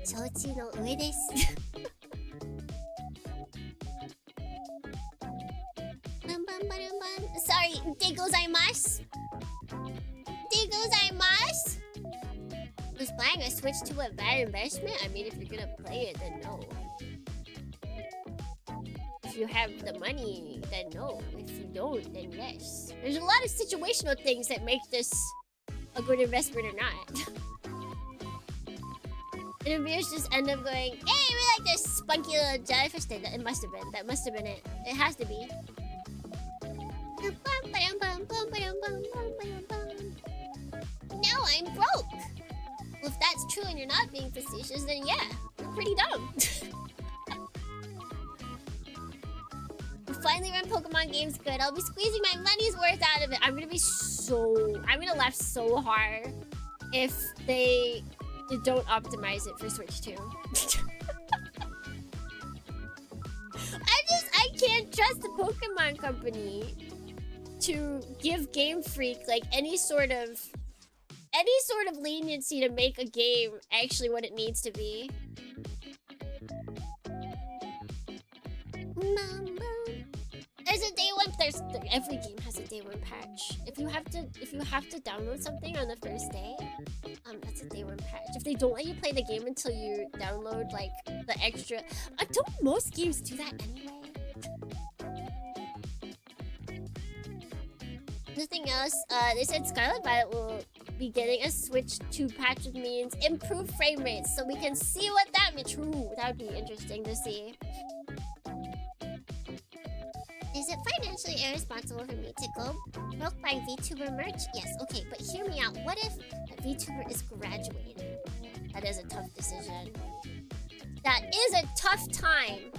Shochi no ue desu. Sorry, degozaimasu. Degozaimasu. Was buying a Switch to a bad investment? I mean, if you're gonna play it, then no. If you have the money, then no. If you don't, then yes. There's a lot of situational things that make this a good investment or not. Interviewers just end up going, hey, we like this spunky little jellyfish thing. It must have been. That must have been it. It has to be. Now I'm broke. Well, if that's true and you're not being facetious, then yeah, you're pretty dumb. We finally run Pokemon games good. I'll be squeezing my money's worth out of it. I'm gonna laugh so hard if they don't optimize it for Switch 2. I can't trust the Pokemon company to give Game Freak like any sort of leniency to make a game actually what it needs to be. There's a day one. Every game has a day one patch. If you have to download something on the first day, that's a day one patch. If they don't let you play the game until you download like the extra, don't most games do that anyway? Nothing else. They said Scarlet Violet will be getting a Switch 2 patch, which means improved frame rates, so we can see what that means. True, that would be interesting to see. Is it financially irresponsible for me to go broke by VTuber merch? Yes, okay, but hear me out. What if a VTuber is graduating? That is a tough decision. That is a tough time.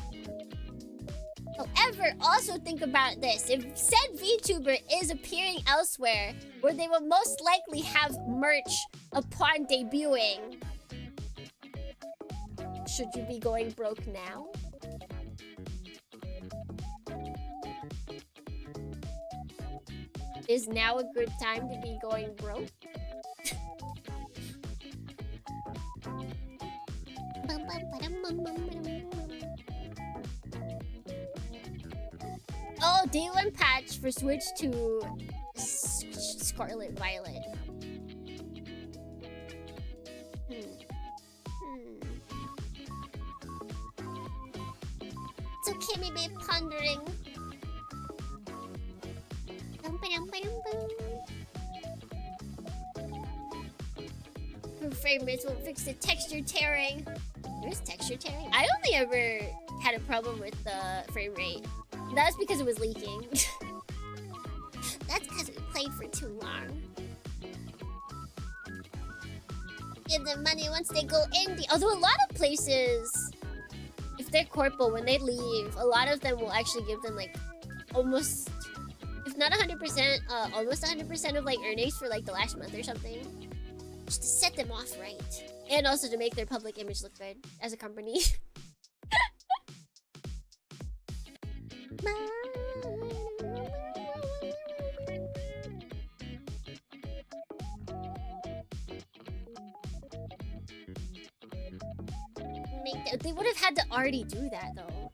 However, also think about this. If said VTuber is appearing elsewhere, where they will most likely have merch upon debuting, should you be going broke now? Is now a good time to be going broke? Oh, day one patch for Switch to Scarlet Violet. It's okay, maybe pondering. Frame rates won't fix the texture tearing. There's texture tearing. I only ever had a problem with the frame rate. That's because it was leaking. That's because we played for too long. Give them money once they go indie. Although a lot of places, if they're corpo, when they leave, a lot of them will actually give them like almost, if not 100%, almost 100% of like earnings for like the last month or something. Just to set them off right. And also to make their public image look good as a company. They would have had to already do that though.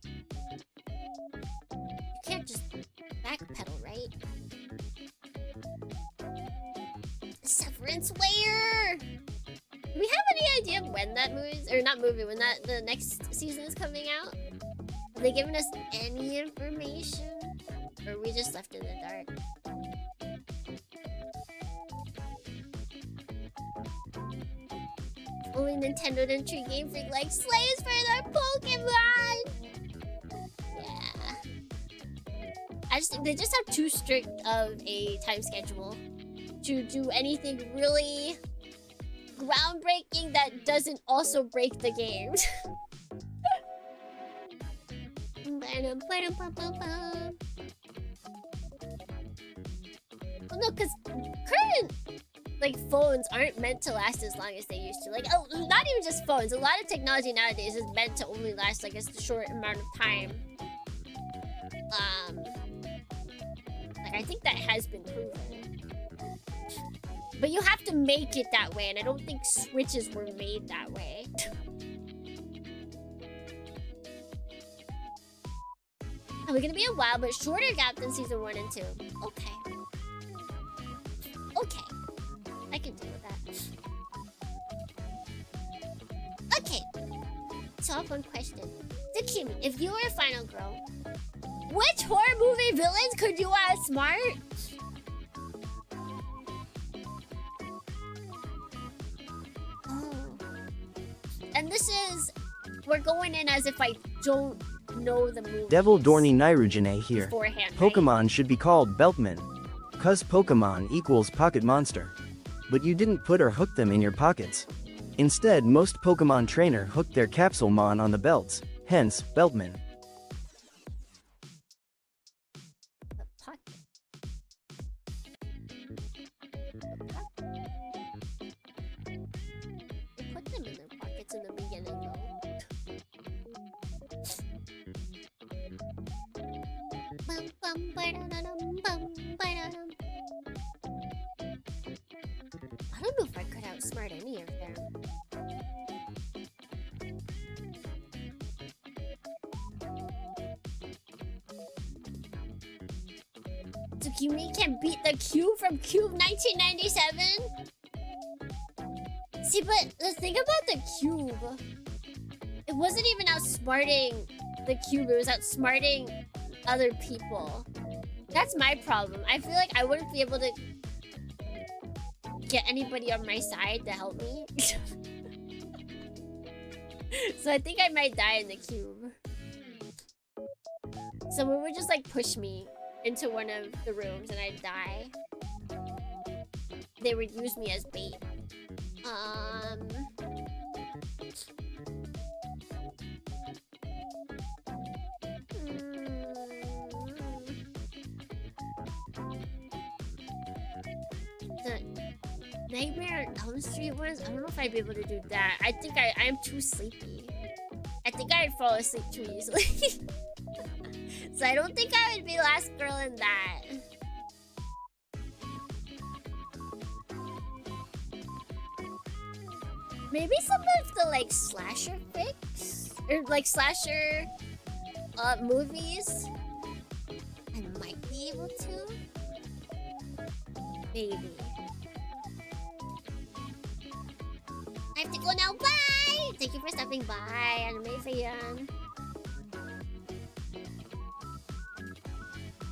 You can't just backpedal, right? Severance Ware! Do we have any idea of when that movie, or not movie, when the next season is coming out? Have they given us any information? Or are we just left in the dark? Only Nintendo didn't treat Game Freak like slaves for their Pokemon! Yeah. I just think they just have too strict of a time schedule to do anything really groundbreaking that doesn't also break the game. Well, no, because current like phones aren't meant to last as long as they used to. Like, oh, not even just phones. A lot of technology nowadays is meant to only last like a short amount of time. Like I think that has been proven. But you have to make it that way, and I don't think Switches were made that way. Are we gonna be a while, but shorter gap than season 1 and 2? Okay. Okay. I can deal with that. Okay. So I have one question. So Kimmy, if you were a final girl, Which horror movie villains could you outsmart? Oh. And this is... We're going in as if I don't know the movie. Devil Dorny Nirugine here. Beforehand, Pokemon right? should be called Beltman. Cause Pokemon equals pocket monster. But you didn't put or hook them in your pockets. Instead, most Pokemon trainer hooked their Capsulemon on the belts, hence, Beltman. The pocket. They put them in their pockets in the beginning, though. Bum, bum, ba-da-da-dum, bum, ba-da-dum. I don't know if I could outsmart any of them. Tsukimi can beat the Cube from Cube 1997? See, but the thing about the Cube, it wasn't even outsmarting the Cube, it was outsmarting other people. That's my problem. I feel like I wouldn't be able to get anybody on my side to help me. So I think I might die in the Cube. Someone would just like push me into one of the rooms and I'd die. They would use me as bait. The Nightmare on Elm Street ones? I don't know if I'd be able to do that. I think I'm too sleepy. I think I'd fall asleep too easily. So I don't think I would be last girl in that. Maybe some of the like slasher fics or like slasher movies. I might be able to. Maybe. I have to go now. Bye. Thank you for stopping by, Anime Fan.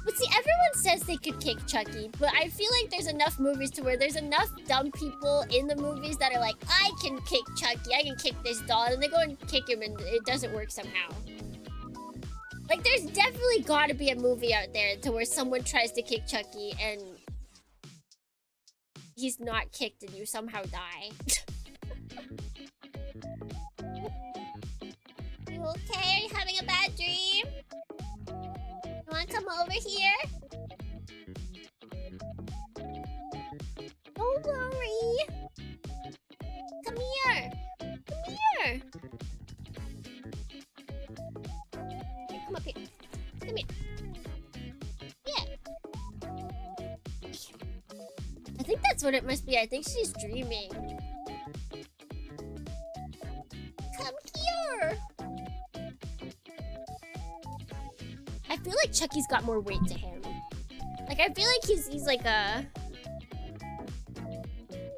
But see, everyone says they could kick Chucky, but I feel like there's enough movies to where there's enough dumb people in the movies that are like, I can kick Chucky, I can kick this doll, and they go and kick him and it doesn't work somehow. Like, there's definitely gotta be a movie out there to where someone tries to kick Chucky and he's not kicked and you somehow die. You okay? Are you having a bad dream? You wanna come over here? Don't worry. Come here. Come here. Here, come up here. Come here. Yeah. I think that's what it must be. I think she's dreaming. Come here. I feel like Chucky's got more weight to him. Like, I feel like he's like a...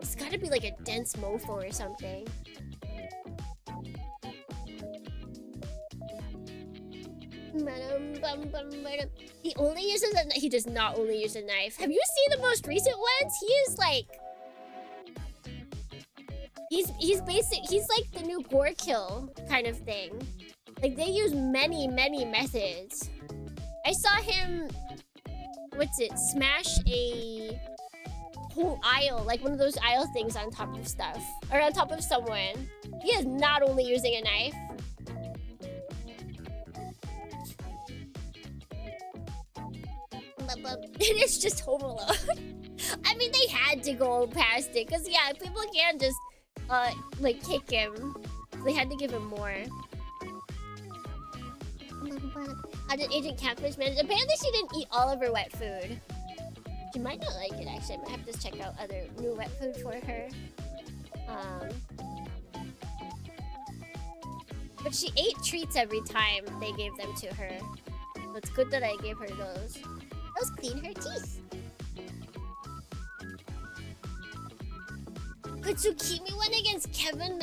He's gotta be like a dense mofo or something. He only uses a... He does not only use a knife. Have you seen the most recent ones? He is like... He's basic... He's like the new gore kill kind of thing. Like, they use many, many methods. I saw him... What's it? Smash a whole aisle. Like one of those aisle things on top of stuff. Or on top of someone. He is not only using a knife. It is just Home Alone. I mean, they had to go past it. Because, yeah, people can't just, like, kick him. They had to give him more. How did Agent Catfish manage? Apparently she didn't eat all of her wet food. She might not like it, actually. I might have to check out other new wet food for her. But she ate treats every time they gave them to her. So it's good that I gave her those. Those clean her teeth. Could Tsukimi win against Kevin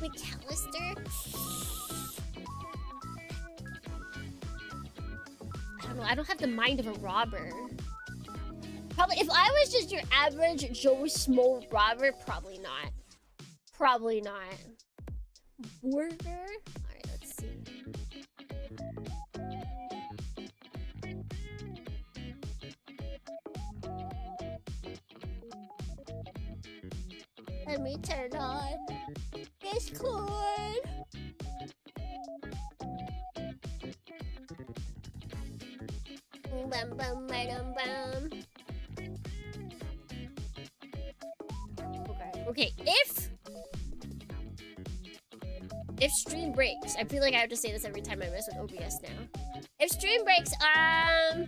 McAllister? know. I don't have the mind of a robber. Probably, if I was just your average Joe Schmo robber, probably not. Probably not. Burger? Alright, let's see. Let me turn on Discord. Bum bum bum bum. Okay, if stream breaks, I feel like I have to say this every time I mess with OBS now. If stream breaks, do I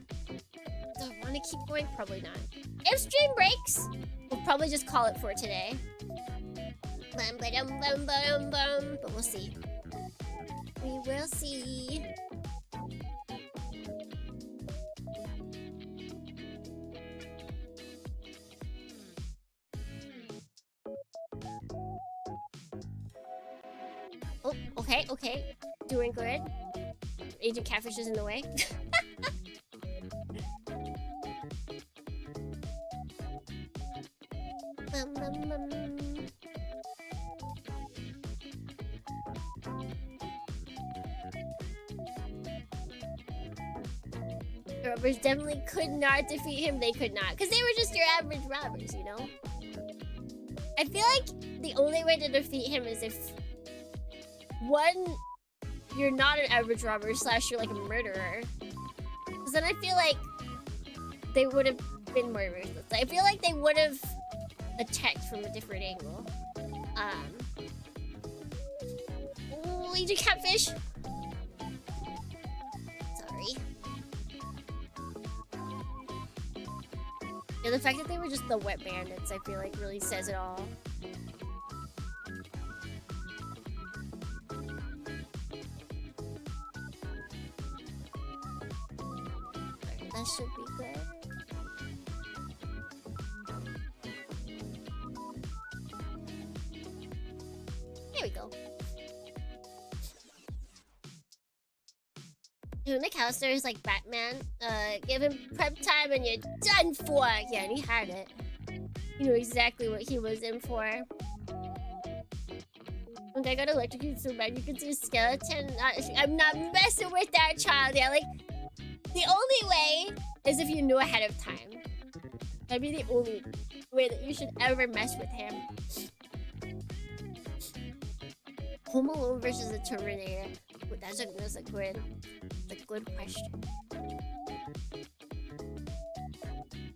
want to keep going? Probably not. If stream breaks, we'll probably just call it for today. Bum, ba-dum, bum, bum, bum. But we'll see. We will see. Oh, okay. Doing good. Agent Catfish is in the way. Robbers definitely could not defeat him. They could not. Because they were just your average robbers, you know? I feel like the only way to defeat him is if... one, you're not an average robber / you're like a murderer. Because then I feel like they would have been more ruthless. I feel like they would have attacked from a different angle. Oh, Agent Catfish. Sorry. Yeah, the fact that they were just the wet bandits, I feel like really says it all. That should be good. There we go. Dude, McAllister is like Batman. Give him prep time and you're done for. Yeah, and he had it. You know exactly what he was in for. When I got electrocuted so bad, you could see a skeleton. I'm not messing with that child. Yeah, like, the only way is if you knew ahead of time. That'd be the only way that you should ever mess with him. Home Alone versus the Terminator. Ooh, that's a good question.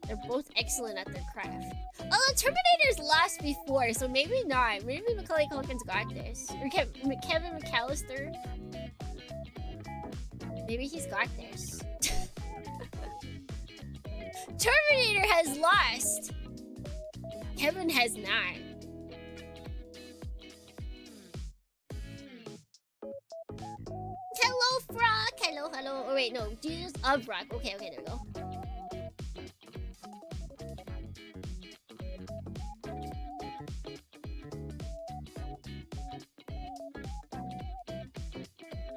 They're both excellent at their craft. Oh, the Terminator's lost before, so maybe not. Maybe Macaulay Culkin's got this. Or Kevin McAllister. Maybe he's got this. Terminator has lost. Kevin has not. Hello, Frog. Hello. Oh, wait, no. Jesus of Rock. Okay, there we go.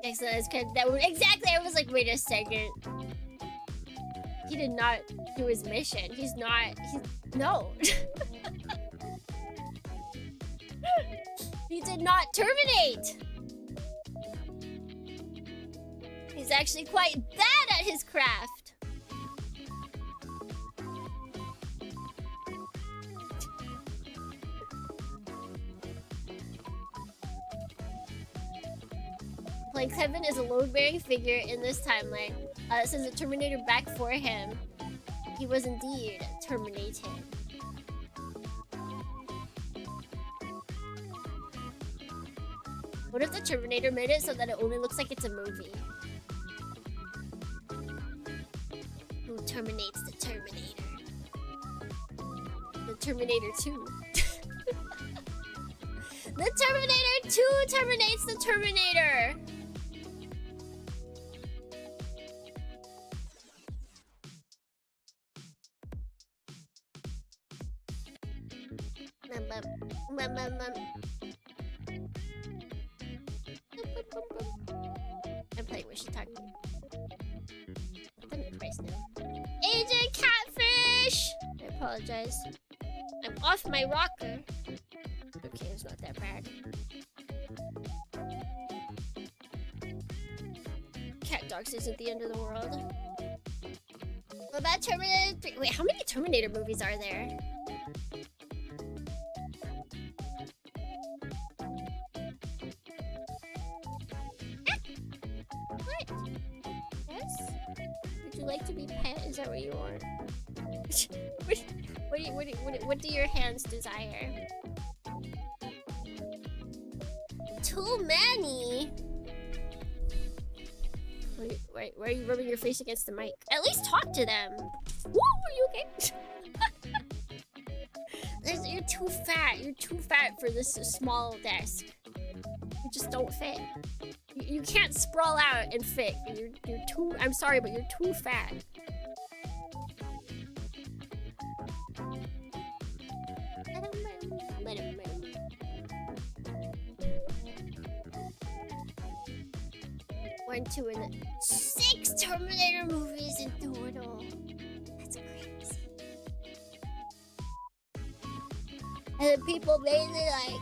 Excellent. Exactly. I was like, wait a second. He did not do his mission. No. He did not terminate. He's actually quite bad at his craft. Like, Kevin is a load-bearing figure in this timeline. Since the Terminator back for him, he was indeed terminated. What if the Terminator made it so that it only looks like it's a movie? Who terminates the Terminator? The Terminator 2. The Terminator 2 terminates the Terminator! I'm playing with Shiitake. apologize. I'm off my rocker. Okay, it's not that bad. Cat dogs isn't the end of the world. What about Terminator 3? Wait, how many Terminator movies are there? What? Yes? Would you like to be pet? Is that what you want? What do your hands desire? Too many? Why are you rubbing your face against the mic? At least talk to them. Woo, are you okay? You're too fat. You're too fat for this small desk. You just don't fit. You can't sprawl out and fit. You're too. I'm sorry, but you're too fat. One, two, and 6 Terminator movies in total. That's crazy. And the people mainly like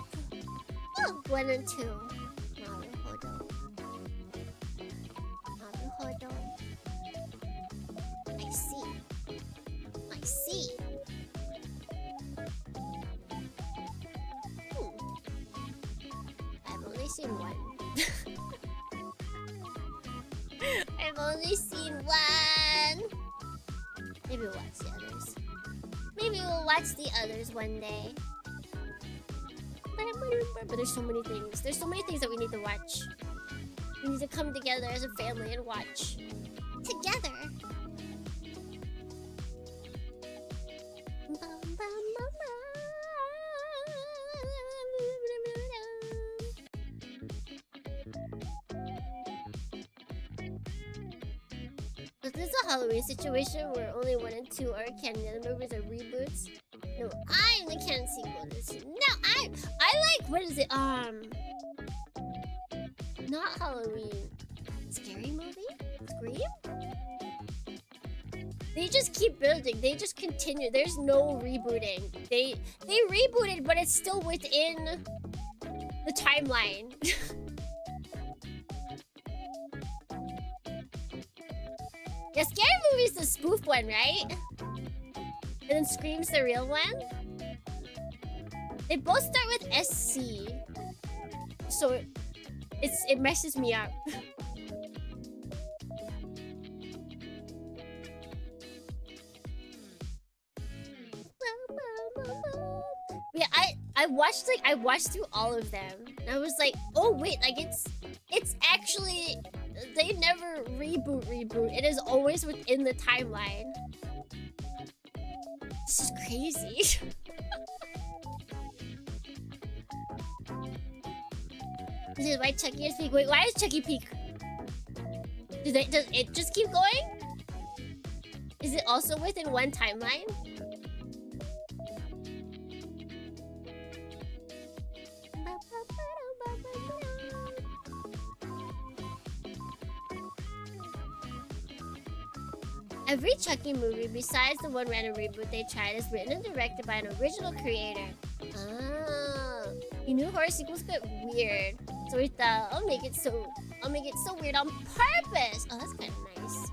1 and 2. I see. I see. I've only seen 1. I've only seen 1. Maybe we'll watch the others. Maybe we'll watch the others one day. But there's so many things. There's so many things that we need to watch. We need to come together as a family and watch together. Is this a Halloween situation where only 1 and 2 are canon, the other movies are reboots? No, I'm the canon sequel. No, I like, what is it? Not Halloween. Scary movie? Scream? They just keep building. They just continue. There's no rebooting. They rebooted, but it's still within the timeline. Yeah, Scary Movie's the spoof one, right? And then Scream's the real one? They both start with SC. So it messes me up. Yeah, I watched through all of them. And I was like, oh wait, like it's actually, they never reboot. It is always within the timeline. This is crazy. This is why Chucky is peak. Wait, why is Chucky peak? Does it just keep going? Is it also within one timeline? Every Chucky movie, besides the one random reboot they tried, is written and directed by an original creator. Ah, he knew horror sequels get weird, so he thought, I'll make it so weird on purpose. Oh, that's kind of nice.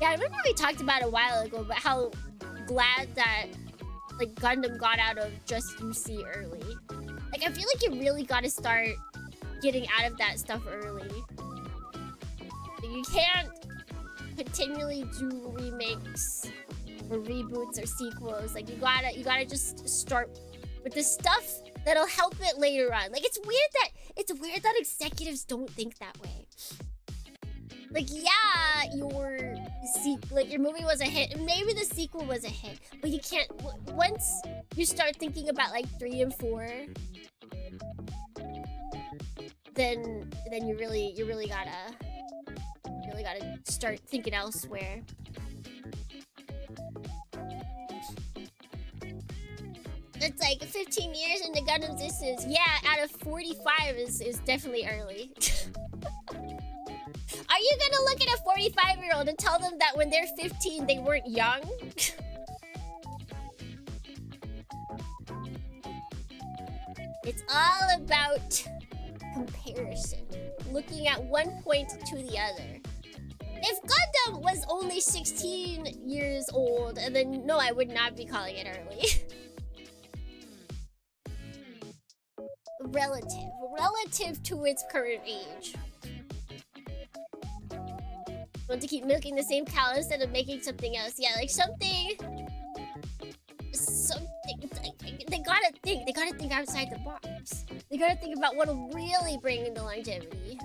Yeah, I remember we talked about it a while ago, but how glad that like Gundam got out of just UC early. Like, I feel like you really got to start getting out of that stuff early. You can't continually do remakes or reboots or sequels. Like, you gotta just start with the stuff that'll help it later on. Like, it's weird that executives don't think that way. Like, yeah, your movie was a hit, and maybe the sequel was a hit, but you can't. Once you start thinking about like 3 and 4, then you really gotta start thinking elsewhere. It's like 15 years into Gundam's existence. Yeah, out of 45 is definitely early. Are you gonna look at a 45-year-old and tell them that when they're 15 they weren't young? It's all about comparison. Looking at one point to the other. If Gundam was only 16 years old, and then no, I would not be calling it early. Relative to its current age. Want to keep milking the same cow instead of making something else. Yeah, like something. They gotta think outside the box. They gotta think about what'll really bring in the longevity.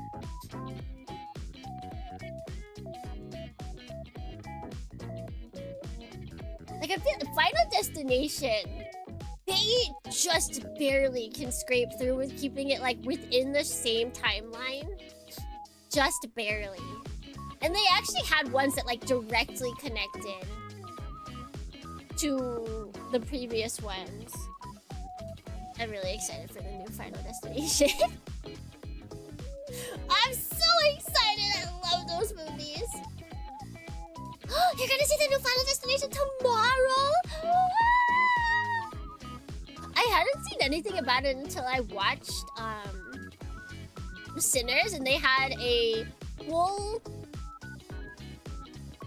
Like I feel Final Destination, they just barely can scrape through with keeping it like within the same timeline. Just barely. And they actually had ones that like directly connected to the previous ones. I'm really excited for the new Final Destination. I'm so excited! I love those movies. You're gonna see the new Final Destination tomorrow? I hadn't seen anything about it until I watched Sinners, and they had a full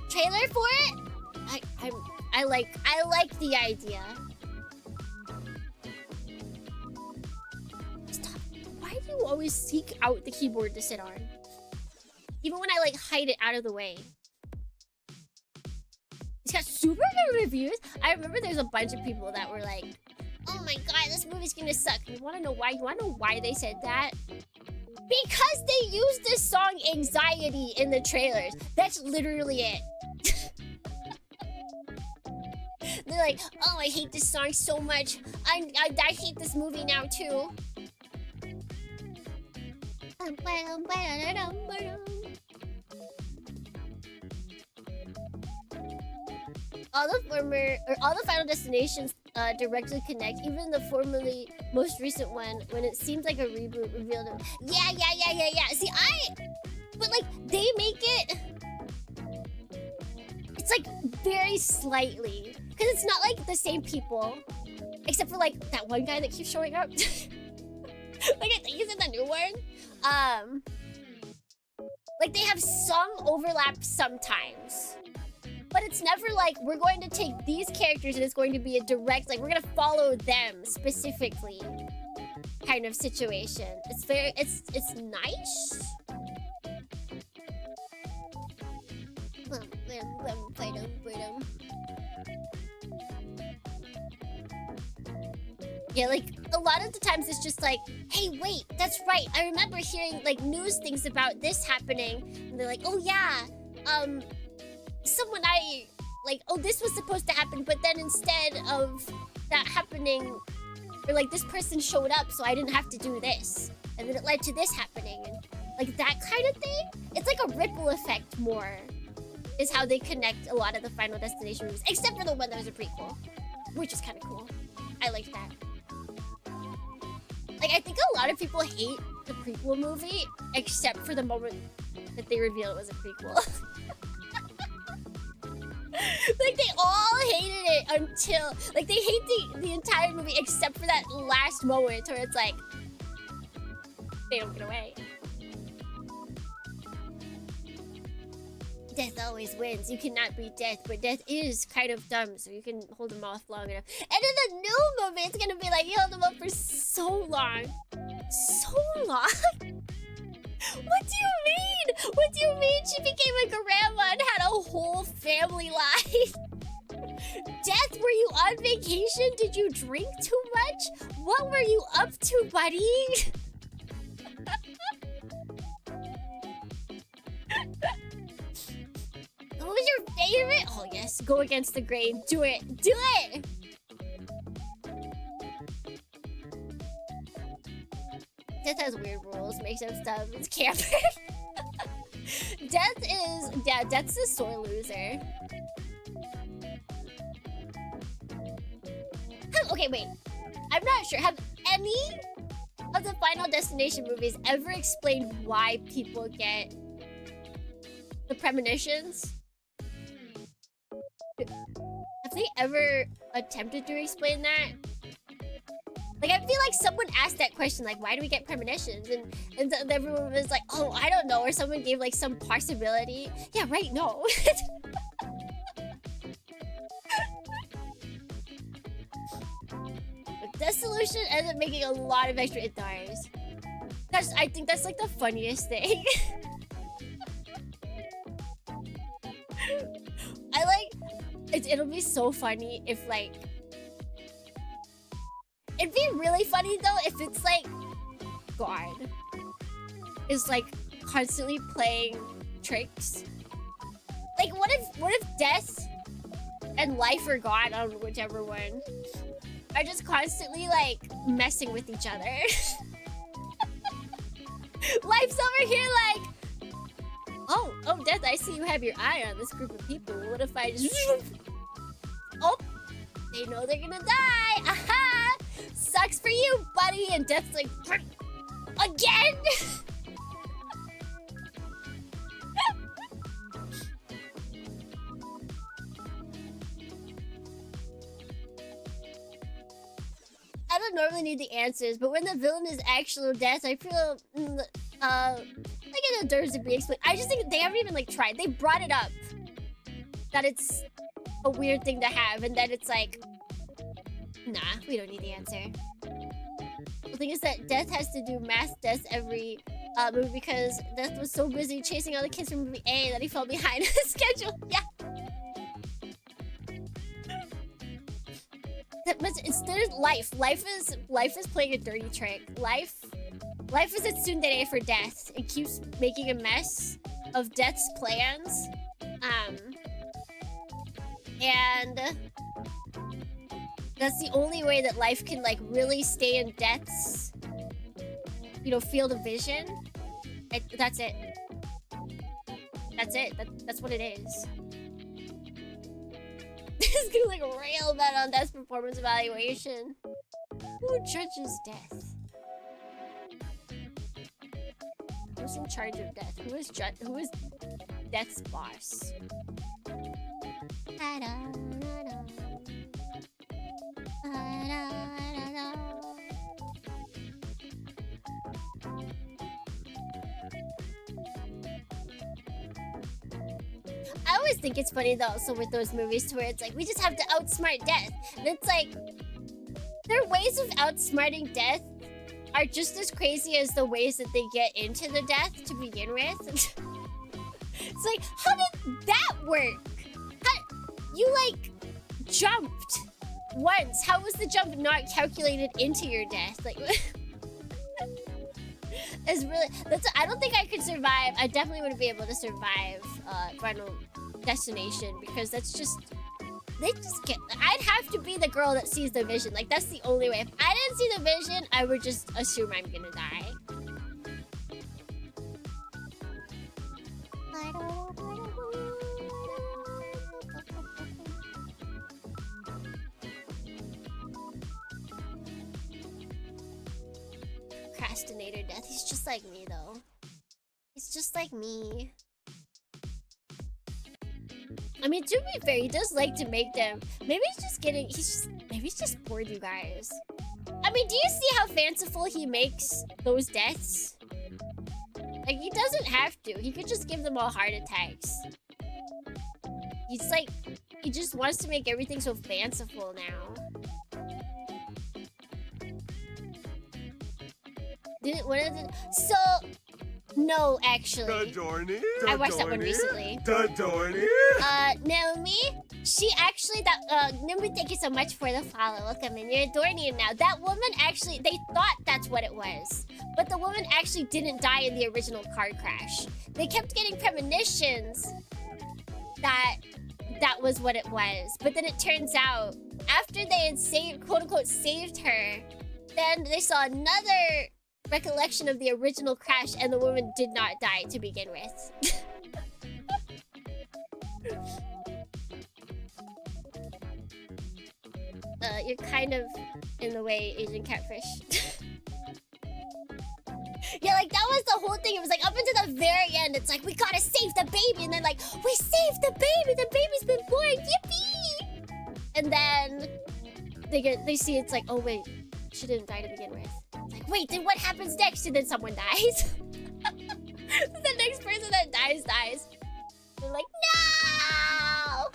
trailer for it. I like the idea. Stop. Why do you always seek out the keyboard to sit on? Even when I like hide it out of the way. It's got super good reviews. I remember there's a bunch of people that were like, oh my god, this movie's gonna suck. You wanna know why? You wanna know why they said that? Because they used this song Anxiety in the trailers. That's literally it. They're like, oh, I hate this song so much. I hate this movie now too. All the Final Destinations directly connect. Even the formerly most recent one, when it seems like a reboot, revealed it. Yeah. See, but like they make it. It's like very slightly, because it's not like the same people, except for like that one guy that keeps showing up. Like I think he's in the new one. Like they have some overlap sometimes. But it's never like, we're going to take these characters and it's going to be a direct, like, we're going to follow them specifically kind of situation. It's very, it's nice. Yeah, like, a lot of the times it's just like, hey, wait, that's right. I remember hearing, like, news things about this happening. And they're like, oh, yeah, someone oh, this was supposed to happen, but then instead of that happening, or like this person showed up, so I didn't have to do this, and then it led to this happening, and like that kind of thing. It's like a ripple effect more, is how they connect a lot of the Final Destination movies, except for the one that was a prequel, which is kind of cool. I like that. Like, I think a lot of people hate the prequel movie, except for the moment that they reveal it was a prequel. Like, they all hated it until... Like, they hate the entire movie except for that last moment where it's like... They don't get away. Death always wins. You cannot beat death, but death is kind of dumb, so you can hold him off long enough. And in the new movie, it's gonna be like, you hold him up for so long. So long? What do you mean? What do you mean she became a grandma and had a whole family life? Death, were you on vacation? Did you drink too much? What were you up to, buddy? What was your favorite? Oh yes, go against the grain. Do it. Do it! Death has weird rules, makes up stuff. It's camper. Death's a sore loser. Okay, wait. I'm not sure. Have any of the Final Destination movies ever explained why people get the premonitions? Have they ever attempted to explain that? Like, I feel like someone asked that question, like, why do we get premonitions? And everyone was like, oh, I don't know. Or someone gave, like, some possibility. Yeah, right, no. But this solution ends up making a lot of extra itars. I think that's, like, the funniest thing. I like... It'll be so funny if, like... It'd be really funny though if it's like God is like constantly playing tricks. Like what if death and life or God, on whichever one, are just constantly like messing with each other. Life's over here like, oh Death, I see you have your eye on this group of people. What if I just oh, they know they're gonna die. Aha! Sucks for you, buddy. And Death's like, again. I don't normally need the answers, but when the villain is actual Death, I feel like it deserves to be explained. I just think they haven't even like tried. They brought it up that it's a weird thing to have, and then it's like, nah, we don't need the answer. The thing is that Death has to do mass deaths every movie because Death was so busy chasing all the kids from movie A that he fell behind his schedule. Yeah. But there's life. Life is playing a dirty trick. Life is a tsundere for Death. It keeps making a mess of Death's plans. And that's the only way that life can like really stay in Death's, you know, field of vision. That's it. That's it. That's what it is. It's gonna like rail that on Death's performance evaluation. Who judges Death? Who's in charge of Death? Who is Death's boss? I always think it's funny though, so with those movies to where it's like, we just have to outsmart Death. And it's like, their ways of outsmarting Death are just as crazy as the ways that they get into the Death to begin with. It's like, how did that work? You like jumped once. How was the jump not calculated into your Death? Like, it's really, I don't think I could survive. I definitely wouldn't be able to survive Final Destination because that's just, I'd have to be the girl that sees the vision. Like, that's the only way. If I didn't see the vision, I would just assume I'm gonna die. Procrastinator Death. He's just like me though. He's just like me. I mean, to be fair, he does like to make them. Maybe maybe he's just bored, you guys. I mean, do you see how fanciful he makes those deaths? Like, he doesn't have to. He could just give them all heart attacks. He's like, he just wants to make everything so fanciful now. So, no, actually. I watched that one recently. Naomi, she actually, Naomi, thank you so much for the follow. Welcome in. You're a Dornian now. That woman actually, they thought that's what it was. But the woman actually didn't die in the original car crash. They kept getting premonitions that that was what it was. But then it turns out, after they had saved, quote unquote, saved her, then they saw another recollection of the original crash and the woman did not die to begin with. You're kind of in the way, Asian Catfish. Yeah, like that was the whole thing. It was like up until the very end, it's like, we gotta save the baby, and then like, we saved the baby's been born, yippee! And then they see it's like, oh wait, She didn't die to begin with. It's like, wait, then what happens next? And then someone dies. The next person that dies. They're like, no!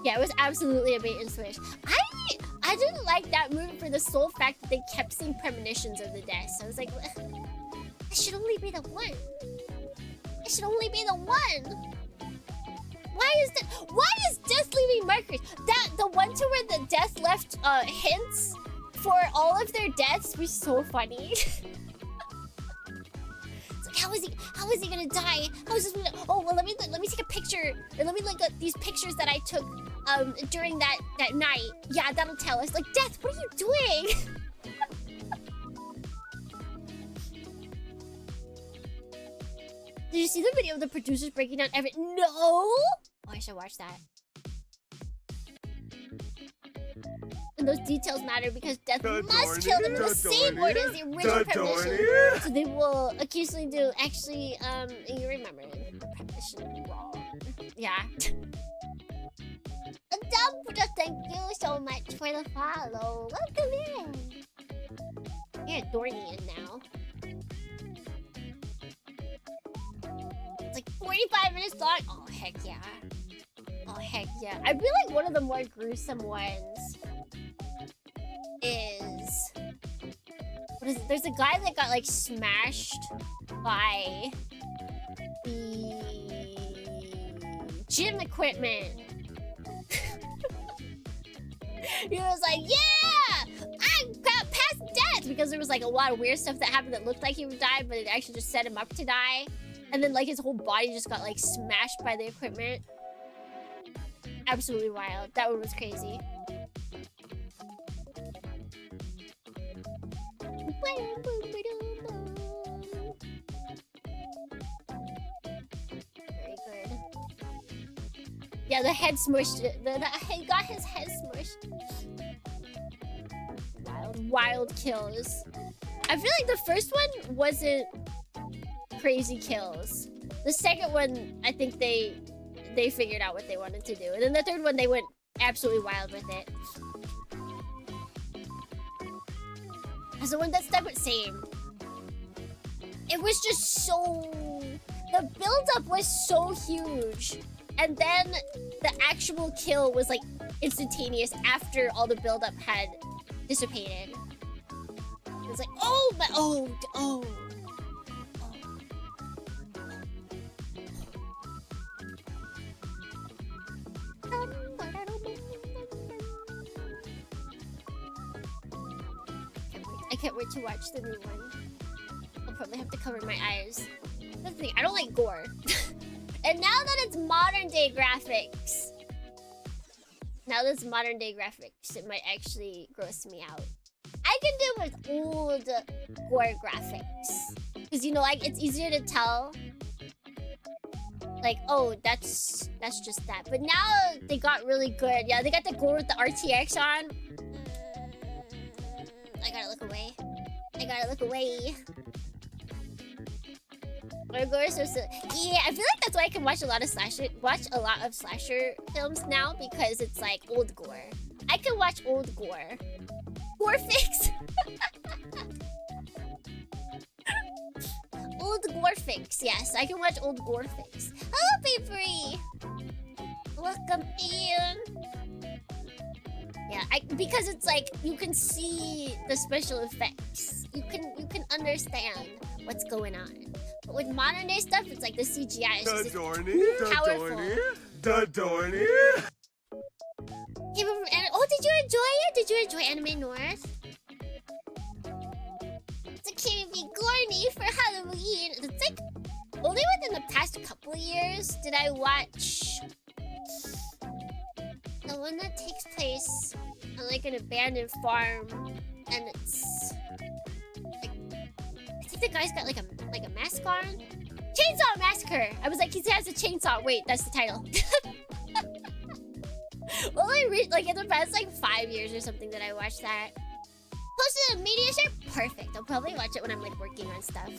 Yeah, it was absolutely a bait and switch. I didn't like that movie for the sole fact that they kept seeing premonitions of the deaths. I was like, it should only be the one. It should only be the one. Why is death leaving markers? The one to where the death left hints for all of their deaths was so funny. It's like, how is he gonna die? How is this gonna? Oh well, let me take a picture, or let me look at these pictures that I took during that night. Yeah, that'll tell us. Like, Death, what are you doing? Did you see the video of the producers breaking down every? No. Oh, I should watch that. And those details matter because Death must kill them in the same order as the original premonition. So they will occasionally do. Actually, you remember the premonition wrong. Yeah. Thank you so much for the follow. Welcome in. You're Dorney in now. It's like 45 minutes long. Oh, heck yeah. Oh, heck yeah. I feel like one of the more gruesome ones is... What is it? There's a guy that got, like, smashed by the gym equipment. He was like, yeah! I got past death! Because there was, like, a lot of weird stuff that happened that looked like he would die, but it actually just set him up to die. And then, like, his whole body just got, like, smashed by the equipment. Absolutely wild. That one was crazy. Very good. Yeah, the head smushed. He got his head smushed. Wild kills. I feel like the first one wasn't crazy kills. The second one, I think they figured out what they wanted to do. And then the third one, they went absolutely wild with it. As the one that stuck with same. It was just so... The build-up was so huge. And then the actual kill was like instantaneous after all the build-up had dissipated. It was like, oh, but oh. I can't wait to watch the new one. I'll probably have to cover my eyes. That's the thing, I don't like gore. And now that it's modern day graphics, it might actually gross me out. I can do with old gore graphics. Because, you know, like, it's easier to tell. Like, oh, that's just that. But now they got really good. Yeah, they got the gore with the RTX on. I gotta look away. Or gore is so silly. Yeah, I feel like that's why I can watch a lot of slasher films now, because it's like old gore. I can watch old gore. Gore fix. Old gore fix. Yes, I can watch old gore fix. Hello, Papery. Welcome in. Yeah, because it's like you can see the special effects. You can understand what's going on. But with modern day stuff, it's like the CGI is just powerful. Oh, did you enjoy it? Did you enjoy Anime North? It's okay to be corny for Halloween. It's like only within the past couple of years did I watch the one that takes place on like an abandoned farm, and it's like, I think the guy's got like a mask on. Chainsaw Massacre. I was like, he has a chainsaw. Wait, that's the title. Well, I read like in the past like 5 years or something that I watched that. Posted a media share. Perfect. I'll probably watch it when I'm like working on stuff.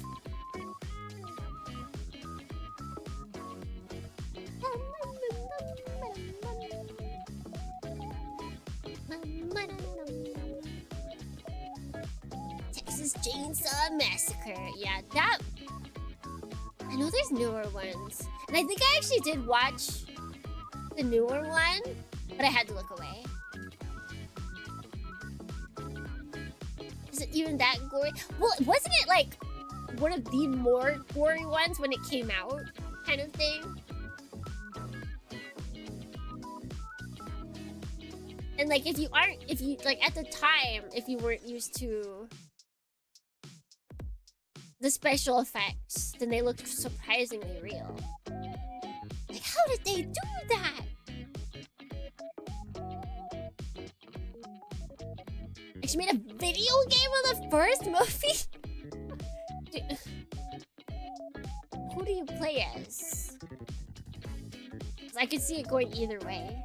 Texas Chainsaw Massacre. Yeah, that... I know there's newer ones. And I think I actually did watch the newer one, but I had to look away. Is it even that gory? Well, wasn't it like one of the more gory ones when it came out, kind of thing? And like, if you like at the time, if you weren't used to the special effects, then they looked surprisingly real. Like, how did they do that? She made a video game of the first movie? Dude, who do you play as? 'Cause I could see it going either way.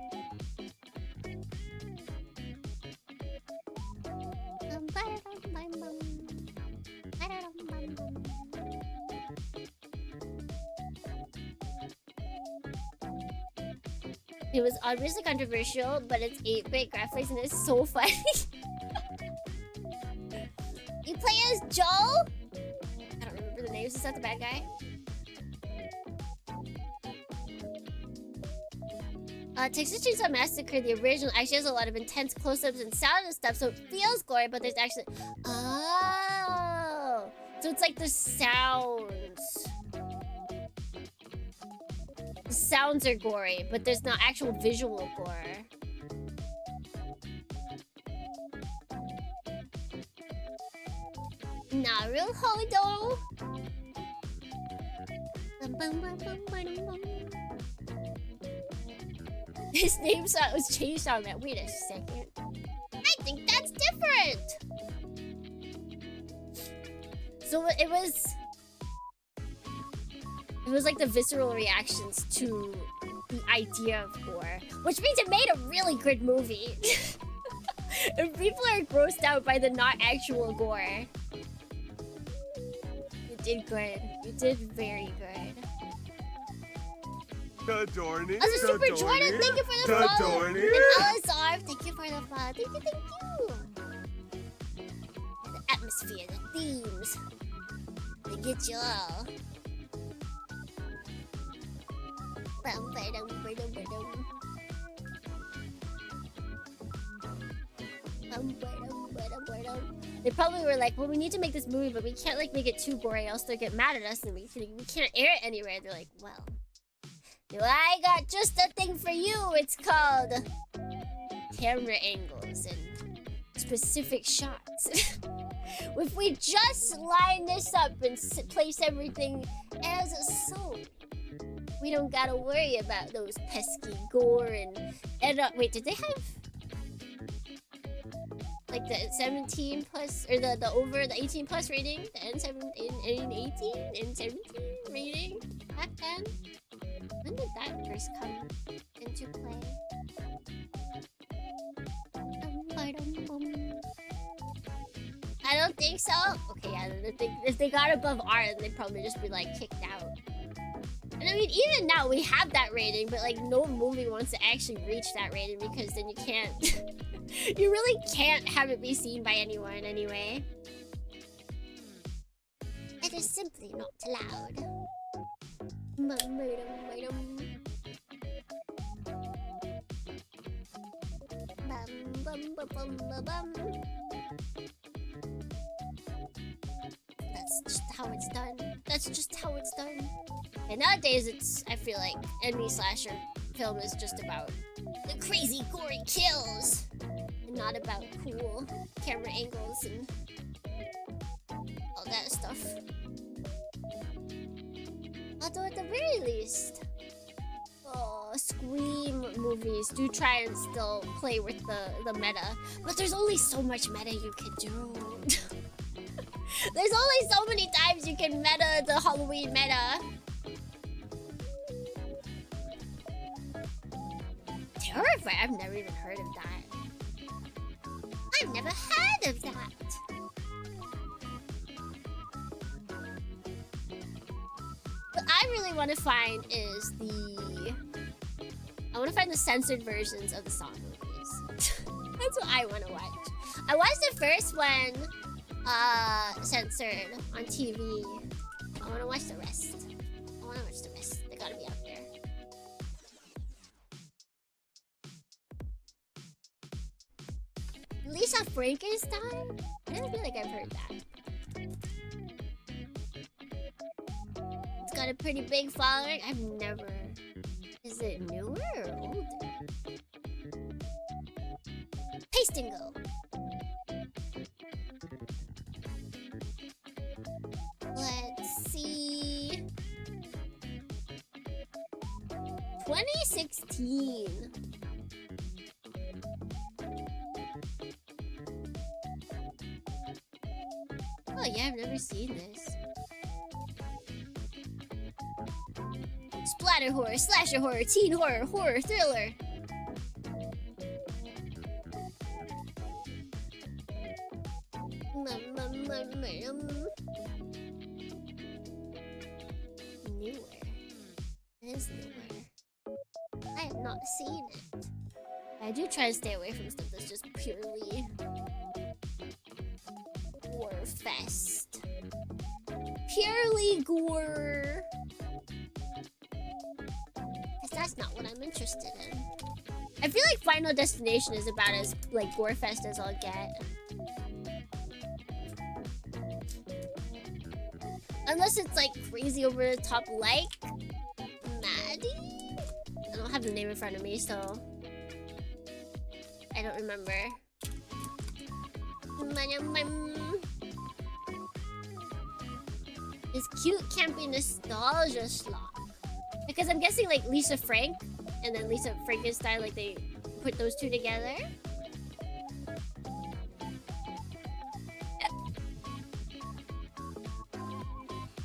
It was obviously controversial, but it's 8-bit graphics and it's so funny. You play as Joe? I don't remember the names. Is that the bad guy? Texas Chainsaw Massacre, the original, actually has a lot of intense close-ups and sound and stuff, so it feels gory, but there's actually... Oh! So it's like the sounds. The sounds are gory, but there's not actual visual gore. Naruhodo. His name was changed on that. Wait a second. I think that's different. So it was like the visceral reactions to the idea of gore, which means it made a really good movie. If people are grossed out by the not actual gore, you did good. You did very good. Adorning. Also, Super Jordan, thank you for the follow. And Alizar, thank you for the follow. Thank you, thank you. The atmosphere, the themes, they get you all. They probably were like, well, we need to make this movie, but we can't like make it too gory, else they'll get mad at us and we can't air it anywhere. They're like, well, I got just a thing for you. It's called camera angles and specific shots. If we just line this up and place everything as so, we don't gotta worry about those pesky gore and wait, did they have like the 17 plus or the over the 18 plus rating, the N18 and 17 rating back then? When did that first come into play? I don't think so. Okay, yeah, if they got above R, then they'd probably just be like kicked out. And I mean, even now we have that rating, but like no movie wants to actually reach that rating because then you can't, you really can't have it be seen by anyone anyway. It is simply not allowed. That's just how it's done. That's just how it's done. And nowadays, I feel like any slasher film is just about the crazy, gory kills, and not about cool camera angles and all that stuff. Although at the very least, Scream movies do try and still play with the meta, but there's only so much meta you can do. There's only so many times you can meta the Halloween meta. Terrifying, I've never even heard of that. I've never heard of that. What I really want to find is I want to find the censored versions of the Saw movies. That's what I want to watch. I watched the first one censored on TV. I wanna watch the rest. They gotta be out there. Lisa Frankenstein? I don't feel like I've heard that. It's got a pretty big following. I've never. Is it newer or older? Paste and go. Let's see. 2016. Oh yeah, I've never seen this. Splatter horror, slasher horror, teen horror, horror thriller. Newer. It is newer. I have not seen it. I do try to stay away from stuff that's just purely gore fest. Purely gore. Cause that's not what I'm interested in. I feel like Final Destination is about as like gore fest as I'll get. Unless it's like crazy over the top like Maddie? I don't have the name in front of me, so I don't remember. This cute campy nostalgia slot. Because I'm guessing like Lisa Frank and then Lisa Frankenstein, like they put those two together.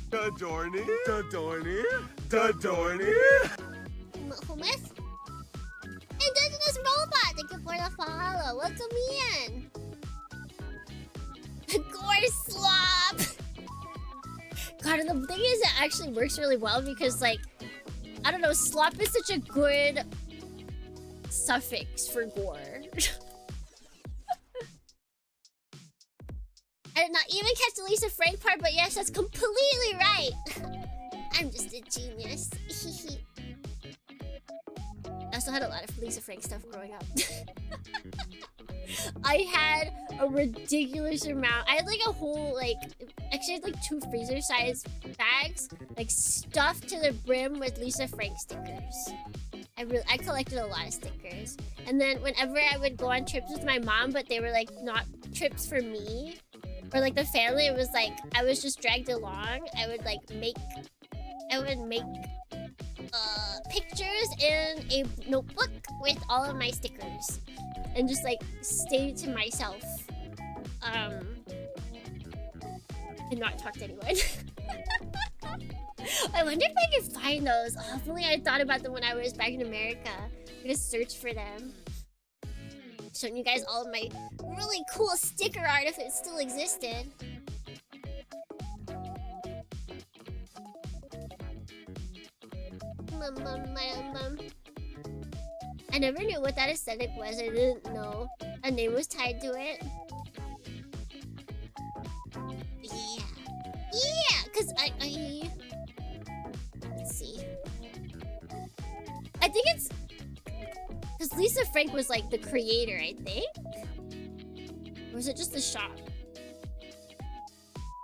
Dadorny, Dadorny, Dadorny. Hummus? Indigenous Robot, thank you for the follow. Welcome in. Gore slop. God, and the thing is, it actually works really well because, like, I don't know, slop is such a good suffix for gore. I did not even catch the Lisa Frank part, but yes, that's completely right. I'm just a genius. I also had a lot of Lisa Frank stuff growing up. I had a ridiculous amount. I had like a whole, like, actually I had like 2 freezer-sized bags, like stuffed to the brim with Lisa Frank stickers. I collected a lot of stickers. And then whenever I would go on trips with my mom, but they were like not trips for me, or like the family, it was like I was just dragged along. I would make pictures in a notebook with all of my stickers and just like stay to myself and not talk to anyone. I wonder if I can find those. Oh, if only I thought about them when I was back in America. I'm gonna search for them. Showing you guys all of my really cool sticker art if it still existed. I never knew what that aesthetic was. I didn't know a name was tied to it. Yeah, cause I let's see. I think it's because Lisa Frank was like the creator, I think. Or was it just the shop?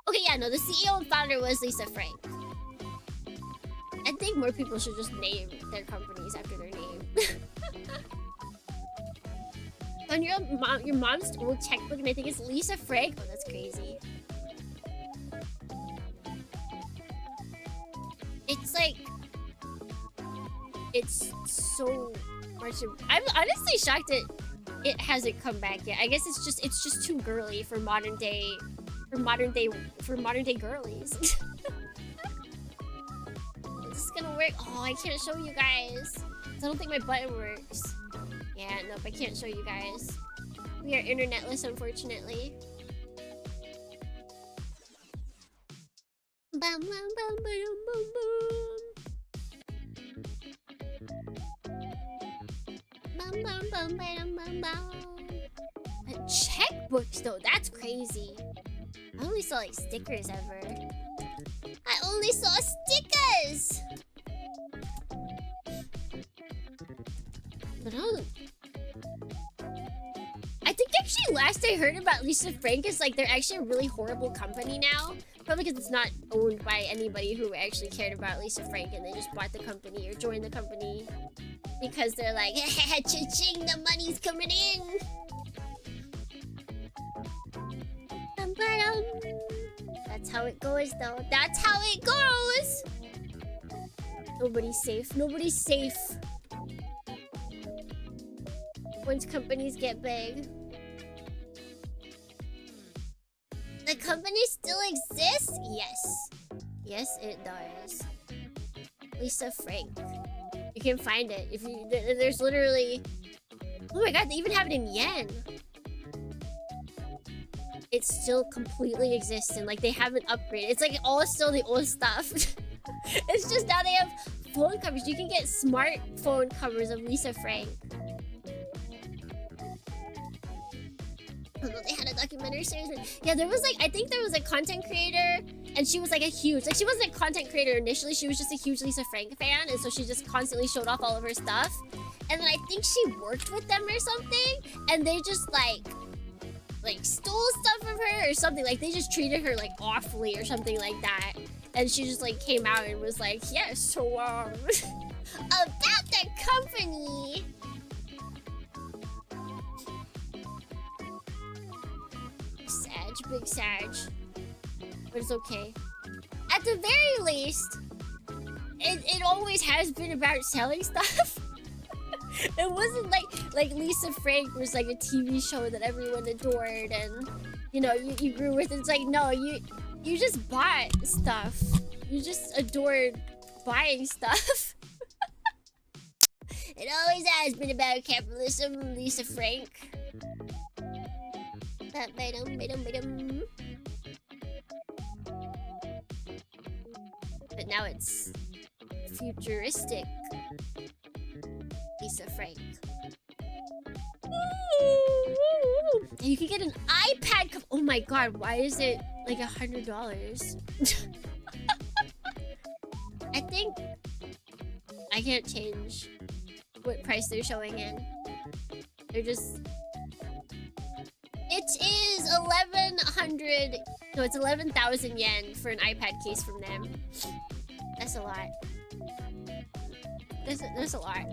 Okay, yeah, no, the CEO and founder was Lisa Frank. I think more people should just name their companies after their name. On your mom's old checkbook, and I think it's Lisa Frank. Oh, that's crazy. It's like, it's so much. I'm honestly shocked that it hasn't come back yet. I guess it's just too girly for modern day girlies. Is this gonna work? Oh, I can't show you guys. I don't think my button works. Yeah, nope, I can't show you guys. We are internetless, unfortunately. Bum, bum, bum, bum, bum, bum. Bum, bum, bum, bum, bum, bum. Checkbooks, though, that's crazy. I only saw like stickers ever. I only saw stickers! But I think actually last I heard about Lisa Frank is like they're actually a really horrible company now. Probably because it's not owned by anybody who actually cared about Lisa Frank and they just bought the company or joined the company because they're like, cha-ching, the money's coming in. That's how it goes though. That's how it goes! Nobody's safe. Nobody's safe. Once companies get big. The company still exists? Yes. Yes, it does. Lisa Frank. You can find it. If you there's literally... Oh my god, they even have it in yen. It still completely exists and like they haven't upgraded. It's like all still the old stuff. It's just now they have phone covers. You can get smartphone covers of Lisa Frank. Oh no, they had a documentary series. Yeah, there was like, I think there was a content creator and she was like a huge, like she wasn't a content creator initially, she was just a huge Lisa Frank fan and so she just constantly showed off all of her stuff. And then I think she worked with them or something and they just like stole stuff from her or something. Like they just treated her like awfully or something like that. And she just like came out and was like, yeah, so about the company. Sag, big Sag. But it's okay. At the very least, it always has been about selling stuff. It wasn't like Lisa Frank was like a TV show that everyone adored and you know you grew with it. It's like no, you just bought stuff. You just adored buying stuff. It always has been about capitalism, Lisa Frank. But now it's futuristic Lisa Frank. You can get an iPad. Oh my god, why is it like $100? I think I can't change what price they're showing in. They're just... It is 1,100... No, it's 11,000 yen for an iPad case from them. That's a lot. There's a lot.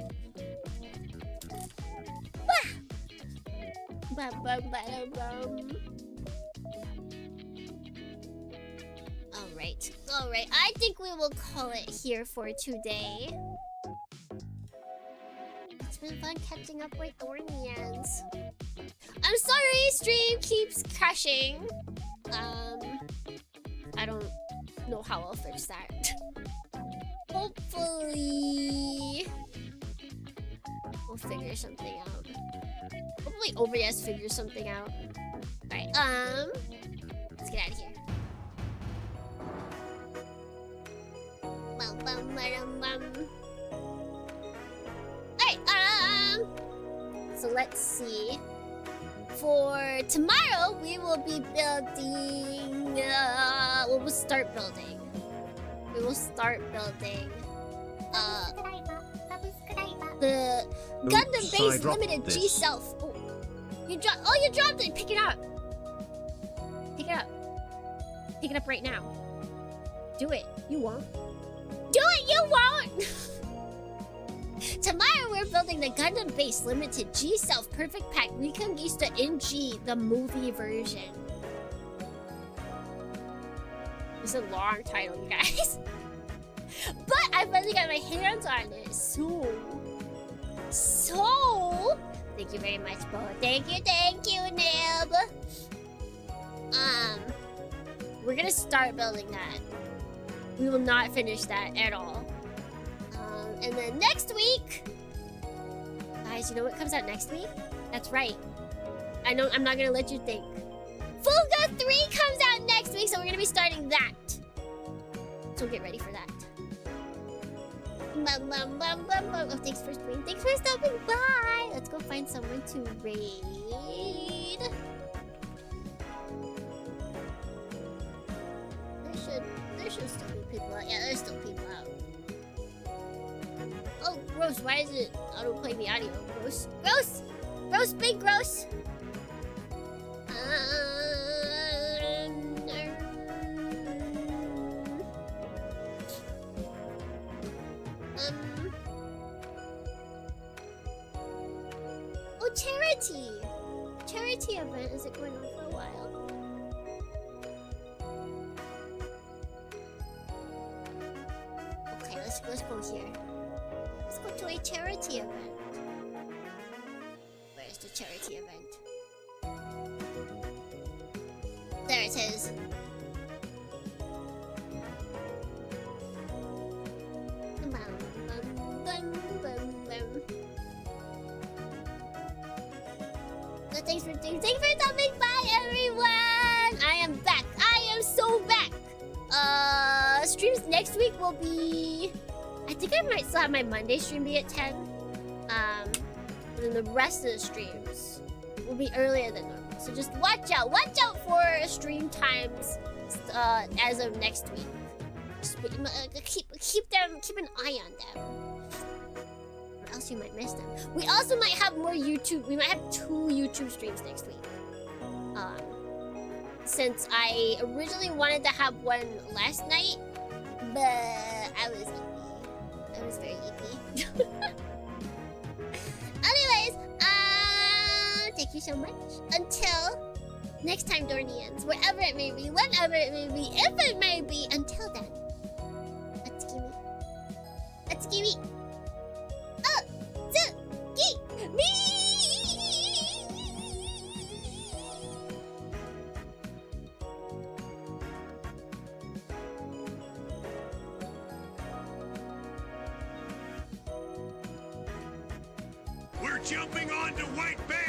Alright. I think we will call it here for today. It's been fun catching up with Dornians. I'm sorry, stream keeps crashing. I don't know how I'll fix that. Hopefully we'll figure something out. Hopefully OBS figures something out. Alright, let's get out of here. Alright, so let's see. For tomorrow, we will be building, we'll start building. We will start building, the Gundam Base Limited G-Self. Oh, you dropped it! Pick it up! Pick it up. Pick it up right now. Do it. You won't. Do it! You won't! Tomorrow we're building the Gundam Base Limited G-Self Perfect Pack Reconquista in G, the movie version. It's a long title, you guys. But I finally got my hands on it, so... Thank you very much, Bo. Thank you, Nib. We're gonna start building that. We will not finish that at all. And then next week... Guys, you know what comes out next week? That's right. I'm not gonna let you think. Fuga 3 comes out next week, so we're gonna be starting that. So get ready for that. Oh, thanks for streaming. Thanks for stopping by. Let's go find someone to raid. Gross. Why is it auto playing the audio? Gross. Gross. Gross. Big gross. Oh, charity. Charity event. Is it going on for a while? Okay, let's go here. Let's go to a charity event. Where's the charity event? There it is. So thanks for stopping by, everyone. I am back. I am so back. Streams next week will be. I think I might still have my Monday stream be at 10. And then the rest of the streams will be earlier than normal. So just watch out for stream times as of next week. Just keep an eye on them. Or else you might miss them. We also might have more YouTube. We might have 2 YouTube streams next week. Since I originally wanted to have one last night, but I was eepy. I was very eepy. Anyways, thank you so much. Until next time, Dornians, wherever it may be, whenever it may be, if it may be, until then, let's give me. Me. We're jumping onto White Bay!